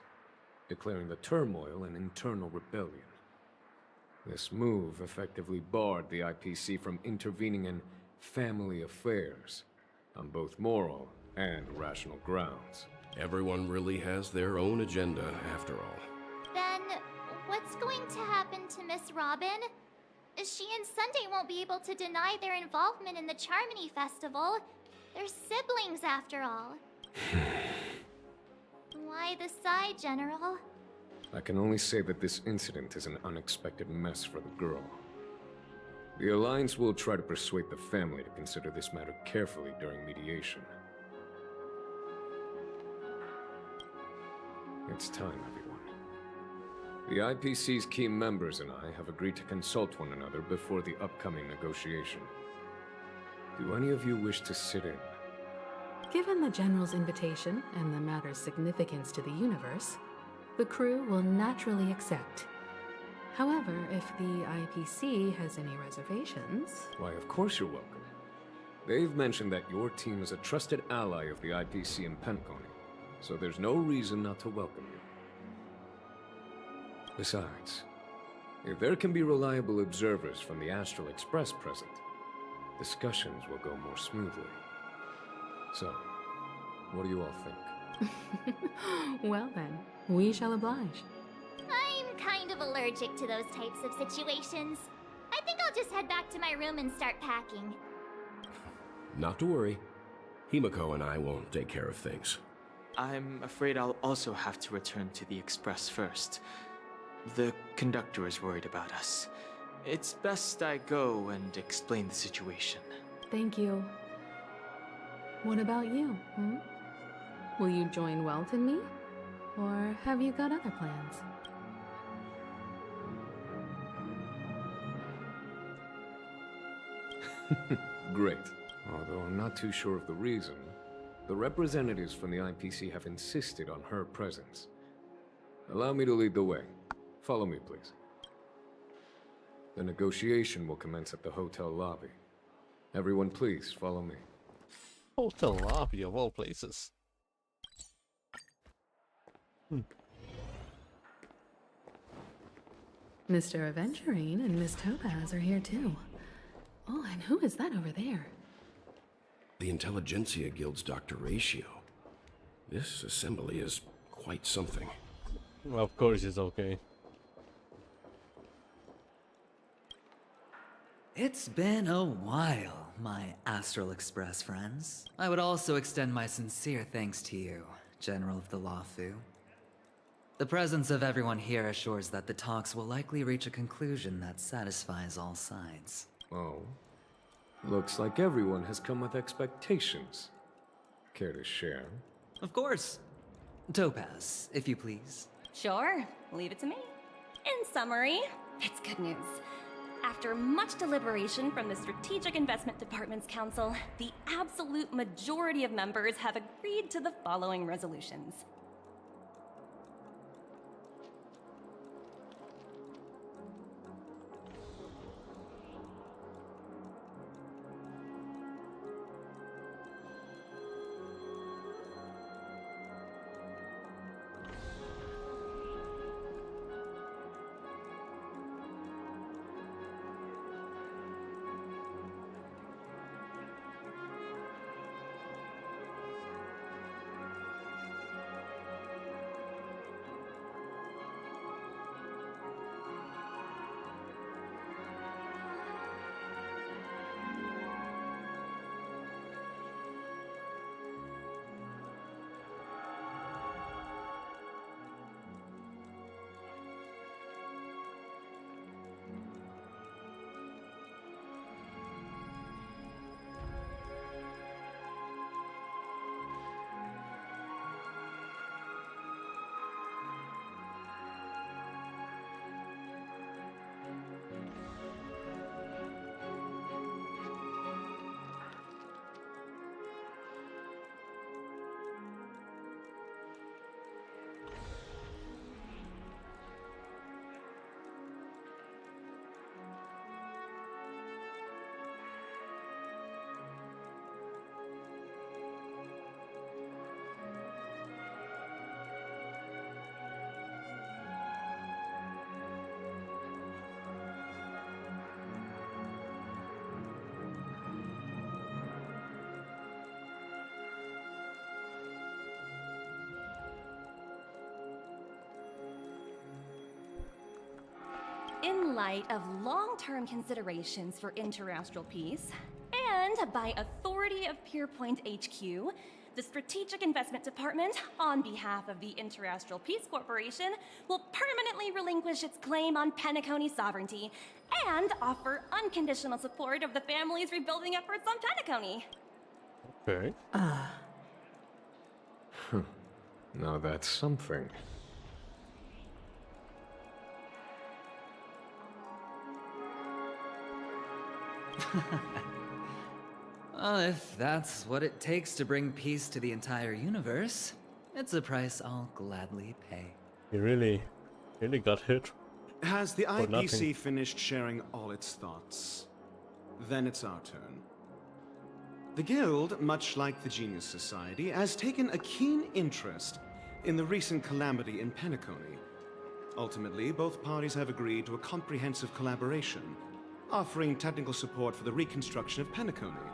declaring the turmoil an internal rebellion. This move effectively barred the IPC from intervening in family affairs on both moral and rational grounds. Everyone really has their own agenda, after all. Then, what's going to happen to Miss Robin? She and Sunday won't be able to deny their involvement in the Charmony Festival. They're siblings, after all. Why the sigh, General? I can only say that this incident is an unexpected mess for the girl. The Alliance will try to persuade the family to consider this matter carefully during mediation. It's time, everyone. The IPC's key members and I have agreed to consult one another before the upcoming negotiation. Do any of you wish to sit in? Given the General's invitation and the matter's significance to the universe, the crew will naturally accept. However, if the IPC has any reservations... Why, of course you're welcome. They've mentioned that your team is a trusted ally of the IPC in Penacony, so there's no reason not to welcome you. Besides, if there can be reliable observers from the Astral Express present, discussions will go more smoothly. So, what do you all think? Well then, we shall oblige. I'm kind of allergic to those types of situations. I think I'll just head back to my room and start packing. Not to worry. Himiko and I won't take care of things. I'm afraid I'll also have to return to the Express first. The conductor is worried about us. It's best I go and explain the situation. Thank you. What about you, hmm? Will you join Welt and me? Or have you got other plans? Great. Although I'm not too sure of the reason, the representatives from the IPC have insisted on her presence. Allow me to lead the way. Follow me, please. The negotiation will commence at the hotel lobby. Everyone, please follow me. Hotel lobby of all places. Mr. Aventurine and Miss Topaz are here too. Oh, and who is that over there? The Intelligentsia Guild's Dr. Ratio. This assembly is quite something. Well, of course it's okay. It's been a while, my Astral Express friends. I would also extend my sincere thanks to you, General of the Lawfu. The presence of everyone here assures that the talks will likely reach a conclusion that satisfies all sides. Oh. Looks like everyone has come with expectations. Care to share? Of course. Topaz, if you please. Sure, leave it to me. In summary, it's good news. After much deliberation from the Strategic Investment Department's council, the absolute majority of members have agreed to the following resolutions. In light of long-term considerations for interastral peace, and by authority of Pierpoint HQ, the Strategic Investment Department, on behalf of the Interastral Peace Corporation, will permanently relinquish its claim on Penacony sovereignty and offer unconditional support of the family's rebuilding efforts on Penacony. Okay. Now that's something. Well, if that's what it takes to bring peace to the entire universe, it's a price I'll gladly pay. You really got hit. Has the for IPC nothing. finished sharing all its thoughts? Then it's our turn. The Guild, much like the Genius Society, has taken a keen interest in the recent calamity in Penacony. Ultimately, both parties have agreed to a comprehensive collaboration, offering technical support for the reconstruction of Penacony.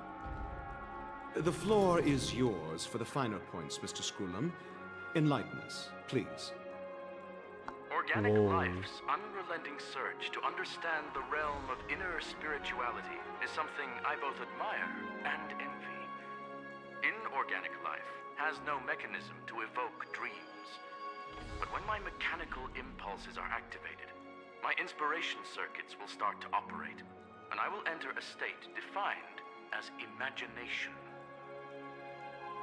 The floor is yours for the finer points, Mr. Screwlum. Enlighten us, please. Organic life's unrelenting search to understand the realm of inner spirituality is something I both admire and envy. Inorganic life has no mechanism to evoke dreams. But when my mechanical impulses are activated, my inspiration circuits will start to operate, and I will enter a state defined as imagination.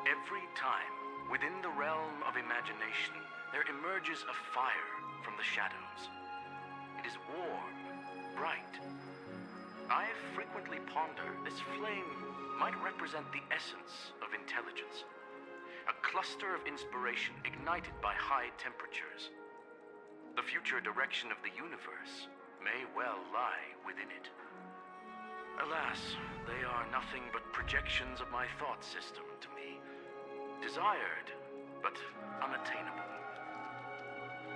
Every time, within the realm of imagination, there emerges a fire from the shadows. It is warm, bright. I frequently ponder this flame might represent the essence of intelligence. A cluster of inspiration ignited by high temperatures. The future direction of the universe may well lie within it. Alas, they are nothing but projections of my thought system to me. Desired, but unattainable.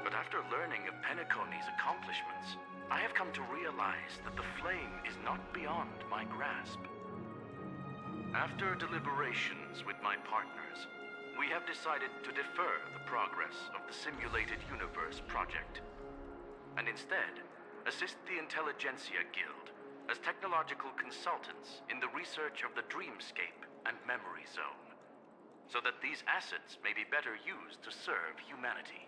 But after learning of Penacony's accomplishments, I have come to realize that the flame is not beyond my grasp. After deliberations with my partners, we have decided to defer the progress of the Simulated Universe project, and instead assist the Intelligentsia Guild as technological consultants in the research of the Dreamscape and Memory Zone, so that these assets may be better used to serve humanity.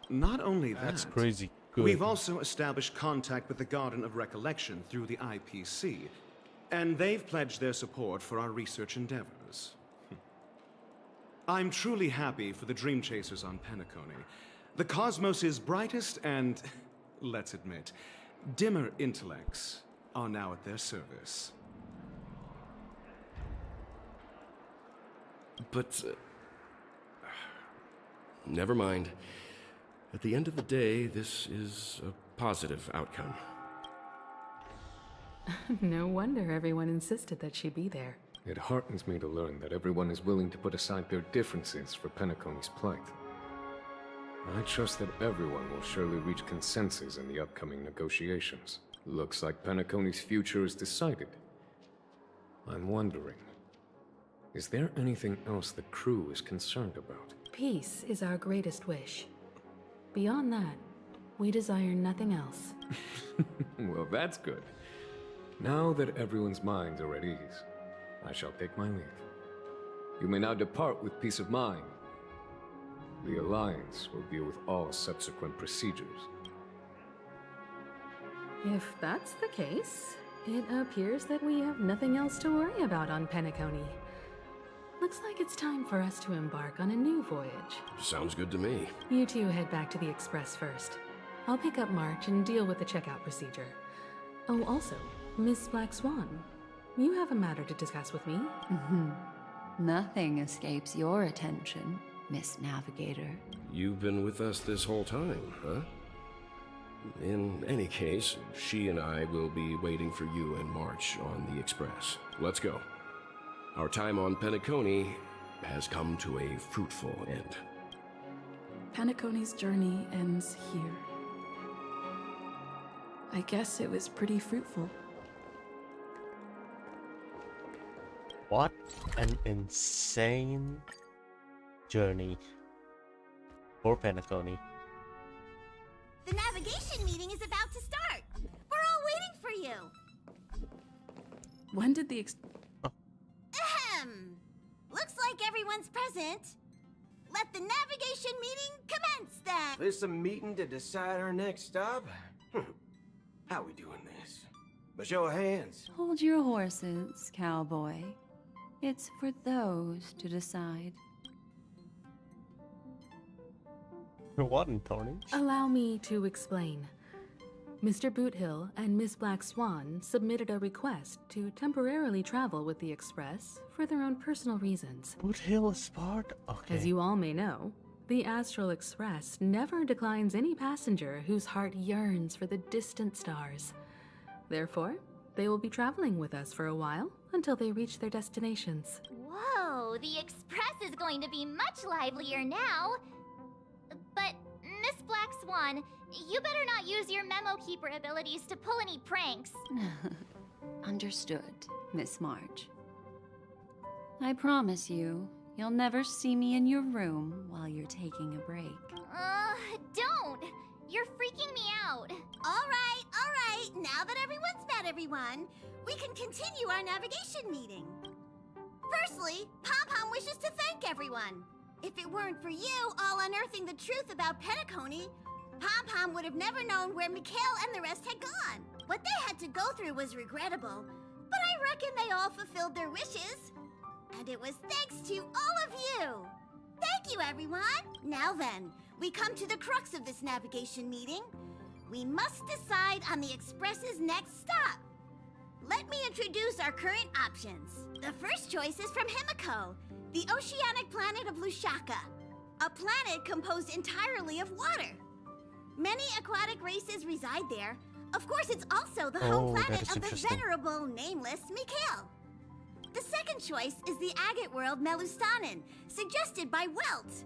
Not only that, That's crazy good. We've also established contact with the Garden of Recollection through the IPC, and they've pledged their support for our research endeavors. I'm truly happy for the Dream Chasers on Penacony. The cosmos' brightest and, let's admit, dimmer intellects are now at their service. But, never mind. At the end of the day, this is a positive outcome. No wonder everyone insisted that she be there. It heartens me to learn that everyone is willing to put aside their differences for Penacony's plight. I trust that everyone will surely reach consensus in the upcoming negotiations. Looks like Penacony's future is decided. I'm wondering, is there anything else the crew is concerned about? Peace is our greatest wish. Beyond that, we desire nothing else. Well, that's good. Now that everyone's minds are at ease, I shall take my leave. You may now depart with peace of mind. The Alliance will deal with all subsequent procedures. If that's the case, it appears that we have nothing else to worry about on Penacony. Looks like it's time for us to embark on a new voyage. Sounds good to me. You two head back to the Express first. I'll pick up March and deal with the checkout procedure. Oh, also, Miss Black Swan, you have a matter to discuss with me. Nothing escapes your attention, Miss Navigator. You've been with us this whole time, huh? In any case, she and I will be waiting for you and March on the Express. Let's go. Our time on Penacony has come to a fruitful end. Penacony's journey ends here. I guess it was pretty fruitful. What an insane journey for Penacony. The navigation meeting is about to start. We're all waiting for you. When did the Ahem. Looks like everyone's present. Let the navigation meeting commence then. This a meeting to decide our next stop? How we doing this? By show of hands. Hold your horses, cowboy. It's for those to decide. What in Tony? Allow me to explain. Mr. Boothill and Miss Black Swan submitted a request to temporarily travel with the Express for their own personal reasons. Boothill is part? Okay. As you all may know, the Astral Express never declines any passenger whose heart yearns for the distant stars. Therefore, they will be traveling with us for a while until they reach their destinations. Whoa, the Express is going to be much livelier now. But, Miss Black Swan, you better not use your Memo Keeper abilities to pull any pranks. Understood, Miss March. I promise you, you'll never see me in your room while you're taking a break. Don't! You're freaking me out. All right. Now that everyone's met everyone, we can continue our navigation meeting. Firstly, Pom-Pom wishes to thank everyone. If it weren't for you all unearthing the truth about Penacony, Pom-Pom would have never known where Mikhail and the rest had gone. What they had to go through was regrettable, but I reckon they all fulfilled their wishes. And it was thanks to all of you. Thank you, everyone. Now then, we come to the crux of this navigation meeting. We must decide on the Express's next stop. Let me introduce our current options. The first choice is from Himiko, the oceanic planet of Lushaka, a planet composed entirely of water. Many aquatic races reside there. Of course, it's also the home planet of the venerable, nameless Mikhail. The second choice is the agate world Melustanen, suggested by Welt.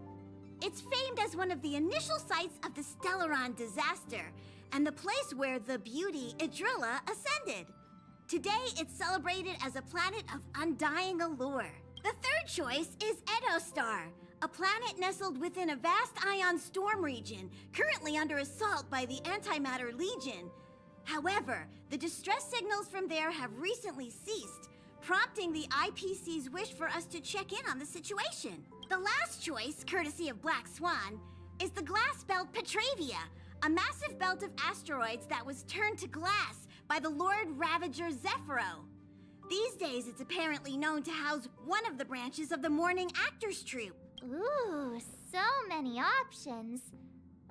It's famed as one of the initial sites of the Stellaron disaster, and the place where the beauty Idrilla ascended. Today, it's celebrated as a planet of undying allure. The third choice is Edostar, a planet nestled within a vast ion storm region, currently under assault by the Antimatter Legion. However, the distress signals from there have recently ceased, prompting the IPC's wish for us to check in on the situation. The last choice, courtesy of Black Swan, is the glass belt Petravia, a massive belt of asteroids that was turned to glass by the Lord Ravager Zephyro. These days, it's apparently known to house one of the branches of the Morning Actors Troupe. Ooh, so many options.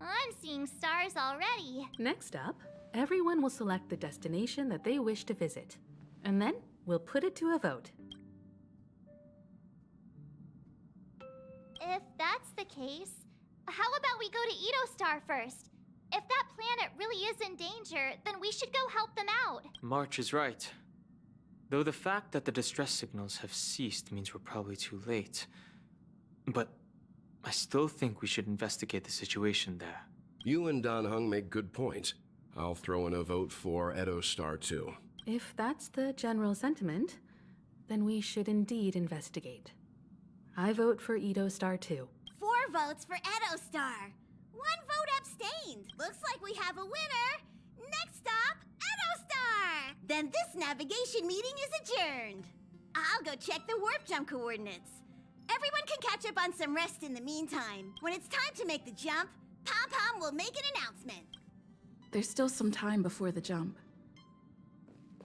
I'm seeing stars already. Next up, everyone will select the destination that they wish to visit. And then, we'll put it to a vote. If that's the case, how about we go to Edostar first? If that planet really is in danger, then we should go help them out. March is right. Though the fact that the distress signals have ceased means we're probably too late. But I still think we should investigate the situation there. You and Dan Heng make good points. I'll throw in a vote for Edostar too. If that's the general sentiment, then we should indeed investigate. I vote for Edostar too. 4 votes for Edostar. 1 vote abstained. Looks like we have a winner. Next stop, Edostar. Then this navigation meeting is adjourned. I'll go check the warp jump coordinates. Everyone can catch up on some rest in the meantime. When it's time to make the jump, Pom-Pom will make an announcement. There's still some time before the jump.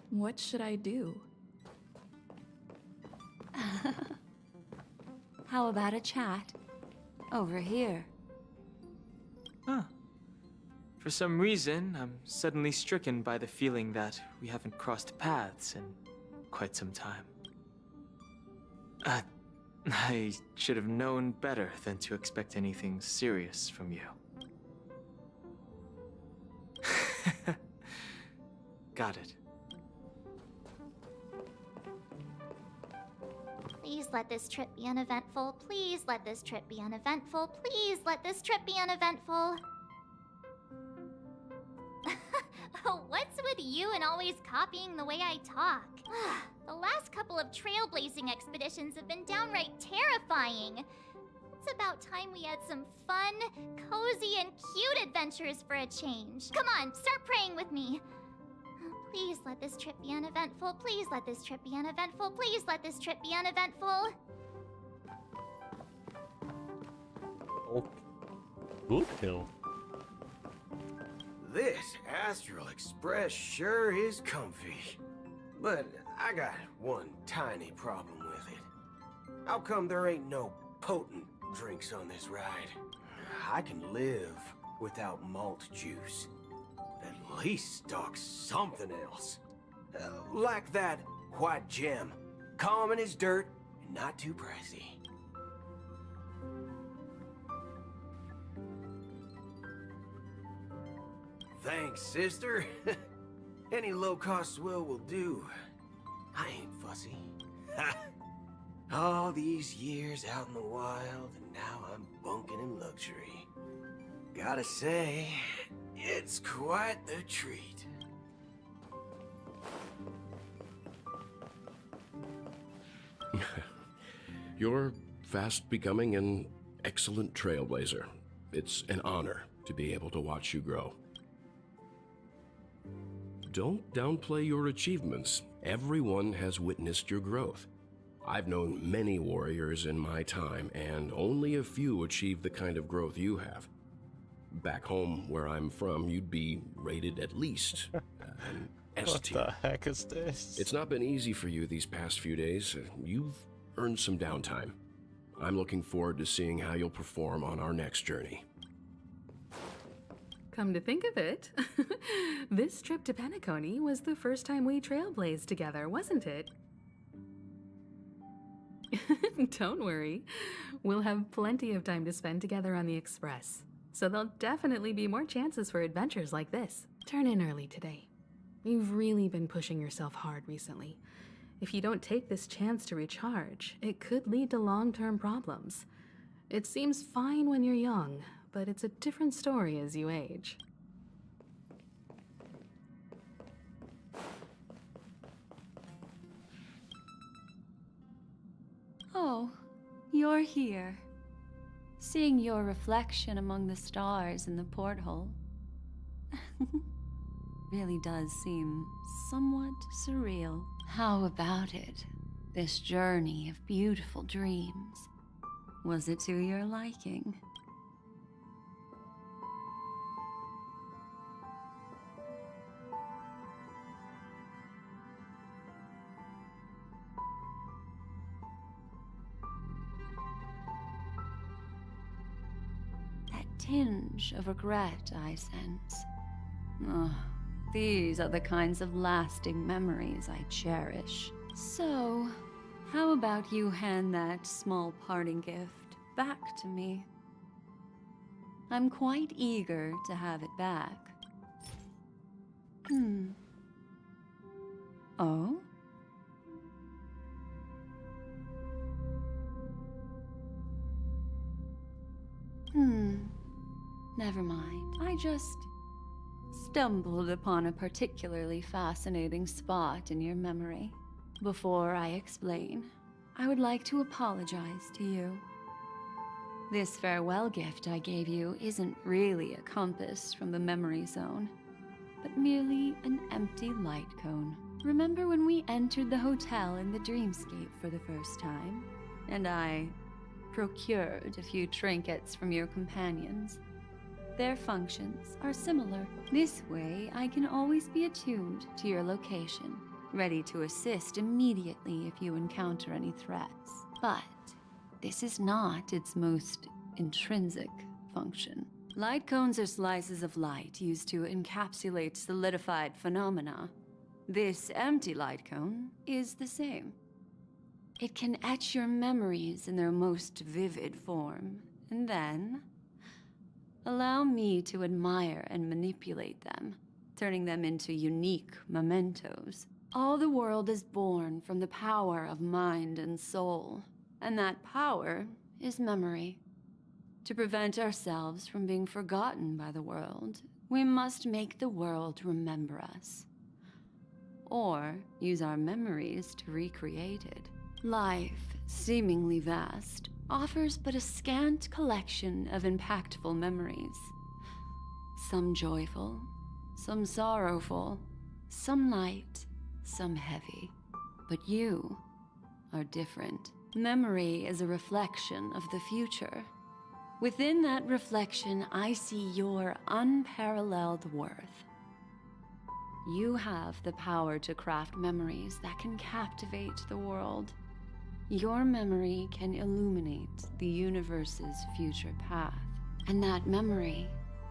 What should I do? How about a chat? Over here. Huh. For some reason, I'm suddenly stricken by the feeling that we haven't crossed paths in quite some time. I should have known better than to expect anything serious from you. Got it. Please let this trip be uneventful. Please let this trip be uneventful. Please let this trip be uneventful. What's with you and always copying the way I talk? The last couple of trailblazing expeditions have been downright terrifying. It's about time we had some fun, cozy, and cute adventures for a change. Come on, start praying with me. Please let this trip be uneventful. Please let this trip be uneventful. Please let this trip be uneventful. Oh, Boothill. This Astral Express sure is comfy. But I got one tiny problem with it. How come there ain't no potent drinks on this ride? I can live without malt juice. At Please talk something else. Like that white gem. Common as dirt and not too pricey. Thanks, sister. Any low-cost swill will do. I ain't fussy. All these years out in the wild, and now I'm bunking in luxury. Gotta say, it's quite the treat. You're fast becoming an excellent trailblazer. It's an honor to be able to watch you grow. Don't downplay your achievements. Everyone has witnessed your growth. I've known many warriors in my time, and only a few achieve the kind of growth you have. Back home, where I'm from, you'd be rated at least an S tier. What the heck is this? It's not been easy for you these past few days. You've earned some downtime. I'm looking forward to seeing how you'll perform on our next journey. Come to think of it, this trip to Penacony was the first time we trailblazed together, wasn't it? Don't worry. We'll have plenty of time to spend together on the Express, so there'll definitely be more chances for adventures like this. Turn in early today. You've really been pushing yourself hard recently. If you don't take this chance to recharge, it could lead to long-term problems. It seems fine when you're young, but it's a different story as you age. Oh, you're here. Seeing your reflection among the stars in the porthole really does seem somewhat surreal. How about it? This journey of beautiful dreams. Was it to your liking? That tinge of regret I sense. Ugh, these are the kinds of lasting memories I cherish. So, how about you hand that small parting gift back to me? I'm quite eager to have it back. Oh? Never mind. I just stumbled upon a particularly fascinating spot in your memory. Before I explain, I would like to apologize to you. This farewell gift I gave you isn't really a compass from the memory zone, but merely an empty light cone. Remember when we entered the hotel in the dreamscape for the first time, and I procured a few trinkets from your companions? Their functions are similar. This way, I can always be attuned to your location, ready to assist immediately if you encounter any threats. But this is not its most intrinsic function. Light cones are slices of light used to encapsulate solidified phenomena. This empty light cone is the same. It can etch your memories in their most vivid form, and then allow me to admire and manipulate them, turning them into unique mementos. All the world is born from the power of mind and soul, and that power is memory. To prevent ourselves from being forgotten by the world, we must make the world remember us, or use our memories to recreate it. Life, seemingly vast, offers but a scant collection of impactful memories. Some joyful, some sorrowful, some light, some heavy. But you are different. Memory is a reflection of the future. Within that reflection, I see your unparalleled worth. You have the power to craft memories that can captivate the world. Your memory can illuminate the universe's future path. And that memory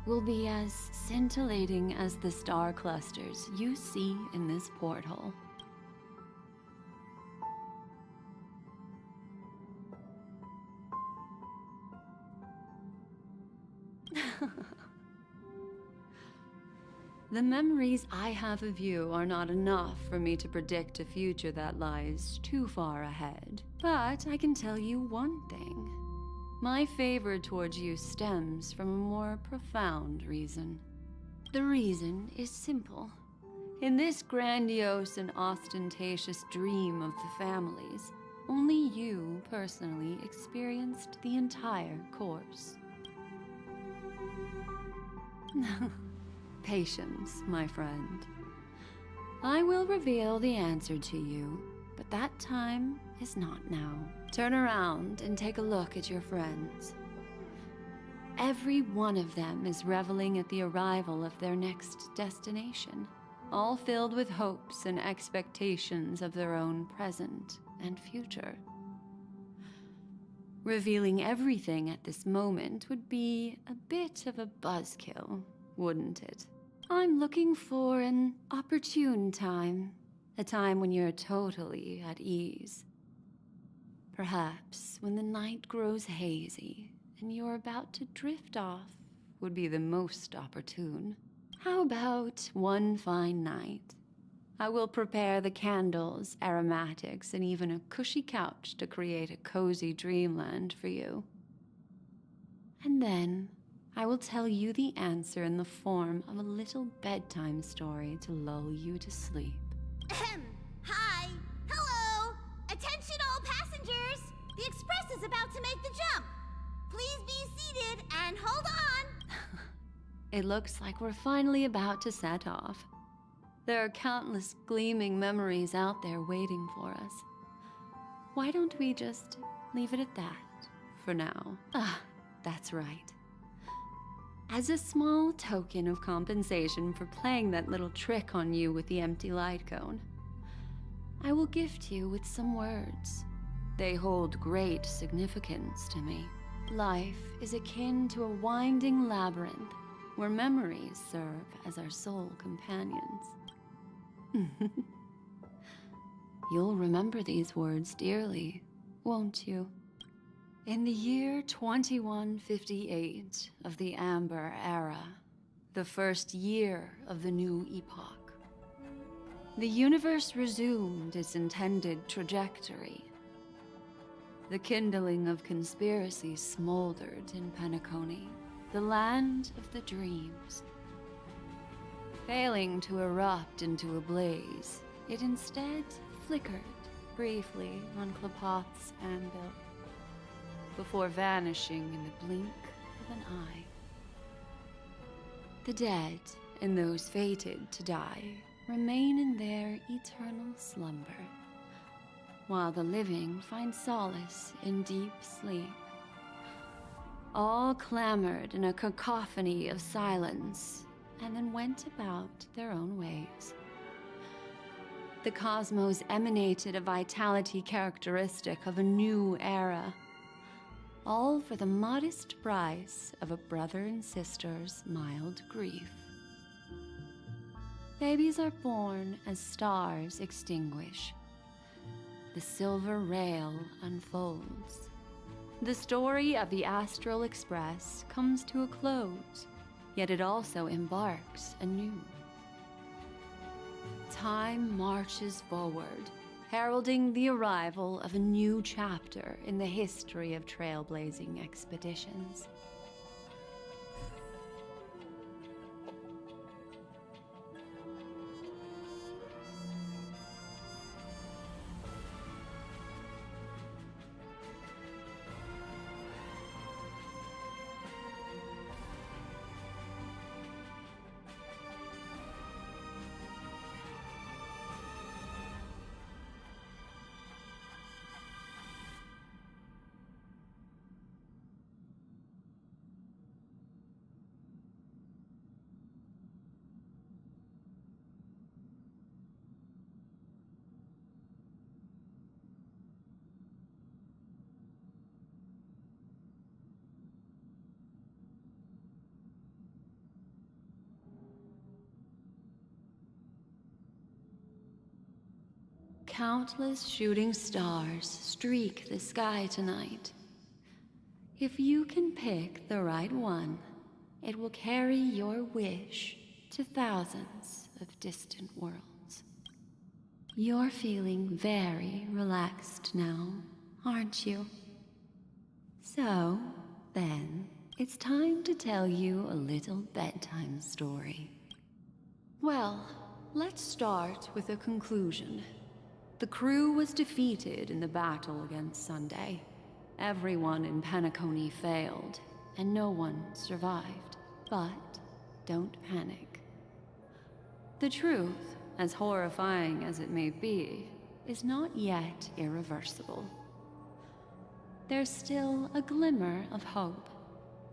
will be as scintillating as the star clusters you see in this porthole. The memories I have of you are not enough for me to predict a future that lies too far ahead. But I can tell you one thing. My favor towards you stems from a more profound reason. The reason is simple. In this grandiose and ostentatious dream of the families, only you personally experienced the entire course. Patience, my friend. I will reveal the answer to you, but that time is not now. Turn around and take a look at your friends. Every one of them is reveling at the arrival of their next destination, all filled with hopes and expectations of their own present and future. Revealing everything at this moment would be a bit of a buzzkill, wouldn't it? I'm looking for an opportune time, a time when you're totally at ease. Perhaps when the night grows hazy and you're about to drift off would be the most opportune. How about one fine night? I will prepare the candles, aromatics, and even a cushy couch to create a cozy dreamland for you. And then I will tell you the answer in the form of a little bedtime story to lull you to sleep. Ahem. Hi. Hello. Attention all passengers. The express is about to make the jump. Please be seated and hold on. It looks like we're finally about to set off. There are countless gleaming memories out there waiting for us. Why don't we just leave it at that for now? That's right. As a small token of compensation for playing that little trick on you with the empty light cone, I will gift you with some words. They hold great significance to me. Life is akin to a winding labyrinth where memories serve as our sole companions. You'll remember these words dearly, won't you? In the year 2158 of the Amber Era, the first year of the new epoch, the universe resumed its intended trajectory. The kindling of conspiracy smoldered in Penacony, the land of the dreams. Failing to erupt into a blaze, it instead flickered briefly on Klapoth's anvil, before vanishing in the blink of an eye. The dead and those fated to die remain in their eternal slumber, while the living find solace in deep sleep. All clamored in a cacophony of silence, and then went about their own ways. The cosmos emanated a vitality characteristic of a new era, all for the modest price of a brother and sister's mild grief. Babies are born as stars extinguish. The silver rail unfolds. The story of the Astral Express comes to a close, yet it also embarks anew. Time marches forward, heralding the arrival of a new chapter in the history of trailblazing expeditions. Countless shooting stars streak the sky tonight. If you can pick the right one, it will carry your wish to thousands of distant worlds. You're feeling very relaxed now, aren't you? So, then, it's time to tell you a little bedtime story. Well, let's start with a conclusion. The crew was defeated in the battle against Sunday. Everyone in Penacony failed, and no one survived. But don't panic. The truth, as horrifying as it may be, is not yet irreversible. There's still a glimmer of hope,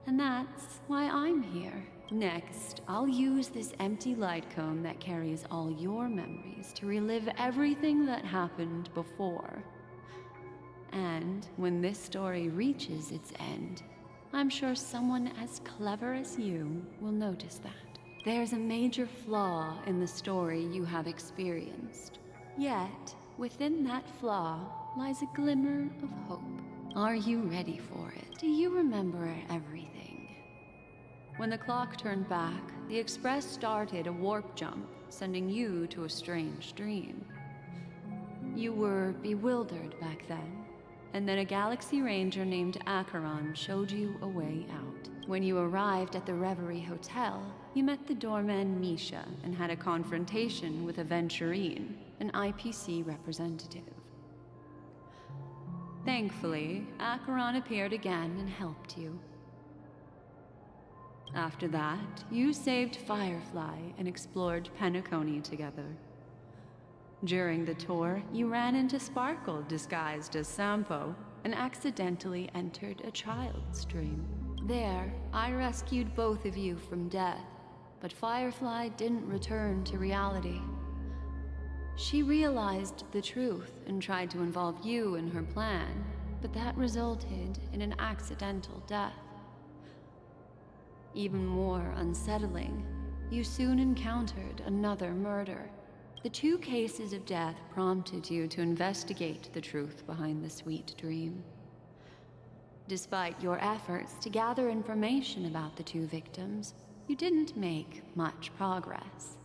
and that's why I'm here. Next, I'll use this empty light cone that carries all your memories to relive everything that happened before. And when this story reaches its end, I'm sure someone as clever as you will notice that. There's a major flaw in the story you have experienced. Yet, within that flaw lies a glimmer of hope. Are you ready for it? Do you remember everything? When the clock turned back, the Express started a warp jump, sending you to a strange dream. You were bewildered back then, and then a Galaxy Ranger named Acheron showed you a way out. When you arrived at the Reverie Hotel, you met the doorman Misha and had a confrontation with Aventurine, an IPC representative. Thankfully, Acheron appeared again and helped you. After that, you saved Firefly and explored Penacony together. During the tour, you ran into Sparkle disguised as Sampo and accidentally entered a child's dream. There, I rescued both of you from death, but Firefly didn't return to reality. She realized the truth and tried to involve you in her plan, but that resulted in an accidental death. Even more unsettling, you soon encountered another murder. The 2 cases of death prompted you to investigate the truth behind the sweet dream. Despite your efforts to gather information about the 2 victims, you didn't make much progress.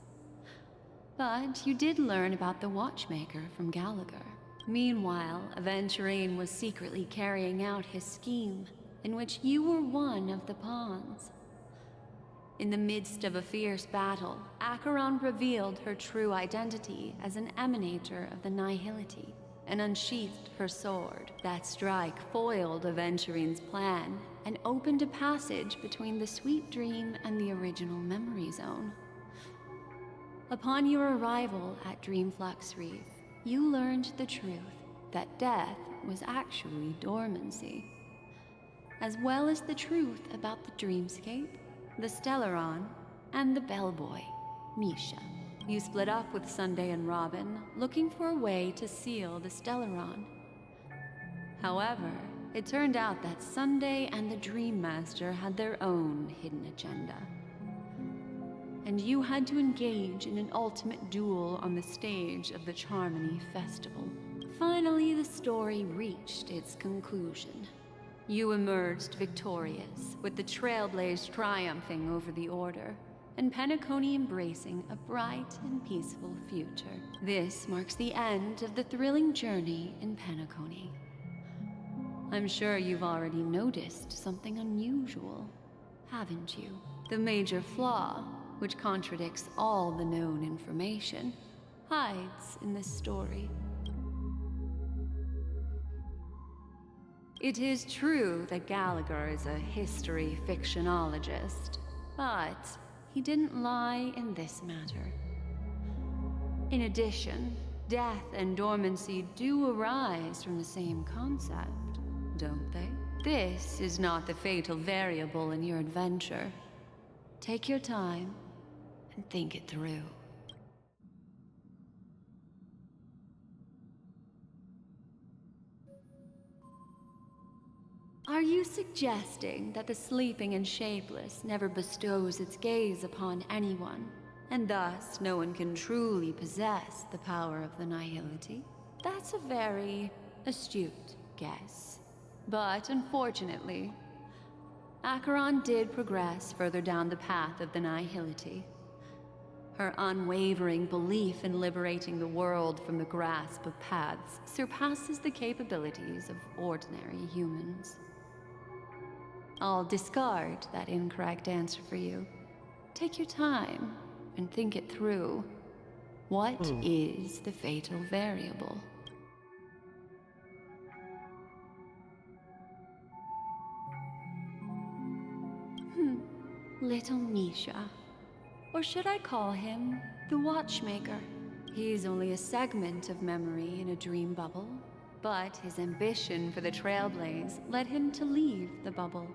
But you did learn about the Watchmaker from Gallagher. Meanwhile, Aventurine was secretly carrying out his scheme, in which you were one of the pawns. In the midst of a fierce battle, Acheron revealed her true identity as an emanator of the Nihility and unsheathed her sword. That strike foiled Aventurine's plan and opened a passage between the sweet dream and the original memory zone. Upon your arrival at Dreamflux Reef, you learned the truth that death was actually dormancy, as well as the truth about the dreamscape, the Stellaron, and the bellboy, Misha. You split up with Sunday and Robin, looking for a way to seal the Stellaron. However, it turned out that Sunday and the Dream Master had their own hidden agenda. And you had to engage in an ultimate duel on the stage of the Charmony Festival. Finally, the story reached its conclusion. You emerged victorious, with the Trailblaze triumphing over the Order, and Penacony embracing a bright and peaceful future. This marks the end of the thrilling journey in Penacony. I'm sure you've already noticed something unusual, haven't you? The major flaw, which contradicts all the known information, hides in this story. It is true that Gallagher is a history fictionologist, but he didn't lie in this matter. In addition, death and dormancy do arise from the same concept, don't they? This is not the fatal variable in your adventure. Take your time and think it through. Are you suggesting that the sleeping and shapeless never bestows its gaze upon anyone, and thus no one can truly possess the power of the Nihility? That's a very astute guess. But unfortunately, Acheron did progress further down the path of the Nihility. Her unwavering belief in liberating the world from the grasp of paths surpasses the capabilities of ordinary humans. I'll discard that incorrect answer for you. Take your time and think it through. What is the fatal variable? Little Misha. Or should I call him the Watchmaker? He's only a segment of memory in a dream bubble, but his ambition for the Trailblaze led him to leave the bubble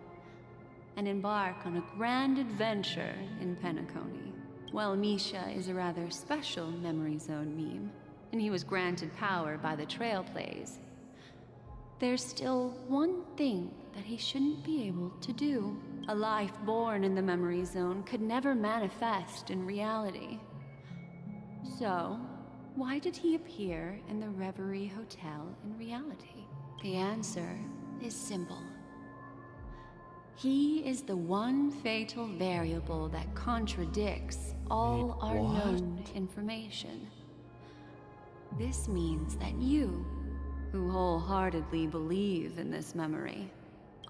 and embark on a grand adventure in Penacony. Well, Misha is a rather special Memory Zone meme, and he was granted power by the Trailblaze. There's still one thing that he shouldn't be able to do. A life born in the Memory Zone could never manifest in reality. So, why did he appear in the Reverie Hotel in reality? The answer is simple. He is the one fatal variable that contradicts all our known information. This means that you, who wholeheartedly believe in this memory,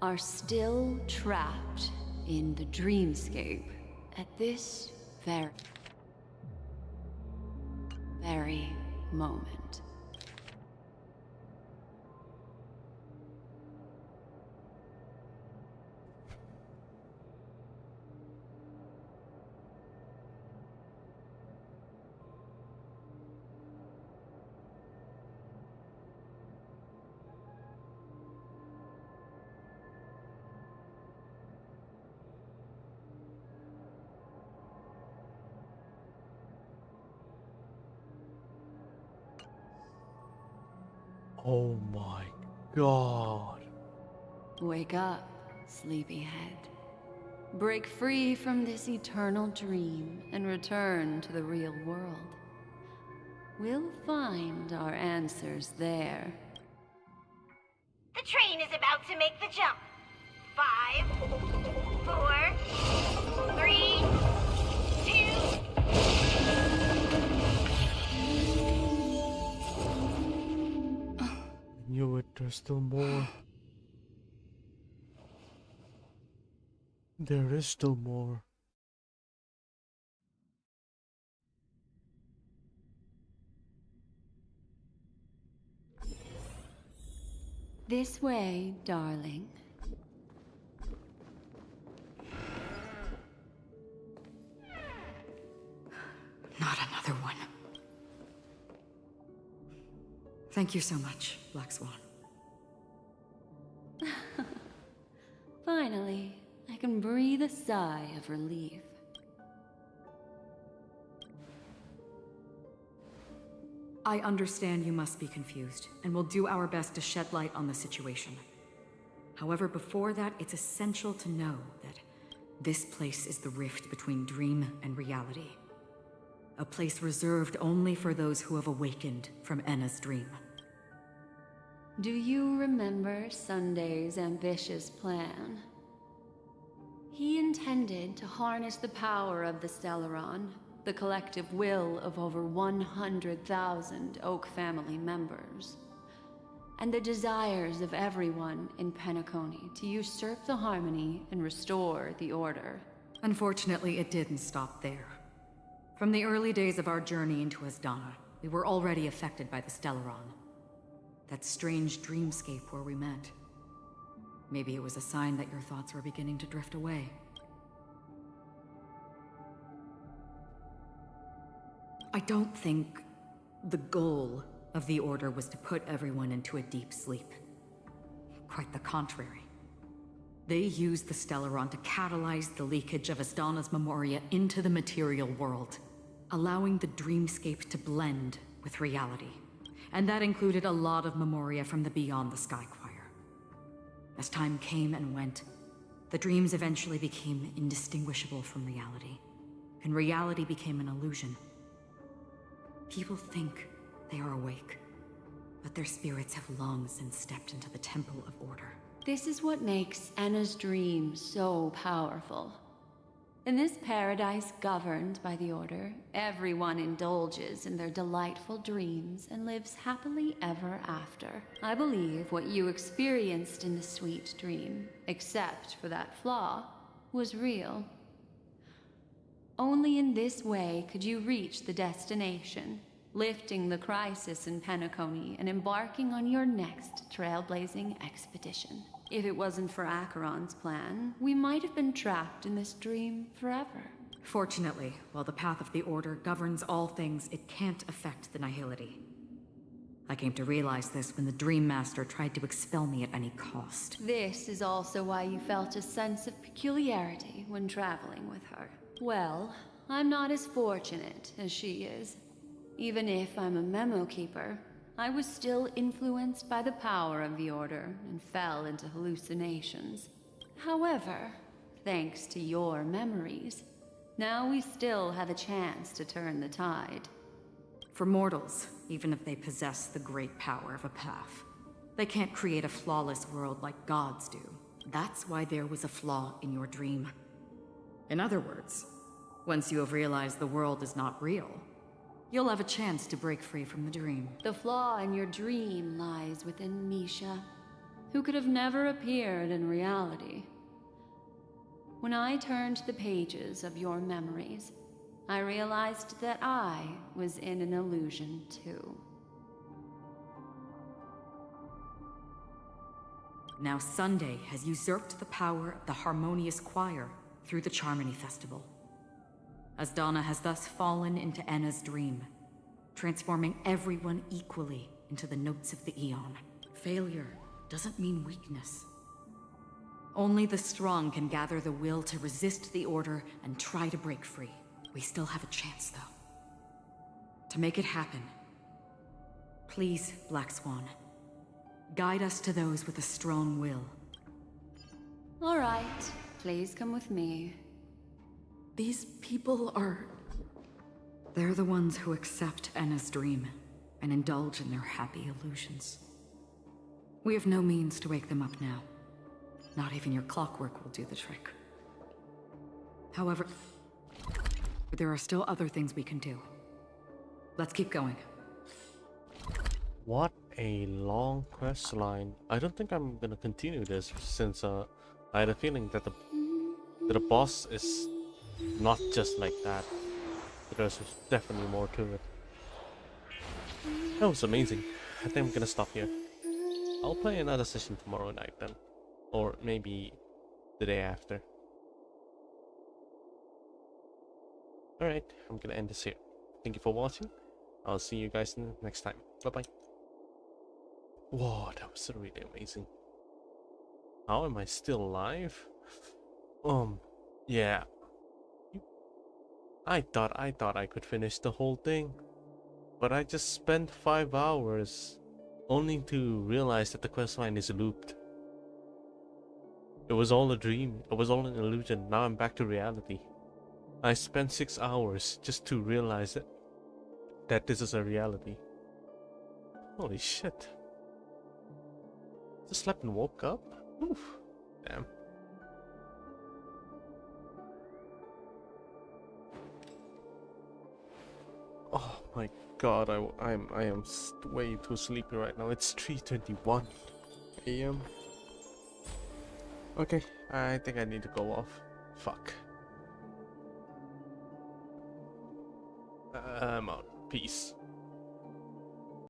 are still trapped in the dreamscape at this very moment. Oh my god. Wake up, sleepyhead. Break free from this eternal dream and return to the real world. We'll find our answers there. The train is about to make the jump. 5, 4, 3, 2... Knew it, there's still more. There is still more. This way, darling. Not another one. Thank you so much, Black Swan. Finally, I can breathe a sigh of relief. I understand you must be confused, and we'll do our best to shed light on the situation. However, before that, it's essential to know that this place is the rift between dream and reality. A place reserved only for those who have awakened from Enna's dream. Do you remember Sunday's ambitious plan? He intended to harness the power of the Stellaron, the collective will of over 100,000 Oak family members, and the desires of everyone in Penacony to usurp the harmony and restore the order. Unfortunately, it didn't stop there. From the early days of our journey into Asdana, we were already affected by the Stellaron. That strange dreamscape where we met. Maybe it was a sign that your thoughts were beginning to drift away. I don't think the goal of the Order was to put everyone into a deep sleep. Quite the contrary. They used the Stellaron to catalyze the leakage of Asdana's Memoria into the material world, allowing the dreamscape to blend with reality. And that included a lot of Memoria from the Beyond the Sky Choir. As time came and went, the dreams eventually became indistinguishable from reality, and reality became an illusion. People think they are awake, but their spirits have long since stepped into the Temple of Order. This is what makes Anna's dream so powerful. In this paradise governed by the Order, everyone indulges in their delightful dreams and lives happily ever after. I believe what you experienced in the sweet dream, except for that flaw, was real. Only in this way could you reach the destination, lifting the crisis in Penacony and embarking on your next trailblazing expedition. If it wasn't for Acheron's plan, we might have been trapped in this dream forever. Fortunately, while the path of the Order governs all things, it can't affect the Nihility. I came to realize this when the Dream Master tried to expel me at any cost. This is also why you felt a sense of peculiarity when traveling with her. Well, I'm not as fortunate as she is. Even if I'm a memo keeper, I was still influenced by the power of the Order and fell into hallucinations. However, thanks to your memories, now we still have a chance to turn the tide. For mortals, even if they possess the great power of a path, they can't create a flawless world like gods do. That's why there was a flaw in your dream. In other words, once you have realized the world is not real, you'll have a chance to break free from the dream. The flaw in your dream lies within Misha, who could have never appeared in reality. When I turned the pages of your memories, I realized that I was in an illusion too. Now Sunday has usurped the power of the Harmonious Choir through the Charmony Festival. Asdana has thus fallen into Anna's dream, transforming everyone equally into the notes of the Aeon. Failure doesn't mean weakness. Only the strong can gather the will to resist the Order and try to break free. We still have a chance, though. To make it happen, please, Black Swan, guide us to those with a strong will. All right, please come with me. These people are... They're the ones who accept Anna's dream and indulge in their happy illusions. We have no means to wake them up now. Not even your clockwork will do the trick. However, there are still other things we can do. Let's keep going. What a long quest line. I don't think I'm gonna continue this since I had a feeling that the boss is not just like that. There's definitely more to it. That was amazing. I think I'm gonna stop here. I'll play another session tomorrow night then. Or maybe the day after. Alright, I'm gonna end this here. Thank you for watching. I'll see you guys next time. Bye bye. Whoa, that was really amazing. How am I still alive? Yeah. I thought I could finish the whole thing. But I just spent 5 hours only to realize that the questline is looped. It was all a dream. It was all an illusion. Now I'm back to reality. I spent 6 hours just to realize that this is a reality. Holy shit. Just slept and woke up? Oof. Damn. Oh my god, I am way too sleepy right now. It's 3:21 a.m. Okay, I think I need to go off. Fuck. I'm out. Peace.